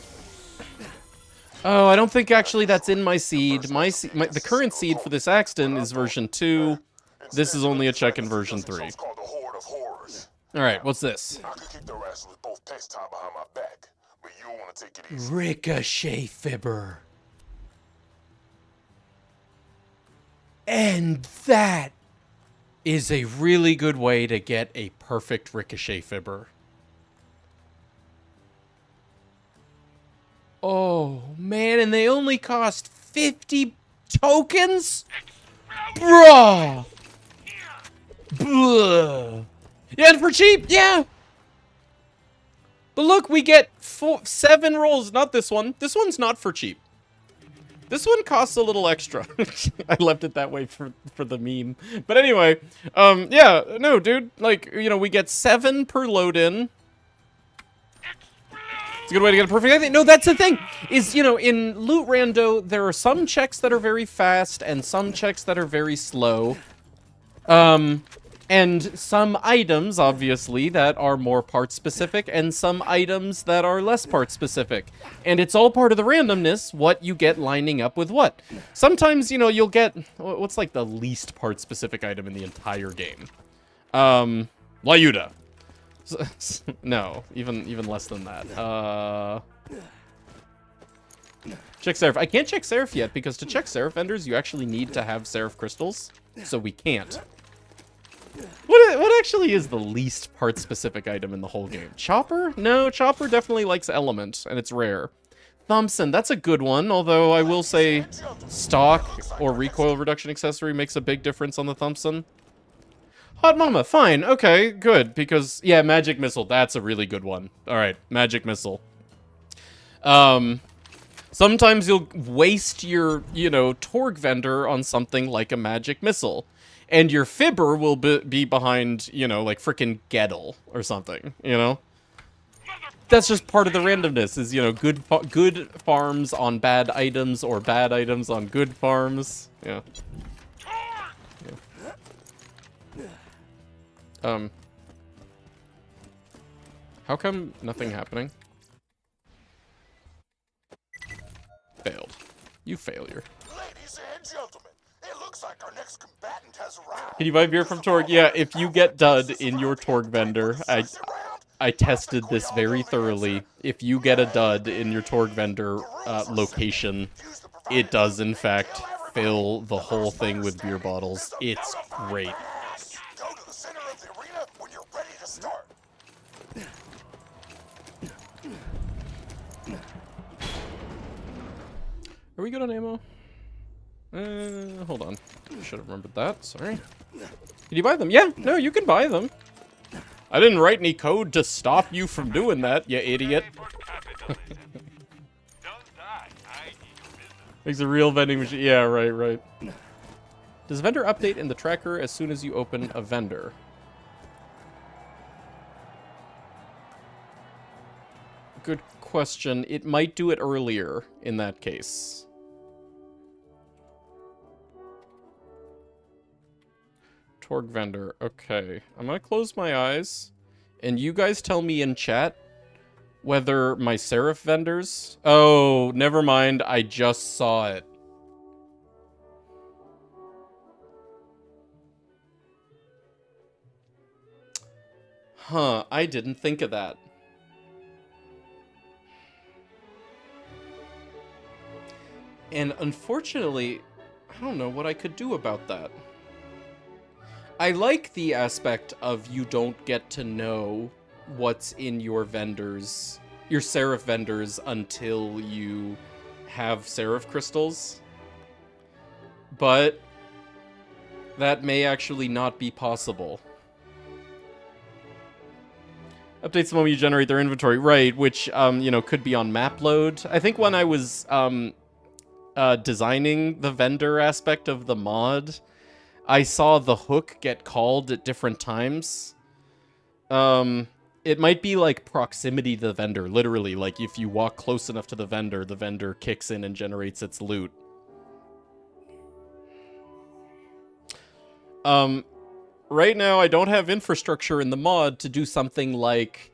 Oh, I don't think actually that's in my seed. The current seed for this Axton is version 2. This is only a check in version 3. Alright, what's this? Ricochet Fibber. And that is a really good way to get a perfect ricochet fibber. Oh, man, and they only cost 50 tokens? Bruh! Blah. Yeah, for cheap, yeah! But look, we get 7 rolls, not this one. This one's not for cheap. This one costs a little extra. I left it that way for the meme. But anyway, yeah, no, dude, like, you know, we get 7 per load-in. It's a good way to get a perfect ending. No, that's the thing, is, you know, in Loot Rando, there are some checks that are very fast and some checks that are very slow. And some items, obviously, that are more part-specific, and some items that are less part-specific. And it's all part of the randomness, what you get lining up with what. Sometimes, you know, you'll get... What's, like, the least part-specific item in the entire game? Lyuda. No, even less than that. Check Seraph. I can't check Seraph yet, because to check Seraph vendors, you actually need to have Seraph crystals, so we can't. What actually is the least part-specific item in the whole game? Chopper? No, Chopper definitely likes Element, and it's rare. Thompson, that's a good one, although I will say stock or recoil reduction accessory makes a big difference on the Thompson. Hot Mama, fine, okay, good, because, yeah, Magic Missile, that's a really good one. Alright, Magic Missile. Sometimes you'll waste your, you know, Torg vendor on something like a Magic Missile. And your fibber will be behind, you know, like frickin' Gettle or something, you know? That's just part of the randomness, is, you know, good farms on bad items or bad items on good farms. Yeah. How come nothing happening? Failed. You failure. Ladies and gentlemen, it looks like our next combatant has arrived. Can you buy beer from Torg? Yeah, if you get dud in your Torg vendor, I tested this very thoroughly. If you get a dud in your Torg vendor location, it does in fact fill the whole thing with beer bottles. It's great. Go to the center of the arena when you're ready to start. Are we good on ammo? Hold on. Should have remembered that. Sorry. Can you buy them? Yeah, no, you can buy them. I didn't write any code to stop you from doing that, you idiot. Makes a real vending machine. Yeah, right. Does vendor update in the tracker as soon as you open a vendor? Good question. It might do it earlier in that case. Torg vendor. Okay. I'm gonna close my eyes. And you guys tell me in chat whether my Seraph vendors... Oh, never mind. I just saw it. Huh. I didn't think of that. And unfortunately, I don't know what I could do about that. I like the aspect of you don't get to know what's in your vendors, your Seraph vendors, until you have Seraph crystals. But that may actually not be possible. Updates the moment you generate their inventory, right, which, you know, could be on map load. I think when I was, designing the vendor aspect of the mod, I saw the hook get called at different times. It might be like proximity to the vendor, literally. Like if you walk close enough to the vendor kicks in and generates its loot. Right now, I don't have infrastructure in the mod to do something like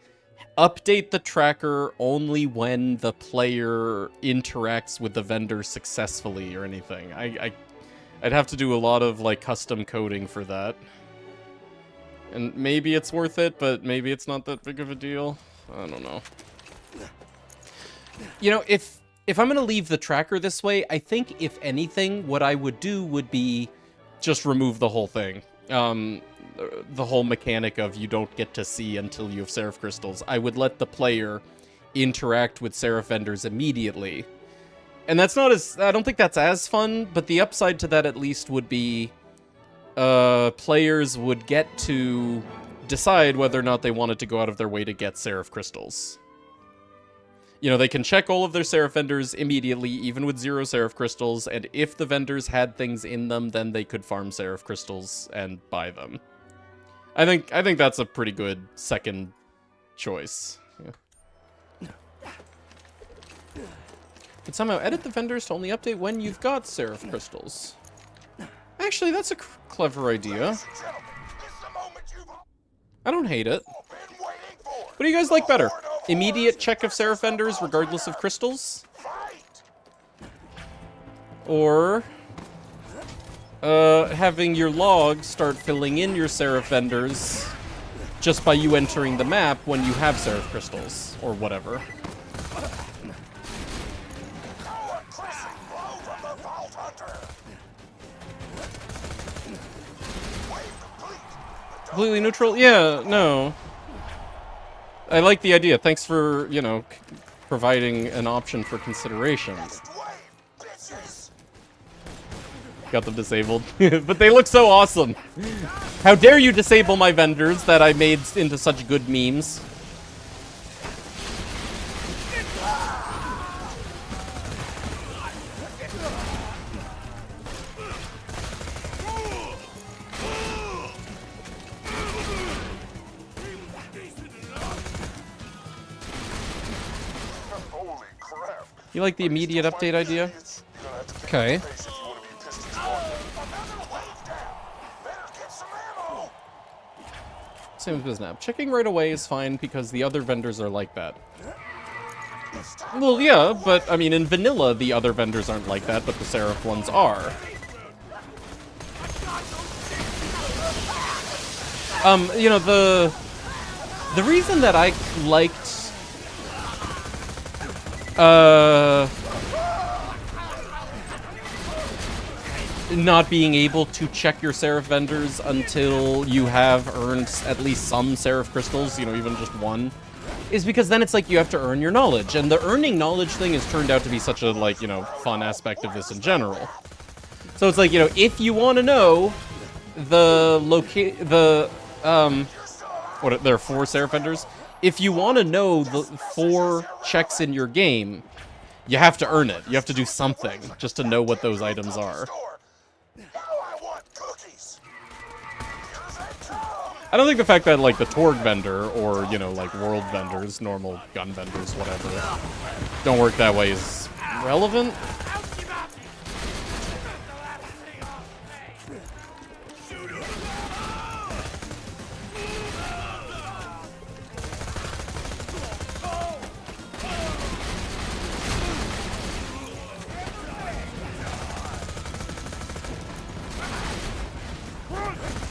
update the tracker only when the player interacts with the vendor successfully or anything. I'd have to do a lot of, like, custom coding for that. And maybe it's worth it, but maybe it's not that big of a deal. I don't know. You know, if I'm gonna leave the tracker this way, I think, if anything, what I would do would be just remove the whole thing. the whole mechanic of you don't get to see until you have Seraph Crystals. I would let the player interact with Seraph vendors immediately. And that's not as... I don't think that's as fun, but the upside to that at least would be... players would get to decide whether or not they wanted to go out of their way to get Seraph Crystals. You know, they can check all of their Seraph vendors immediately, even with 0 Seraph Crystals, and if the vendors had things in them, then they could farm Seraph Crystals and buy them. I think that's a pretty good second choice. Yeah. But somehow edit the vendors to only update when you've got Seraph Crystals. Actually, that's a clever idea. I don't hate it. What do you guys like better? Immediate check of Seraph vendors regardless of crystals? Or having your log start filling in your Seraph vendors just by you entering the map when you have Seraph crystals, or whatever. Completely neutral? Yeah, no. I like the idea. Thanks for, you know, providing an option for consideration. Got them disabled. But they look so awesome. How dare you disable my vendors that I made into such good memes. You like the immediate update idea? Okay. Same as BizNap. Checking right away is fine because the other vendors are like that. Well, yeah, but, I mean, in vanilla, the other vendors aren't like that, but the Seraph ones are. You know, the reason that I liked not being able to check your Seraph vendors until you have earned at least some Seraph crystals, you know, even just one, is because then it's like you have to earn your knowledge, and the earning knowledge thing has turned out to be such a, like, you know, fun aspect of this in general. So it's like, you know, if you want to know the what, there are 4 Seraph vendors? If you want to know the 4 checks in your game, you have to earn it. You have to do something just to know what those items are. I don't think the fact that, like, the Torg vendor, or, you know, like, world vendors, normal gun vendors, whatever, don't work that way is relevant.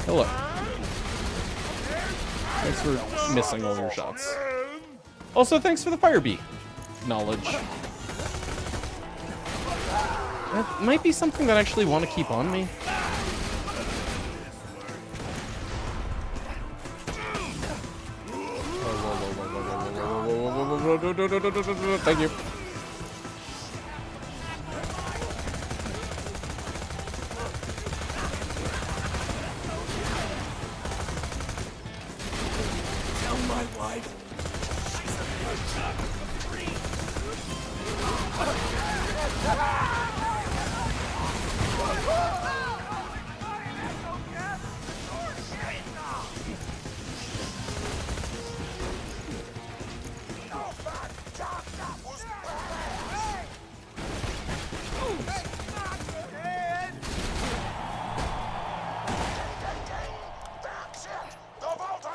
Hello. Thanks for missing all your shots. Also, thanks for the fire bee knowledge. That might be something that I actually want to keep on me. Thank you.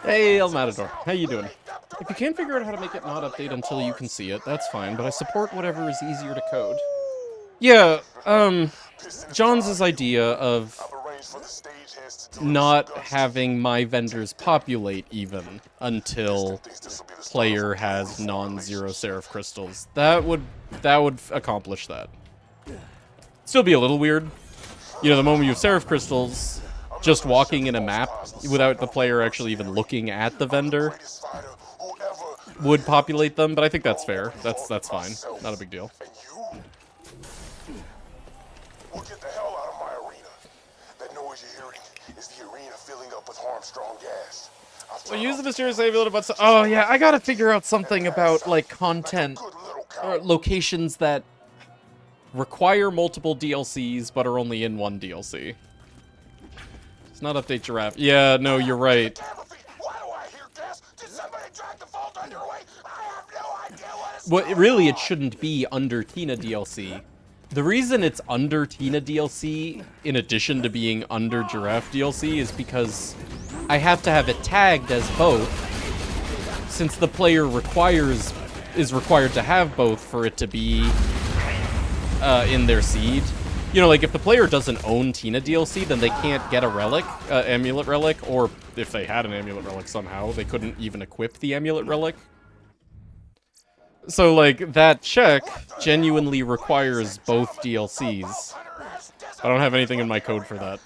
Hey, El Matador. How you doing? If you can't figure out how to make it not update until you can see it, that's fine, but I support whatever is easier to code. Yeah, John's idea of not having my vendors populate even until player has non-zero Seraph crystals. That would accomplish that. Still be a little weird. You know, the moment you have Seraph crystals, just walking in a map without the player actually even looking at the vendor would populate them, but I think that's fair. That's fine. Not a big deal. We'll get the hell out of my arena. That noise you're hearing is the arena filling up with Armstrong gas. Well, use the mysterious amulet, but oh yeah, I gotta figure out something about like content or locations that require multiple DLCs but are only in one DLC. It's not update giraffe. Yeah, no, you're right. Well, really, it shouldn't be under Tina DLC. The reason it's under Tina DLC, in addition to being under Giraffe DLC, is because I have to have it tagged as both, since the player is required to have both for it to be in their seed. You know, like, if the player doesn't own Tina DLC, then they can't get a relic, amulet relic, or if they had an amulet relic somehow, they couldn't even equip the amulet relic. So, like, that check genuinely requires both DLCs. I don't have anything in my code for that.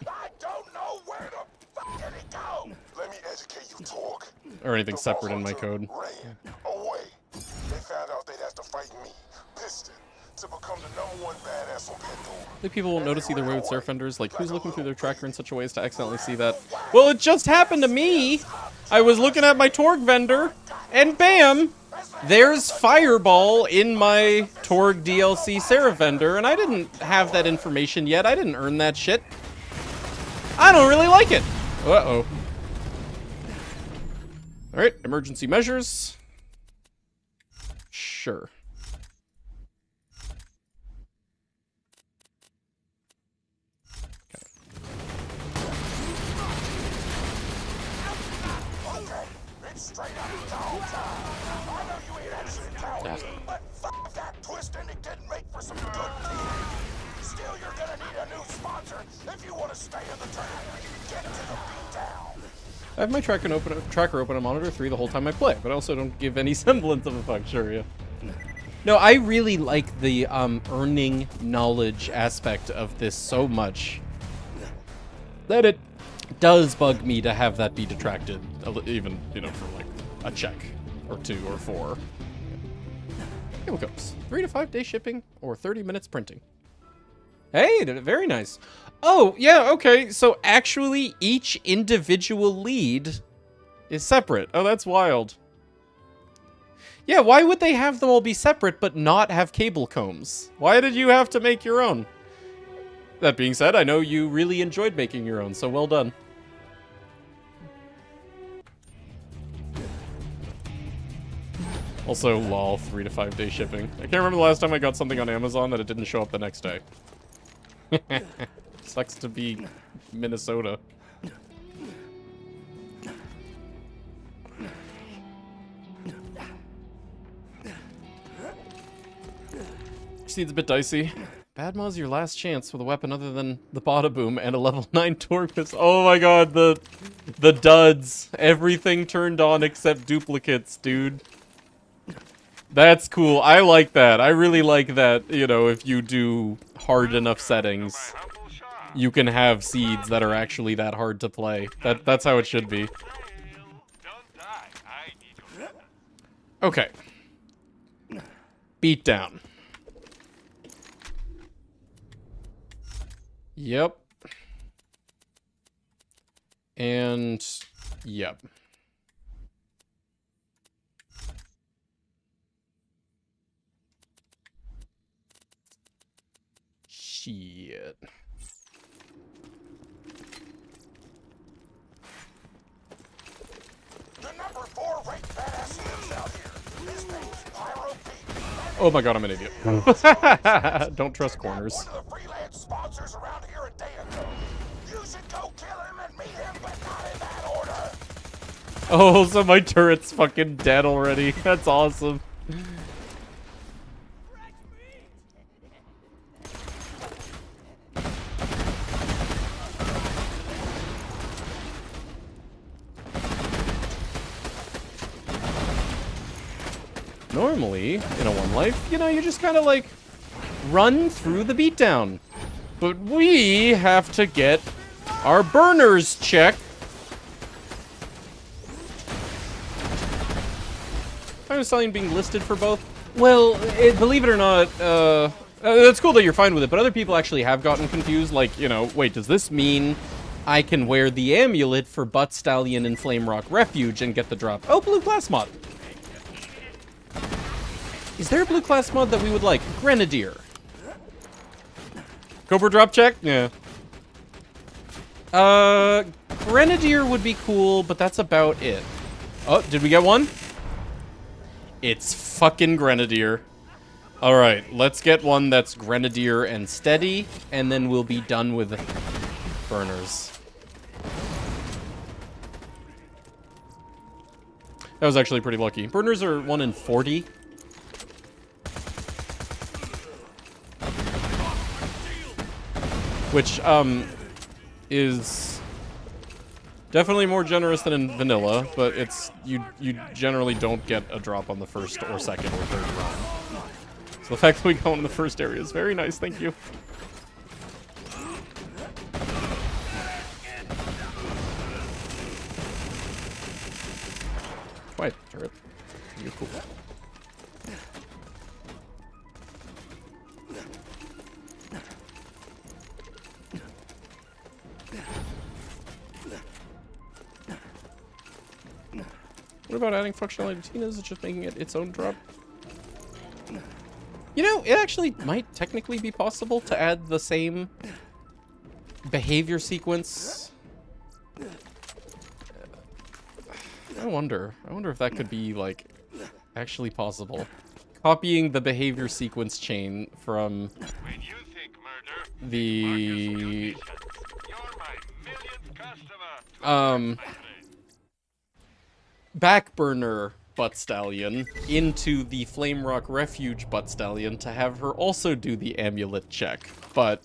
Or anything separate in my code. They found out they'd have to fight me, Piston, to become the #1 badass on Pandora. I think people won't notice either way with surf vendors. Like, who's looking through their tracker in such a way as to accidentally see that? Well, it just happened to me! I was looking at my Torg vendor, and bam! There's Fireball in my Torg DLC Seraph vendor, and I didn't have that information yet. I didn't earn that shit. I don't really like it. Uh-oh. Alright, emergency measures. Sure. But fuck that twist ending didn't make for some good TV. Still, you're gonna need a new sponsor if you want to stay in the tournament. Get to the beatdown. I have my tracker open on monitor 3 the whole time I play, but I also don't give any semblance of a fuck, sure, yeah. No, I really like the earning knowledge aspect of this so much that it does bug me to have that be detracted, even, you know, for like a check or 2 or 4. Here we go. 3 to 5 day shipping or 30 minutes printing. Hey, very nice. Oh, yeah, okay. So actually each individual lead is separate. Oh, that's wild. Yeah, why would they have them all be separate but not have cable combs? Why did you have to make your own? That being said, I know you really enjoyed making your own, so well done. Also, lol, 3 to 5 day shipping. I can't remember the last time I got something on Amazon that it didn't show up the next day. Sucks to be Minnesota. Seems a bit dicey. Bad Ma's your last chance with a weapon other than the Bada Boom and a level 9 Torpus. Oh my god, the duds. Everything turned on except duplicates, dude. That's cool. I like that. I really like that, you know, if you do hard enough settings, you can have seeds that are actually that hard to play. That's how it should be. Okay. Beatdown. Yep. And yep. Shit. The number 4 ranked badass lives out here. His name's Pyro Pete. Oh my god, I'm an idiot. Don't trust corners. One of the freelance sponsors around here a day ago. You should go kill him and meet him, but not in that order. Oh, so my turret's fucking dead already. That's awesome. Normally, in a one life, you know, you just kind of like run through the beatdown. But we have to get our burners check. Time of Stallion being listed for both. Well, believe it or not, that's cool that you're fine with it, but other people actually have gotten confused. Like, you know, wait, does this mean I can wear the amulet for Butt Stallion and Flamerock Refuge and get the drop? Oh, blue class mod. Is there a blue class mod that we would like? Grenadier. Cobra drop check? Yeah. Grenadier would be cool, but that's about it. Oh, did we get one? It's fucking Grenadier. Alright, let's get one that's Grenadier and steady, and then we'll be done with burners. That was actually pretty lucky. Burners are 1 in 40. Which, is definitely more generous than in vanilla, but it's, you generally don't get a drop on the first or second or third run. So the fact that we go in the first area is very nice, thank you. Quiet, turret. You're cool. What about adding functionality to Tina's? Is it just making it its own drop? You know, it actually might technically be possible to add the same behavior sequence. I wonder if that could be, like, actually possible. Copying the behavior sequence chain from the backburner Butt Stallion into the Flamerock Refuge Butt Stallion to have her also do the amulet check. But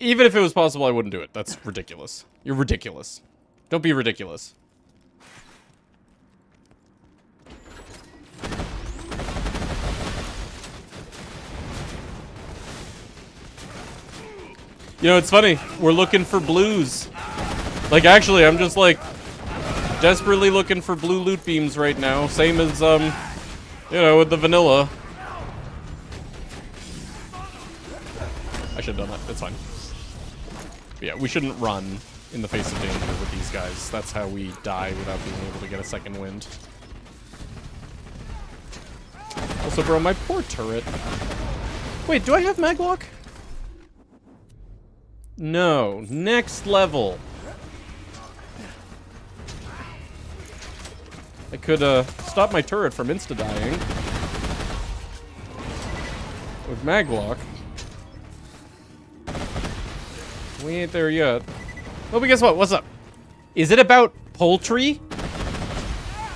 even if it was possible, I wouldn't do it. That's ridiculous. You're ridiculous. Don't be ridiculous. You know, it's funny. We're looking for blues. Like, actually, I'm just, like, desperately looking for blue loot beams right now. Same as, you know, with the vanilla. I should have done that. It's fine. But yeah, we shouldn't run in the face of danger with these guys. That's how we die without being able to get a second wind. Also, bro, my poor turret. Wait, do I have maglock? No. Next level. I could, stop my turret from insta-dying. With maglock. We ain't there yet. Well, but guess what? What's up? Is it about poultry?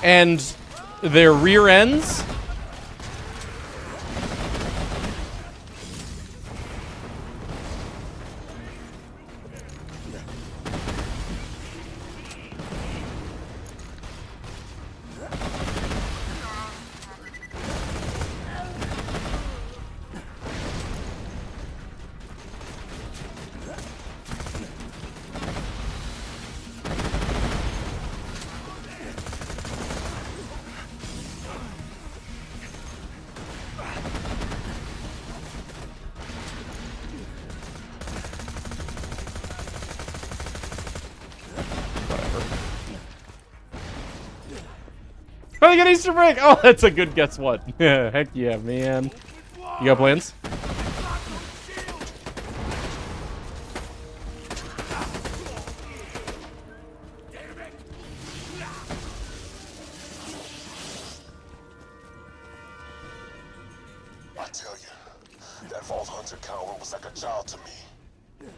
And their rear ends? Oh, you got Easter break! Oh, that's a good guess what. Heck yeah, man. You got plans? I tell you, that Vault Hunter coward was like a child to me.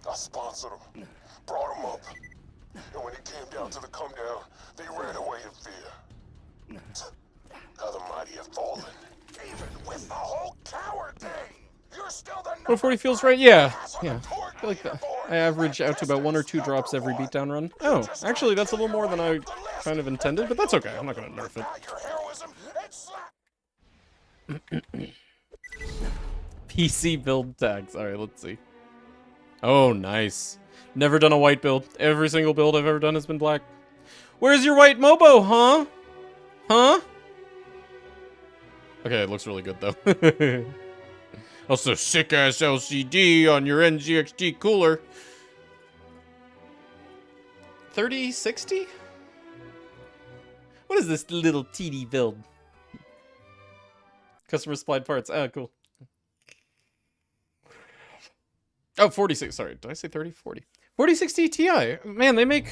I sponsored him, brought him up, and when it came down to the come down, they ran away in fear. How the mighty have fallen, even with the whole coward thing. You're still the 140 feels right? Yeah. Yeah. I feel like that. I average out to about 1 or 2 drops every beatdown run. Oh, actually, that's a little more than I kind of intended, but that's okay. I'm not going to nerf it. PC build tags. Alright, let's see. Oh, nice. Never done a white build. Every single build I've ever done has been black. Where's your white Mobo, huh? Huh? Okay, it looks really good, though. Also, sick-ass LCD on your NZXT cooler. 3060? What is this little TD build? Customer supplied parts. Ah, cool. Oh, 46. Sorry, did I say 30? 40. 4060 Ti. Man, they make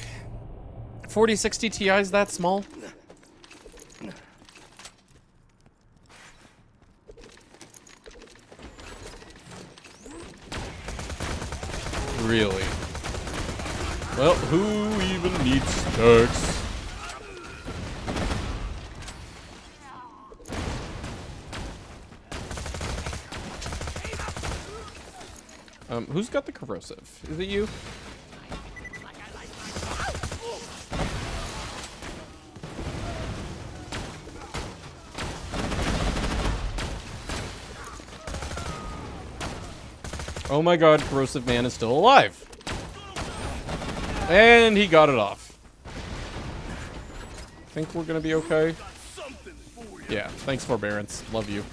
4060 Ti's that small? Really? Well, who even needs stacks? Who's got the corrosive? Is it you? Oh my god, Corrosive Man is still alive. And he got it off. Think we're gonna be okay? Yeah, thanks, Forbearance. Love you.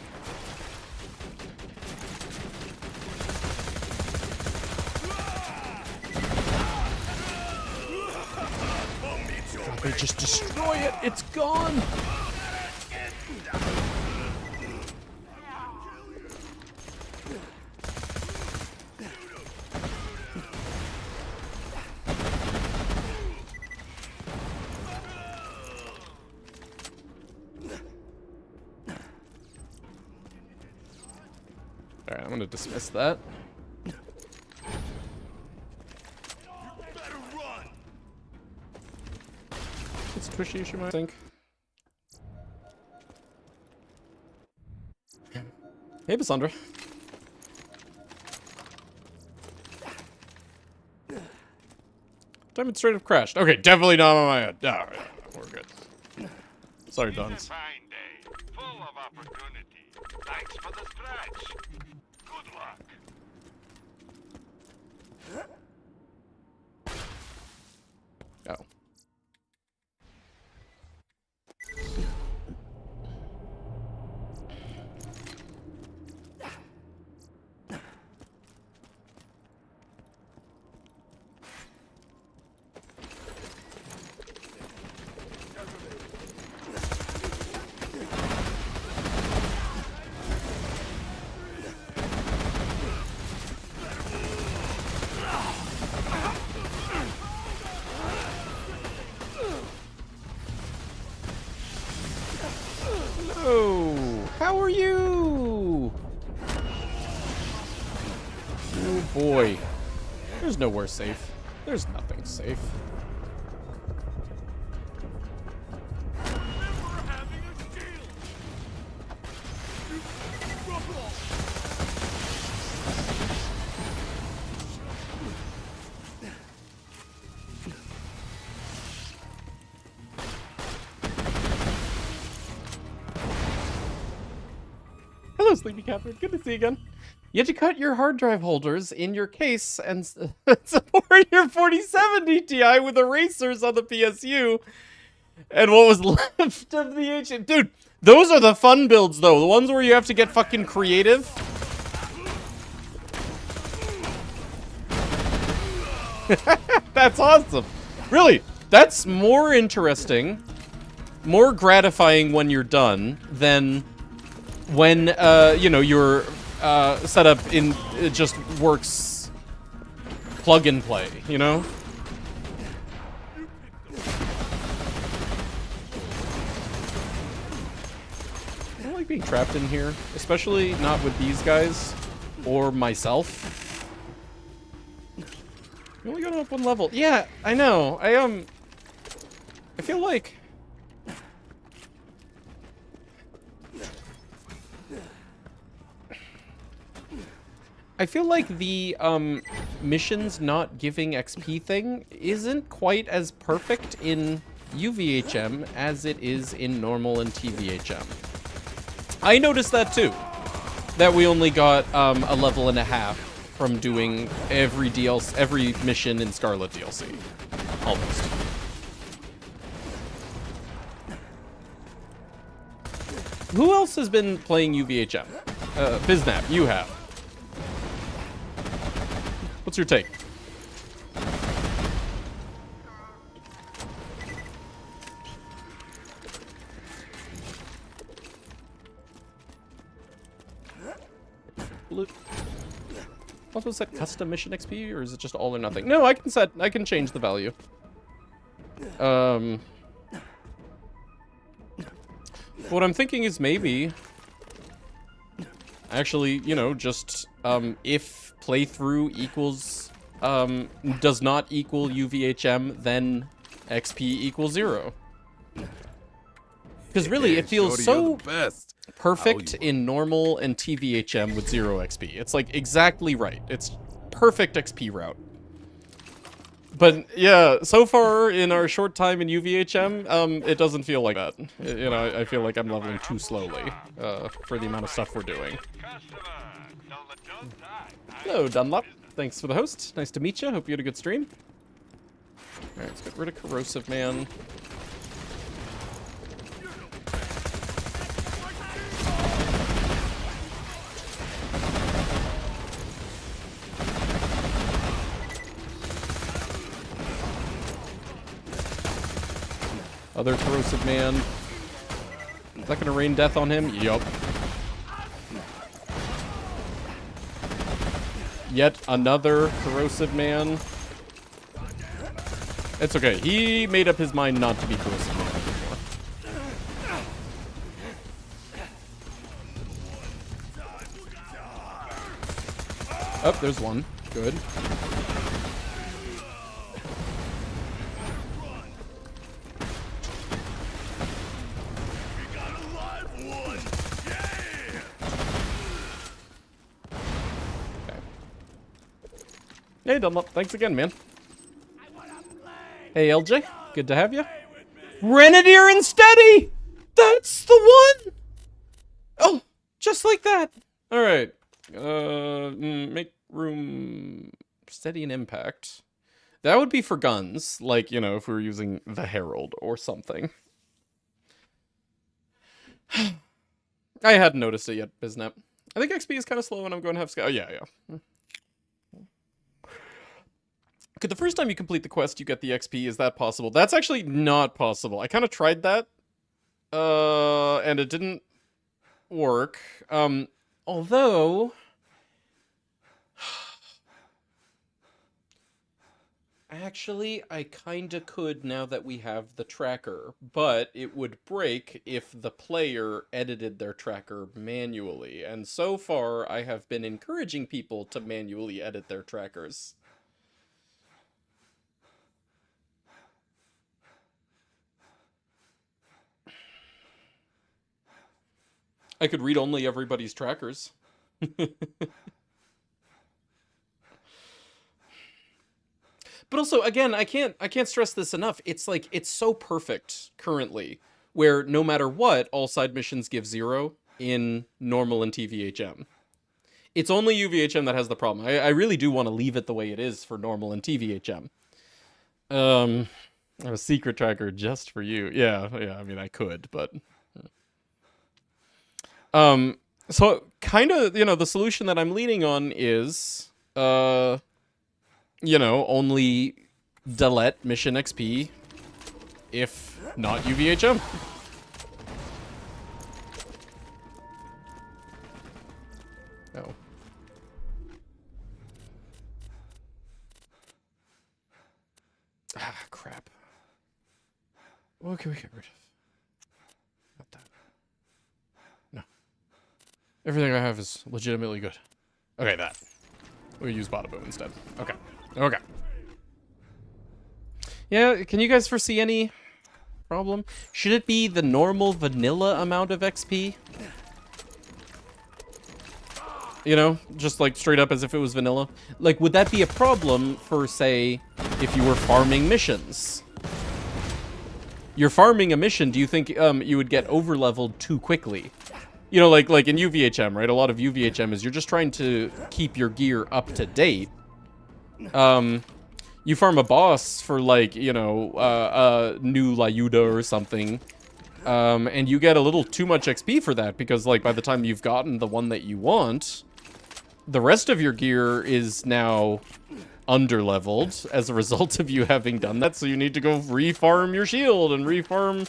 God, they just destroy it. It's gone. Alright, I'm gonna dismiss that. It's Twishy, I think. Hey, Bassandra. Diamond straight up crashed. Okay, definitely not on my head. Alright, we're good. Sorry, Dons. Full of opportunity. Thanks for the scratch. Good luck. Oh. Hello! How are you? Oh boy. There's nowhere safe. There's nothing safe. Hello, Sleepy Catbird. Good to see you again. You had to cut your hard drive holders in your case and support your 4070 Ti with erasers on the PSU. And what was left of the ancient... Dude, those are the fun builds, though. The ones where you have to get fucking creative. That's awesome. Really, that's more interesting, more gratifying when you're done than when, you know, your setup in it just works plug and play, you know? I don't like being trapped in here, especially not with these guys or myself. You only got up one level. Yeah, I know. I feel like the missions not giving XP thing isn't quite as perfect in UVHM as it is in normal and TVHM. I noticed that too. That we only got a level and a half from doing every mission in Scarlet DLC. Almost. Who else has been playing UVHM? Biznap, you have. What's your take? Also set custom mission XP, or is it just all or nothing? No, I can change the value. What I'm thinking is maybe actually, you know, just if playthrough equals does not equal UVHM, then XP equals 0. Because really, it feels so perfect in normal and TVHM with 0 XP. It's like exactly right. It's perfect XP route. But yeah, so far in our short time in UVHM, it doesn't feel like that. You know, I feel like I'm leveling too slowly for the amount of stuff we're doing. Hello, Dunlop. Thanks for the host. Nice to meet you. Hope you had a good stream. Alright, let's get rid of Corrosive Man. Other Corrosive Man. Is that gonna rain death on him? Yup. Yet another Corrosive Man. It's okay. He made up his mind not to be Corrosive Man anymore. Oh, there's one. Good. Hey, Dunlop. Thanks again, man. Hey, LJ. Good to have you. Renadier and Steady! That's the one! Oh, just like that. All right. Make room. Steady and Impact. That would be for guns. Like, you know, if we were using the Herald or something. I hadn't noticed it yet, Biznap. I think XP is kind of slow and I'm going to have... Oh, yeah. Could the first time you complete the quest, you get the XP? Is that possible? That's actually not possible. I kind of tried that, and it didn't work. Although, actually, I kind of could now that we have the tracker, but it would break if the player edited their tracker manually. And so far, I have been encouraging people to manually edit their trackers. I could read only everybody's trackers. But also, again, I can't stress this enough. It's like, it's so perfect currently, where no matter what, all side missions give 0 in normal and TVHM. It's only UVHM that has the problem. I really do want to leave it the way it is for normal and TVHM. I have a secret tracker just for you. Yeah, I mean, I could, but... So kind of, you know, the solution that I'm leaning on is, you know, only delete mission XP if not UVHM. Oh. Ah, crap. What can we get rid of? Not that. No. Everything I have is legitimately good. Okay, that. We'll use Bada Boom instead. Okay. Okay. Yeah, can you guys foresee any problem? Should it be the normal vanilla amount of XP? You know, just like straight up as if it was vanilla. Like, would that be a problem for, say, if you were farming missions? You're farming a mission, do you think you would get overleveled too quickly? you know, like in UVHM, right? A lot of UVHM is you're just trying to keep your gear up to date. You farm a boss for, like, you know, a new Lyuda or something, and you get a little too much XP for that, because, like, by the time you've gotten the one that you want, the rest of your gear is now under-leveled as a result of you having done that, so you need to go re-farm your shield and re-farm,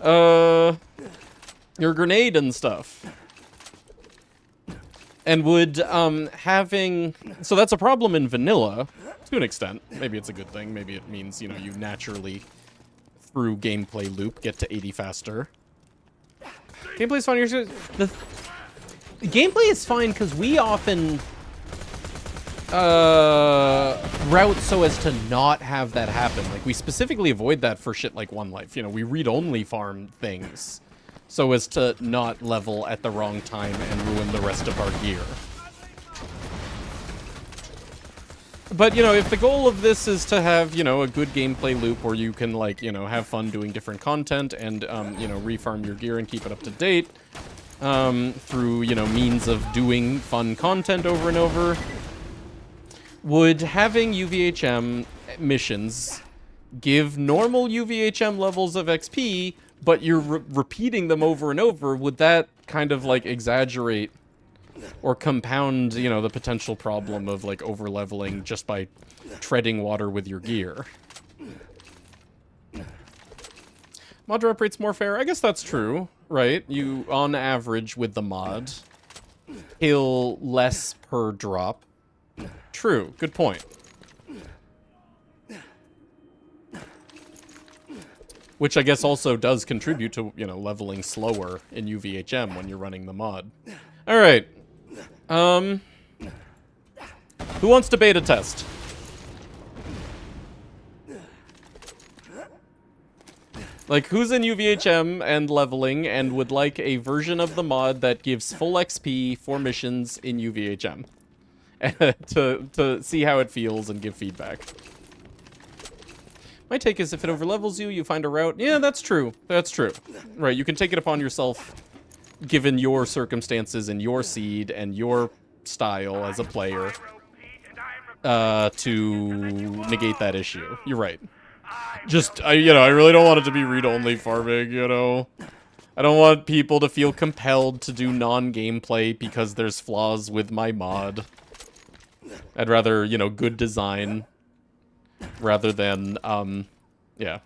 your grenade and stuff. And would, having... So that's a problem in vanilla, to an extent. Maybe it's a good thing. Maybe it means, you know, you naturally, through gameplay loop, get to 80 faster. Gameplay's fine. The gameplay is fine because we often route so as to not have that happen. Like, we specifically avoid that for shit like One Life. You know, we read-only farm things so as to not level at the wrong time and ruin the rest of our gear. But, you know, if the goal of this is to have, you know, a good gameplay loop where you can, like, you know, have fun doing different content and, you know, refarm your gear and keep it up to date, through, you know, means of doing fun content over and over, would having UVHM missions give normal UVHM levels of XP, but you're repeating them over and over, would that kind of, like, exaggerate or compound, you know, the potential problem of, like, over-leveling just by treading water with your gear? Mod drop rate's more fair? I guess that's true, right? You, on average, with the mod, kill less per drop. True, good point. Which I guess also does contribute to, you know, leveling slower in UVHM when you're running the mod. Alright. Who wants to beta test? Like, who's in UVHM and leveling and would like a version of the mod that gives full XP for missions in UVHM? to see how it feels and give feedback. My take is if it overlevels you, you find a route. Yeah, that's true. That's true. Right, you can take it upon yourself, given your circumstances and your seed and your style as a player, to negate that issue. You're right. Just, you know, I really don't want it to be read-only farming, you know? I don't want people to feel compelled to do non-gameplay because there's flaws with my mod. I'd rather, you know, good design rather than, yeah.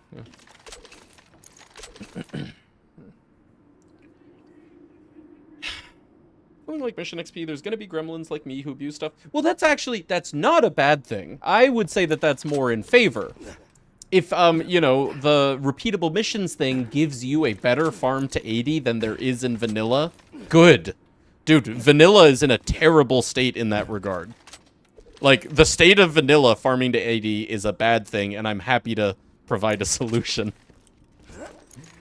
Like mission XP, there's gonna be gremlins like me who abuse stuff. Well, that's not a bad thing. I would say that that's more in favor. If, you know, the repeatable missions thing gives you a better farm to 80 than there is in vanilla, good. Dude, vanilla is in a terrible state in that regard. Like, the state of vanilla farming to 80 is a bad thing, and I'm happy to provide a solution.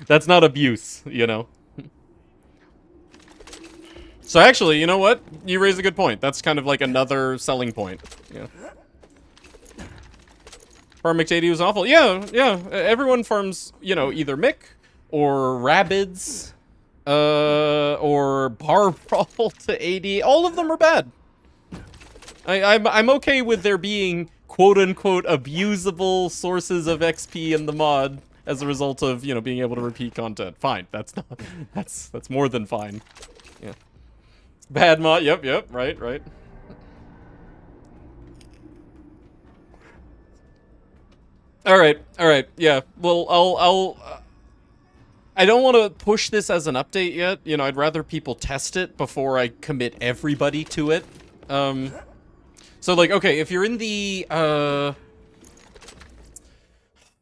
That's not abuse, you know? So actually, you know what? You raise a good point. That's kind of like another selling point. Yeah. Farm mix 80 was awful. Yeah, yeah. Everyone farms, you know, either Mick or Rabbids, or Bar Brawl to 80. All of them are bad. I'm okay with there being quote-unquote abusable sources of XP in the mod as a result of, you know, being able to repeat content. Fine. That's not... That's more than fine. Yeah. Bad mod. Yep, right. Alright, yeah. Well, I don't want to push this as an update yet. You know, I'd rather people test it before I commit everybody to it. So, like, okay, if you're in the,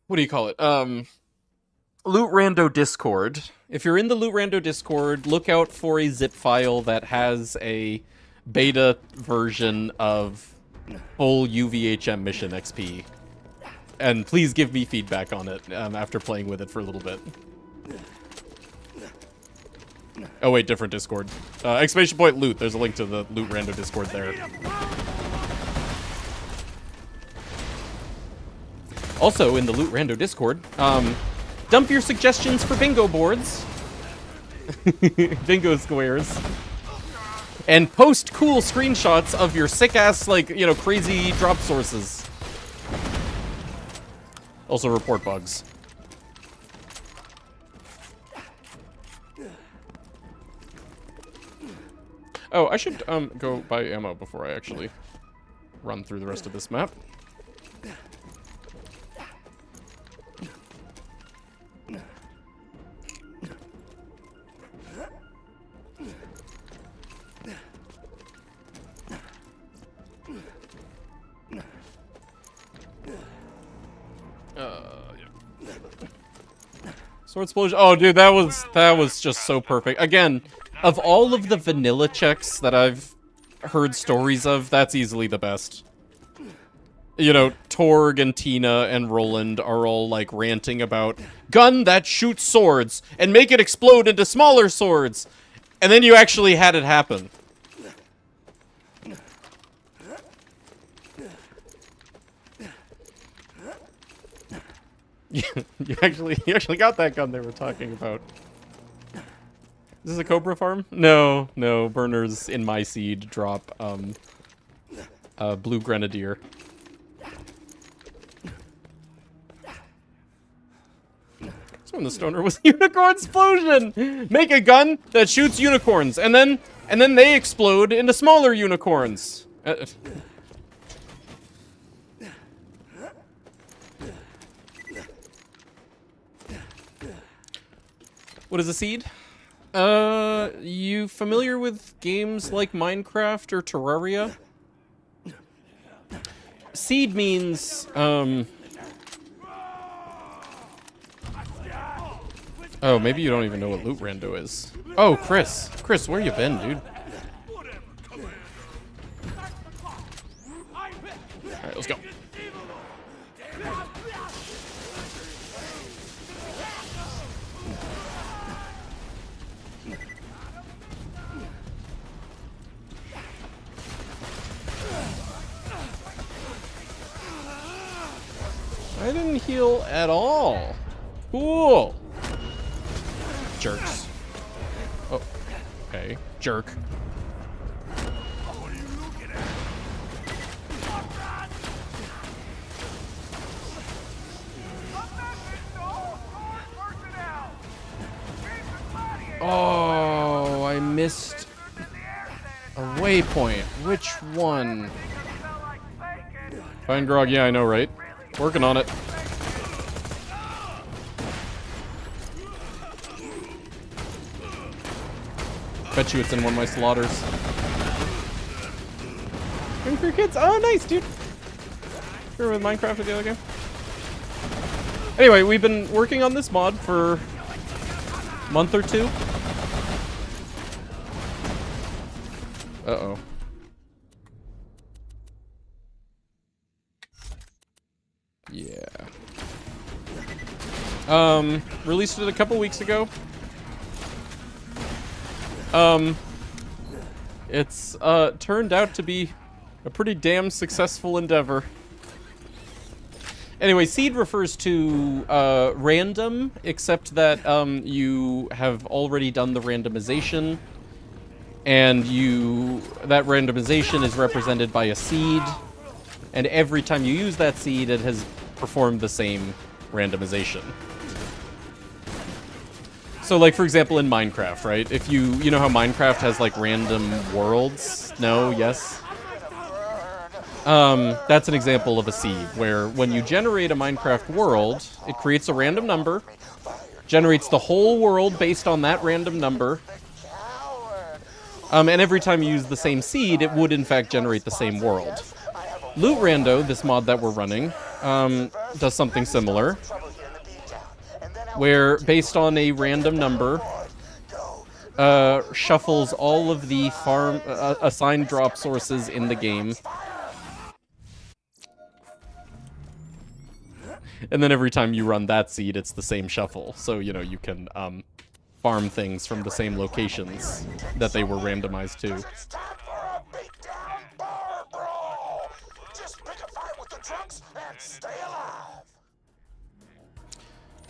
what do you call it? Loot Rando Discord. If you're in the Loot Rando Discord, look out for a zip file that has a beta version of full UVHM mission XP. And please give me feedback on it after playing with it for a little bit. Oh wait, different Discord. Exclamation point loot. There's a link to the Loot Rando Discord there. Also, in the Loot Rando Discord, dump your suggestions for bingo boards. bingo squares. And post cool screenshots of your sick-ass, like, you know, crazy drop sources. Also report bugs. Oh, I should go buy ammo before I actually run through the rest of this map. Sword explosion. Oh, dude, that was just so perfect. Again, of all of the vanilla checks that I've heard stories of, that's easily the best. You know, Torg and Tina and Roland are all like ranting about gun that shoots swords and make it explode into smaller swords, and then you actually had it happen. You actually got that gun they were talking about. Is this a Cobra farm? No, burners in my seed drop blue grenadier. So when the stoner was unicorn explosion! Make a gun that shoots unicorns, and then they explode into smaller unicorns. What is a seed? You familiar with games like Minecraft or Terraria? Seed means, oh, maybe you don't even know what Loot Rando is. Oh, Chris, where you been, dude? Alright, let's go. I didn't heal at all. Cool. Jerks. Oh, okay. Jerk. Oh, I missed a waypoint. Which one? Fine grog, yeah, I know, right? Working on it. Bet you it's in one of my slaughters. Going for your kids? Oh, nice, dude. You were with Minecraft or the other game? Anyway, we've been working on this mod for a month or two. Uh-oh. Yeah. Released it a couple weeks ago. It's turned out to be a pretty damn successful endeavor. Anyway, seed refers to random, except that you have already done the randomization, and that randomization is represented by a seed, and every time you use that seed, it has performed the same randomization. So, like, for example, in Minecraft, right? If you know how Minecraft has, like, random worlds? No? Yes? That's an example of a seed, where when you generate a Minecraft world, it creates a random number, generates the whole world based on that random number, and every time you use the same seed, it would, in fact, generate the same world. Loot Rando, this mod that we're running, does something similar, where, based on a random number, shuffles all of the assigned drop sources in the game. And then every time you run that seed, it's the same shuffle. So, you know, you can farm things from the same locations that they were randomized to.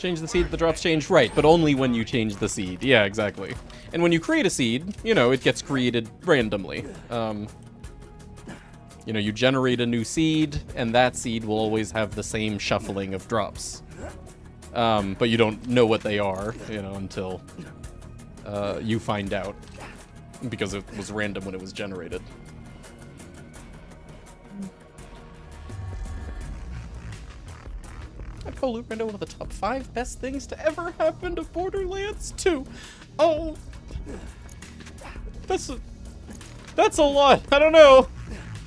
Change the seed, the drops change, right, but only when you change the seed. Yeah, exactly. And when you create a seed, you know, it gets created randomly. You know, you generate a new seed, and that seed will always have the same shuffling of drops. But you don't know what they are, you know, until you find out. Because it was random when it was generated. I'd call Loot Rando one of the top 5 best things to ever happen to Borderlands 2. Oh, that's a lot. I don't know.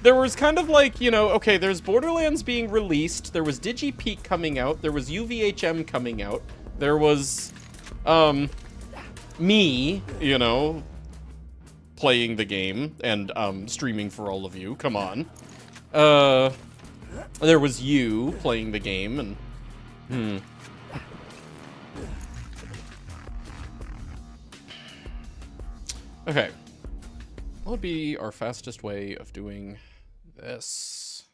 There was kind of like, you know, okay, there's Borderlands being released, there was DigiPeak coming out, there was UVHM coming out, there was, me, you know, playing the game and, streaming for all of you, come on. There was you playing the game, and, Okay. What would be our fastest way of doing this?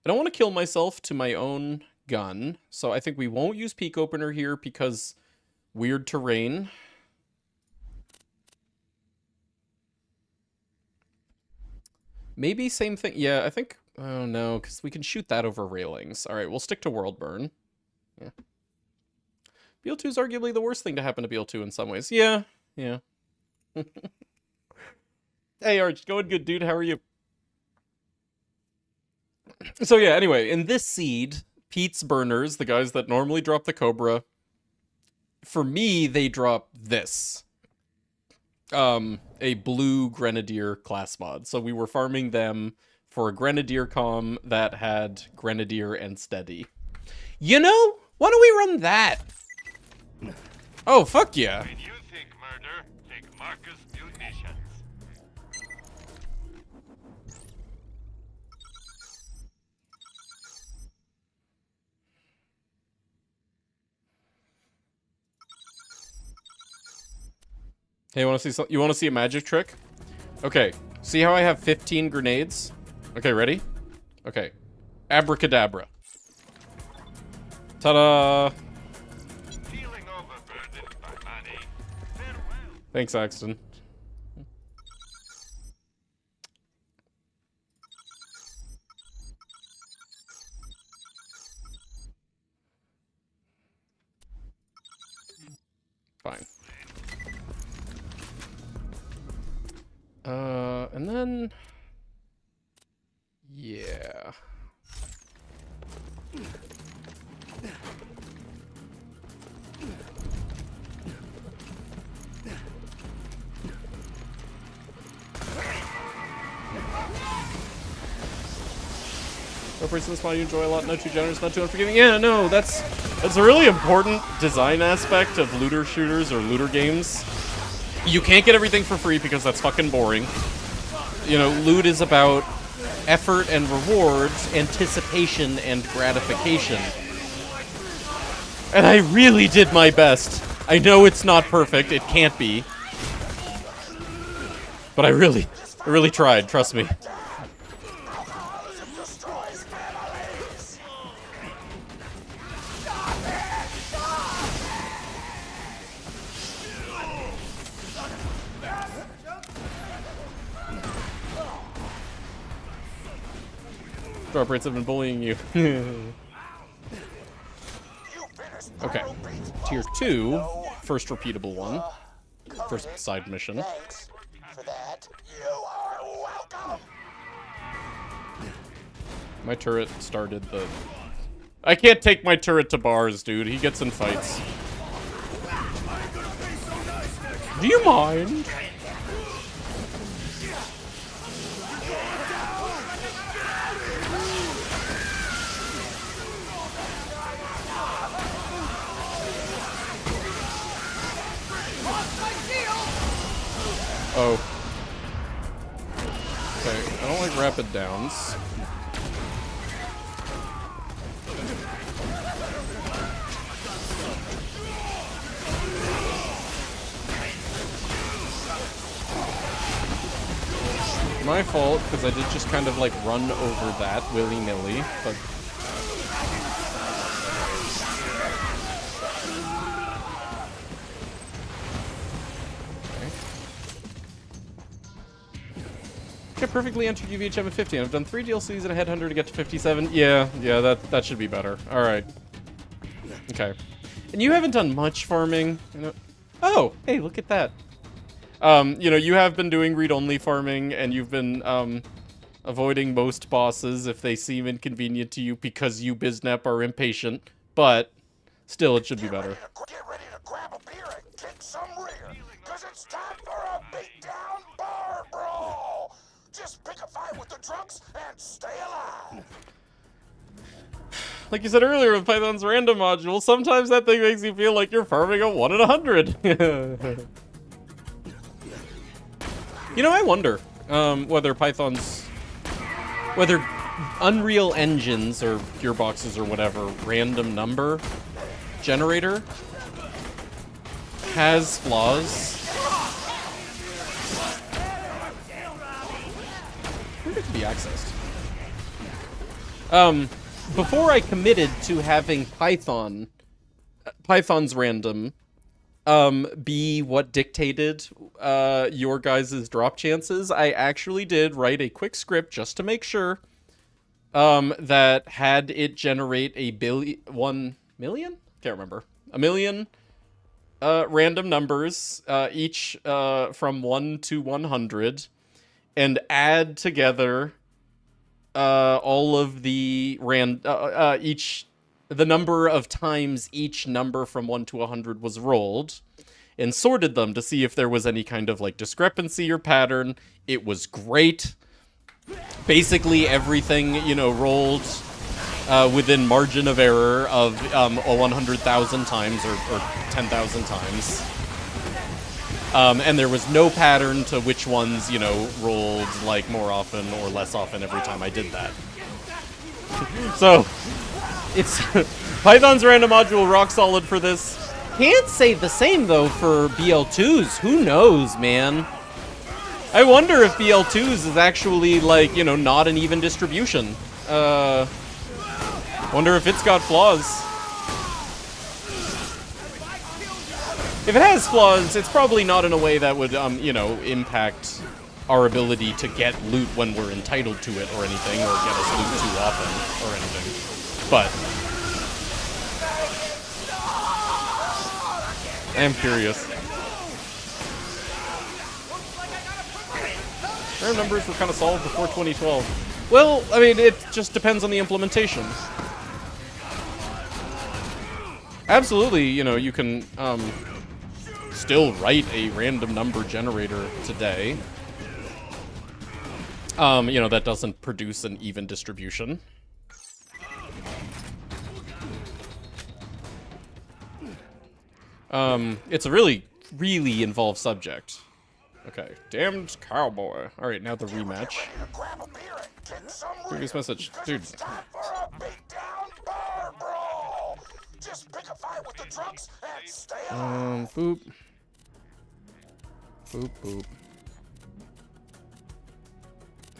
I don't want to kill myself to my own gun, so I think we won't use Peak Opener here because weird terrain. Maybe same thing. Yeah, I think... Oh, no, because we can shoot that over railings. Alright, we'll stick to World Burn. Yeah. BL2 is arguably the worst thing to happen to BL2 in some ways. Yeah, yeah. Hey, Arch, going good, dude. How are you? So yeah, anyway, in this seed, Pete's burners, the guys that normally drop the Cobra, for me, they drop this. A blue Grenadier class mod. So we were farming them for a Grenadier comm that had Grenadier and Steady. You know, why don't we run that? Oh, fuck yeah. When you think murder, think Marcus Munitions. Hey, you want to see a magic trick? Okay, see how I have 15 grenades? Okay, ready? Okay. Abracadabra. Ta-da! Thanks, Axton. Fine. And then... Yeah... Operation this mod you enjoy a lot, not too generous, not too unforgiving. Yeah, no, that's a really important design aspect of looter shooters or looter games. You can't get everything for free because that's fucking boring. You know, loot is about effort and rewards, anticipation and gratification. And I really did my best. I know it's not perfect, it can't be. But I really tried, trust me. Drop rates have been bullying you. Okay. Tier 2, first repeatable one. First side mission. Thanks for that. You are welcome. My turret started the... I can't take my turret to bars, dude. He gets in fights. Do you mind? Oh. Okay, I don't like rapid downs. My fault, because I did just kind of like run over that willy-nilly, but I perfectly entered UVHM at 50. I've done 3 DLCs and a headhunter to get to 57. Yeah, that should be better. All right. Okay. And you haven't done much farming. Oh, hey, look at that. You have been doing read-only farming, and you've been avoiding most bosses if they seem inconvenient to you because you, Biznep, are impatient. But still, it should be better. Get ready to grab a beer and kick some rear, because it's time for a beatdown bar brawl. Just pick a fight with the drunks and stay alive. Like you said earlier with Python's random module, sometimes that thing makes you feel like you're farming a 1 in 100. I wonder whether Unreal Engines or Gearboxes or whatever random number generator has flaws. Where it can be accessed? Before I committed to having Python's random be what dictated your guys' drop chances, I actually did write a quick script just to make sure that had it generate 1 million? Can't remember. 1 million random numbers, each from 1 to 100, and add together all of the the number of times each number from 1 to 100 was rolled, and sorted them to see if there was any kind of like discrepancy or pattern. It was great. Basically everything, rolled within margin of error of 100,000 times or 10,000 times. And there was no pattern to which ones, rolled like more often or less often every time I did that. So, it's Python's random module rock solid for this. Can't say the same though for BL2s. Who knows, man? I wonder if BL2s is actually like, not an even distribution. Wonder if it's got flaws. If it has flaws, it's probably not in a way that would, impact our ability to get loot when we're entitled to it or anything, or get us loot too often or anything. But I am curious. Random numbers were kind of solved before 2012. Well, I mean, it just depends on the implementation. Absolutely, you can still write a random number generator today. That doesn't produce an even distribution. It's a really, really involved subject. Okay, damned cowboy. Alright, now the rematch. Previous message. Dude. Just pick a fight with the drunks and stay Boop. Boop, boop.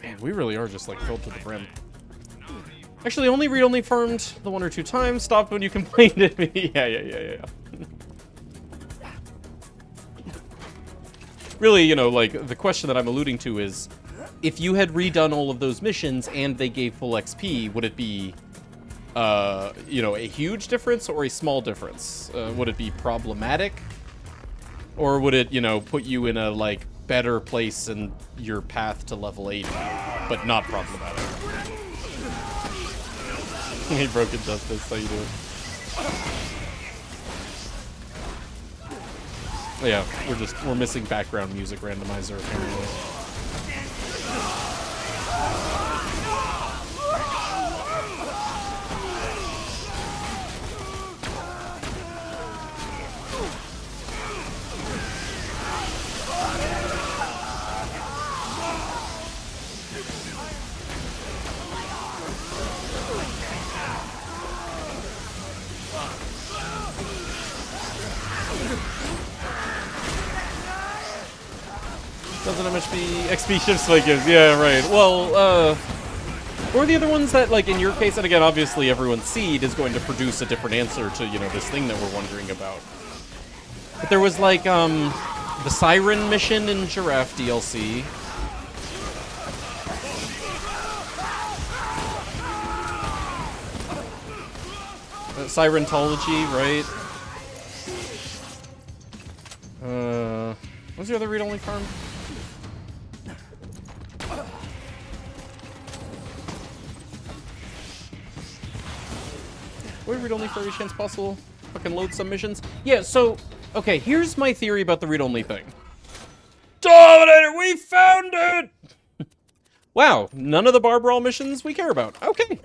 Man, we really are just, like, filled to the brim. Actually, only farmed the 1 or 2 times. Stopped when you complained at me. Yeah. Really, like, the question that I'm alluding to is, if you had redone all of those missions and they gave full XP, would it be, a huge difference or a small difference? Would it be problematic? Or would it, put you in a, like, better place in your path to level 80, but not problematic? Hey, Broken Justice, how you doing? Yeah, we're missing background music randomizer apparently. Doesn't XP shifts like gives. Yeah, right. Well, or the other ones that, like, in your case, and again, obviously everyone's seed is going to produce a different answer to, this thing that we're wondering about. But there was, like, the Siren mission in Giraffe DLC. Sirentology, right? What's the other read-only farm? What read-only for every chance possible? Fucking load some missions? Yeah, so, okay, here's my theory about the read-only thing. Dominator, we found it! Wow, none of the bar brawl missions we care about. Okay.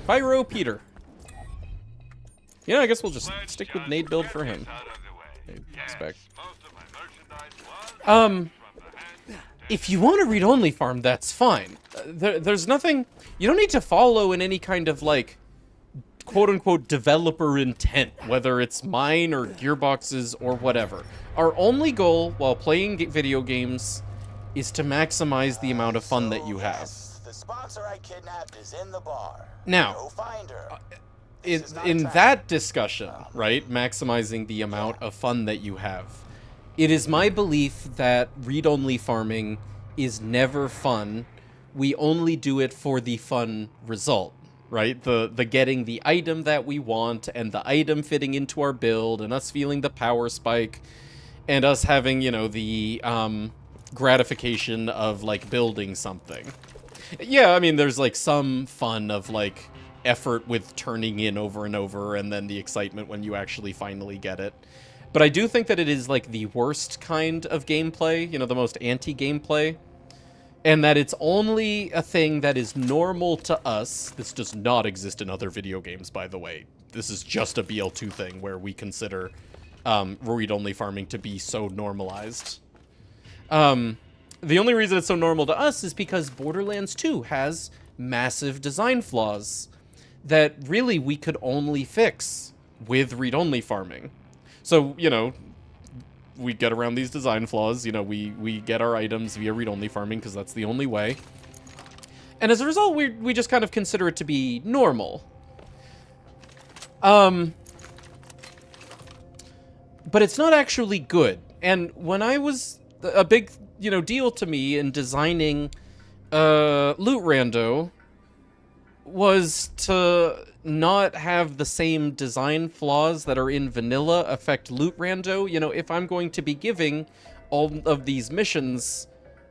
Pyro Peter. Yeah, I guess we'll just stick with nade build for him. I expect. If you want to read-only farm, that's fine. There's nothing... You don't need to follow in any kind of, like, quote-unquote developer intent, whether it's mine or Gearbox's or whatever. Our only goal while playing video games is to maximize the amount of fun that you have. The sponsor I kidnapped is in the bar. Now, Go find her. in that discussion, right, maximizing the amount of fun that you have, it is my belief that read-only farming is never fun. We only do it for the fun result, right? The getting the item that we want and the item fitting into our build and us feeling the power spike and us having, you know, the gratification of, like, building something. Yeah, I mean, there's, like, some fun of, like, effort with turning in over and over and then the excitement when you actually finally get it. But I do think that it is, like, the worst kind of gameplay, you know, the most anti-gameplay. And that it's only a thing that is normal to us. This does not exist in other video games, by the way. This is just a BL2 thing where we consider read-only farming to be so normalized. The only reason it's so normal to us is because Borderlands 2 has massive design flaws that really we could only fix with read-only farming. So, you know, we get around these design flaws, you know, we get our items via read-only farming because that's the only way. And as a result, we just kind of consider it to be normal. But it's not actually good. And when I was... A big, you know, deal to me in designing Loot Rando was to not have the same design flaws that are in vanilla affect Loot Rando. You know, if I'm going to be giving all of these missions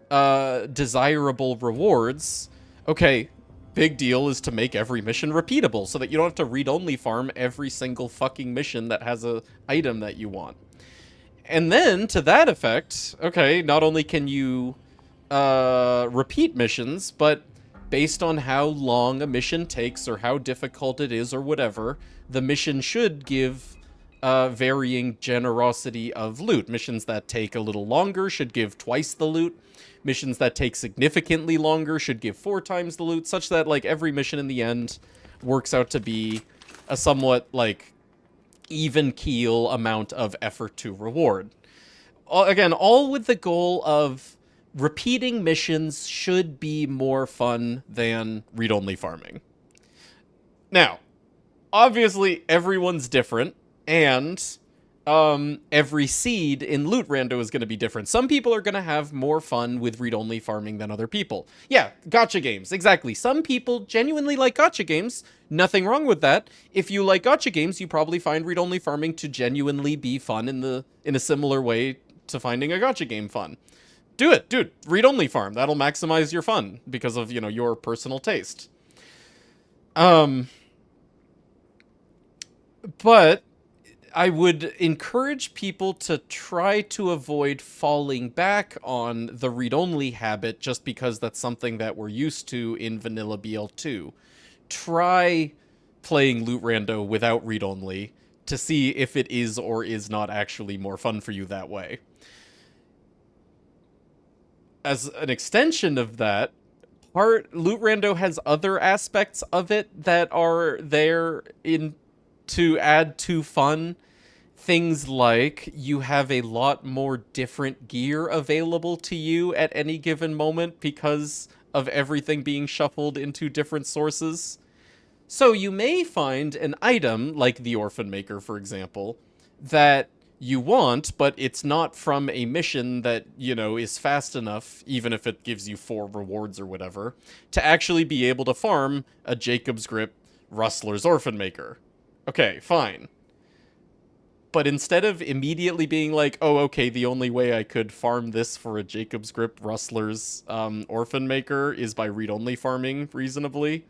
desirable rewards, okay, big deal is to make every mission repeatable so that you don't have to read-only farm every single fucking mission that has a item that you want. And then, to that effect, okay, not only can you repeat missions, but based on how long a mission takes or how difficult it is or whatever, the mission should give varying generosity of loot. Missions that take a little longer should give twice the loot. Missions that take significantly longer should give 4 times the loot, such that, like, every mission in the end works out to be a somewhat, like, even keel amount of effort to reward. Again, all with the goal of repeating missions should be more fun than read-only farming. Now, obviously everyone's different, and every seed in Loot Rando is going to be different. Some people are going to have more fun with read-only farming than other people. Yeah, gacha games, exactly. Some people genuinely like gacha games. Nothing wrong with that. If you like gacha games, you probably find read-only farming to genuinely be fun in a similar way to finding a gacha game fun. Do it, dude. Read-only farm. That'll maximize your fun because of, you know, your personal taste. But I would encourage people to try to avoid falling back on the read-only habit just because that's something that we're used to in vanilla BL2. Try playing Loot Rando without read-only to see if it is or is not actually more fun for you that way. As an extension of that, Loot Rando has other aspects of it that are there to add to fun. Things like you have a lot more different gear available to you at any given moment because of everything being shuffled into different sources. So you may find an item, like the Orphan Maker, for example, that you want, but it's not from a mission that, you know, is fast enough, even if it gives you 4 rewards or whatever, to actually be able to farm a Jacob's Grip Rustler's Orphan Maker. Okay, fine. But instead of immediately being like, oh, okay, the only way I could farm this for a Jacob's Grip Rustler's Orphan Maker is by read-only farming reasonably,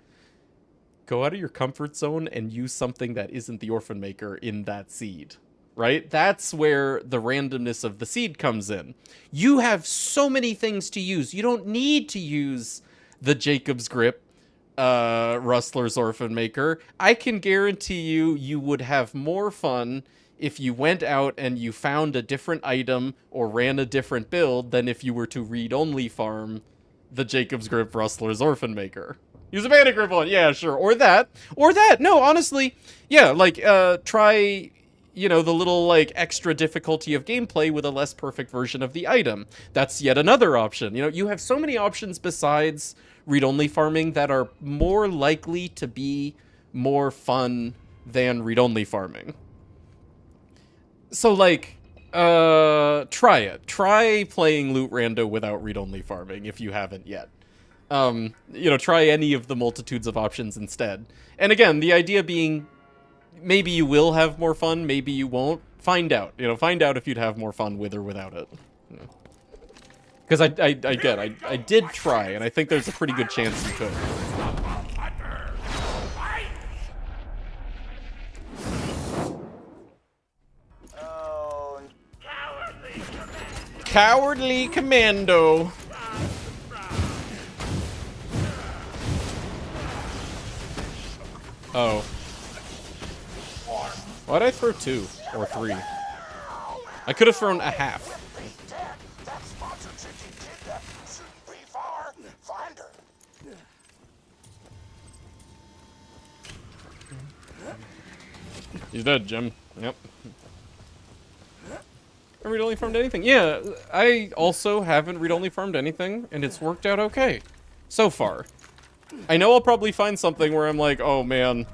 go out of your comfort zone and use something that isn't the Orphan Maker in that seed, right? That's where the randomness of the seed comes in. You have so many things to use. You don't need to use the Jacob's Grip Rustler's Orphan Maker. I can guarantee you would have more fun if you went out and you found a different item or ran a different build than if you were to read-only farm the Jacob's Grip Rustler's Orphan Maker. Use a Bandit Grip one, yeah, sure. Or that. No, honestly, yeah, like, try, you know, the little, like, extra difficulty of gameplay with a less perfect version of the item. That's yet another option. You know, you have so many options besides read-only farming that are more likely to be more fun than read-only farming. So, like, try it. Try playing Loot Rando without read-only farming if you haven't yet. You know, try any of the multitudes of options instead. And again, the idea being, maybe you will have more fun, maybe you won't. Find out. You know, find out if you'd have more fun with or without it. Because I did try, and I think there's a pretty good chance you could. Cowardly Commando. Oh. Why'd I throw 2 or 3? I could have thrown a half. He's dead, Jim. Yep. I read-only farmed anything. Yeah, I also haven't read-only farmed anything, and it's worked out okay. So far. I know I'll probably find something where I'm like, oh man,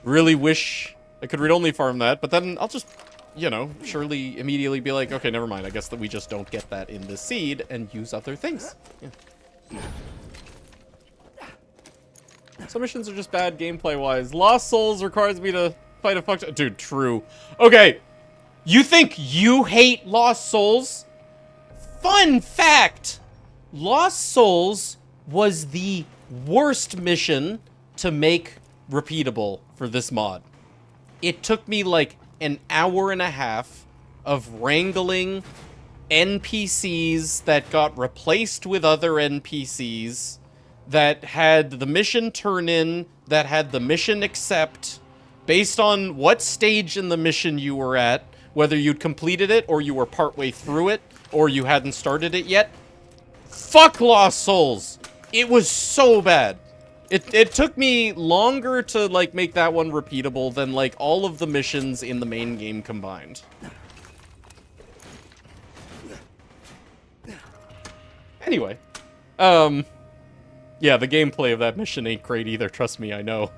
really wish I could read-only farm that, but then I'll just, you know, surely immediately be like, okay, never mind, I guess that we just don't get that in the seed and use other things. Yeah. Some missions are just bad gameplay-wise. Lost Souls requires me to fight a fuck... Dude, true. Okay, you think you hate Lost Souls? Fun fact! Lost Souls was the worst mission to make repeatable for this mod. It took me like an hour and a half of wrangling NPCs that got replaced with other NPCs that had the mission turn in, that had the mission accept, based on what stage in the mission you were at, whether you'd completed it or you were partway through it or you hadn't started it yet. Fuck Lost Souls! It was so bad. It took me longer to, like, make that one repeatable than, like, all of the missions in the main game combined. Anyway. Yeah, the gameplay of that mission ain't great either, trust me, I know.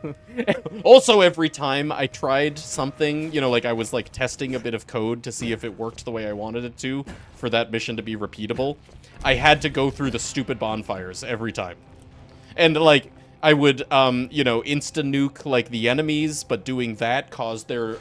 Also, every time I tried something, you know, like I was, like, testing a bit of code to see if it worked the way I wanted it to, for that mission to be repeatable, I had to go through the stupid bonfires every time. And, like, I would, you know, insta-nuke, like, the enemies, but doing that caused their,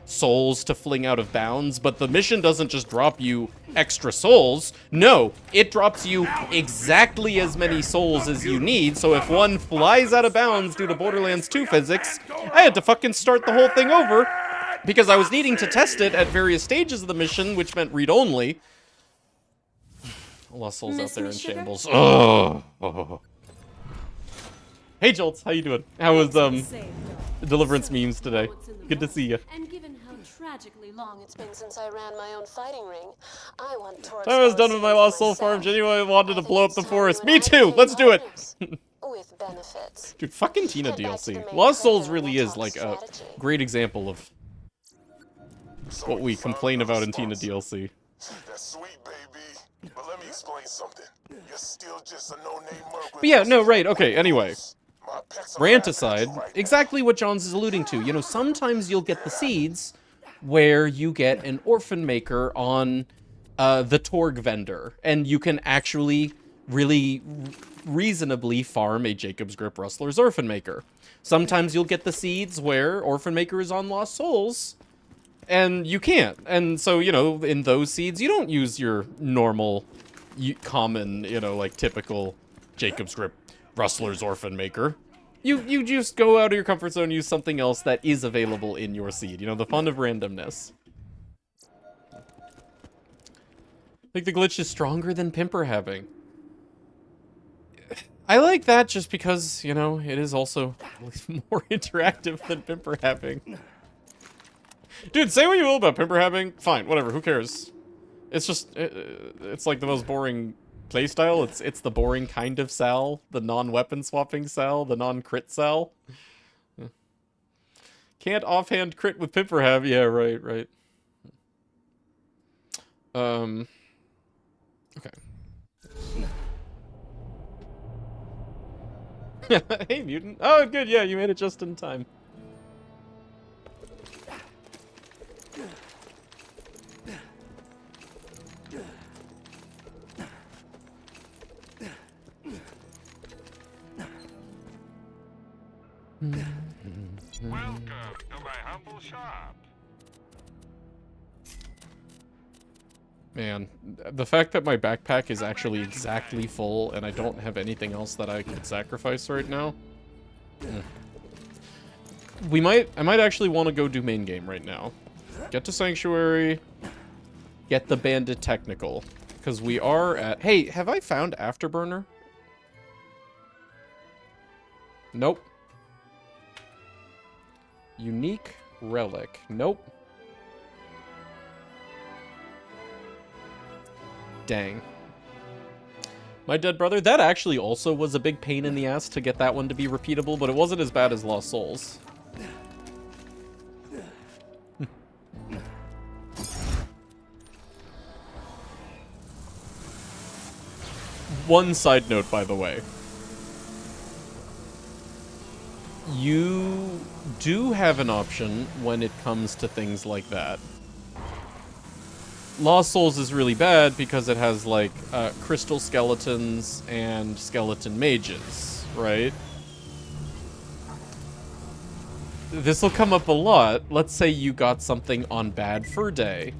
souls to fling out of bounds, but the mission doesn't just drop you extra souls. No, it drops you exactly as many souls as you need, so if one flies out of bounds due to Borderlands 2 physics, I had to fucking start the whole thing over, because I was needing to test it at various stages of the mission, which meant read-only. Lost Souls out there in shambles. Oh. Hey Jolts, how you doing? How was, Deliverance memes today? Good to see you. And given how tragically long it's been since I ran my own fighting ring, I want towards I was done with my Lost Soul farm. Genuinely wanted to blow up the forest. Me too! Let's do it! with benefits. Dude, fucking Tina DLC. Lost Souls really is, like, a great example of what we complain about in Tina DLC. That's sweet, baby. But let me explain something. You're still just a no-name merc. But yeah, no, right, okay, anyway. Rant aside, exactly what Johns is alluding to. You know, sometimes you'll get the seeds where you get an orphan maker on the Torg vendor, and you can actually really reasonably farm a Jacob's Grip Rustler's Orphan Maker. Sometimes you'll get the seeds where Orphan Maker is on Lost Souls, and you can't. And so, you know, in those seeds, you don't use your normal, common, you know, like typical Jacob's Grip Rustler's Orphan Maker. You just go out of your comfort zone, use something else that is available in your seed. You know, the fun of randomness. I think the glitch is stronger than Pimper having. I like that just because, you know, it is also more interactive than Pimper having. Dude, say what you will about Pimper having. Fine, whatever, who cares? It's just, it's like the most boring playstyle. It's the boring kind of Sal. The non-weapon swapping Sal. The non-crit Sal. Can't offhand crit with Pimper have. Yeah, right. Okay. Hey, mutant. Oh, good, yeah, you made it just in time. Welcome to my humble shop. Man, the fact that my backpack is actually exactly full and I don't have anything else that I could sacrifice right now. I might actually want to go do main game right now. Get to Sanctuary, get the Bandit Technical, because we are at... Hey, have I found Afterburner? Nope. Unique Relic. Nope. Dang. My Dead Brother, that actually also was a big pain in the ass to get that one to be repeatable, but it wasn't as bad as Lost Souls. One side note, by the way. You do have an option when it comes to things like that. Lost Souls is really bad because it has, like, crystal skeletons and skeleton mages, right? This'll come up a lot. Let's say you got something on Bad Fur Day,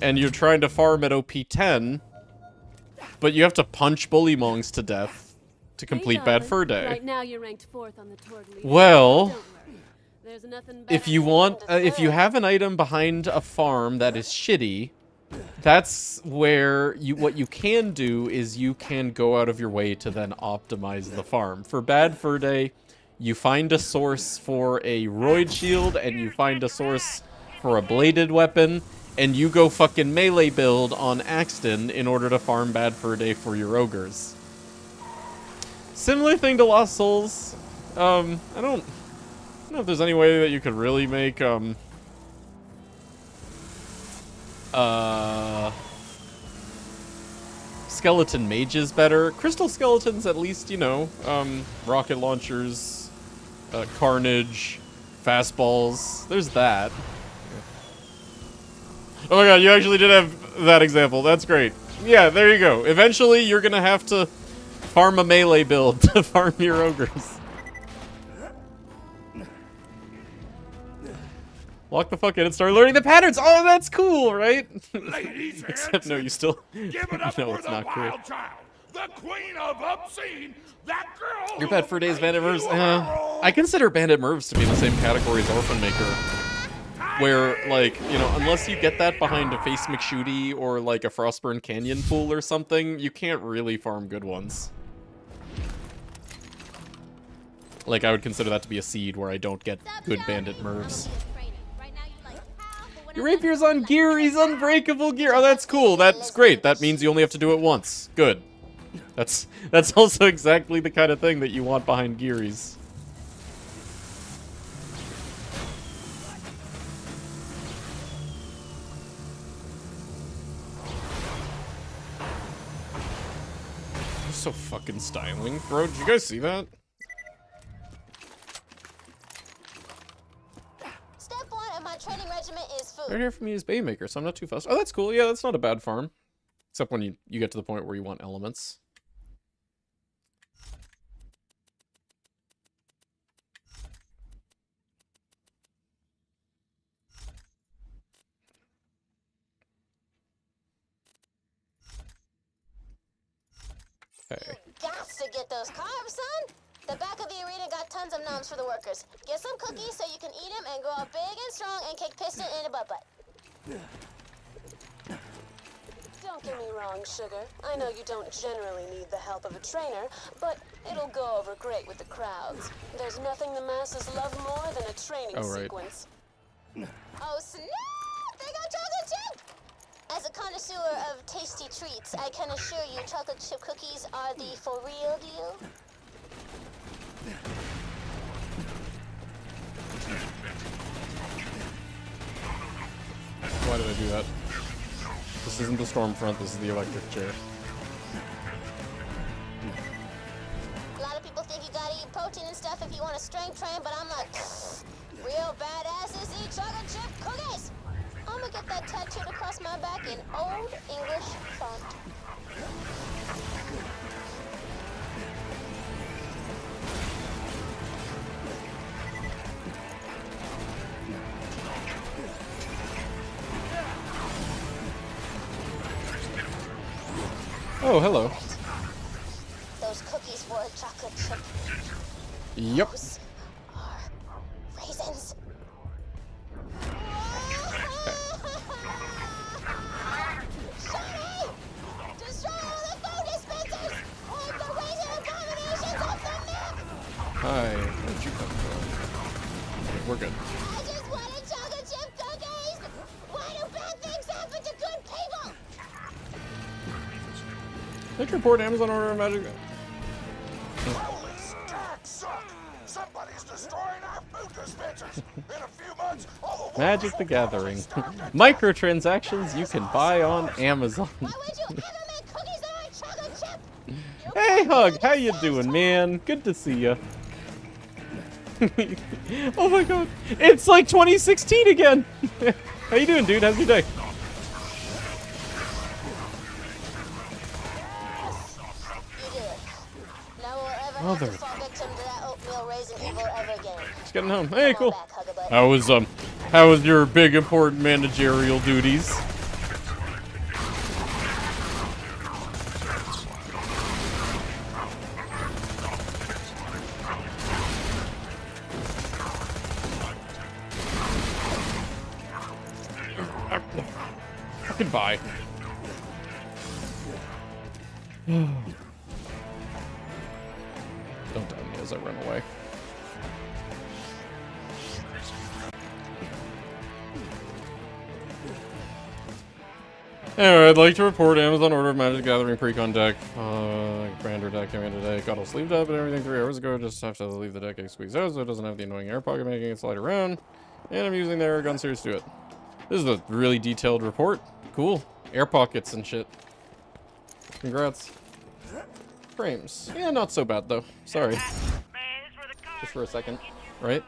and you're trying to farm at OP 10, but you have to punch Bullymongs to death to complete Bad Fur Day. Right now you're ranked 4th on the Tord leader. Well, there's nothing if you want, if you have an item behind a farm that is shitty, that's where what you can do is you can go out of your way to then optimize the farm. For Bad Fur Day, you find a source for a Roid Shield, and you find a source for a bladed weapon, and you go fucking melee build on Axton in order to farm Bad Fur Day for your ogres. Similar thing to Lost Souls. I don't know if there's any way that you could really make, skeleton mages better. Crystal skeletons, at least, you know, rocket launchers, carnage, fastballs. There's that. Oh my god, you actually did have that example. That's great. Yeah, there you go. Eventually, you're gonna have to farm a melee build to farm your ogres. Walk the fuck in and start learning the patterns. Oh, that's cool, right? Ladies and Except no, you still. give it up No, for it's the not cool. wild child, the queen of obscene, that girl. Your Bad Fur Days Bandit Mervs. I consider Bandit Mervs to be in the same category as Orphan Maker. Where, like, you know, unless you get that behind a Face McShooty or, like, a Frostburn Canyon pool or something, you can't really farm good ones. Like, I would consider that to be a seed where I don't get good Bandit Mervs. Your Rapier's on gear, he's unbreakable gear. Oh, that's cool, that's great. That means you only have to do it once. Good. That's also exactly the kind of thing that you want behind Gearies. So fucking styling. Bro, did you guys see that? Step 1 of my training regimen is food. Right here from me is Baymaker, so I'm not too fussed. Oh, that's cool. Yeah, that's not a bad farm. Except when you get to the point where you want elements. Hey. Got to get those carbs, son. The back of the arena got tons of noms for the workers. Get some cookies so you can eat them and grow up big and strong and kick piston in a butt. Don't get me wrong, Sugar. I know you don't generally need the help of a trainer, but it'll go over great with the crowds. There's nothing the masses love more than a training sequence. Oh, snap! They got chocolate chip! As a connoisseur of tasty treats, I can assure you chocolate chip cookies are the for real deal. Why did I do that? This isn't the Stormfront, this is the electric chair. A lot of people think you gotta eat protein and stuff if you want to strength train, but I'm like, real badasses eat chocolate chip cookies! I'm gonna get that tattooed across my back in Old English font. Oh, hello. Those cookies were a chocolate chip. Yep. Those are raisins. Shiny! Destroy all the food dispensers! Wipe the raisin abominations off the map! Hi. Where'd you come from? Okay, we're good. I just wanted chocolate chip cookies! Why do bad things happen to good people? Let's report Amazon order of magic. Holy stacks suck! Somebody's destroying our food dispensers! In a few months, all the Magic the Gathering. Microtransactions you can buy on Amazon. Hey, Hug, how you doing, man? Good to see you. Oh my god, it's like 2016 again. How you doing, dude? How's your day? Mother. Just getting home. Hey, cool. How was your big important managerial duties? Fucking bye. Don't tell me as I run away. Anyway, I'd like to report Amazon order of Magic Gathering Precon deck. Commander deck came in today. Got all sleeved up and everything 3 hours ago. Just have to leave the deck squeezed out so it doesn't have the annoying air pocket making it slide around. And I'm using the air gun series to do it. This is a really detailed report. Cool. Air pockets and shit. Congrats. Frames. Yeah, not so bad though. Sorry. Just for a second. Right?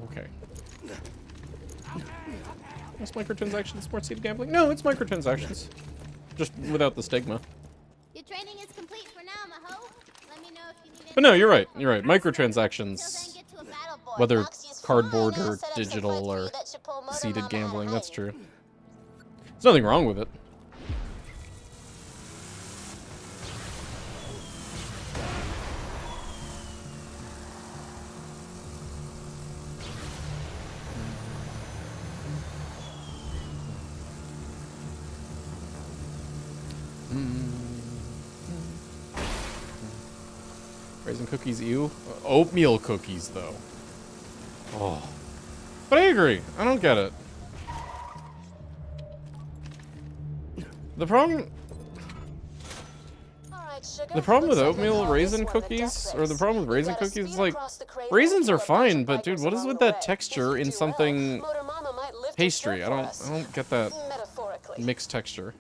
Okay. Is microtransactions more seated gambling? No, it's microtransactions. Just without the stigma. Your training is complete for now, Maho. Let me know if you need But no, you're right. You're right. Microtransactions, whether cardboard or digital or seated gambling, that's true. There's nothing wrong with it. Raisin cookies, ew. Oatmeal cookies, though. Oh. But I agree. I don't get it. The problem... The problem with oatmeal raisin cookies, or the problem with raisin cookies, is like, raisins are fine, but dude, what is with that texture in something pastry? I don't get that mixed texture.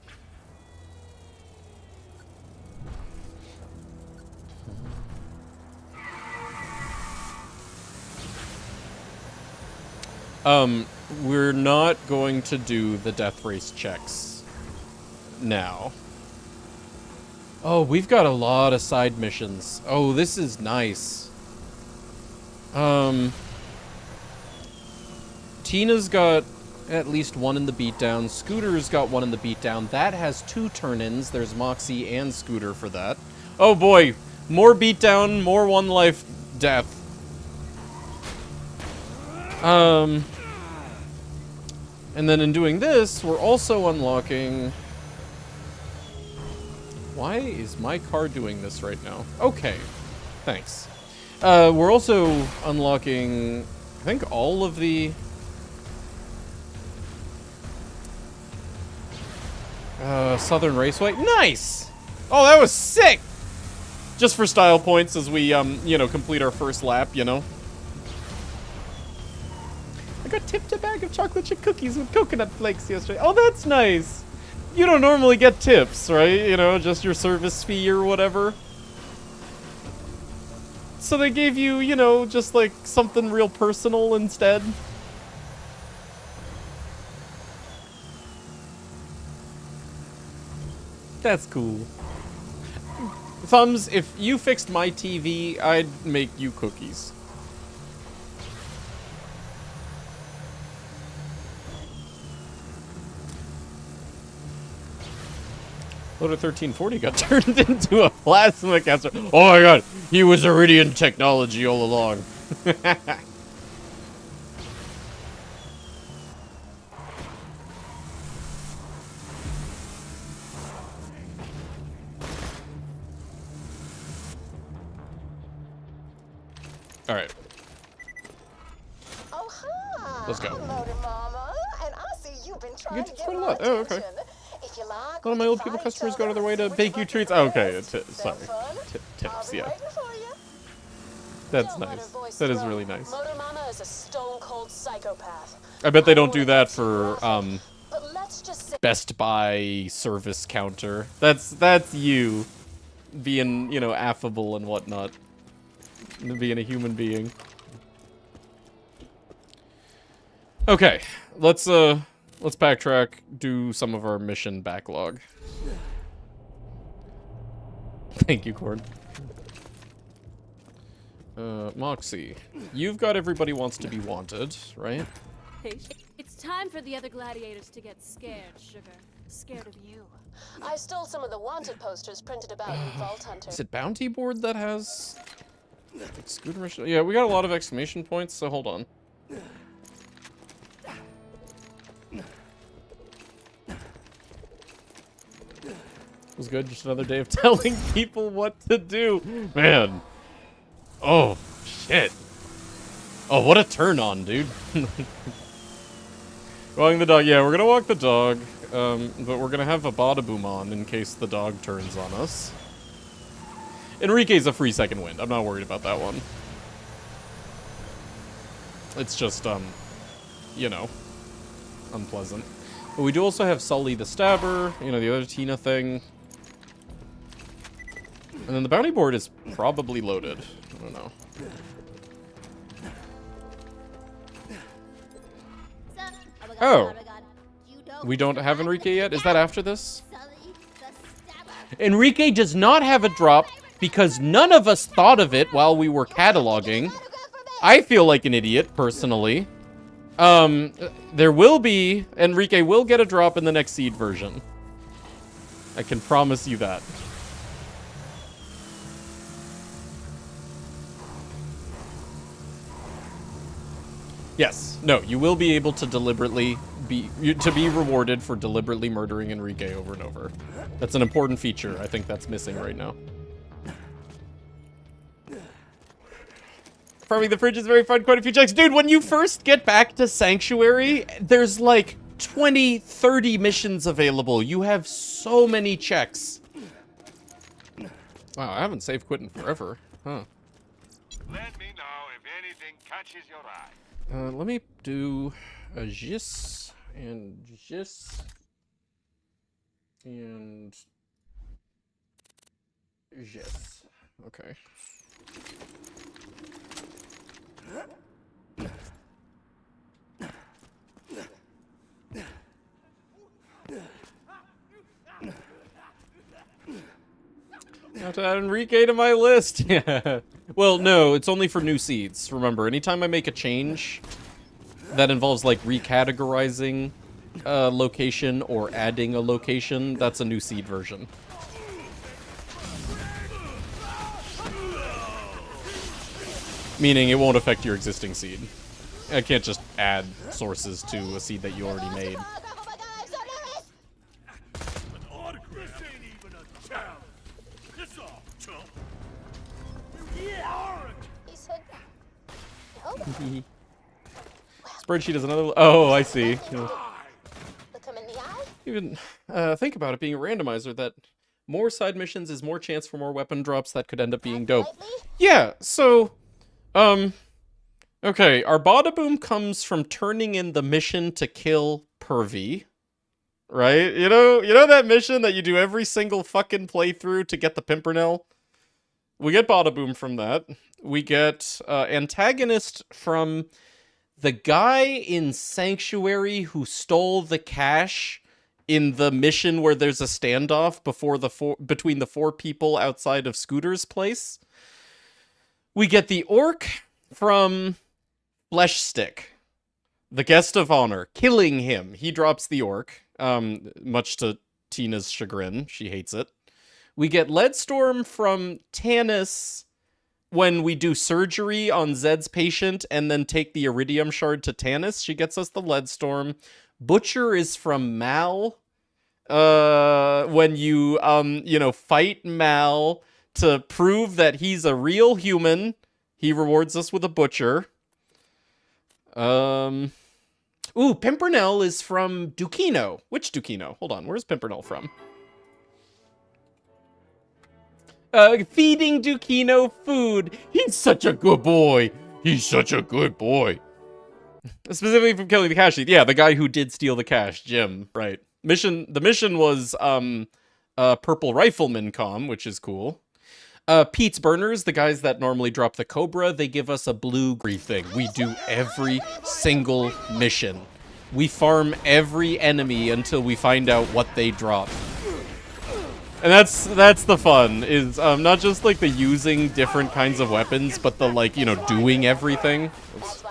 We're not going to do the death race checks now. Oh, we've got a lot of side missions. Oh, this is nice. Tina's got at least one in the beatdown. Scooter's got one in the beatdown. That has 2 turn-ins. There's Moxie and Scooter for that. Oh boy, more beatdown, more 1 life death. And then in doing this, we're also unlocking... Why is my car doing this right now? Okay, thanks. We're also unlocking, I think, all of the... Southern Raceway. Nice! Oh, that was sick! Just for style points as we, you know, complete our first lap, you know? I got tipped a bag of chocolate chip cookies with coconut flakes yesterday. Oh, that's nice! You don't normally get tips, right? You know, just your service fee or whatever. So they gave you, you know, just like something real personal instead. That's cool. Thumbs, if you fixed my TV, I'd make you cookies. Loader 1340 got turned into a plasma caster. Oh my god, he was Iridian technology all along. Alright. Oh, hi. Let's go. Hello to Mama. And I see you've been trying You to get get quite a my lot. Oh, attention. okay. If you like, A lot of my old people customers go to their way to bake you treats. Oh, okay, sorry. Tips, yeah. That's nice. That is really nice. Motor Mama is a stone-cold psychopath. I bet they don't do that for, But let's just say Best Buy service counter. That's you. Being, you know, affable and whatnot. Being a human being. Okay, let's backtrack, do some of our mission backlog. Thank you, Cord. Moxie, you've got Everybody Wants to Be Wanted, right? It's time for the other gladiators to get scared, Sugar. Scared of you. I stole some of the wanted posters printed about you, Vault Hunter. Is it Bounty Board that has... like, Scooter mission? Yeah, we got a lot of exclamation points, so hold on. It was good, just another day of telling people what to do. Man. Oh, shit. Oh, what a turn on, dude. Walking the dog. Yeah, we're gonna walk the dog. But we're gonna have a bada-boom on in case the dog turns on us. Enrique's a free second wind. I'm not worried about that one. It's just, you know, unpleasant. But we do also have Sully the Stabber, you know, the other Tina thing. And then the bounty board is probably loaded. I don't know. Oh. We don't have Enrique yet? Is that after this? Enrique does not have a drop because none of us thought of it while we were cataloging. I feel like an idiot, personally. There will be... Enrique will get a drop in the next seed version. I can promise you that. Yes. No, you will be able to deliberately be rewarded for deliberately murdering Enrique over and over. That's an important feature. I think that's missing right now. Farming the fridge is very fun. Quite a few checks. Dude, when you first get back to Sanctuary, there's like 20, 30 missions available. You have so many checks. Wow, I haven't saved quit in forever. Huh. Let me know if anything catches your eye. Let me do a Gis and Gis and Gis. Okay. I have to add Enrique to my list. Yeah. Well, no, it's only for new seeds. Remember, anytime I make a change that involves, like, recategorizing a location or adding a location, that's a new seed version. Meaning it won't affect your existing seed. I can't just add sources to a seed that you already made. Spreadsheet is another. Oh, I see. Even think about it being a randomizer that more side missions is more chance for more weapon drops that could end up being dope. Yeah. So, okay. Our bada boom comes from turning in the mission to kill Pervy, right? You know that mission that you do every single fucking playthrough to get the Pimpernel. We get bada boom from that. We get antagonist from the guy in Sanctuary who stole the cash in the mission where there's a standoff between the four people outside of Scooter's place. We get the orc from Flesh Stick, the guest of honor, killing him. He drops the orc, much to Tina's chagrin. She hates it. We get Leadstorm from Tanis when we do surgery on Zed's patient and then take the Iridium Shard to Tanis. She gets us the Leadstorm. Butcher is from Mal. When you, fight Mal to prove that he's a real human, he rewards us with a Butcher. Ooh, Pimpernel is from Dukino. Which Dukino? Hold on, where's Pimpernel from? Feeding Dukino food. He's such a good boy. He's such a good boy. Specifically from killing the cash thief. Yeah, the guy who did steal the cash, Jim. Right. The mission was Purple Rifleman comm, which is cool. Pete's Burners, the guys that normally drop the Cobra, they give us a blue thing. We do every single mission. We farm every enemy until we find out what they drop. And that's the fun, is not just, like, the using different kinds of weapons, but the, like, doing everything. Oops.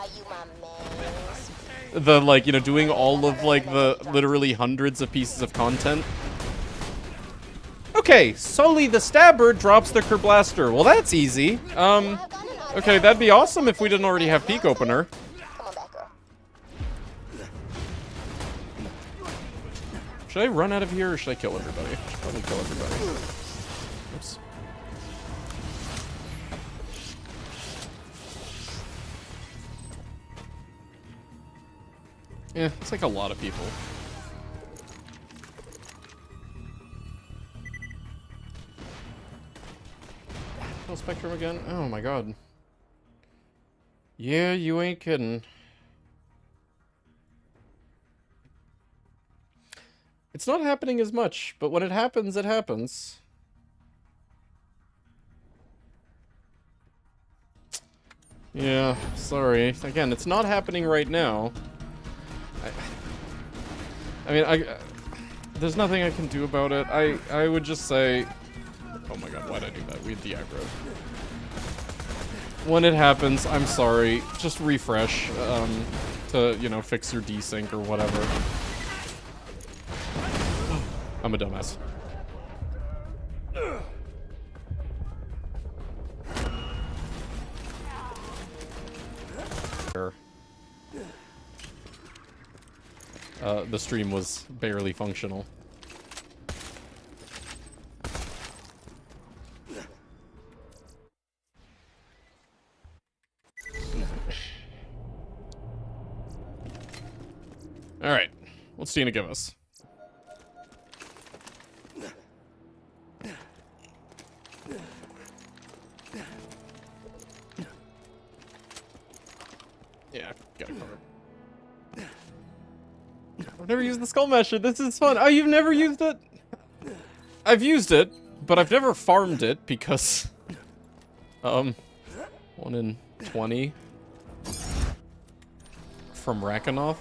The, like, doing all of, like, the literally hundreds of pieces of content. Okay, Sully the Stabber drops the Kerblaster. Well, that's easy. Okay, that'd be awesome if we didn't already have Peak Opener. Should I run out of here, or should I kill everybody? I should probably kill everybody. Oops. Yeah, it's like a lot of people. Kill Spectrum again? Oh my god. Yeah, you ain't kidding. It's not happening as much, but when it happens, it happens. Yeah, sorry. Again, it's not happening right now. I mean, there's nothing I can do about it. I would just say... Oh my god, why'd I do that? We had the aggro. When it happens, I'm sorry. Just refresh to, fix your desync or whatever. I'm a dumbass. The stream was barely functional. Alright, what's Tina give us? Yeah, got it covered. I've never used the Skull Masher. This is fun. Oh, you've never used it? I've used it, but I've never farmed it because... 1 in 20 from Rakanoth.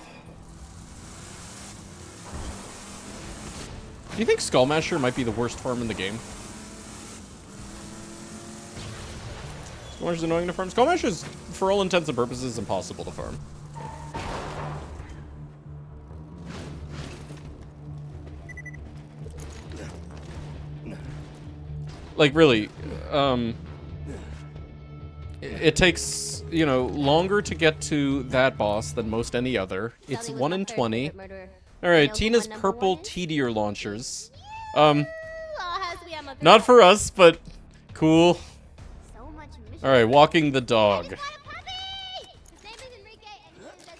Do you think Skull Masher might be the worst farm in the game? Skull Masher's annoying to farm. Skull Masher's, for all intents and purposes, impossible to farm. Like, really, it takes, you know, longer to get to that boss than most any other. It's 1 in 20. Alright, Tina's purple Teedier launchers. Not for us, but cool. Alright, walking the dog.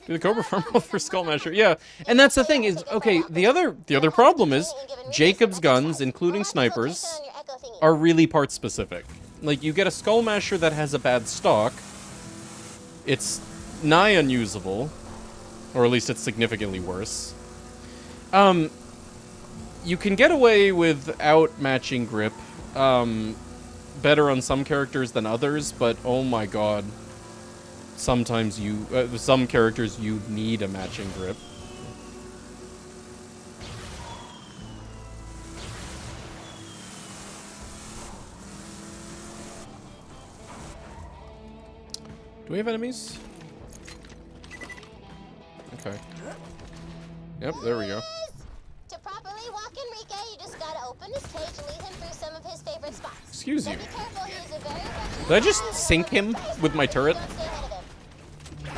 The Cobra farm for Skull Masher. Yeah, and that's the thing is, okay, the other problem is Jacob's guns, including snipers, are really part specific. Like, you get a Skull Masher that has a bad stock, it's nigh unusable, or at least it's significantly worse. You can get away without matching grip, better on some characters than others, but oh my god, sometimes some characters you need a matching grip. Do we have enemies? Okay. Yep, there we go. To properly walk Enrique, you just gotta open his cage and lead him through some of his favorite spots. Excuse you. Be careful, he's a very Did I just sink him with my turret?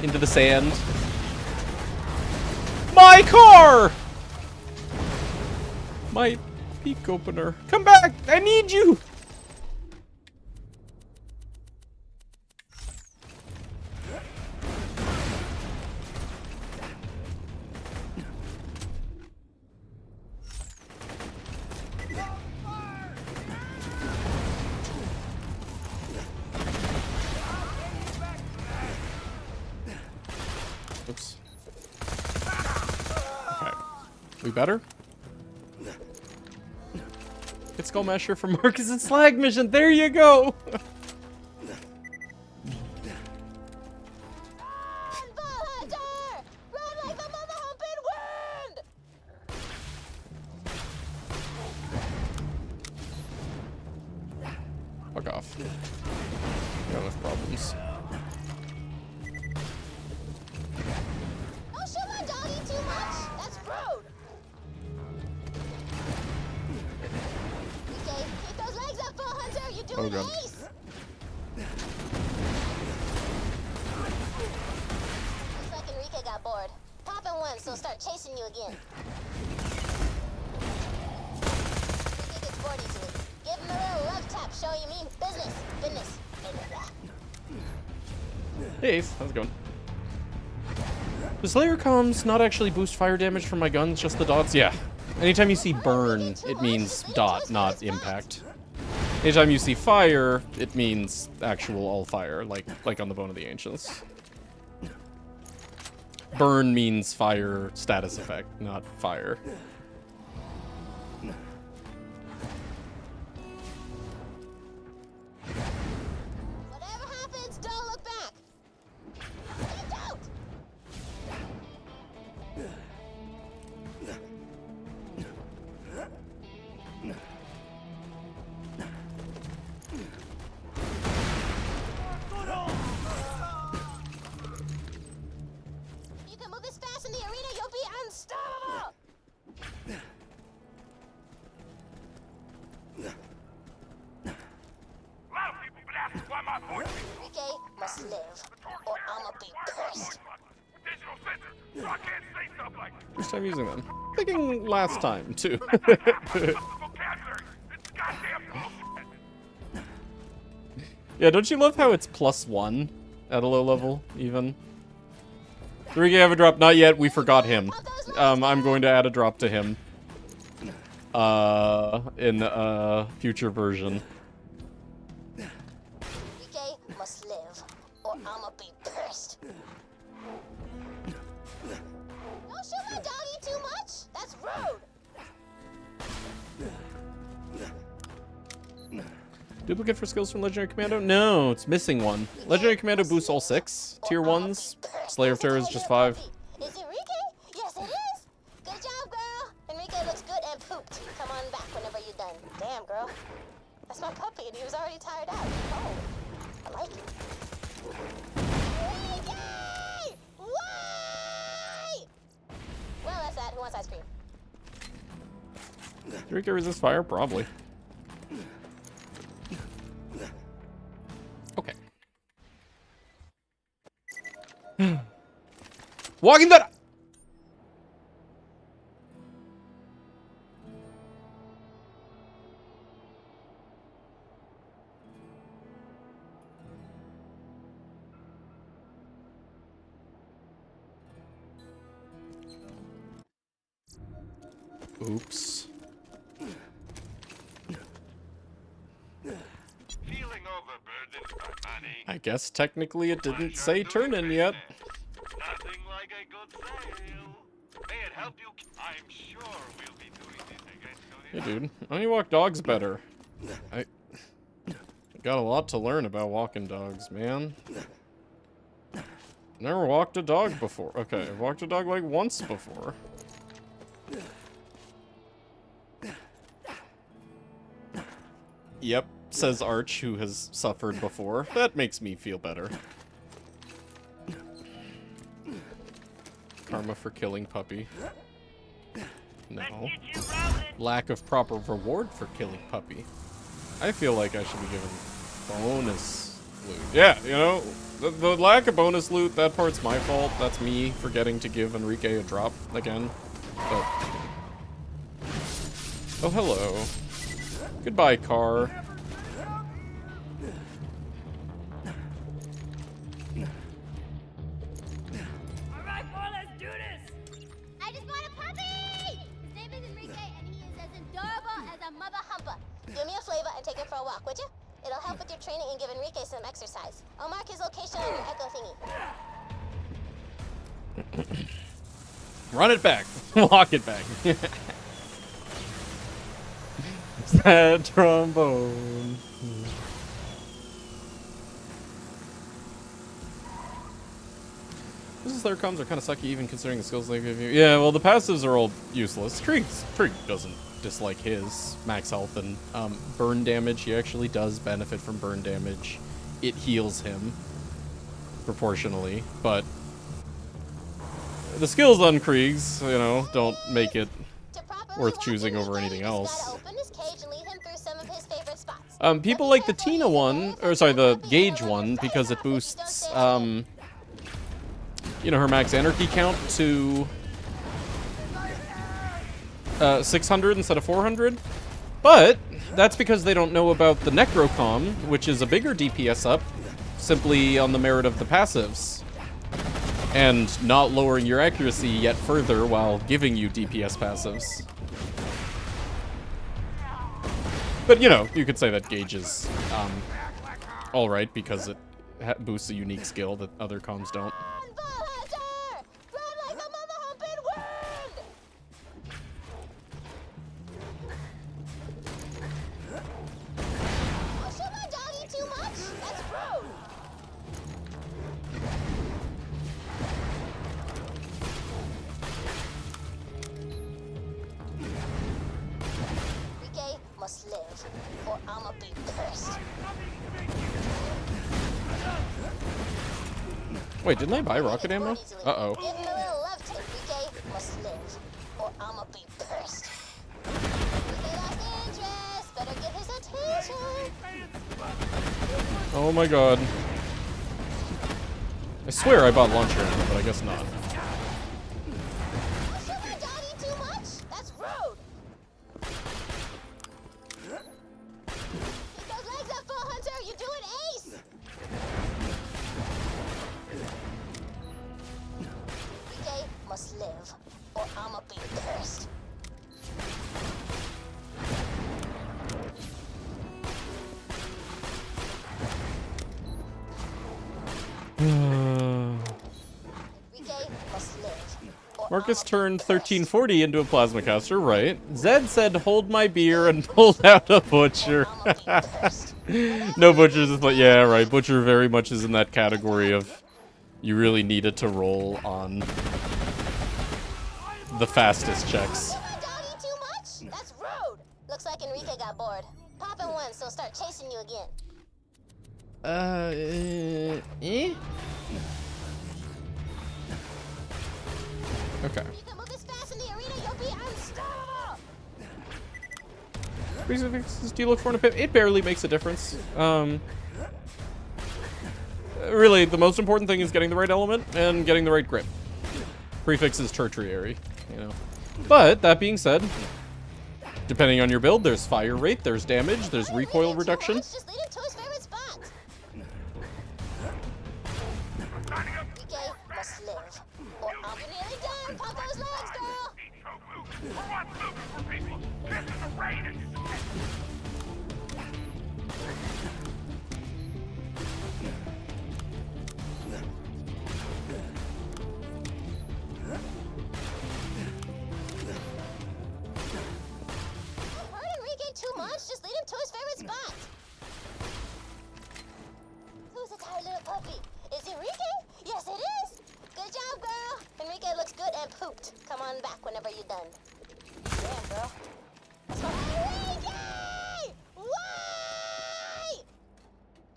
Into the sand? My car! My peak opener. Come back! I need you! Oops. Okay. We better? Get Skull Masher for Marcus and Slag mission. There you go. Fuck off. We got enough problems. Don't shoot my doggy too much. That's rude. Okay, keep those legs up, Bull Hunter. You're doing God. ace. Looks like Enrique got bored. Pop him once, he'll start chasing you again. Enrique gets bored easily. Give him a little love tap, show you mean business. Business. Hey Ace, how's it going? Does Slayer comms not actually boost fire damage from my guns, just the dots? Yeah. Anytime you see burn, it means dot, not impact. Anytime you see fire, it means actual all fire, like on the Bone of the Ancients. Burn means fire status effect, not fire. Whatever happens, don't look back. Get out! You can move this fast in the arena, you'll be unstoppable! A lot of people been asking why my voice Enrique must live, or I'ma be cursed. digital censor, so I can't say stuff like First time using them. Thinking last time, too. vocabulary. It's goddamn bullshit. Yeah, don't you love how it's +1 at a low level, even? 3K have a drop? Not yet, we forgot him. I'm going to add a drop to him. In a future version. Enrique must live, or I'ma be cursed. Don't shoot my doggy too much! That's rude! Duplicate for skills from Legendary Commando? No, it's missing one. Legendary Commando boosts all 6 tier 1s. Slayer of Terror is just 5. Is it Enrique? Yes, it is! Good job, girl! Enrique looks good and pooped. Come on back whenever you're done. Damn, girl. That's my puppy, and he was already tired out. Oh, I like it. Enrique resist fire? Probably. Okay. Walking that. Oops. Feeling overburdened by money? I guess technically it didn't say turn in yet. Nothing like a good sale. May it help you? I'm sure we'll be doing this again soon. Hey, dude. Why don't you walk dogs better? I got a lot to learn about walking dogs, man. Never walked a dog before. Okay, I've walked a dog like once before. Yep, says Arch, who has suffered before. That makes me feel better. Karma for killing puppy. No. Lack of proper reward for killing puppy. I feel like I should be given bonus loot. Yeah, you know, the lack of bonus loot, that part's my fault. That's me forgetting to give Enrique a drop again. But... oh, hello. Goodbye, car. Alright, boy, let's do this! I just bought a puppy! His name is Enrique, and he is as adorable as a mother humper. Do me a favor and take him for a walk, would you? It'll help with your training and give Enrique some exercise. I'll mark his location on your echo thingy. Run it back. Walk it back. Sad trombone. These Slayer comms are kind of sucky, even considering the skills they give you. Yeah, well, the passives are all useless. Trig doesn't dislike his max health and burn damage. He actually does benefit from burn damage. It heals him proportionally, but the skills on Kriegs, you know, don't make it worth choosing over anything else. People like the Tina one, or sorry, the Gauge one, because it boosts, you know, her max anarchy count to 600 instead of 400. But that's because they don't know about the Necrocom, which is a bigger DPS up, simply on the merit of the passives, and not lowering your accuracy yet further while giving you DPS passives. But, you know, you could say that Gauge is alright because it boosts a unique skill that other comms don't. Must live, or I'ma be cursed. Wait, didn't I buy rocket ammo? Uh-oh. Give him a little love to Enrique must live, or I'ma be cursed. Enrique lost interest, better get his attention. Oh my god. I swear I bought launcher ammo, but I guess not. That's rude. You do it, ace! Enrique must live, or I'ma be cursed. Enrique must live, or Marcus turned 1340 into a plasma caster, right? Zed said, hold my beer, and pulled out a butcher. No, Butcher's is like, yeah, right. Butcher very much is in that category of you really needed to roll on the fastest checks. That's rude. Looks like Enrique got bored. Pop him once, so start chasing you again. Okay. You can move this fast in the arena, you'll be unstoppable. Prefixes do you look for in a pip? It barely makes a difference. Really, the most important thing is getting the right element and getting the right grip. Prefix is tertiary, you know. But, that being said, depending on your build, there's fire rate, there's damage, there's recoil reduction. Just lead him to his favorite spot. Rike must live. Or I'll be nearly done. Pop those legs, girl. Too much? Just lead him to his favorite spot. Who's the tired little puppy? Is it Enrique? Yes, it is. Good job, girl. Enrique looks good and pooped. Come on back whenever you're done. Damn, girl. That's my Enrique! Why?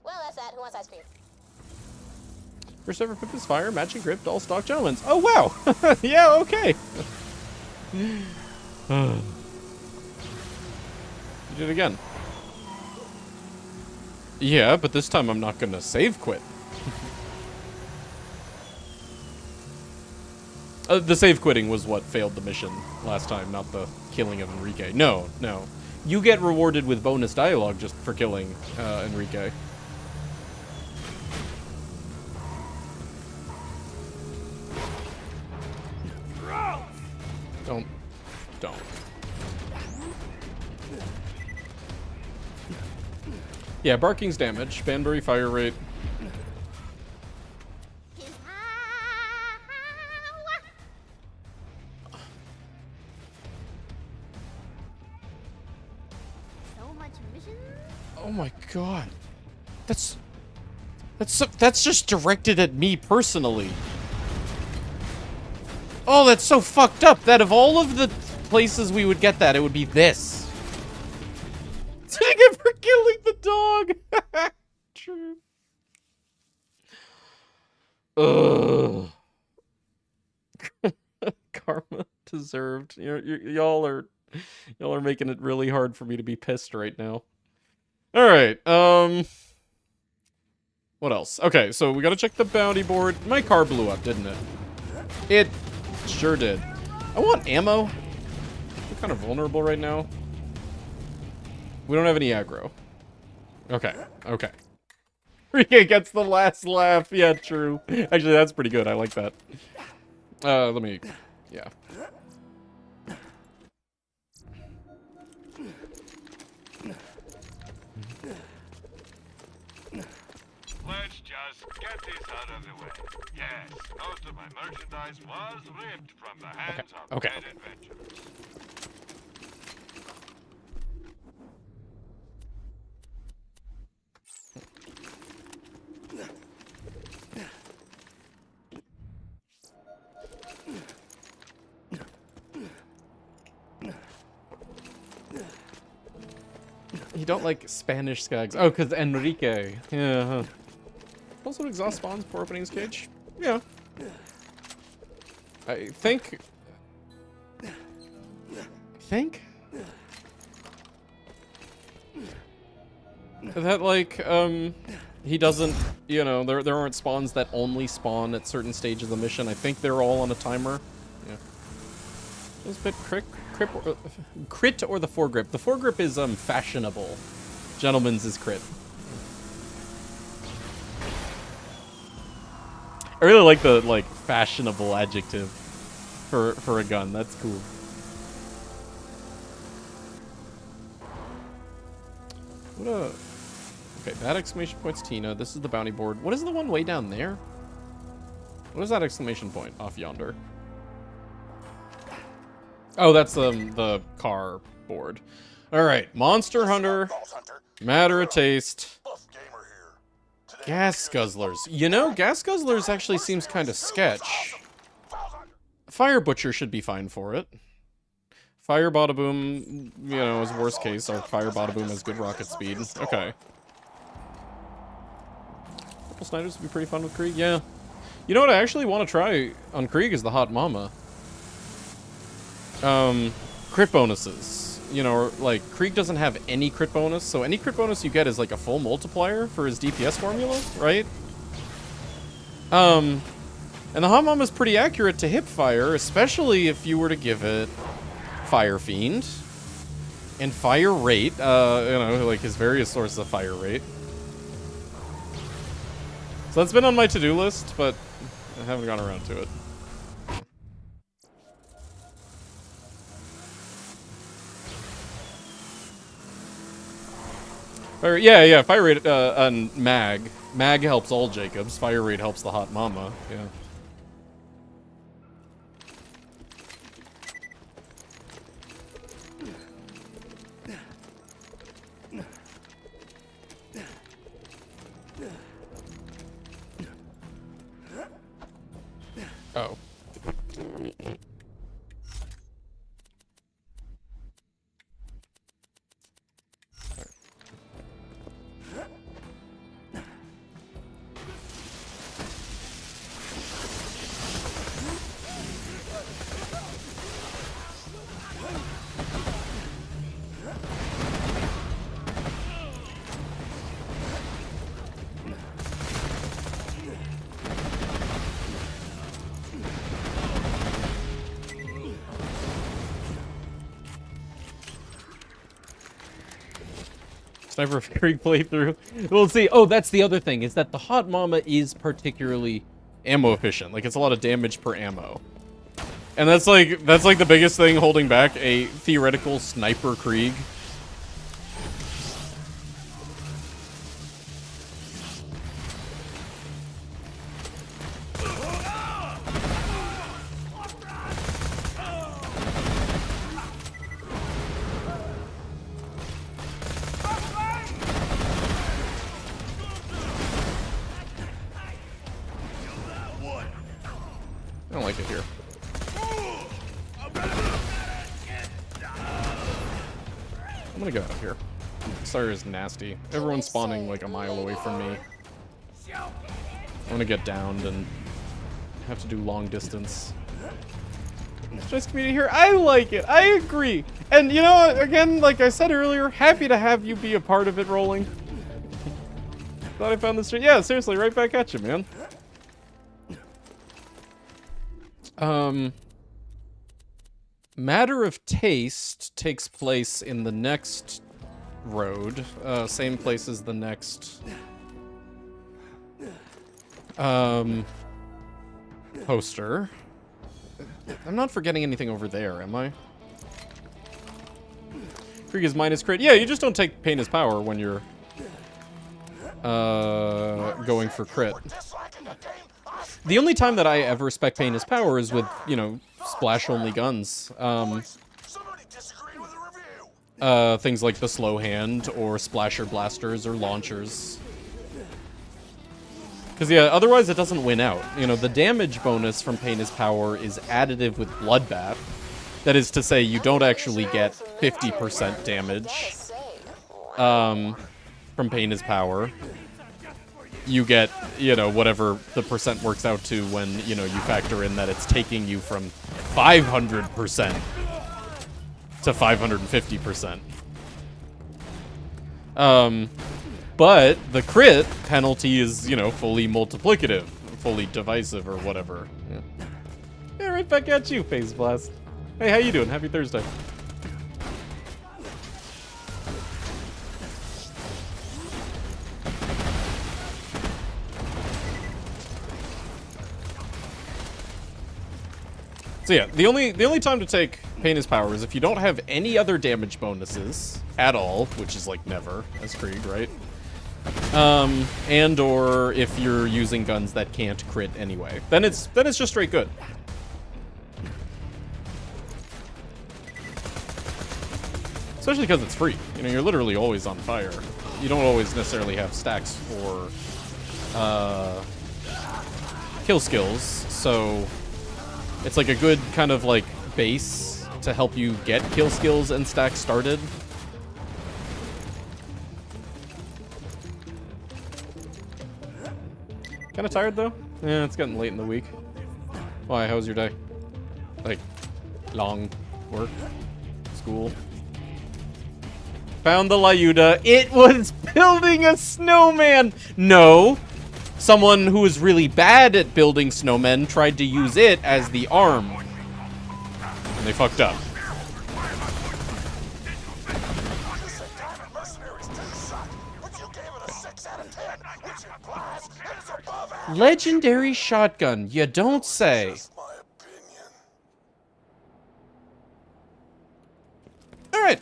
Well, that's that. Who wants ice cream? First ever pip is fire, matching grip, all stock gentlemen's. Oh, wow. Yeah, okay. You did it again. Yeah, but this time I'm not gonna save quit. The save quitting was what failed the mission last time, not the killing of Enrique. No, no. You get rewarded with bonus dialogue just for killing Enrique. Don't. Yeah, barking's damage. Banbury fire rate. So much missions? Oh my god. That's just directed at me personally. Oh, that's so fucked up that of all of the places we would get that, it would be this. Dang it for killing the dog. True. Ugh. Karma deserved. Y'all are making it really hard for me to be pissed right now. All right. What else? Okay, so we gotta check the bounty board. My car blew up, didn't it? It sure did. I want ammo. We're kind of vulnerable right now. We don't have any aggro. Okay, okay. Rike gets the last laugh. Yeah, true. Actually, that's pretty good. I like that. Let me... Yeah. Let's just get this out of the way. Yes, most of my merchandise was ripped from the hands of dead adventurers. You don't like Spanish skags. Oh, because Enrique. Yeah. Huh. Also, exhaust spawns for openings cage. Yeah. I think that, like, he doesn't, you know, there aren't spawns that only spawn at certain stages of the mission. I think they're all on a timer. Yeah. Just a bit crit or the foregrip. The foregrip is fashionable. Gentleman's is crit. I really like the fashionable adjective for a gun. That's cool. What a... Okay, that exclamation point's Tina. This is the bounty board. What is the one way down there? What is that exclamation point off yonder? Oh, that's the car board. All right, Monster Hunter, Matter of Taste, Gas Guzzlers. You know, Gas Guzzlers actually seems kind of sketch. Fire Butcher should be fine for it. Fire Bada Boom, you know, is worst case. Our Fire Bada Boom has good rocket speed. Okay. Purple Sniders would be pretty fun with Krieg. Yeah. You know what I actually want to try on Krieg is the Hot Mama. Crit bonuses. you know, like, Krieg doesn't have any crit bonus, so any crit bonus you get is like a full multiplier for his DPS formula, right? And the Hot Mama is pretty accurate to hip fire, especially if you were to give it Fire Fiend and Fire Rate, you know, like his various sources of fire rate. So that's been on my to-do list, but I haven't gone around to it. Fire, yeah, fire rate on Mag. Mag helps all Jacobs. Fire rate helps the Hot Mama. Yeah. Oh. Sniper Krieg playthrough. We'll see. Oh, that's the other thing, is that the Hot Mama is particularly ammo efficient. Like, it's a lot of damage per ammo. And that's like the biggest thing holding back a theoretical Sniper Krieg. I don't like it here. I'm gonna go out here. Sire is nasty. Everyone's spawning like a mile away from me. I'm gonna get downed and have to do long distance. It's nice community here. I like it. I agree. And you know, again, like I said earlier, happy to have you be a part of it, Rolling. Thought I found this street. Yeah, seriously, right back at you, man. Matter of Taste takes place in the next road. Same place as the next poster. I'm not forgetting anything over there, am I? Krieg is minus crit. Yeah, you just don't take Pain as Power when you're going for crit. The only time that I ever spec Pain as Power is with, you know, splash-only guns. Things like the Slow Hand, or Splasher Blasters, or Launchers. Because, yeah, otherwise it doesn't win out. You know, the damage bonus from Pain as Power is additive with Bloodbath. That is to say, you don't actually get 50% damage from Pain as Power. You get, you know, whatever the percent works out to when, you know, you factor in that it's taking you from 500% to 550%. But the crit penalty is, you know, fully multiplicative, fully divisive, or whatever. Yeah, right back at you, Phase Blast. Hey, how you doing? Happy Thursday. So yeah, the only time to take Pain as Power is if you don't have any other damage bonuses at all, which is like never as Krieg, right? And or if you're using guns that can't crit anyway, then it's just straight good. Especially because it's free. You know, you're literally always on fire. You don't always necessarily have stacks for kill skills, so it's like a good kind of like base to help you get kill skills and stacks started. Kind of tired though? Yeah, it's getting late in the week. Why? How was your day? Like, long work? School? Found the Lyuda. It was building a snowman. No. Someone who was really bad at building snowmen tried to use it as the arm. And they fucked up. Legendary shotgun. You don't say. Alright.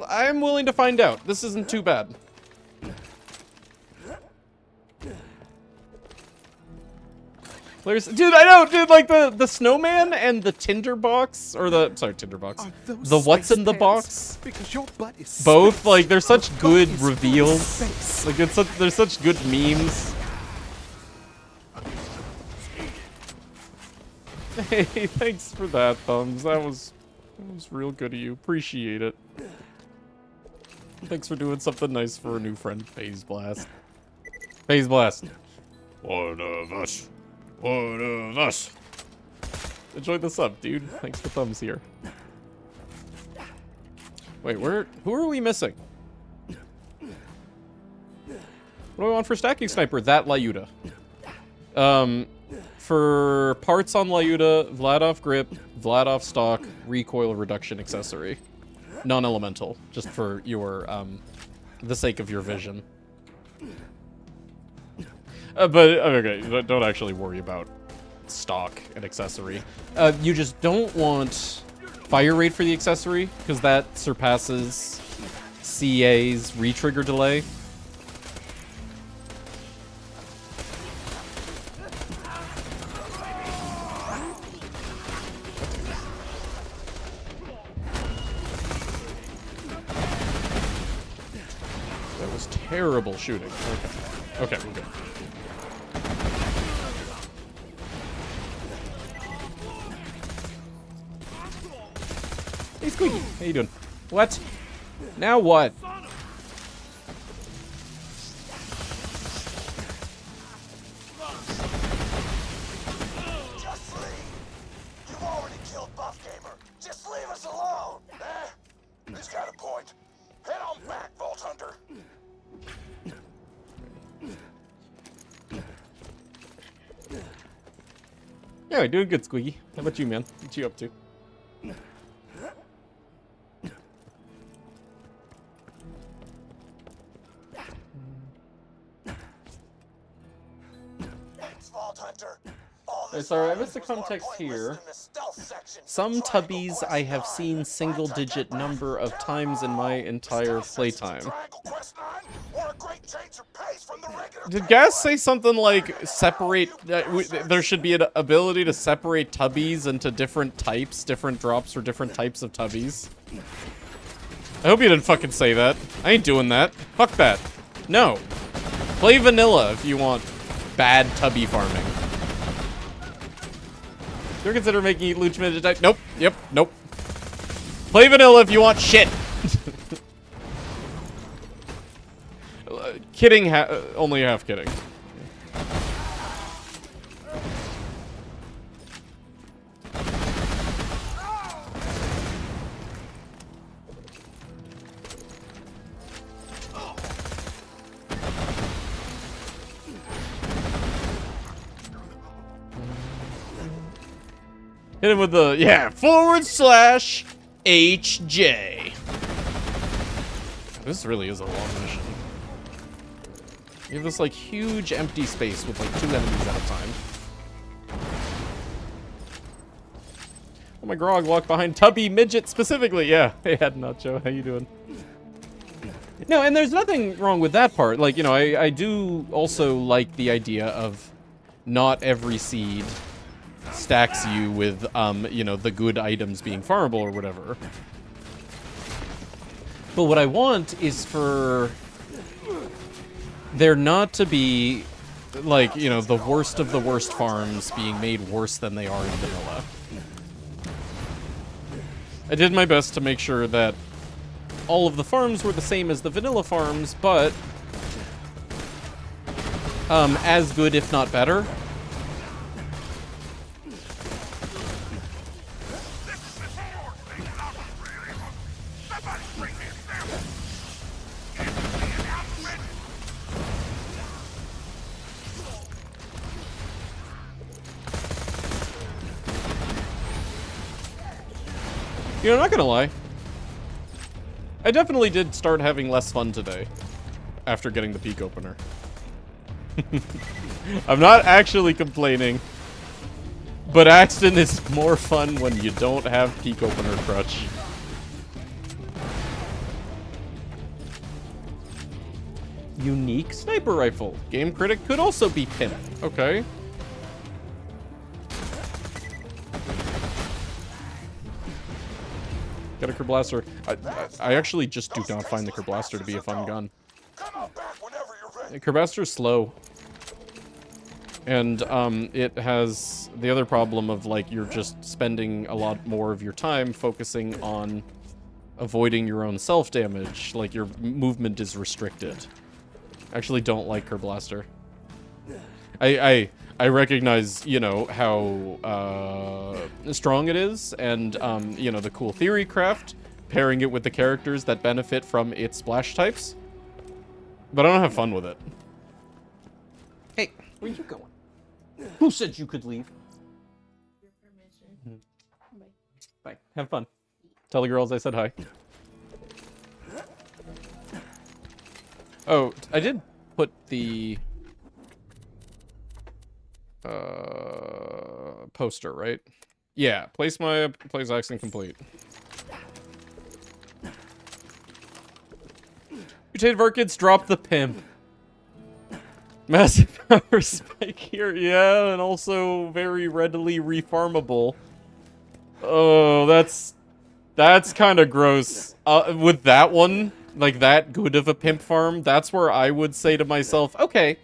I'm willing to find out. This isn't too bad. Dude, I know, dude, like the snowman and the tinderbox, or the, sorry, tinderbox, the what's in the box, because your butt is both, like, they're such good reveals, like, they're such good memes. Hey, thanks for that, Thumbs, that was real good of you, appreciate it. Thanks for doing something nice for a new friend, Phase Blast. Phase Blast. One of us. One of us. Enjoy the sub, dude. Thanks for Thumbs here. Wait, who are we missing? What do I want for stacking sniper? That Lyuda. For parts on Lyuda, Vladov grip, Vladov stock, recoil reduction accessory. Non-elemental, just for your, the sake of your vision. But, okay, don't actually worry about stock and accessory. You just don't want fire rate for the accessory, because that surpasses CA's retrigger delay. That was terrible shooting. Okay, we're good. Hey, Squeaky. How you doing? What? Now what? Just leave. You've already killed Buff Gamer. Just leave us alone. He's got a point. Head on back, Vault Hunter. Yeah, doing good, Squeaky. How about you, man? What you up to? Sorry, I missed the context here. Some tubbies I have seen single-digit number of times in my entire playtime. Did Gas say something like separate? There should be an ability to separate tubbies into different types, different drops for different types of tubbies. I hope you didn't fucking say that. I ain't doing that. Fuck that. No. Play vanilla if you want bad tubby farming. Do you consider making Loot Randomizer type? Nope. Yep. Nope. Play vanilla if you want shit. Kidding. Only half kidding. Hit him with the, yeah, /HJ. This really is a long mission. You have this, like, huge empty space with, like, 2 enemies at a time. Oh, my grog walked behind Tubby Midget specifically. Yeah, hey, Head Nacho, how you doing? No, and there's nothing wrong with that part. Like, you know, I do also like the idea of not every seed stacks you with, you know, the good items being farmable or whatever. But what I want is for there not to be, like, you know, the worst of the worst farms being made worse than they are in vanilla. I did my best to make sure that all of the farms were the same as the vanilla farms, but as good, if not better. You know, I'm not gonna lie. I definitely did start having less fun today after getting the peak opener. I'm not actually complaining, but Axton is more fun when you don't have peak opener crutch. Unique sniper rifle. Game critic could also be pimp. Okay. Got a Kerblaster. I actually just do not find the Kerblaster to be a fun gun. Kerblaster's slow. And it has the other problem of, like, you're just spending a lot more of your time focusing on avoiding your own self-damage. Like, your movement is restricted. I actually don't like Kerblaster. I recognize, you know, how strong it is, and, you know, the cool theory craft, pairing it with the characters that benefit from its splash types. But I don't have fun with it. Hey, where you going? Who said you could leave? Your permission. Bye. Have fun. Tell the girls I said hi. Oh, I did put the poster, right? Yeah, place accent complete. Mutated Varkids, drop the pimp. Massive power spike here, yeah, and also very readily refarmable. Oh, that's kind of gross. With that one, like that good of a pimp farm, that's where I would say to myself, okay,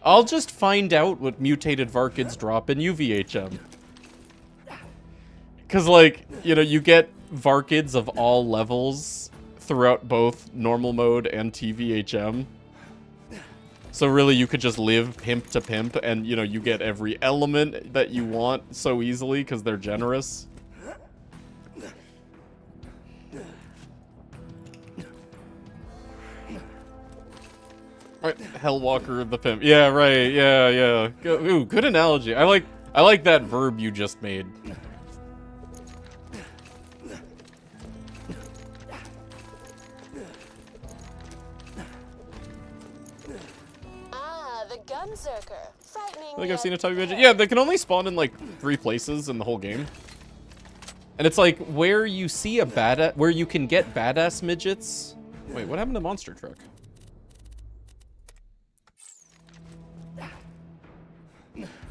I'll just find out what mutated Varkids drop in UVHM. Because, like, you know, you get Varkids of all levels throughout both normal mode and TVHM. So really, you could just live pimp to pimp, and, you know, you get every element that you want so easily because they're generous. Right, Hellwalker the pimp. Yeah, right. Yeah, yeah. Ooh, good analogy. I like that verb you just made. Gunzerker. Frightening. I think I've seen a tubby midget. Yeah, they can only spawn in like 3 places in the whole game. And it's like where you see a where you can get badass midgets. Wait, what happened to Monster Truck?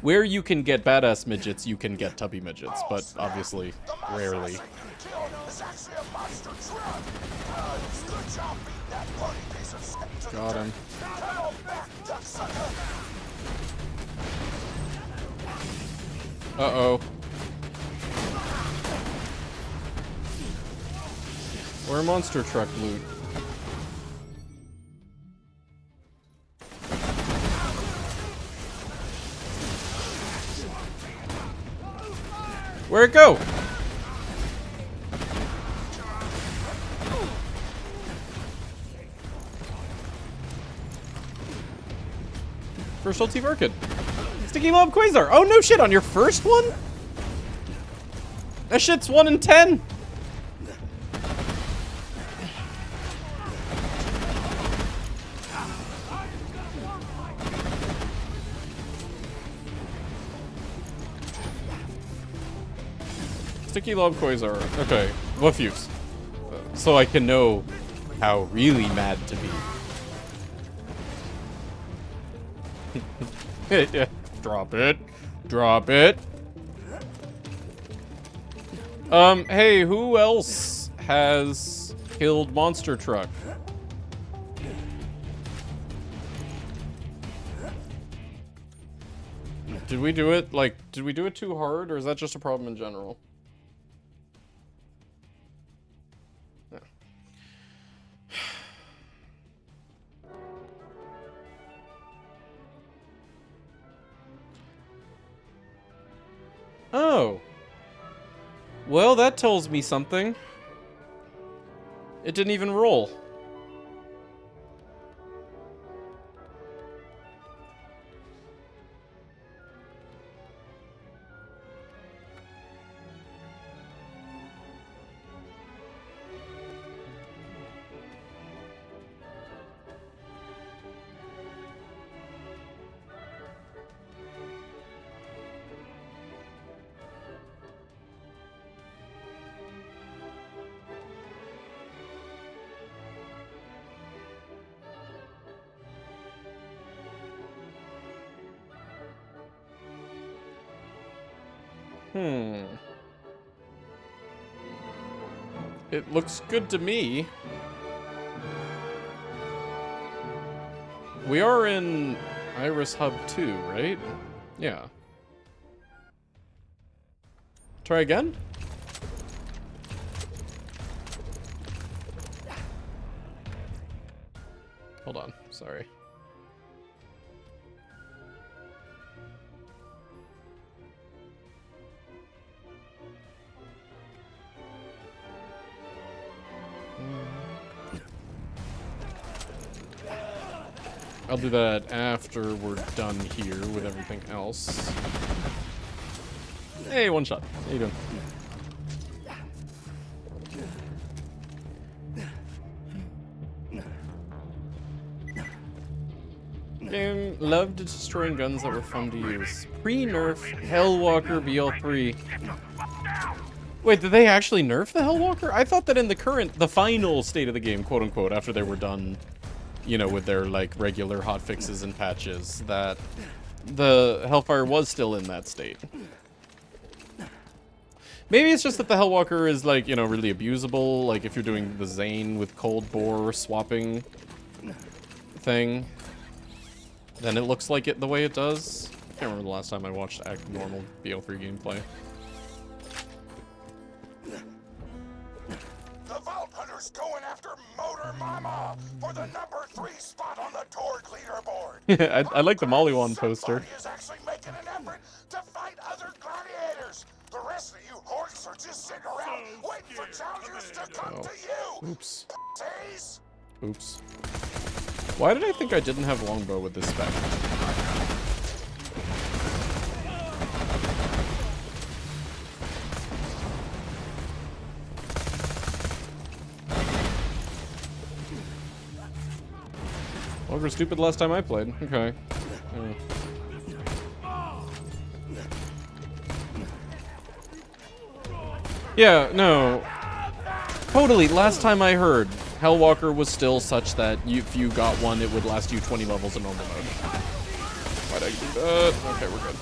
Where you can get badass midgets, you can get tubby midgets, but obviously rarely. Got him. Uh-oh. Where Monster Truck loot? Where'd it go? First ulti Varkid. Sticky Mob Quasar. Oh no shit, on your first one? That shit's 1 in 10. Sticky Lob Quasar. Okay, what use? So I can know how really mad to be. Yeah. Drop it. Drop it. Hey, who else has killed Monster Truck? Did we do it, like, did we do it too hard, or is that just a problem in general? Yeah. Oh. Well, that tells me something. It didn't even roll. It looks good to me. We are in Iris Hub 2, right? Yeah. Try again? Hold on, sorry. I'll do that after we're done here with everything else. Hey, one shot. How you doing? Game loved destroying guns that were fun to use. Pre-nerf Hellwalker BL3. Wait, did they actually nerf the Hellwalker? I thought that in the final state of the game, quote unquote, after they were done, you know, with their like regular hotfixes and patches, that the Hellfire was still in that state. Maybe it's just that the Hellwalker is like, you know, really abusable, like if you're doing the Zane with cold bore swapping thing, then it looks like it the way it does. I can't remember the last time I watched normal BL3 gameplay. The Vault Hunter's going after Motor Mama for the #3 spot on the Torg leaderboard. I like the Mollywan poster. Somebody is actually making an effort to fight other gladiators. The rest of you horks are just sitting around waiting for challengers to come to you. Oops. Pussies. Oops. Why did I think I didn't have longbow with this spec? Well, we're stupid last time I played. Okay. Yeah, no. Totally, last time I heard, Hellwalker was still such that if you got one, it would last you 20 levels in normal mode. Why'd I do that? Okay, we're good.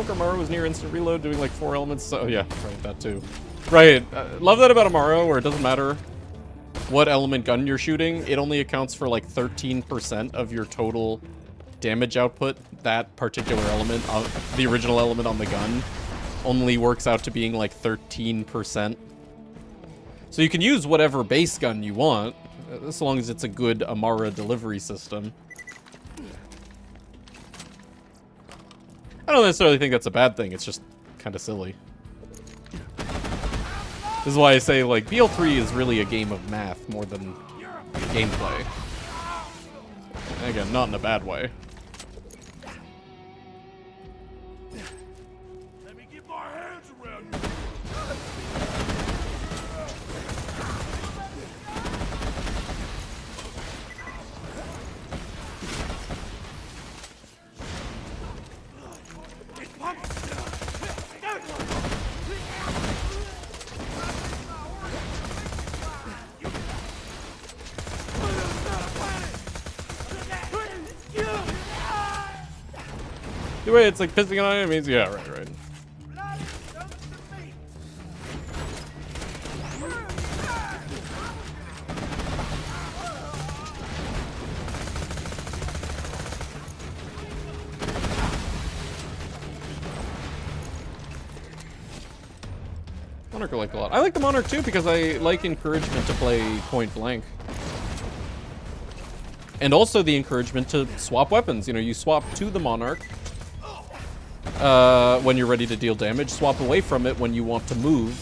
Amaro was near instant reload, doing like 4 elements. So yeah, right, that too. Right, love that about Amaro, where it doesn't matter what element gun you're shooting. It only accounts for like 13% of your total damage output. That particular element, the original element on the gun, only works out to being like 13%. So you can use whatever base gun you want, as long as it's a good Amara delivery system. I don't necessarily think that's a bad thing, it's just kind of silly. This is why I say, like, BL3 is really a game of math more than gameplay. And again, not in a bad way. Let me get my hands around you. The way it's like pissing on enemies, yeah, right. Monarch I like a lot. I like the Monarch too because I like encouragement to play point blank. And also the encouragement to swap weapons. You know, you swap to the Monarch when you're ready to deal damage. Swap away from it when you want to move.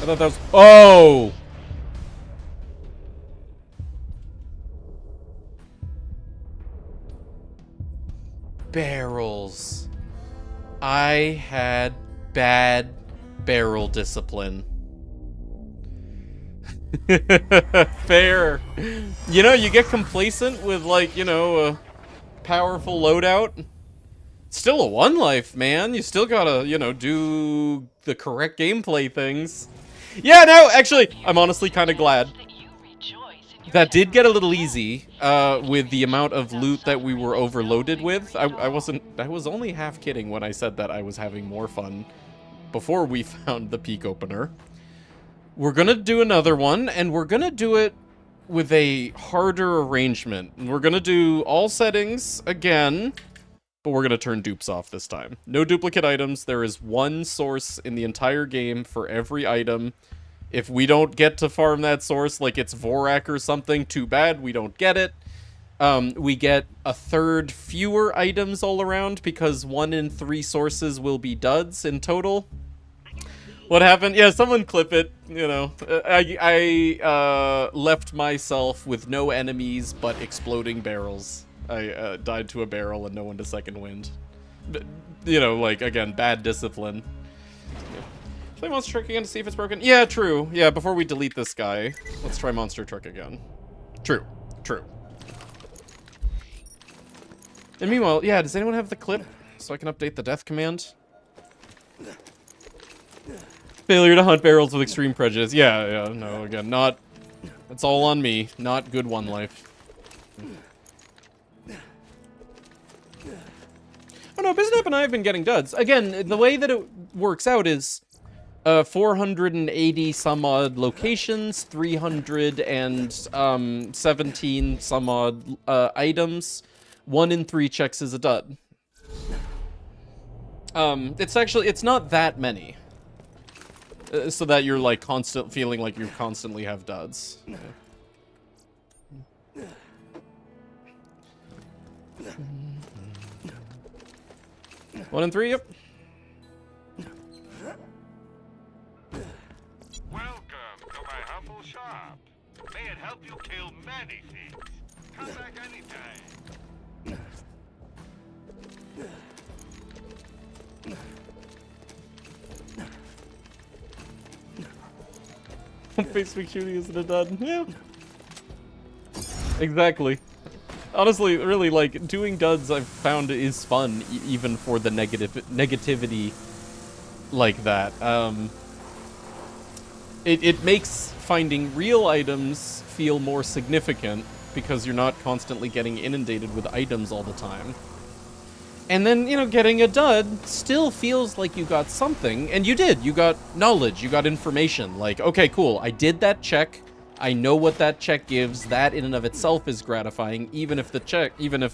I thought that was... Oh! Barrels. I had bad barrel discipline. Fair. You know, you get complacent with, like, you know, a powerful loadout. Still a 1 life, man. You still gotta, you know, do the correct gameplay things. Yeah, no, actually, I'm honestly kind of glad. That did get a little easy with the amount of loot that we were overloaded with. I was only half kidding when I said that I was having more fun before we found the peak opener. We're gonna do another one, and we're gonna do it with a harder arrangement. We're gonna do all settings again, but we're gonna turn dupes off this time. No duplicate items. There is 1 source in the entire game for every item. If we don't get to farm that source, like it's Vorak or something, too bad, we don't get it. We get 1/3 fewer items all around because 1 in 3 sources will be duds in total. What happened? Yeah, someone clip it, you know. I left myself with no enemies but exploding barrels. I died to a barrel and no one to second wind. You know, like, again, bad discipline. Play Monster Truck again to see if it's broken. Yeah, true. Yeah, before we delete this guy, let's try Monster Truck again. True. True. And meanwhile, yeah, does anyone have the clip so I can update the death command? Failure to hunt barrels with extreme prejudice. Yeah, no, again, not... It's all on me. Not good 1 life. Oh no, Biznap and I have been getting duds. Again, the way that it works out is 480 some odd locations, 317 some odd items. 1 in 3 checks is a dud. It's not that many. So that you're like feeling like you constantly have duds. Yeah. 1 in 3, yep. Welcome to my humble shop. May it help you kill many things. Come back anytime. Facebook shooting isn't a dud. Yeah. Exactly. Honestly, really, like, doing duds I've found is fun, even for the negativity like that. It makes finding real items feel more significant because you're not constantly getting inundated with items all the time. And then, you know, getting a dud still feels like you got something, and you did. You got knowledge, you got information. Like, okay, cool, I did that check. I know what that check gives. That in and of itself is gratifying, even if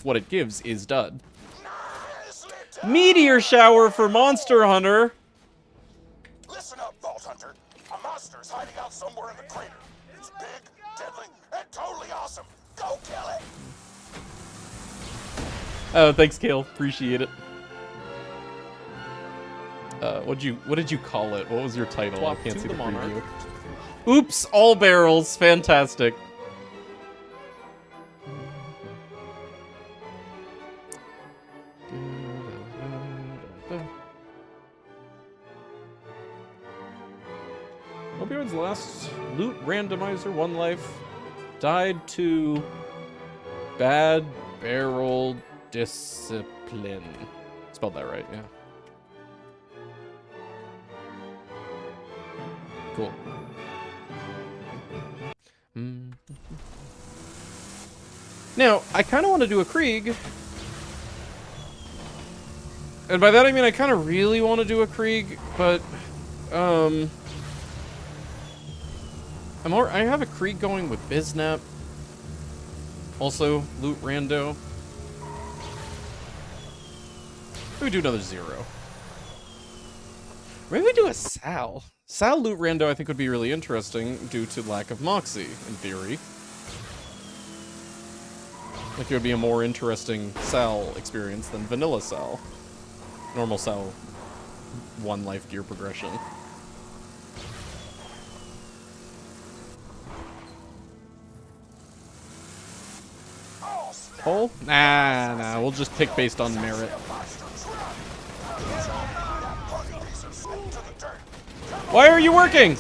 what it gives is dud. Meteor shower for Monster Hunter. Listen up, Vault Hunter. A monster's hiding out somewhere in the crater. It's big, deadly, and totally awesome. Go kill it! Oh, thanks, Kale. Appreciate it. What did you call it? What was your title? I can't see the preview. Oops, all barrels. Fantastic. Mopioid's last Loot Randomizer 1 life died to bad barrel discipline. Spelled that right, yeah. Cool. Now, I kind of want to do a Krieg. And by that I mean I kind of really want to do a Krieg, but I have a Krieg going with Biznap. Also, Loot Rando. Maybe we do another 0. Maybe we do a Sal. Sal Loot Rando I think would be really interesting due to lack of Moxie, in theory. Like it would be a more interesting Sal experience than vanilla Sal. Normal Sal 1 life gear progression. Poll? Nah, we'll just pick based on merit. Why are you working?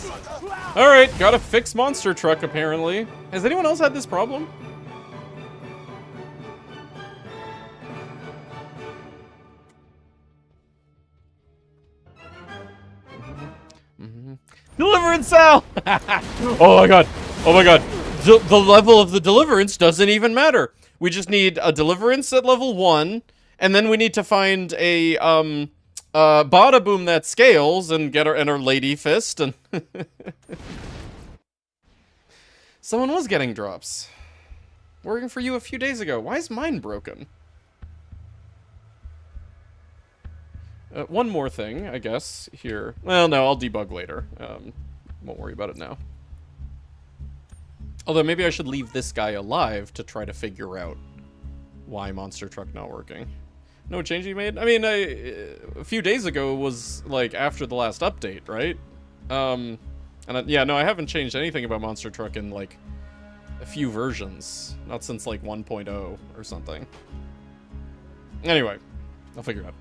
Alright, gotta fix monster truck, apparently. Has anyone else had this problem? Deliverance cell! Oh my god. Oh my god. The level of the deliverance doesn't even matter. We just need a deliverance at level 1, and then we need to find a, bada boom that scales and get our lady fist, and... Someone was getting drops. Working for you a few days ago. Why is mine broken? One more thing, I guess, here. Well, no, I'll debug later. Won't worry about it now. Although, maybe I should leave this guy alive to try to figure out why monster truck not working. No change you made? I mean, a few days ago was, like, after the last update, right? Yeah, no, I haven't changed anything about monster truck in, like, a few versions. Not since, like, 1.0 or something. Anyway, I'll figure it out.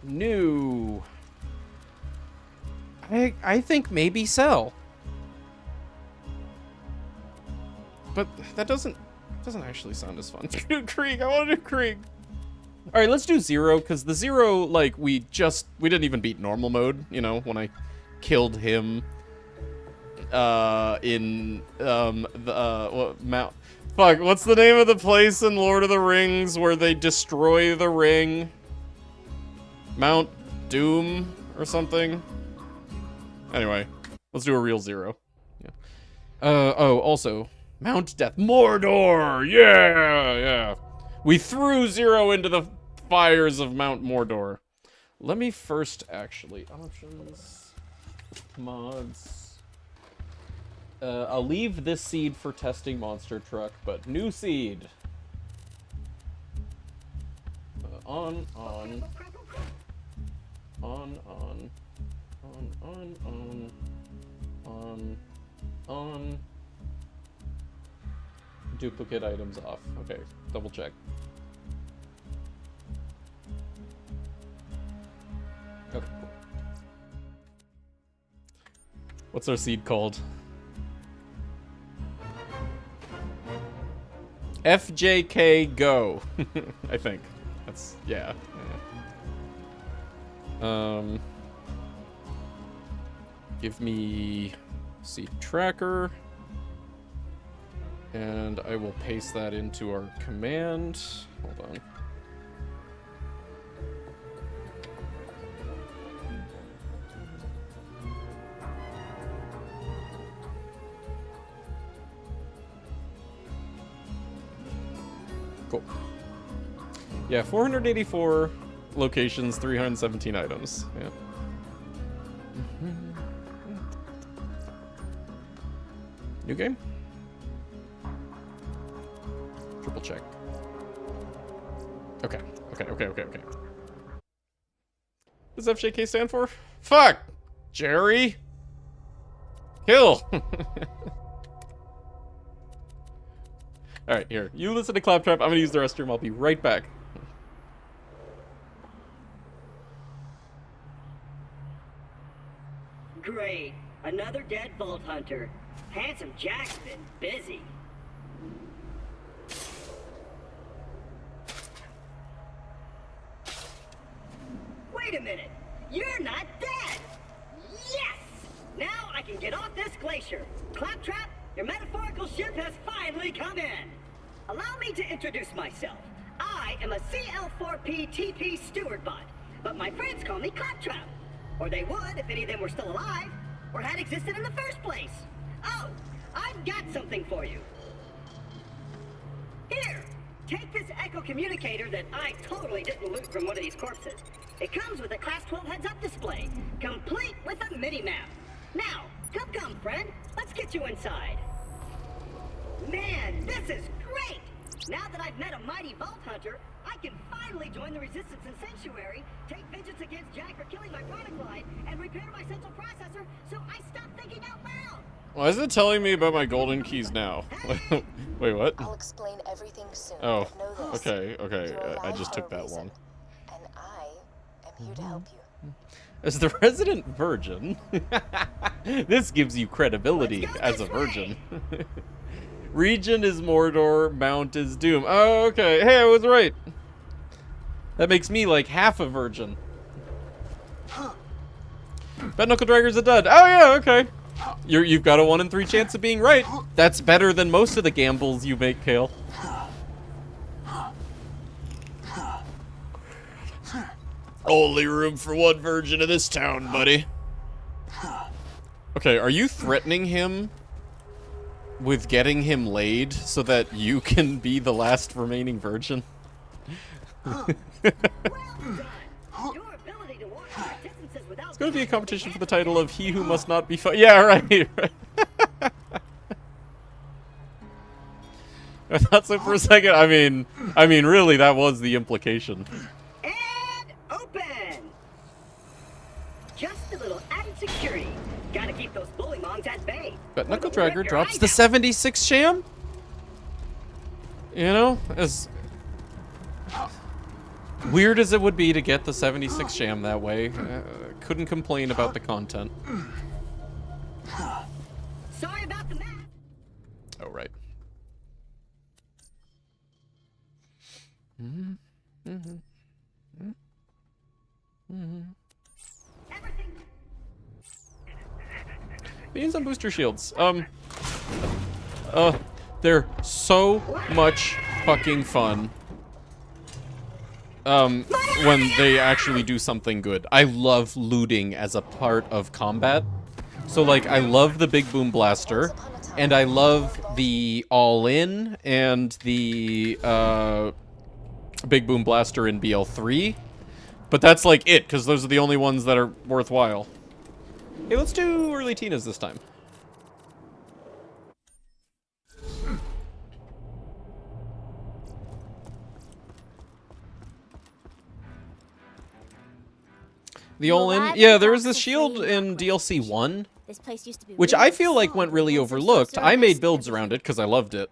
New. I think maybe sell. But that doesn't actually sound as fun. Do Krieg, I want to do Krieg. Alright, let's do 0, because the 0, like, we didn't even beat normal mode, you know, when I killed him, in, what's the name of the place in Lord of the Rings where they destroy the ring? Mount Doom or something? Anyway, let's do a real 0. Yeah. Oh, also, Mount Death. Mordor! Yeah! We threw 0 into the fires of Mount Mordor. Let me first, actually, options, mods. I'll leave this seed for testing monster truck, but new seed. On. Duplicate items off. Okay, double check. Okay, cool. What's our seed called? FJK Go. I think. That's, yeah. Give me seed tracker. And I will paste that into our command. Hold on. Cool. Yeah, 484 locations, 317 items. Yeah. New game? Triple check. Okay. What does FJK stand for? Fuck! Jerry! Kill! Alright, here. You listen to Claptrap. I'm gonna use the restroom. I'll be right back. Great. Another dead Vault Hunter. Handsome Jack's been busy. Wait a minute! You're not dead! Yes! Now I can get off this glacier. Claptrap, your metaphorical ship has finally come in. Allow me to introduce myself. I am a CL4P TP steward bot, but my friends call me Claptrap. Or they would if any of them were still alive, or had existed in the first place. Oh, I've got something for you. Here, take this echo communicator that I totally didn't loot from one of these corpses. It comes with a Class 12 heads-up display, complete with a mini-map. Now, come, friend. Let's get you inside. Man, this is great! Now that I've met a mighty Vault Hunter, I can finally join the Resistance in Sanctuary, take vengeance against Jack for killing my product line, and repair my central processor so I stop thinking out loud! Why is it telling me about my golden keys now? Wait, what? I'll explain everything soon. Oh, but know this. okay. You're I alive just for took a that reason, long. And I am here to help you. As the resident virgin, this gives you credibility as a virgin. Region is Mordor, Mount is Doom. Oh, okay. Hey, I was right. That makes me like half a virgin. Bet Knuckle Dragger's a dud. Oh yeah, okay. You've got a 1 in 3 chance of being right. That's better than most of the gambles you make, Kale. Only room for one virgin in this town, buddy. Okay, are you threatening him with getting him laid so that you can be the last remaining virgin? It's going to be a competition for the title of He Who Must Not Be Yeah, right. I thought so for a second. I mean, really, that was the implication. And open. Just a little added security. Gotta keep those bully mongs at bay. But Knuckle Dragger drops the 76 sham? You know, as weird as it would be to get the 76 sham that way, couldn't complain about the content. Sorry about the math. Oh, right. Beans on booster shields. They're so much fucking fun. When they actually do something good. I love looting as a part of combat. So, like, I love the Big Boom Blaster, and I love the All-In and the, Big Boom Blaster in BL3. But that's, like, it, because those are the only ones that are worthwhile. Hey, let's do early Tina's this time. The all-in? Yeah, there was this shield in DLC 1, which I feel like went really overlooked. I made builds around it because I loved it,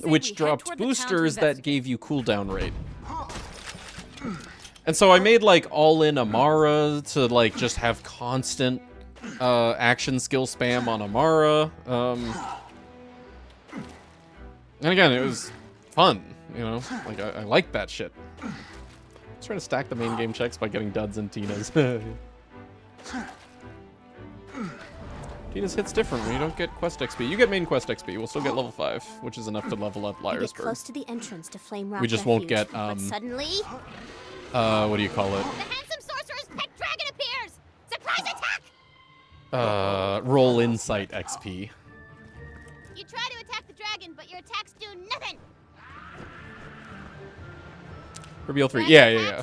which dropped boosters that gave you cooldown rate. And so I made, like, all-in Amara to, like, just have constant action skill spam on Amara. And again, it was fun, you know? Like, I like that shit. Trying to stack the main game checks by getting duds and Tina's. Tina's hits different when you don't get quest XP. You get main quest XP. We'll still get level 5, which is enough to level up Liarsburg. Close to the entrance to Flame Rock We just won't Refuge, get but suddenly, what do you call it? the handsome sorcerer's pet dragon appears. Surprise attack! Roll insight XP. You try to attack the dragon, but your attacks do nothing. For BL3, yeah.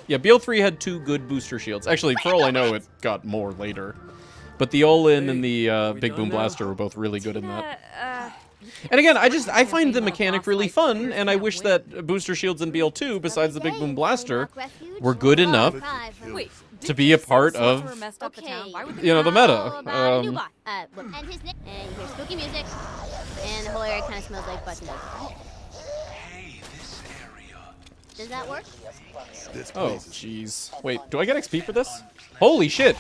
Yeah, BL3 had 2 good booster shields. Actually, for all I know, it got more later. But the all-in and the Big Boom Blaster were both really good in that. And again, I find the mechanic really fun, and I wish that booster shields in BL2, besides the Big Boom Blaster, were good enough to be a part of, you know, the meta. And his and you hear spooky music, and the whole area kind of smells like butt nuts. Does that work? Oh, jeez. Wait, do I get XP for this? Holy shit!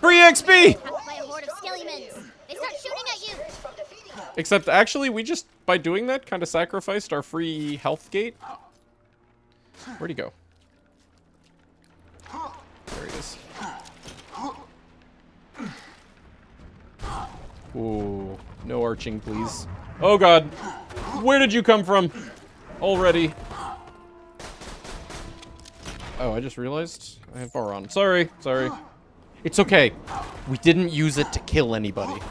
Free XP! By a horde of skellymans. They start shooting at you. Except, actually, we just, by doing that, kind of sacrificed our free health gate. Where'd he go? There he is. Ooh, no arching, please. Oh god! Where did you come from? Already. Oh, I just realized I have bar on. Sorry. It's okay. We didn't use it to kill anybody.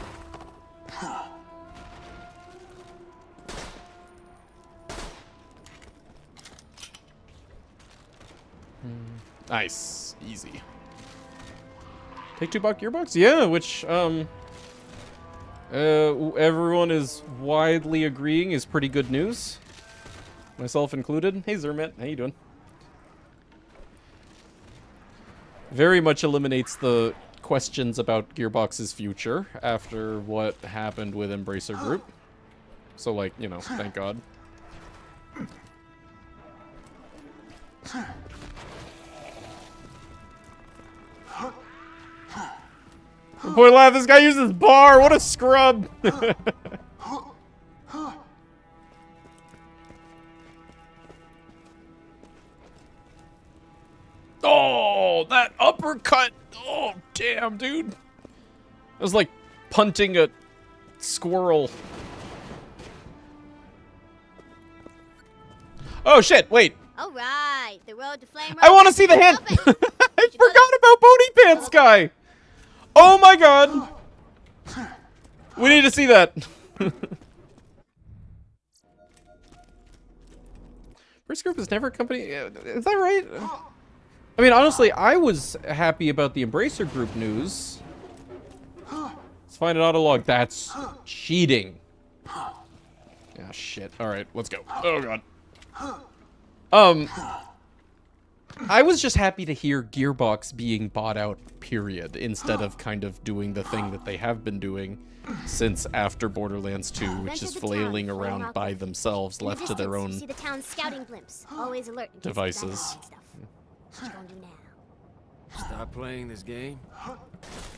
Nice. Easy. Take 2 buck gearbox? Yeah, which, everyone is widely agreeing is pretty good news. Myself included. Hey, Zermet. How you doing? Very much eliminates the questions about Gearbox's future after what happened with Embracer Group. So, like, you know, thank God. Boy, laugh. This guy uses bar. What a scrub. Oh, that uppercut. Oh, damn, dude. It was like punting a squirrel. Oh, shit. Wait. All right, the road to flame. I want to see the hand. I forgot about Bony Pants Guy. Oh, my God. We need to see that. First group is never a company. Is that right? I mean, honestly, I was happy about the Embracer Group news. Let's find an autolog. That's cheating. Ah, shit. All right, let's go. Oh, God. I was just happy to hear Gearbox being bought out, period, instead of kind of doing the thing that they have been doing since after Borderlands 2, which is flailing around by themselves, left to their own See the town's scouting blimps, always alert in case of devices. bad stuff. What you gonna do now? Stop playing this game.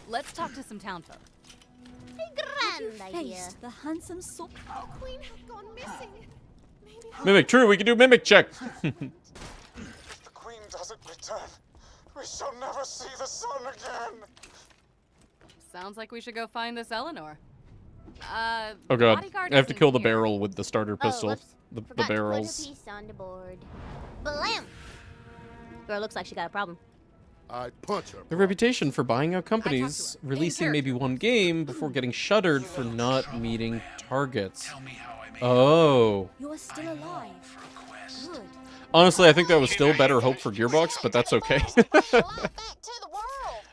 Let's talk to some townfolk. Grand idea. Faced the handsome soul. The queen had gone missing. Maybe Mimic, true, we can do mimic check. If the queen doesn't return, we shall never see the sun again. Sounds like we should go find this Eleanor. Oh, God. Bodyguard I have to isn't kill the here. barrel with the starter pistol. whoops. the Forgot to put a barrels. piece on the board. Blam! Girl looks like she got a problem. I'd punch her. The reputation for buying out companies, releasing maybe one game before getting shuttered for not meeting targets. Oh. You're still alive. Good. Honestly, I think that was still better hope for Gearbox, but that's okay.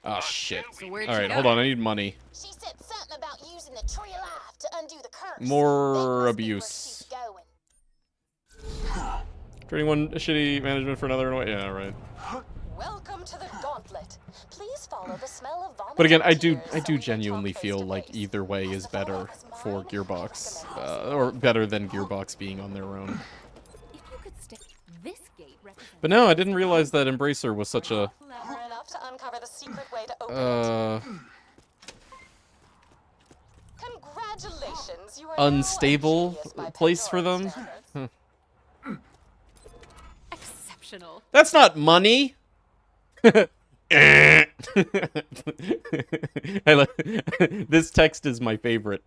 Oh, shit. So where'd All she right, go? hold on. I need money. She said something about using the tree of life to undo the curse. More abuse. Trading one shitty management for another. Yeah, right. Welcome to the gauntlet. Please follow the smell of vomit. But again, I do genuinely feel like either way is better for Gearbox, or better than Gearbox being on their own. If you could stay, this gate represents. But no, I didn't realize that Embracer was such a Clever enough to uncover the secret way to open Congratulations, you are now unstable a genius by place for them. Pandora Huh. Exceptional. That's not money. I this text is my favorite.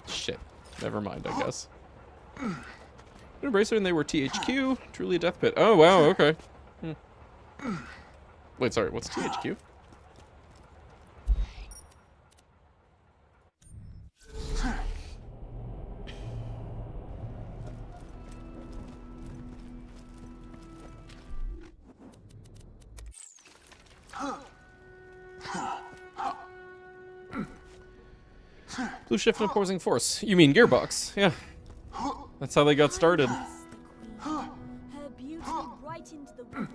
Shit. Never mind, I guess. Embracer and they were THQ. Truly a death pit. Oh, wow, okay. Wait, sorry, what's THQ? Blue Shift and Opposing Force. You mean Gearbox? Yeah. That's how they got started. Her beauty brightened the room.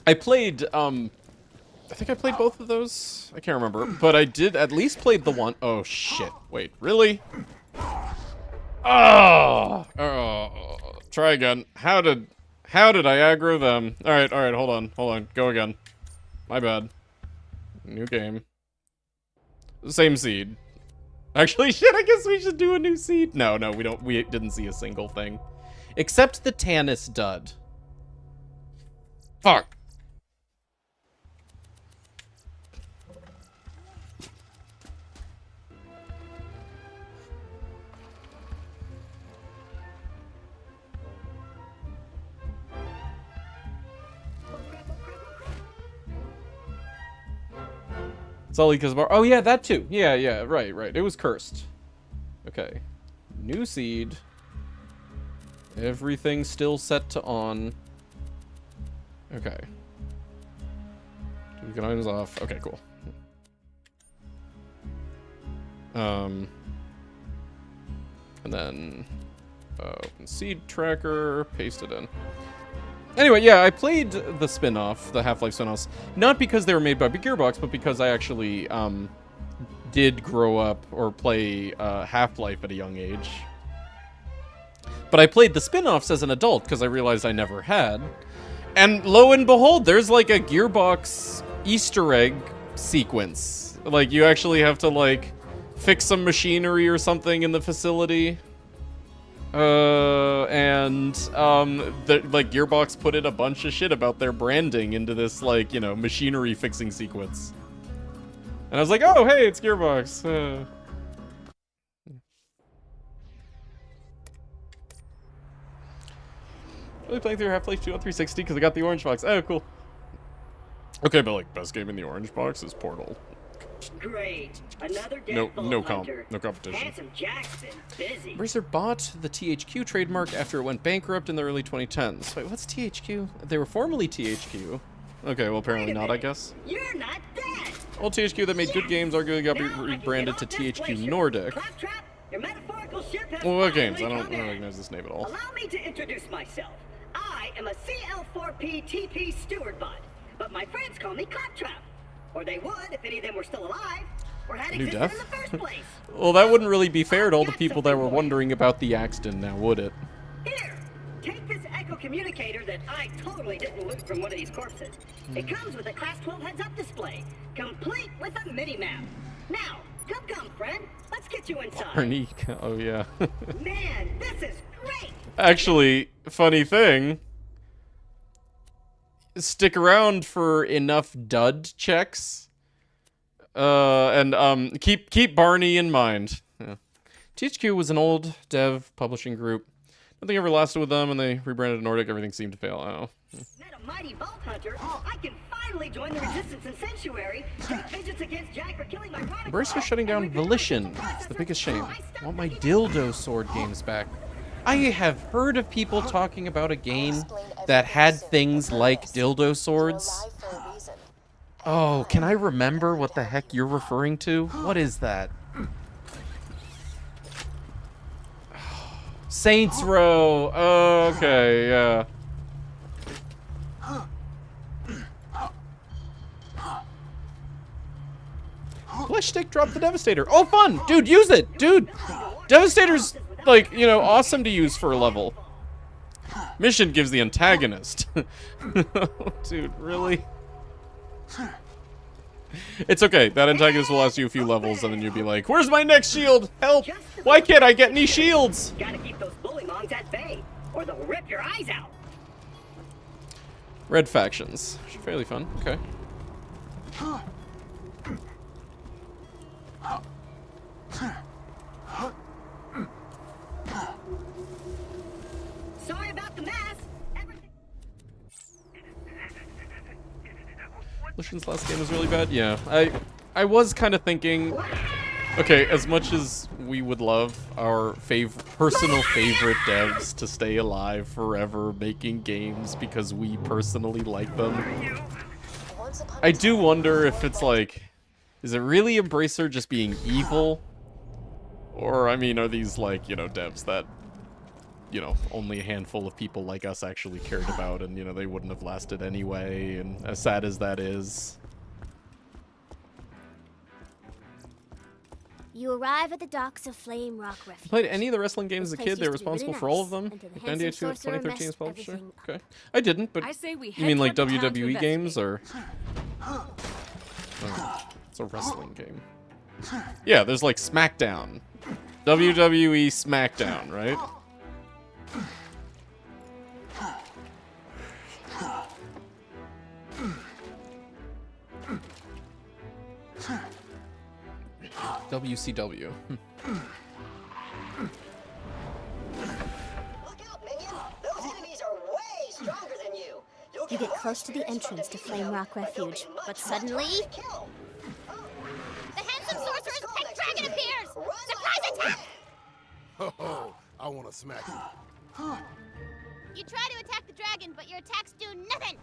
I played, I think I played both of those. I can't remember. But I did at least played the one. Oh, shit. Wait, really? Oh! Try again. How did I aggro them? Alright, hold on. Go again. My bad. New game. Same seed. Actually, shit, I guess we should do a new seed. No, we didn't see a single thing. Except the Tannis dud. Fuck. Sully Kazbar. Oh, yeah, that too. Yeah, right. It was cursed. Okay. New seed. Everything still set to on. Okay. Get items off. Okay, cool. And then open seed tracker, paste it in. Anyway, yeah, I played the spin-off, the Half-Life spin-offs, not because they were made by Gearbox, but because I actually did grow up or play Half-Life at a young age. But I played the spin-offs as an adult because I realized I never had. And lo and behold, there's like a Gearbox Easter egg sequence. Like, you actually have to, like, fix some machinery or something in the facility. Like, Gearbox put in a bunch of shit about their branding into this, like, you know, machinery fixing sequence. And I was like, oh, hey, it's Gearbox. Really playing through Half-Life 2 on 360 because I got the orange box. Oh, cool. Okay, but like, best game in the orange box is Portal. Great. Another No competition. Handsome Jackson, busy. Bracer bought the THQ trademark after it went bankrupt in the early 2010s. Wait, what's THQ? They were formerly THQ. Okay, well, apparently not, I guess. You're not dead. Old THQ that made good games arguably got rebranded to THQ Nordic. Well, what games? I don't recognize this name at all. Allow me to introduce myself. I am a CL4P TP steward bot, but my friends call me Claptrap. Or they would if any of them were still alive, or had New existed death? in the first place. Well, that wouldn't really be fair to all the people that were wondering about the accident now, would it? Here, take this echo communicator that I totally didn't loot from one of these corpses. It comes with a Class 12 heads-up display, complete with a mini-map. Now, come, friend. Let's get you inside. Arnie, oh yeah. Man, this is great. Actually, funny thing. Stick around for enough dud checks. And keep Barney in mind. Yeah. THQ was an old dev publishing group. Nothing ever lasted with them, and they rebranded to Nordic. Everything seemed to fail. Oh. Met a mighty vault hunter. I can finally join the resistance in Sanctuary. Take vengeance against Jack for killing my prodigal. Bracer shutting down Volition. It's the biggest shame. I want my dildo sword games back. I have heard of people talking about a game that had things like dildo swords. Oh, can I remember what the heck you're referring to? What is that? Saints Row. Oh, okay, yeah. Flesh stick dropped the Devastator. Oh, fun! Dude, use it! Dude! Devastator's, like, you know, awesome to use for a level. Mission gives the antagonist. Dude, really? It's okay. That antagonist will last you a few levels, and then you'll be like, where's my next shield? Help! Why can't I get any shields? Gotta keep those bully mongs at bay, or they'll rip your eyes out. Red factions. Fairly fun. Okay. Sorry about the mess. Volition's last game was really bad. Yeah, I was kind of thinking, okay, as much as we would love our personal favorite devs to stay alive forever making games because we personally like them, I do wonder if it's like, is it really Embracer just being evil? Or, I mean, are these, like, you know, devs that, you know, only a handful of people like us actually cared about, and, you know, they wouldn't have lasted anyway, and as sad as that is. You arrive at the docks of Flame Rock Refuge. Played any of the wrestling games as a kid? They were responsible for all of them? Like 98 to 2013 as publisher? Okay. I didn't, but I say we you mean like head toward town to WWE games, or? investigate. Oh, it's a wrestling game. Yeah, there's like SmackDown. WWE SmackDown, right? WCW. You get close to the entrance to Flame Rock Refuge, but suddenly... The handsome sorcerer's pet dragon appears! Surprise attack! Oh, I want to smack you. You try to attack the dragon, but your attacks do nothing!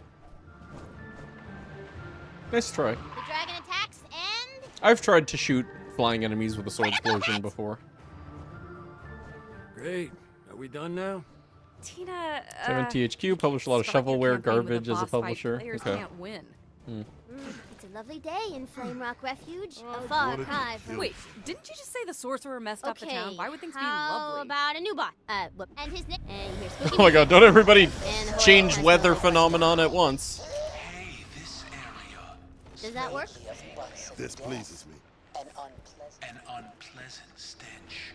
Nice try. The dragon attacks and... I've tried to shoot flying enemies with a sword explosion before. Great. Are we done now? Tina, THQ published a lot of shovelware garbage as a publisher. Players Okay. can't win. Hmm. It's a a lovely day in Flame Rock Refuge. A far cry from... Wait, didn't you just say the sorcerer messed up the town? Why would things be how lovely? about a new bot? And his name... And here's Spooky Oh my god, don't everybody and change weather phenomenon at once. Does that work? This pleases me. An unpleasant stench.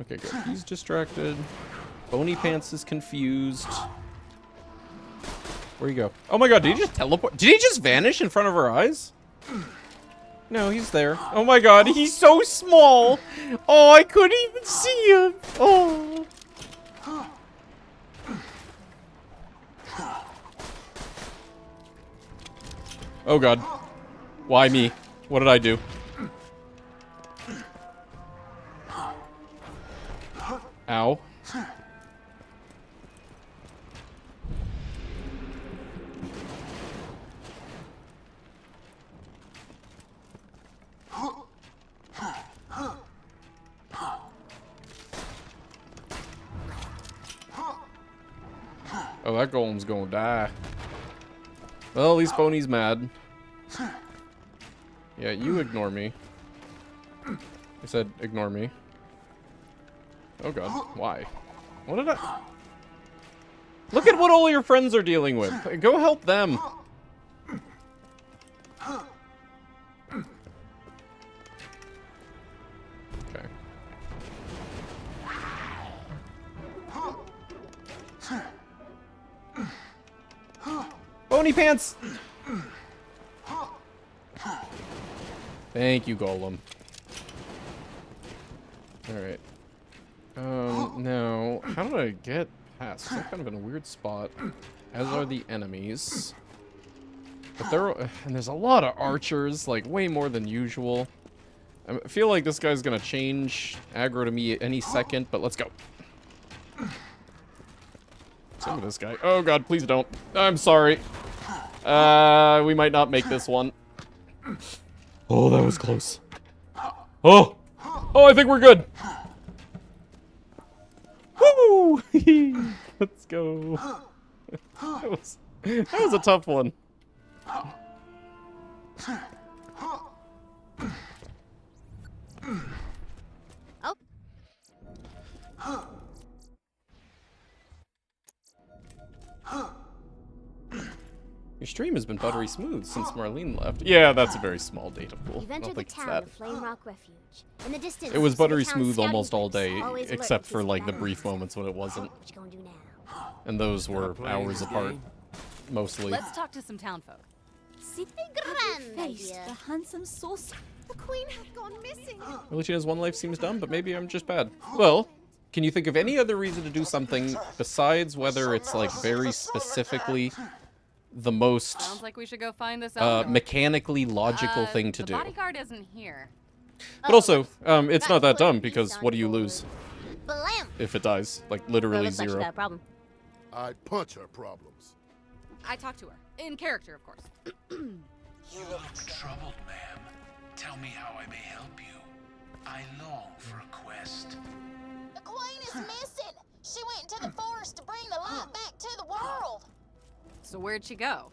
Okay, good. He's distracted. Bony Pants is confused. Where'd he go? Oh my god, did he just teleport? Did he just vanish in front of our eyes? No, he's there. Oh my god, he's so small. Oh, I couldn't even see him. Oh. Oh god. Why me? What did I do? Ow. Oh, that golem's gonna die. Well, at least Boney's mad. Yeah, you ignore me. I said ignore me. Oh god, why? What did I... Look at what all your friends are dealing with. Go help them. Okay. Bony Pants! Thank you, Golem. Alright. Now, how did I get past? I'm kind of in a weird spot, as are the enemies. But and there's a lot of archers, like way more than usual. I feel like this guy's gonna change aggro to me any second, but let's go. Same with this guy. Oh god, please don't. I'm sorry. We might not make this one. Oh, that was close. Oh! Oh, I think we're good. Woo! Let's go. That was a tough one. Your stream has been buttery smooth since Marlene left. Yeah, that's a very small data pool. You've I entered don't the think it's town that. of Flame Rock Refuge. In the distance, It was see the buttery town's smooth scouting almost all posts, day, always alert except in for case like of the battle. brief moments when it wasn't. What you gonna do now? And those were hours apart, mostly. Let's talk to some townfolk. See, grand idea. The handsome sorcerer. The queen had gone missing. Melicia's one life seems dumb, but maybe I'm just bad. Well, can you think of any other reason to do something besides whether it's like very specifically the most Sounds like we should go find this out. mechanically logical thing to the do? bodyguard isn't here. But also, it's not that dumb because what do you lose Blam! if it dies? Like literally Looks like she zero. got a problem. I'd punch her problems. I talked to her. In character, of course. You look troubled, ma'am. Tell me how I may help you. I long for a quest. The queen is missing. She went into the forest to bring the light back to the world. So where'd she go?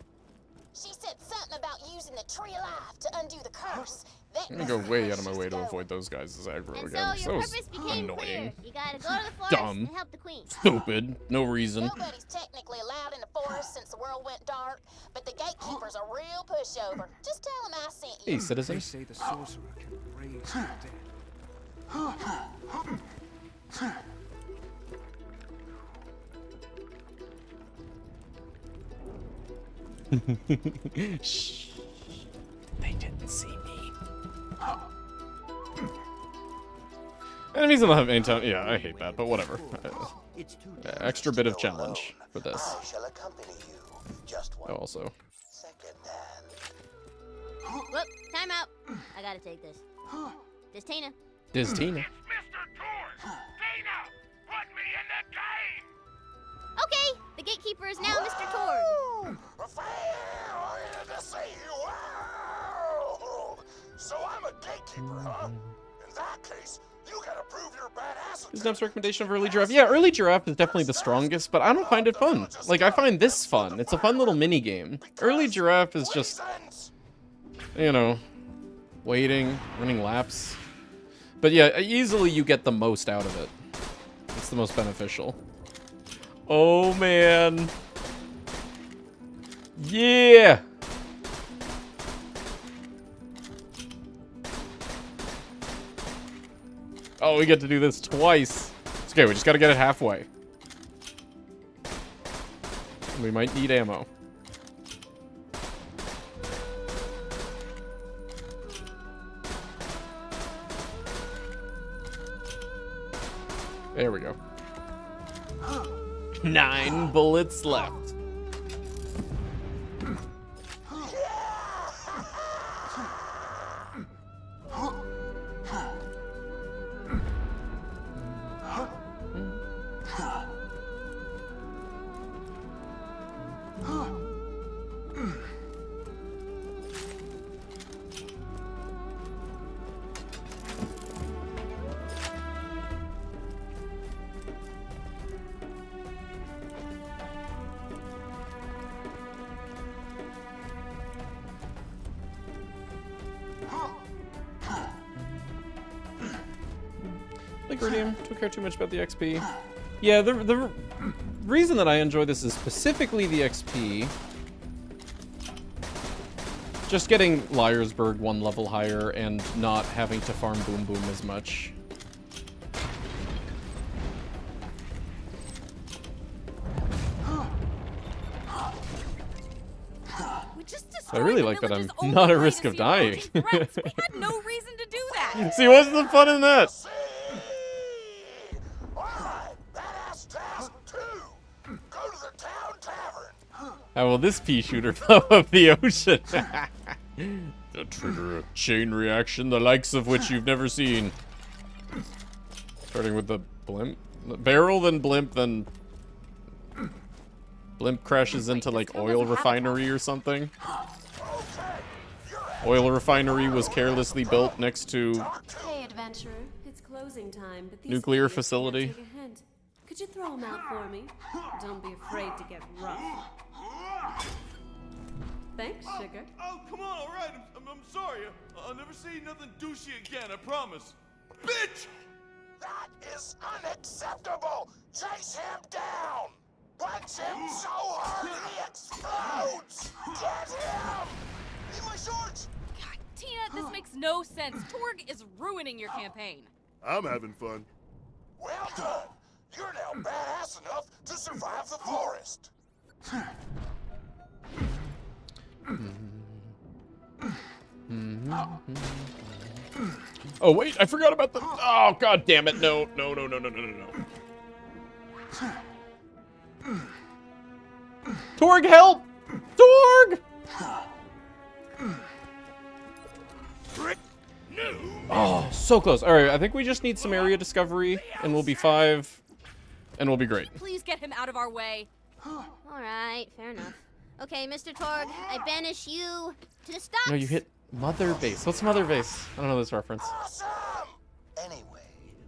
She said something about using the tree of life to undo the curse. That I'm gonna go way out of my way to avoid those guys as aggro And again. so your was purpose became annoying. clear. You gotta go to the forest Dumb. and help the queen. Stupid. No reason. Nobody's technically allowed in the forest since the world went dark, but the gatekeeper's a real pushover. Just tell him I sent you. Hey, citizen. They say the sorcerer can raise the dead. Shh. They didn't see me. Enemies don't have any time. Yeah, I hate that, but whatever. Extra bit of challenge for this. I shall accompany you. Just one Oh, also. second, then. Whoop, time out. I gotta take this. This Tina. This Tina. Mr. Tours! Tina! Put me in the game! Okay. The gatekeeper is now Mr. Torg. So I'm a gatekeeper, huh? In that case, you gotta prove you're badass. Is Nep's recommendation of early giraffe? Yeah, early giraffe is definitely the strongest, but I don't find it fun. Like, I find this fun. It's a fun little mini game. Early giraffe is just, you know, waiting, running laps. But yeah, easily you get the most out of it. It's the most beneficial. Oh man. Yeah. Oh, we get to do this twice. It's okay, we just gotta get it halfway. We might need ammo. There we go. 9 bullets left. Don't care too much about the XP. Yeah, the reason that I enjoy this is specifically the XP. Just getting Liarsburg 1 level higher and not having to farm Boom Boom as much. I really like that I'm not at risk of dying. We had no reason to do that. See, what's the fun in that? How will this pea shooter blow up the ocean? To trigger a chain reaction, the likes of which you've never seen. Starting with the blimp. Barrel, then blimp, then... Blimp crashes into, like, oil refinery or something. Oil refinery was carelessly built next to... Hey, adventurer. It's closing time, but these nuclear idiots facility. can't take a hint. Could you throw them out for me? Don't be afraid to get rough. Thanks, sugar. Oh, come on, all right. I'm sorry. I'll never say nothing douchey again, I promise. Bitch! That is unacceptable! Chase him down! Punch him so hard he explodes! Get him! Need my shorts! God, Tina, this makes no sense. Torg is ruining your campaign. I'm having fun. Well done! You're now badass enough to survive the forest! Oh wait, I forgot about the... Oh, god damn it, no. Torg, help! Torg! Oh, so close. Alright, I think we just need some area discovery, and we'll be 5, and we'll be great. Please get him out of our way. Alright, fair enough. Okay, Mr. Torg, I banish you to the stocks. No, you hit Mother Base. What's Mother Base? I don't know this reference. Anyway,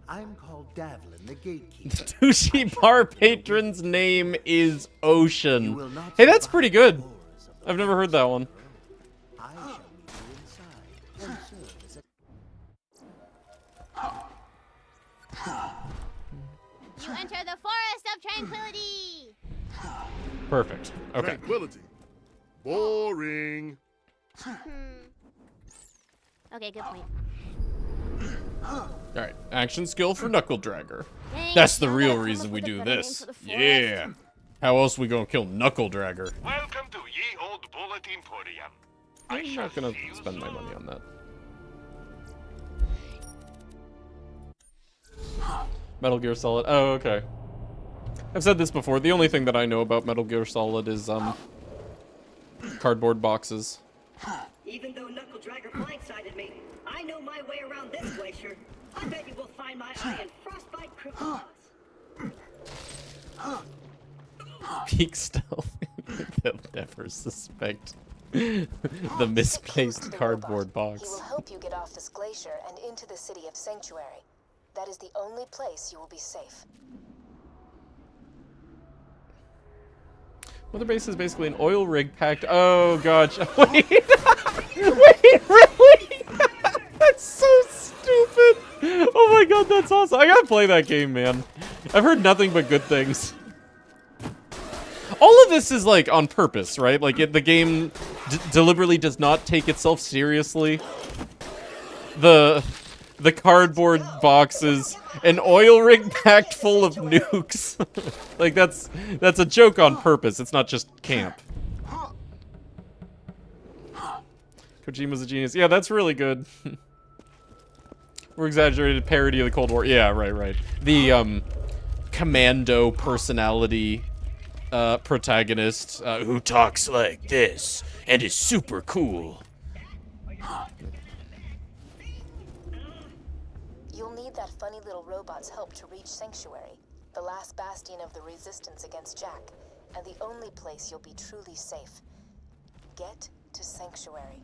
I'm called Davlin, the gatekeeper. Sushi bar patron's name is Ocean. Hey, that's pretty good. I've never heard that one. I shall meet you inside and serve as a... You enter the Forest of Tranquility. Perfect. Okay. Tranquility. Boring. Okay, good point. Alright, action skill for Knuckle Dragger. Thanks, That's the now real gotta come reason up we with a do better name this. for the forest. Yeah. How else we gonna kill Knuckle Dragger? Welcome to Ye Old Bullet Emporium. I'm not gonna spend my money on that. Metal Gear Solid. Oh, okay. I've said this before. The only thing that I know about Metal Gear Solid is, cardboard boxes. Even though Knuckle Dragger blindsided me, I know my way around this glacier. I bet you will find my eye in Frostbite Crevasse. Peak stealth. They'll never suspect the misplaced cardboard box. He will help you get off this glacier and into the city of Sanctuary. That is the only place you will be safe. Mother Base is basically an oil rig packed. Oh gosh. Wait. Wait, really? That's so stupid. Oh my god, that's awesome. I gotta play that game, man. I've heard nothing but good things. All of this is like on purpose, right? Like the game deliberately does not take itself seriously. The cardboard boxes, an oil rig packed full of nukes. Like that's a joke on purpose. It's not just camp. Kojima's a genius. Yeah, that's really good. We're exaggerated parody of the Cold War. Yeah, right. The commando personality protagonist who talks like this and is super cool. You'll need that funny little robot's help to reach Sanctuary, the last bastion of the resistance against Jack, and the only place you'll be truly safe. Get to Sanctuary.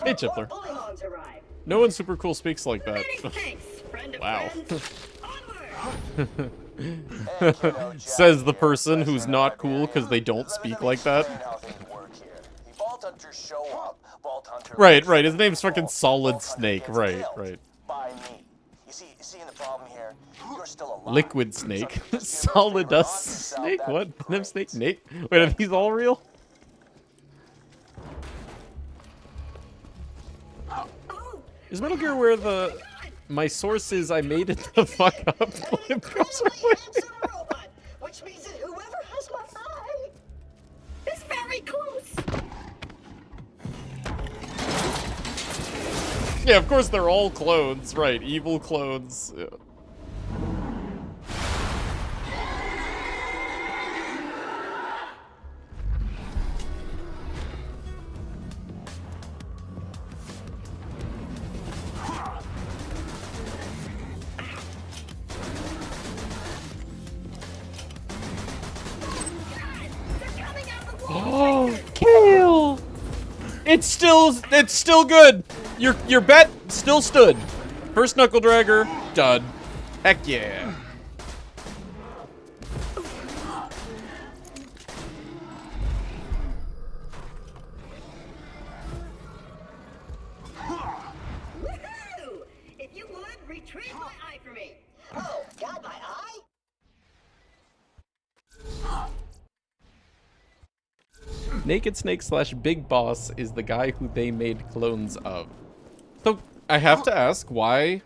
Hey, Chipler. No one super cool speaks like that. Wow. Says the person who's not cool because they don't speak like that. Right. His name's fucking Solid Snake. Right. Liquid Snake. Solid Dust Snake? What? Them Snake Nate? Wait, are these all real? Is Metal Gear where my source is I made it the fuck up? Which means that whoever has my eye is very close. Yeah, of course they're all clones, right? Evil clones. Yeah. Oh, kill! It's still good. Your bet still stood. First knuckle dragger, dud. Heck yeah. Woohoo! If you would, retrieve my eye for me. Oh, got my eye? Naked Snake / Big Boss is the guy who they made clones of. So I have to ask, why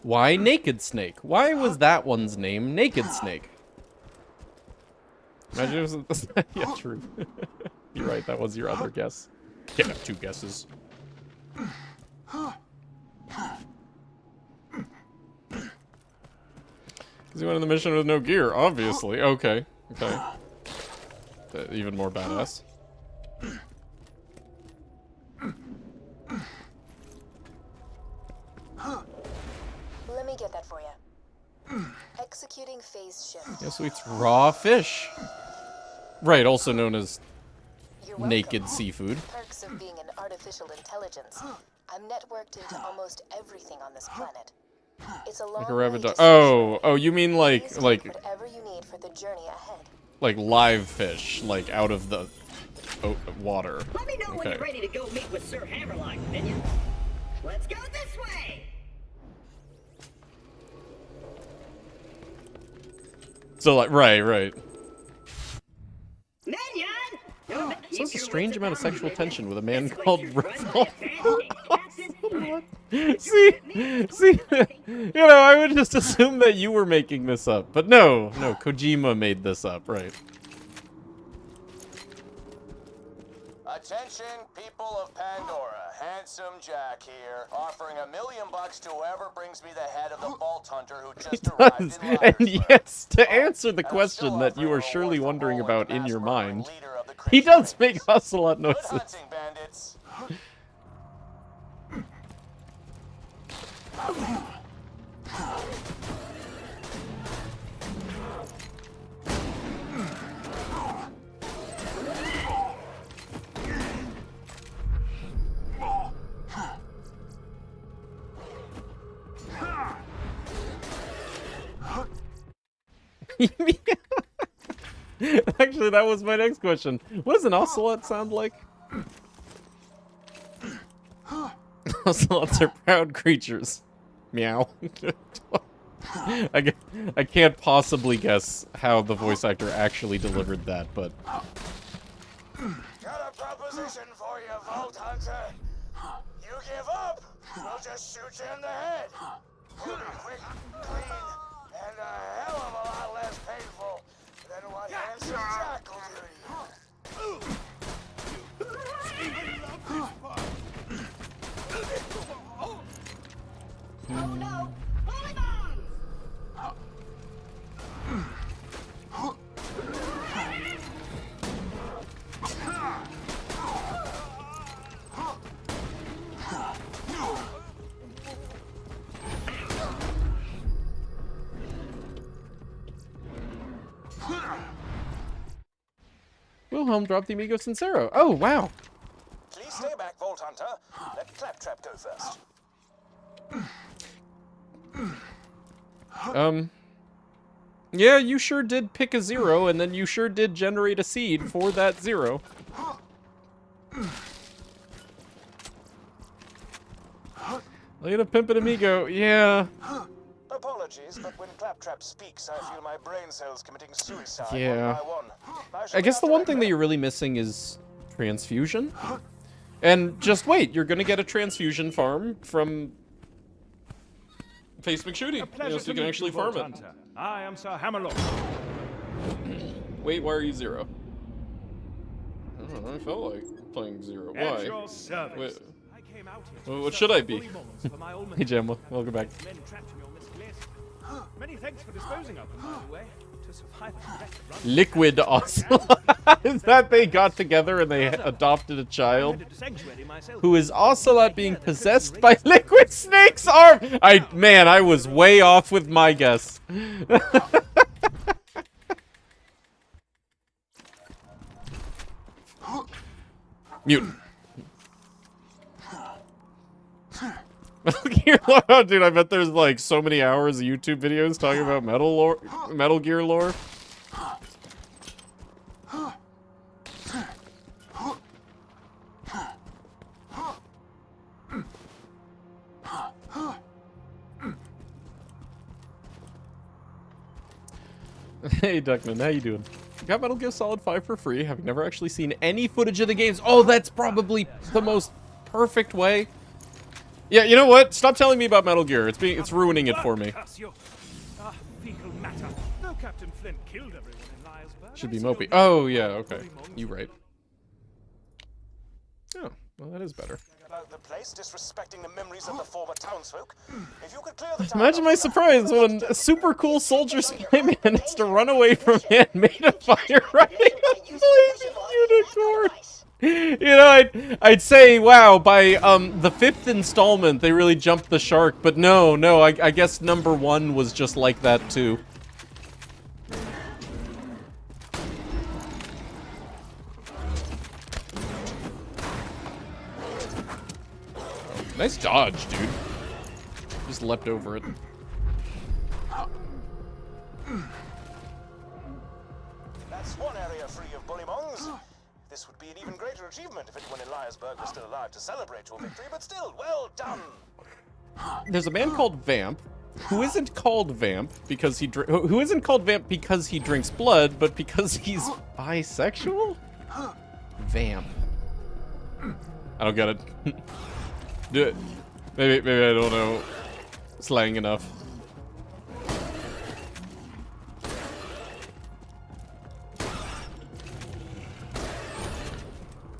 Naked Snake? Why was that one's name Naked Snake? Imagine it was yeah, true. You're right, that was your other guess. Can't have two guesses. Because he went on the mission with no gear, obviously. Okay. Even more badass. Let me get that for you. Executing phase shift. Yeah, so it's raw fish. Right, also known as naked seafood. Perks of being an artificial intelligence. I'm networked into almost everything on this planet. It's a long Like a rabbit way dog. to Oh, you mean like whatever you need for the journey ahead. like live fish, like out of the water. Let me know when you're ready to go meet with Sir Hammerlock, minion. Let's go this way. So like right. Minion! So it's a strange amount of sexual tension with a man called Russell. See, you know, I would just assume that you were making this up, but no, Kojima made this up, right? Attention, people People of Pandora, Handsome Jack here, offering $1 million to whoever brings me the head of the Vault Hunter who just arrived in Liarsburg. And yes, to answer the question that you are surely wondering about in your mind, he does make ocelot noises. Good hunting, bandits. Actually, that was my next question. What does an ocelot sound like? Ocelots are proud creatures. Meow. I can't possibly guess how the voice actor actually delivered that, but... Got a proposition for you, Vault Hunter. You give up, we'll just shoot you in the head. It'll be quick, clean, and a hell of a lot less painful than what Handsome Jack will do to you. Oh no! Wilhelm dropped the Amigo Sincero. Oh, wow. Please stay back, Vault Hunter. Let Claptrap go first. Yeah, you sure did pick a 0, and then you sure did generate a seed for that 0. Look at a pimpin' amigo, yeah. Apologies, but when Claptrap speaks, I feel my brain cells committing suicide Yeah. one by one. I guess the one thing that you're really missing is transfusion. And just wait, you're gonna get a transfusion farm from Face McShooty. So you can actually farm it. I am Sir Hammerlock. Wait, why are you 0? I don't know, I felt like playing 0. Why? At your service. Wait. I came out here Well, to what should I serve be? bully bombs for my old Hey, Gemma, welcome back. men trapped in your mist glacier. Many thanks for disposing of them, by the way. To survive a direct run. Liquid ocelot. Is that they got together and they adopted a child who is ocelot being possessed by liquid snake's arm? Man, I was way off with my guess. Mutant. Oh, dude, I bet there's like so many hours of YouTube videos talking about Metal Gear lore. Hey, Duckman, how you doing? Got Metal Gear Solid 5 for free, having never actually seen any footage of the games. Oh, that's probably the most perfect way. Yeah, you know what? Stop telling me about Metal Gear. It's ruining it for me. Fecal matter. Though Captain Flint killed everyone in Liarsburg. Should be Mopey. Oh, yeah, okay. You right. Oh, well, that is better. About the place, disrespecting the memories of the former townsfolk. If you could clear the town Imagine my surprise when a super cool soldier spy man has to run away from man made of fire riding a blazing unicorn. You know, I'd say, wow, by the 5th installment, they really jumped the shark, but no, I guess number 1 was just like that too. Nice dodge, dude. Just leapt over it. That's one area free of bullymongs. This would be an even greater achievement if anyone in Liarsburg was still alive to celebrate your victory, but still, well done. There's a man called Vamp, who isn't called Vamp because he who isn't called Vamp because he drinks blood, but because he's bisexual? Vamp. I don't get it. Do it. Maybe I don't know slang enough.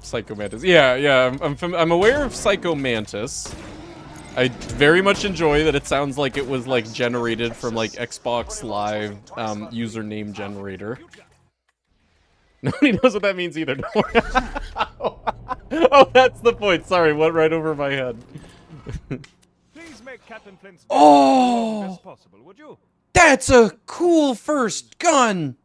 Psycho Mantis. Yeah, I'm aware of Psycho Mantis. I very much enjoy that it sounds like it was like generated from like Xbox Live username generator. Nobody knows what that means either. Don't worry. Oh, that's the point. Sorry, went right over my head. Please make Captain Flint's death Oh! as long as possible, would you? That's a cool first gun.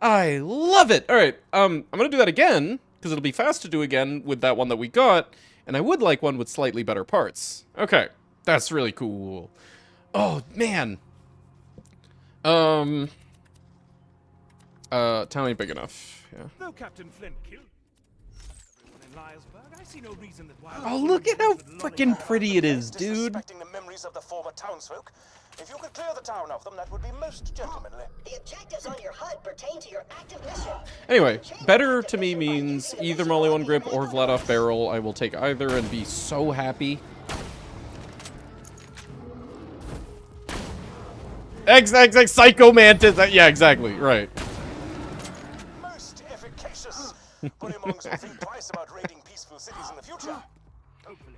I love it. All right, I'm gonna do that again because it'll be fast to do again with that one that we got, and I would like one with slightly better parts. Okay, that's really cool. Oh man. Town ain't big enough. Yeah. Though Captain Flint killed everyone in Liarsburg, I see no reason that why. Oh, look at how freaking pretty it is, dude. Disrespecting the memories of the former townsfolk. If you could clear the town of them, that would be most gentlemanly. The objectives on your HUD pertain to your active mission. Anyway, better to me means either Molly 1 grip or Vladoff barrel. I will take either and be so happy. X Psycho Mantis. Yeah, exactly. Right. Most efficacious. Bullymongs will think twice about raiding peaceful cities in the future. Hopefully.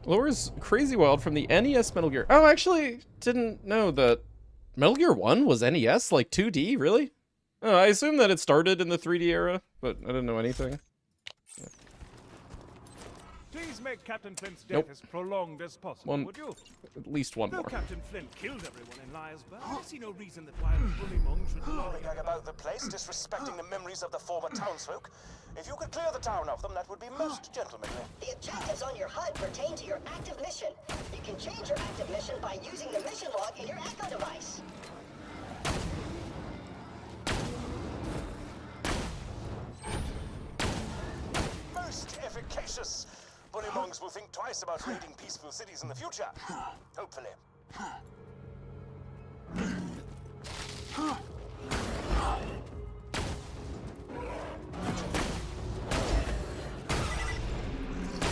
Lore's Crazy Wild from the NES Metal Gear. Oh, actually, didn't know that Metal Gear 1 was NES, like 2D, really? Oh, I assume that it started in the 3D era, but I didn't know anything. Yeah. Please make Captain Flint's death as prolonged as possible, would you? At least one Though more. Captain Flint killed everyone in Liarsburg, I see no reason that why Bullymongs should Lollygag about the place, disrespecting the memories of the former townsfolk. If you could clear the town of them, that would be most gentlemanly. The objectives on your HUD pertain to your active mission. You can change your active mission by using the mission log in your Echo device. Most efficacious. Bullymongs will think twice about raiding peaceful cities in the future. Hopefully.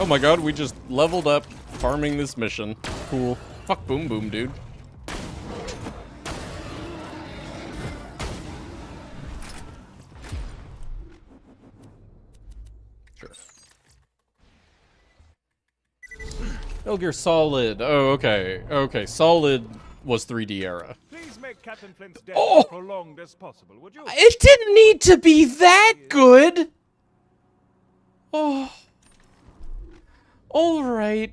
Oh my god, we just leveled up farming this mission. Cool. Fuck Boom Boom, dude. Sure. Metal Gear Solid. Oh, okay. Okay, Solid was 3D era. Please make Captain Flint's death Oh! as prolonged as possible, would you? It didn't need to be that good! Oh. Alright.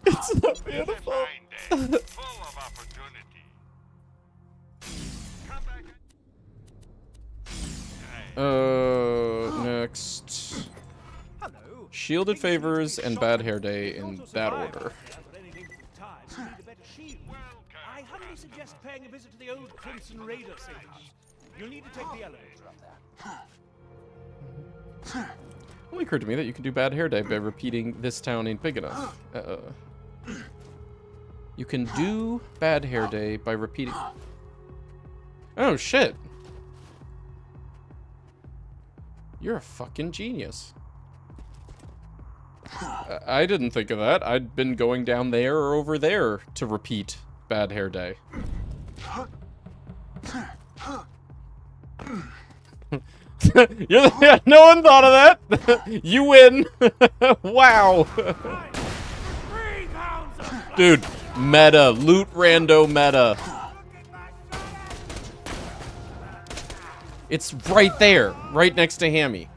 It's not beautiful. Full of opportunity. Come back. Next. Shielded Favors and Bad Hair Day in that order. I humbly suggest paying a visit to the old Crimson Raider safe house. You'll need to take the elevator up there. It occurred to me that you can do Bad Hair Day by repeating "This town ain't big enough." You can do Bad Hair Day by repeating. Oh shit! You're a fucking genius. I didn't think of that. I'd been going down there or over there to repeat Bad Hair Day. Yeah, no one thought of that. You win. Wow. Dude, meta. Loot rando meta. It's right there. Right next to Hammy.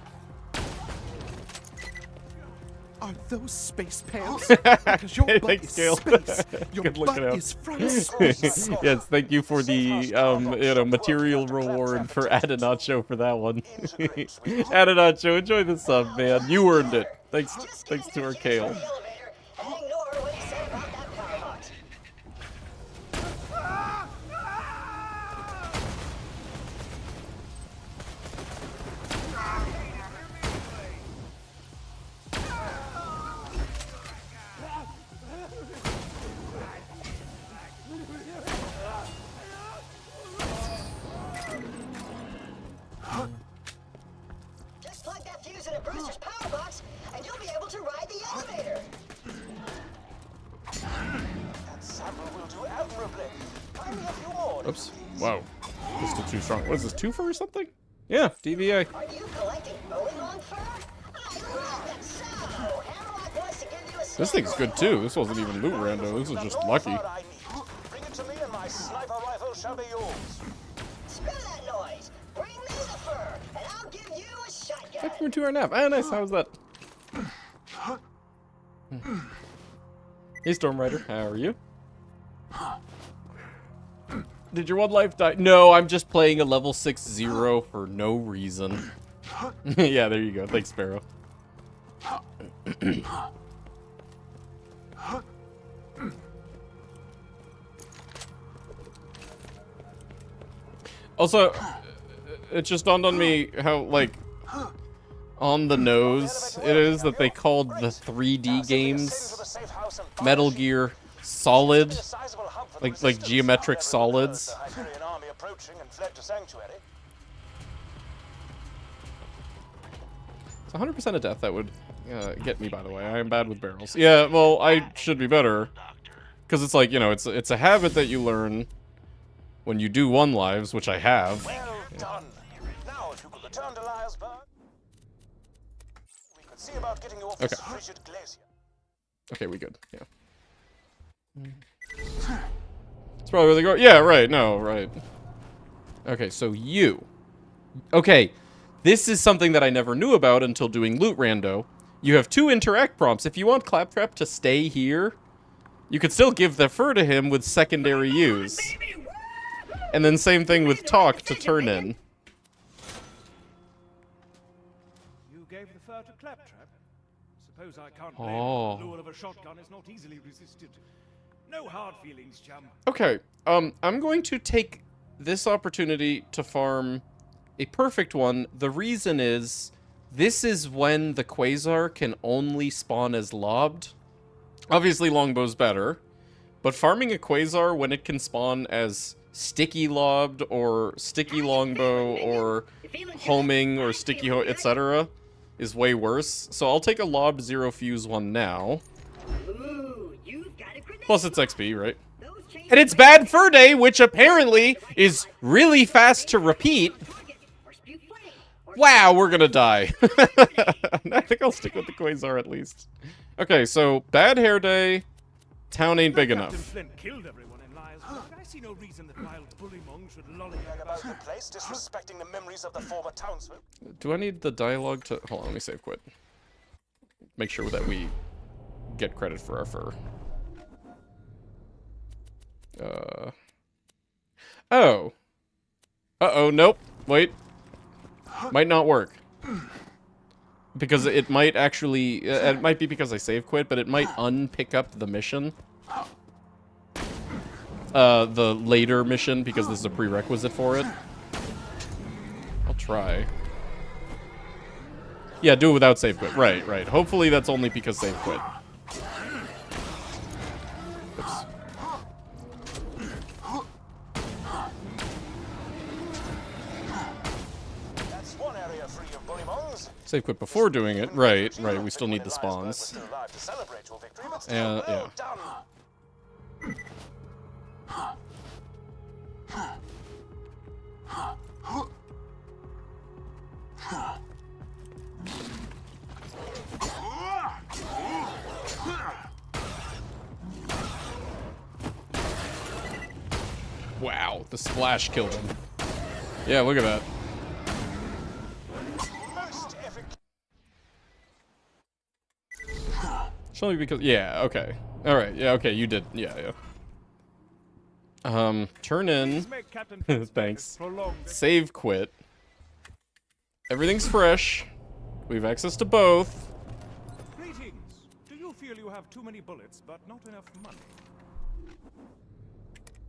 Are those space pants? Because your butt Thanks, is Gale. space. Your Good looking butt out. is from space. Yes, thank you for the material reward for Adanacho for that one. Adanacho, enjoy the sub, man. You earned it. Thanks to our Kale. Oops. Wow. This is still too strong. What is this, 2 fur or something? Yeah, DVA. Are you collecting bullymong fur? I love it so! Hammerlock wants to give you a This thing's good too. This wasn't even loot rando. This is just lucky. Bring it to me and my sniper rifle shall be yours. Screw that noise! Bring me the fur, and I'll give you a shotgun! Back from 2 hour nap. Ah, nice. How was that? Hey, Storm Rider. How are you? Did your 1 life die? No, I'm just playing a level 6-0 for no reason. Yeah, there you go. Thanks, Sparrow. Also, it just dawned on me how, like, on the nose it is that they called the 3D games Metal Gear Solid, like geometric solids. It's 100% a death that would get me, by the way. I am bad with barrels. Yeah, well, I should be better. Because it's like, you know, it's a habit that you learn when you do 1 lives, which I have. Well done. Now, if you could return to Liarsburg, we could see about getting you off this frigid glacier. Okay, we good. Yeah. It's probably where they go. Yeah, right. No, right. Okay, so you. Okay, this is something that I never knew about until doing Loot Rando. You have 2 interact prompts. If you want Claptrap to stay here, you could still give the fur to him with secondary use. And then same thing with talk to turn in. You gave the fur to Claptrap? Suppose I can't blame you. The lure of a shotgun is not easily resisted. No hard feelings, chum. Okay, I'm going to take this opportunity to farm a perfect one. The reason is, this is when the Quasar can only spawn as lobbed. Obviously, longbow's better, but farming a Quasar when it can spawn as sticky lobbed or sticky longbow or homing or sticky etc. is way worse. So I'll take a lobbed 0 fuse one now. Plus it's XP, right? And it's Bad Fur Day, which apparently is really fast to repeat. Wow, we're gonna die. I think I'll stick with the Quasar at least. Okay, so Bad Hair Day, town ain't big enough. Flint killed everyone in Liarsburg. I see no reason that wild bullymong should lollygag about the place, disrespecting the memories of the former townsfolk. Do I need the dialogue to... Hold on, let me save quit. Make sure that we get credit for our fur. Oh. Uh-oh, nope. Wait. Might not work. Because it might actually... it might be because I save quit, but it might unpick up the mission. The later mission, because this is a prerequisite for it. I'll try. Yeah, do it without save quit. Right, right. Hopefully that's only because save quit. Oops. Save quit before doing it. Right, right. We still need the spawns. Yeah. Wow, the splash killed him. Yeah, look at that. Show me because... Yeah, okay. Alright, yeah, okay, you did. Yeah, yeah. Turn in. Thanks. Save quit. Everything's fresh. We have access to both. Greetings. Do you feel you have too many bullets, but not enough money?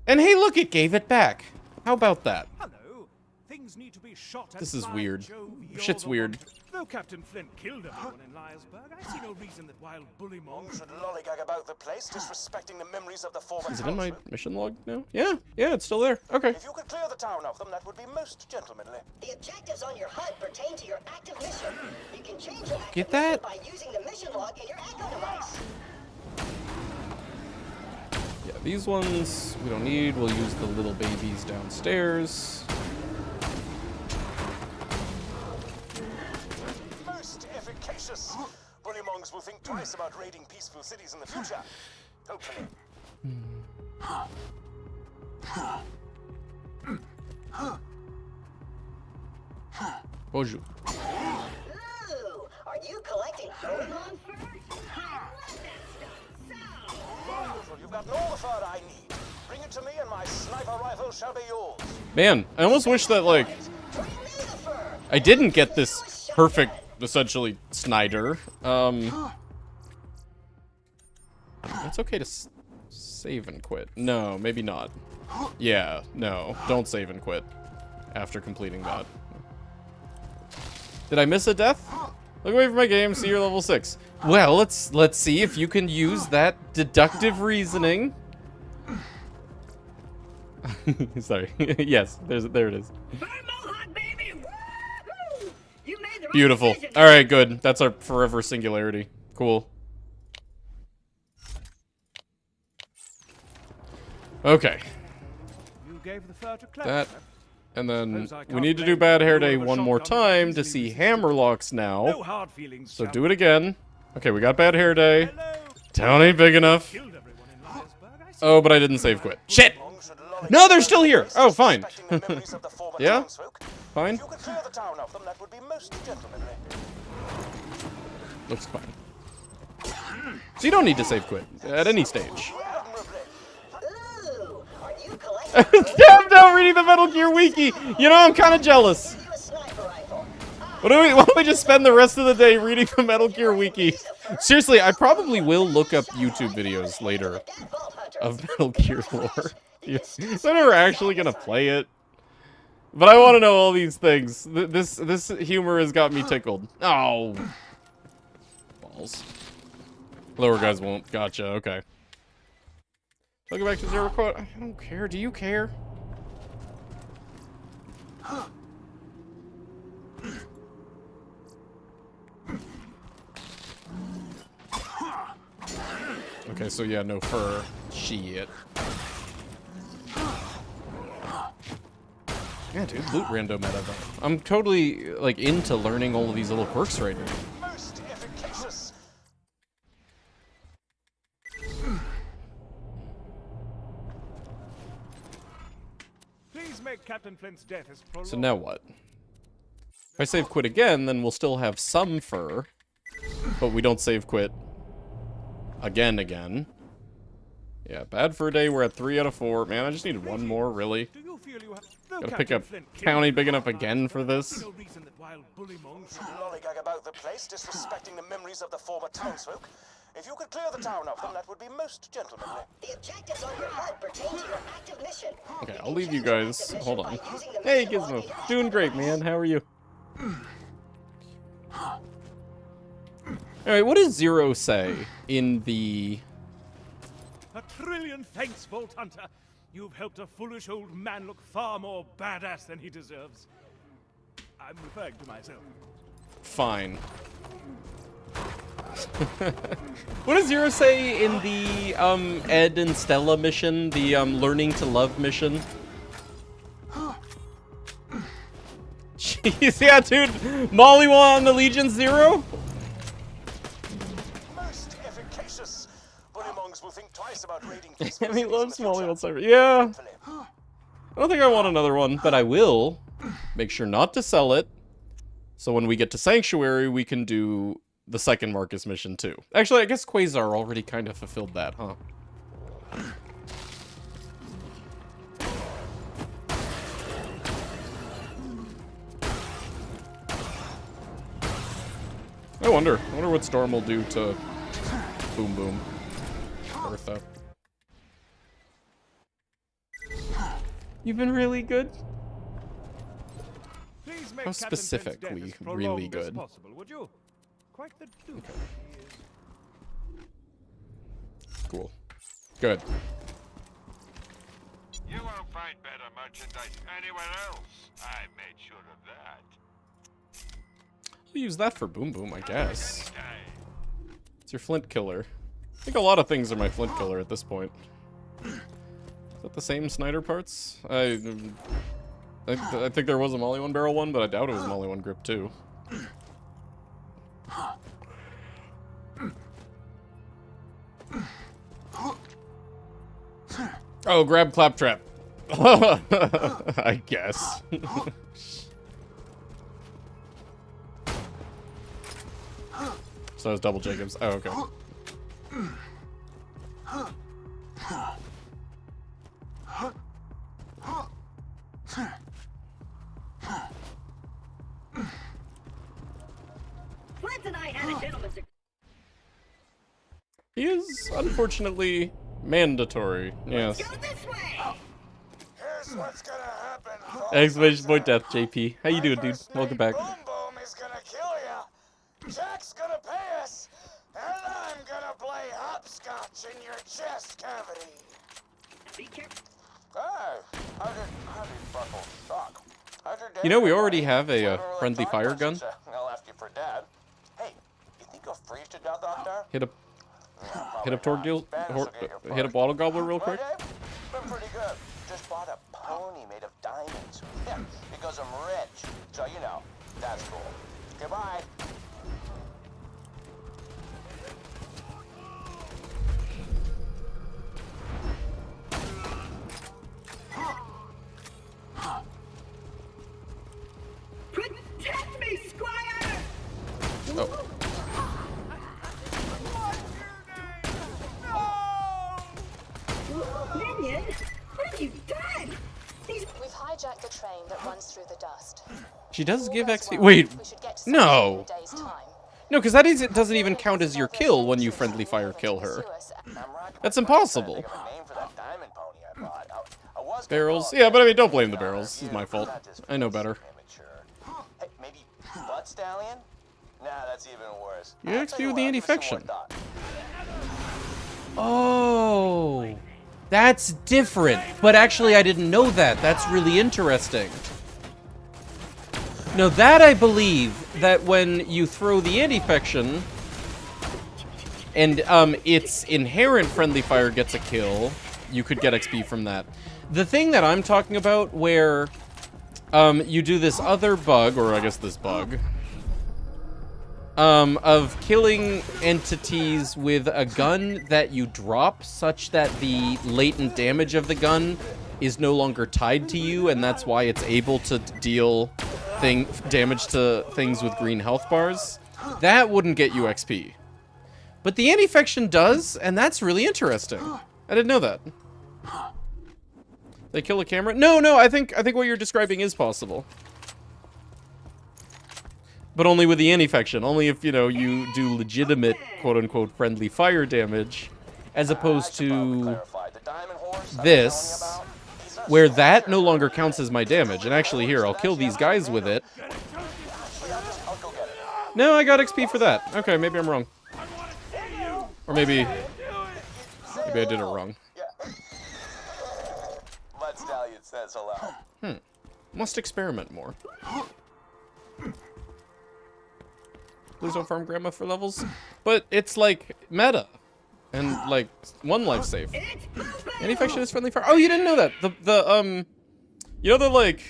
And hey, look, it gave it back. How about that? Hello. Things need to be shot at. This is weird. Shit's weird. Though Captain Flint killed everyone in Liarsburg, I see no reason that wild bullymong should lollygag about the place, disrespecting the memories of the former. Is it in my mission log now? Yeah, yeah, it's still there. Okay. If you could clear the town of them, that would be most gentlemanly. The objectives on your HUD pertain to your active mission. You can change your Get that? by using the mission log in your Echo device. Yeah, these ones we don't need. We'll use the little babies downstairs. Most efficacious. Bullymongs will think twice about raiding peaceful cities in the future. Hopefully. Bonjour. Ooh, are you collecting Pokemon fur? Well, you've gotten all the fur I need. Bring it to me and my sniper rifle shall be yours. Man, I almost wish that, like, I didn't get this perfect, essentially, Snyder. It's okay to save and quit. No, maybe not. Yeah, no, don't save and quit after completing that. Did I miss a death? Look away from my game, see you're level 6. Well, let's see if you can use that deductive reasoning. Sorry. Yes, there it is. Beautiful. Alright, good. That's our forever singularity. Cool. Okay. You gave the fur to That. And then we need to do Bad Hair Day one more time to see Hammerlocks now. So do it again. Okay, we got Bad Hair Day. Town ain't big enough. Oh, but I didn't save quit. Shit! No, they're still here! Oh, fine. Yeah? Fine? Looks fine. So you don't need to save quit at any stage. Damn, now reading the Metal Gear Wiki! You know, I'm kind of jealous. Why don't we just spend the rest of the day reading the Metal Gear Wiki? Seriously, I probably will look up YouTube videos later of Metal Gear lore. So I'm never actually gonna play it. But I want to know all these things. This humor has got me tickled. Oh. Balls. Lower guys won't. Gotcha, okay. I'll go back to 0 quote. I don't care. Do you care? Okay, so yeah, no fur. Shit. Yeah, dude, loot rando meta though. I'm totally like into learning all of these little quirks right now. Most efficacious. Please make Captain Flint's death as prolonged. So now what? If I save quit again, then we'll still have some fur, but we don't save quit again. Yeah, bad fur day. We're at 3 out of 4. Man, I just needed one more, really. Gotta pick up county big enough again for this. Lollygag about the place, disrespecting the memories of the former townsfolk. If you could clear the town of them, that would be most gentlemanly. The objectives on your HUD pertain to your active mission. Okay, I'll leave you guys. Hold on. Hey, Gizmo. Doing great, man. How are you? Alright, what does 0 say in the... A trillion thanks, Vault Hunter. You've helped a foolish old man look far more badass than he deserves. I'm referring to myself. Fine. What does 0 say in the Ed and Stella mission? The learning to love mission? Jeez, yeah, dude. Molly won Allegiance 0? Most efficacious. Bullymongs will think twice about raiding. He loves Molly on Cyber. Yeah. I don't think I want another one, but I will make sure not to sell it. So when we get to Sanctuary, we can do the second Marcus mission too. Actually, I guess Quasar already kind of fulfilled that, huh? I wonder what Storm will do to Boom Boom. Bertha. You've been really good. How specifically really good? Possible, would you? Quite the dude. Okay. Cool. Good. You won't find better merchandise anywhere else. I made sure of that. I'll use that for Boom Boom, I guess. It's your Flint killer. I think a lot of things are my Flint killer at this point. Is that the same Snyder parts? I think there was a Molly 1 barrel one, but I doubt it was Molly 1 grip too. Oh, grab claptrap. I guess. So it's double Jacobs. Oh, okay. Flint and I had a gentleman's He is unfortunately mandatory. Yes. Here's what's gonna happen. Exclamation point death, JP. How you doing, dude? Welcome back. Boom Boom is gonna kill ya. Jack's gonna pay us, and I'm gonna play hopscotch in your chest cavity. Be careful. Hey, how did Buckle suck? How's your day? You know, we already have a friendly fire gun. I'll ask you for Dad. Hey, you think you'll freeze to death out there? Hit up Torque Deal. Hit a bottle gobbler real quick. Been pretty good. Just bought a pony made of diamonds. Yeah, because I'm rich. So you know, that's cool. Goodbye. Protect me, Squire! Oh. Minion, what have you done? We've hijacked the train that runs through the dust. She does give XP. Wait, no. No, because that doesn't even count as your kill when you friendly fire kill her. That's impossible. Barrels? Yeah, but I mean, don't blame the barrels. This is my fault. I know better. Hey, maybe Blood Stallion? Nah, that's even worse. You XP with the anti-fiction. Oh, that's different. But actually, I didn't know that. That's really interesting. Now that I believe that when you throw the anti-fiction and its inherent friendly fire gets a kill, you could get XP from that. The thing that I'm talking about where you do this other bug, or I guess this bug, of killing entities with a gun that you drop such that the latent damage of the gun is no longer tied to you, and that's why it's able to deal damage to things with green health bars. That wouldn't get you XP. But the anti-fiction does, and that's really interesting. I didn't know that. They kill a camera? No, I think what you're describing is possible. But only with the anti-fiction. Only if, you know, you do legitimate, quote-unquote, friendly fire damage, as opposed to this, where that no longer counts as my damage. And actually, here, I'll kill these guys with it. No, I got XP for that. Okay, maybe I'm wrong. Or maybe I did it wrong. Blood Stallion says hello. Must experiment more. Please don't farm grandma for levels. But it's like meta. And like one life save. Anti-fiction is friendly fire. Oh, you didn't know that. You know the like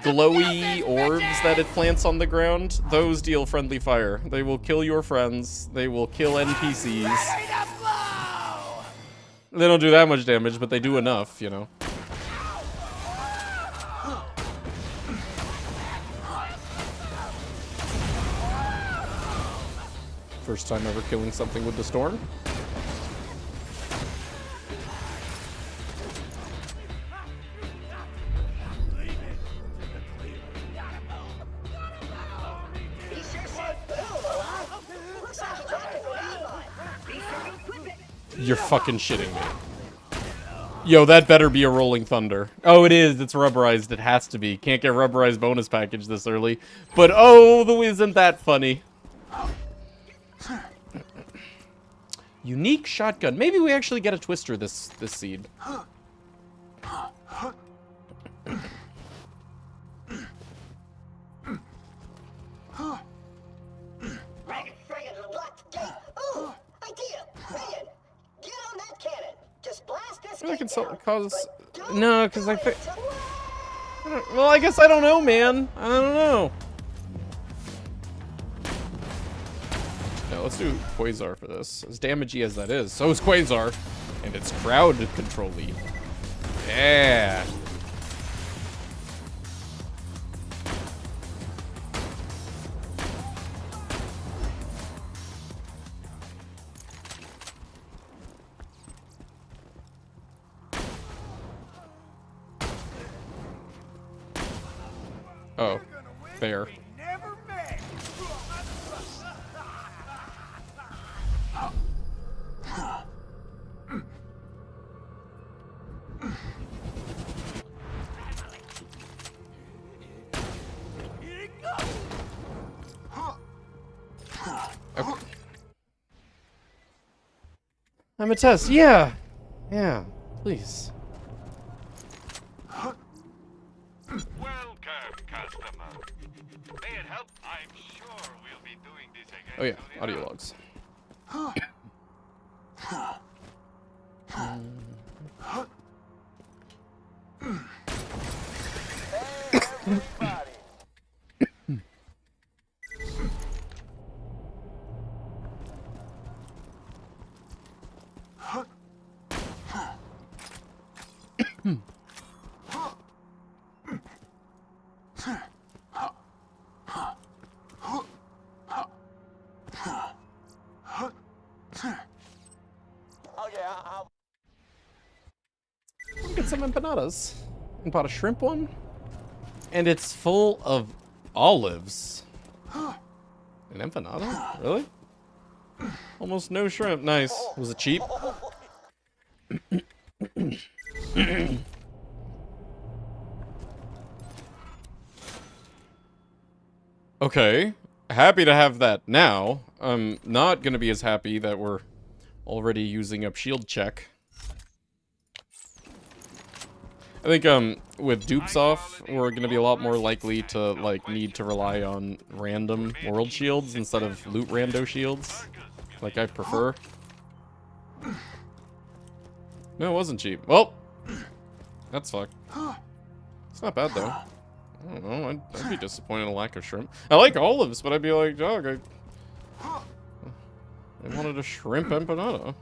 glowy orbs that it plants on the ground? Those deal friendly fire. They will kill your friends. They will kill NPCs. They don't do that much damage, but they do enough, you know. First time ever killing something with the storm. You're fucking shitting me. Yo, that better be a Rolling Thunder. Oh, it is. It's rubberized. It has to be. Can't get rubberized bonus package this early. But oh, isn't that funny? Unique shotgun. Maybe we actually get a twister this seed. Ooh, idea! Minion, get on that cannon. Just blast feel like it's cause. No, because I think. Well, I guess I don't know, man. I don't know. No, let's do Quasar for this. As damagey as that is, so is Quasar, and it's crowd control-y. Yeah. Oh, fair. Okay. I'm a test. Yeah. Yeah. Please. Welcome, customer. May it help? I'm sure we'll be doing this again. Oh yeah, audio logs. Get some empanadas. And bought a shrimp one. And it's full of olives. An empanada? Really? Almost no shrimp. Nice. Was it cheap? Okay. Happy to have that now. I'm not gonna be as happy that we're already using up shield check. I think with dupes off, we're gonna be a lot more likely to like need to rely on random world shields instead of loot rando shields, like I prefer. No, it wasn't cheap. Well, that's fucked. It's not bad though. I don't know. I'd be disappointed in a lack of shrimp. I like olives, but I'd be like, dog, I wanted a shrimp empanada.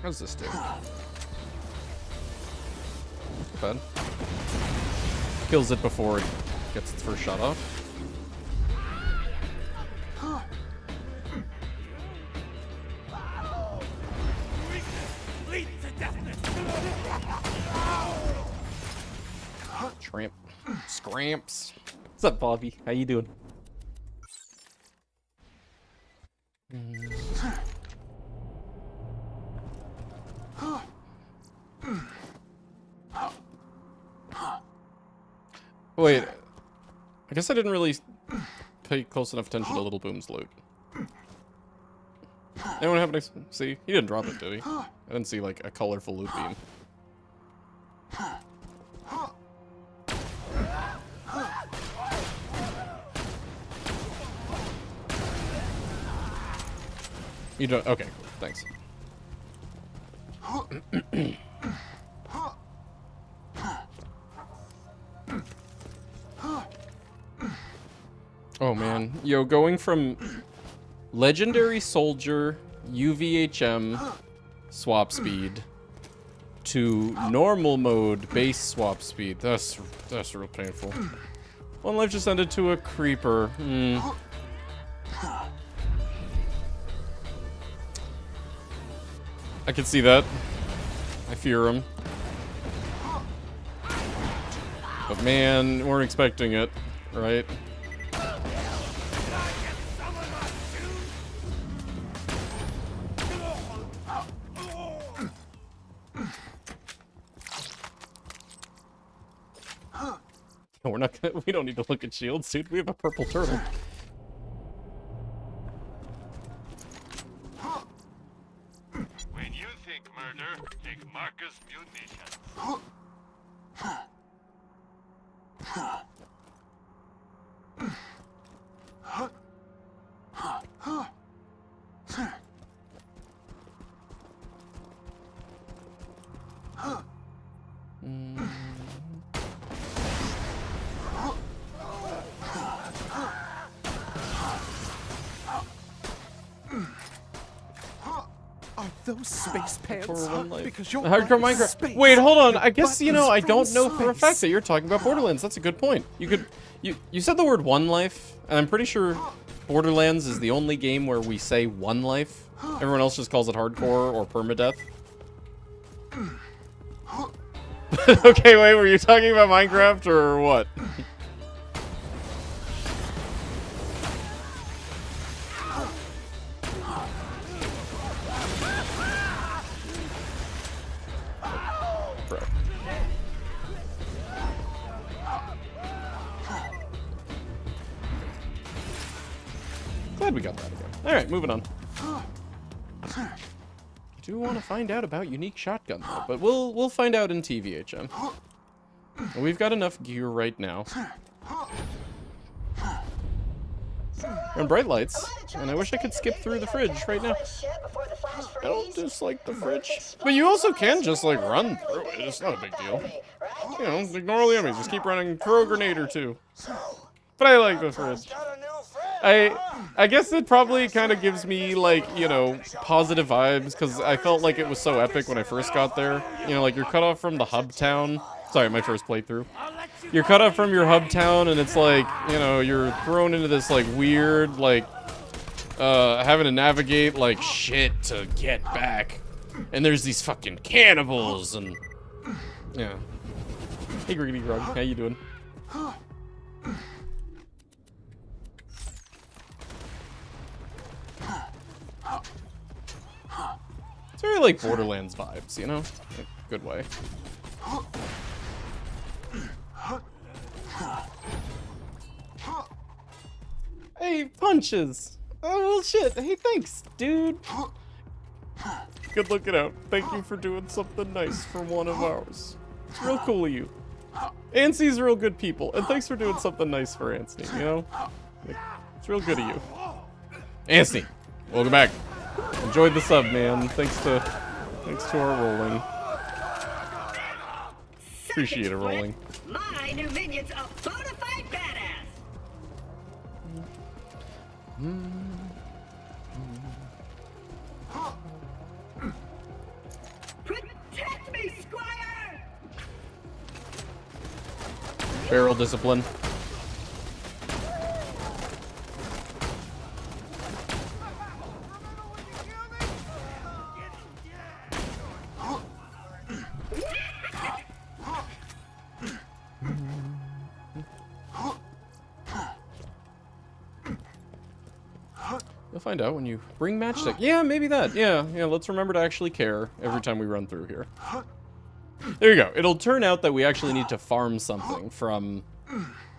How's this do? Bad. Kills it before it gets its first shot off. Tramp. Scramps. What's up, Bobby? How you doing? Wait, I guess I didn't really pay close enough attention to Little Boom's loot. Anyone happen to see? He didn't drop it, did he? I didn't see, like, a colorful loot beam. You don't? Okay, cool. Thanks. Oh man, yo, going from legendary soldier UVHM swap speed to normal mode base swap speed. That's real painful. One life just ended to a creeper. I can see that. I fear him. But man, weren't expecting it, right? we're not gonna, we don't need to look at shields, dude. We have a purple turtle. When you think murder, think Marcus Munitions. Are those space pants? Because you're Hardcore Minecraft. Wait, hold on. I guess, you know, I don't know for a fact that you're talking about Borderlands. That's a good point. You said the word one life, and I'm pretty sure Borderlands is the only game where we say one life. Everyone else just calls it hardcore or permadeath. Okay, wait, were you talking about Minecraft or what? Bro. Glad we got that again. Alright, moving on. I do want to find out about unique shotgun though, but we'll find out in TVHM. We've got enough gear right now. And bright lights, and I wish I could skip through the fridge right now. I don't dislike the fridge. But you also can just like run through it, it's not a big deal. You know, ignore all the enemies, just keep running, throw a grenade or two. But I like the fridge. I guess it probably kind of gives me, like, you know, positive vibes, because I felt like it was so epic when I first got there. You know, like, you're cut off from the hub town. Sorry, my first playthrough. You're cut off from your hub town, and it's like, you know, you're thrown into this, like, weird, like, having to navigate, like, shit to get back. And there's these fucking cannibals, and... yeah. Hey, Greedy Grug, how you doing? It's very like Borderlands vibes, you know? In a good way. Hey, punches! Oh, well, shit. Hey, thanks, dude. Good looking out. Thank you for doing something nice for one of ours. It's real cool of you. Anstey's real good people, and thanks for doing something nice for Anstey, you know? Like, it's real good of you. Anstey, welcome back. Enjoyed the sub, man. Thanks to our rolling. Appreciate it, rolling. My new minion's a bona fide badass. Protect me, Squire! Barrel discipline. You'll find out when you bring matchstick. Yeah, maybe that. Yeah, let's remember to actually care every time we run through here. There you go. It'll turn out that we actually need to farm something from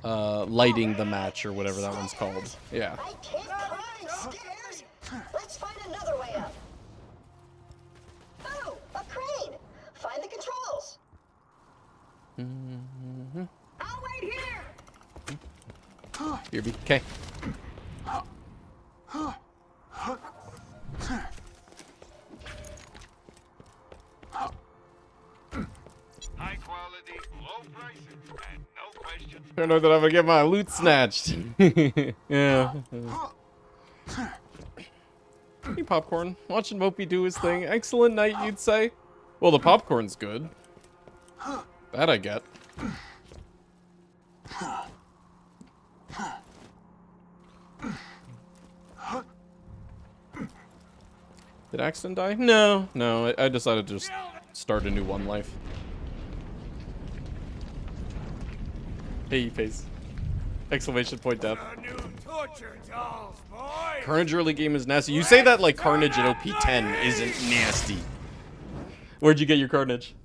lighting the match or whatever that one's called. Yeah. I can't climb stairs. Let's find another way up. Oh, a crane. Find the controls. I'll wait here. Here, be okay. High quality, low prices, and no questions. I know that I'm gonna get my loot snatched. Yeah. Hey, Popcorn. Watching Mopey do his thing. Excellent night, you'd say? Well, the popcorn's good. That I get. Did Axton die? No, I decided to just start a new one life. Hey, face. Exclamation point death. Carnage early game is nasty. You say that like Carnage in OP10 isn't nasty. Where'd you get your Carnage?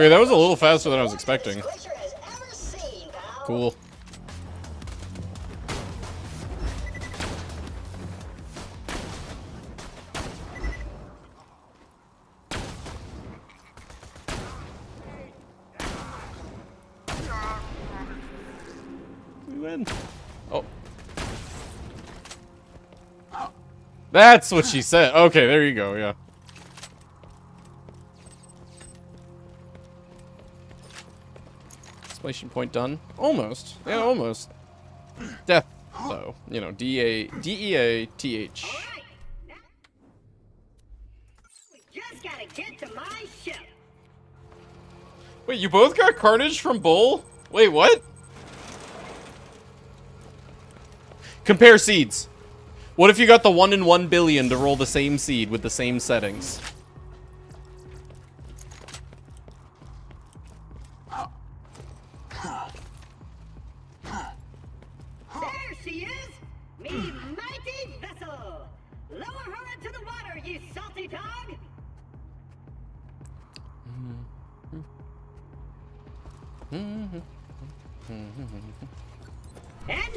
Okay, that was a little faster than I was expecting. Cool. We win. Oh. That's what she said. Okay, there you go, yeah. Exclamation point done. Almost. Yeah, almost. Death, though. You know, D-E-A-T-H. Just gotta get to my ship. Wait, you both got Carnage from Bull? Wait, what? Compare seeds. What if you got the 1 in 1 billion to roll the same seed with the same settings? There she is! Me mighty vessel! Lower her into the water, you salty dog! And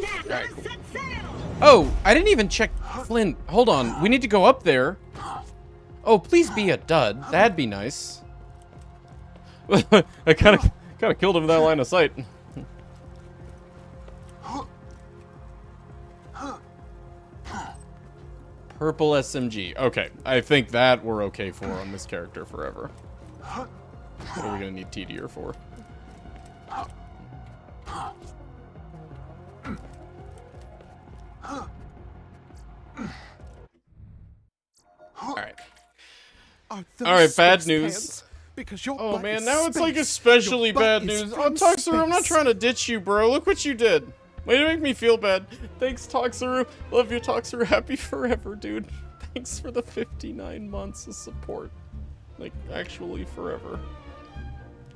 now, let us set sail! Oh, I didn't even check Flint. Hold on. We need to go up there. Oh, please be a dud. That'd be nice. I kind of killed him with that line of sight. Purple SMG. Okay, I think that we're okay for on this character forever. What are we gonna need TDR for? Alright. Alright, bad news. Oh man, now it's like especially bad news. Oh, Toxaru, I'm not trying to ditch you, bro. Look what you did. Way to make me feel bad. Thanks, Toxaru. Love you, Toxaru. Happy forever, dude. Thanks for the 59 months of support. Like, actually forever.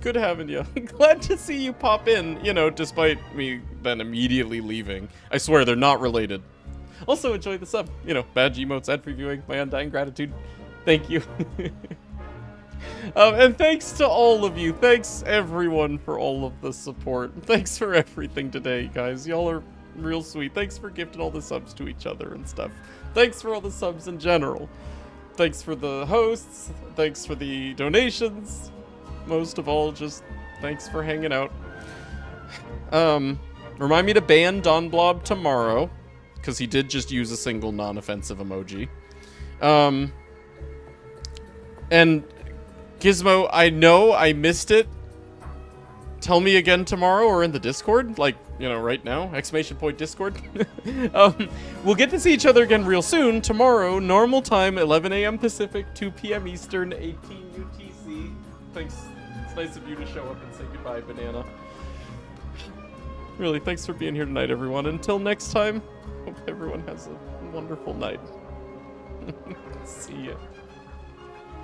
Good having you. Glad to see you pop in, you know, despite me then immediately leaving. I swear, they're not related. Also, enjoy the sub. You know, bad Gmotes, ad previewing, my undying gratitude. Thank you. And thanks to all of you. Thanks, everyone, for all of the support. Thanks for everything today, guys. Y'all are real sweet. Thanks for gifting all the subs to each other and stuff. Thanks for all the subs in general. Thanks for the hosts. Thanks for the donations. Most of all, just thanks for hanging out. Remind me to ban Don Blob tomorrow, because he did just use a single non-offensive emoji. And Gizmo, I know I missed it. Tell me again tomorrow or in the Discord, like, you know, right now, exclamation point Discord. We'll get to see each other again real soon. Tomorrow, normal time, 11 a.m. Pacific, 2 p.m. Eastern, 18 UTC. Thanks. It's nice of you to show up and say goodbye, Banana. Really, thanks for being here tonight, everyone. Until next time, hope everyone has a wonderful night. See ya.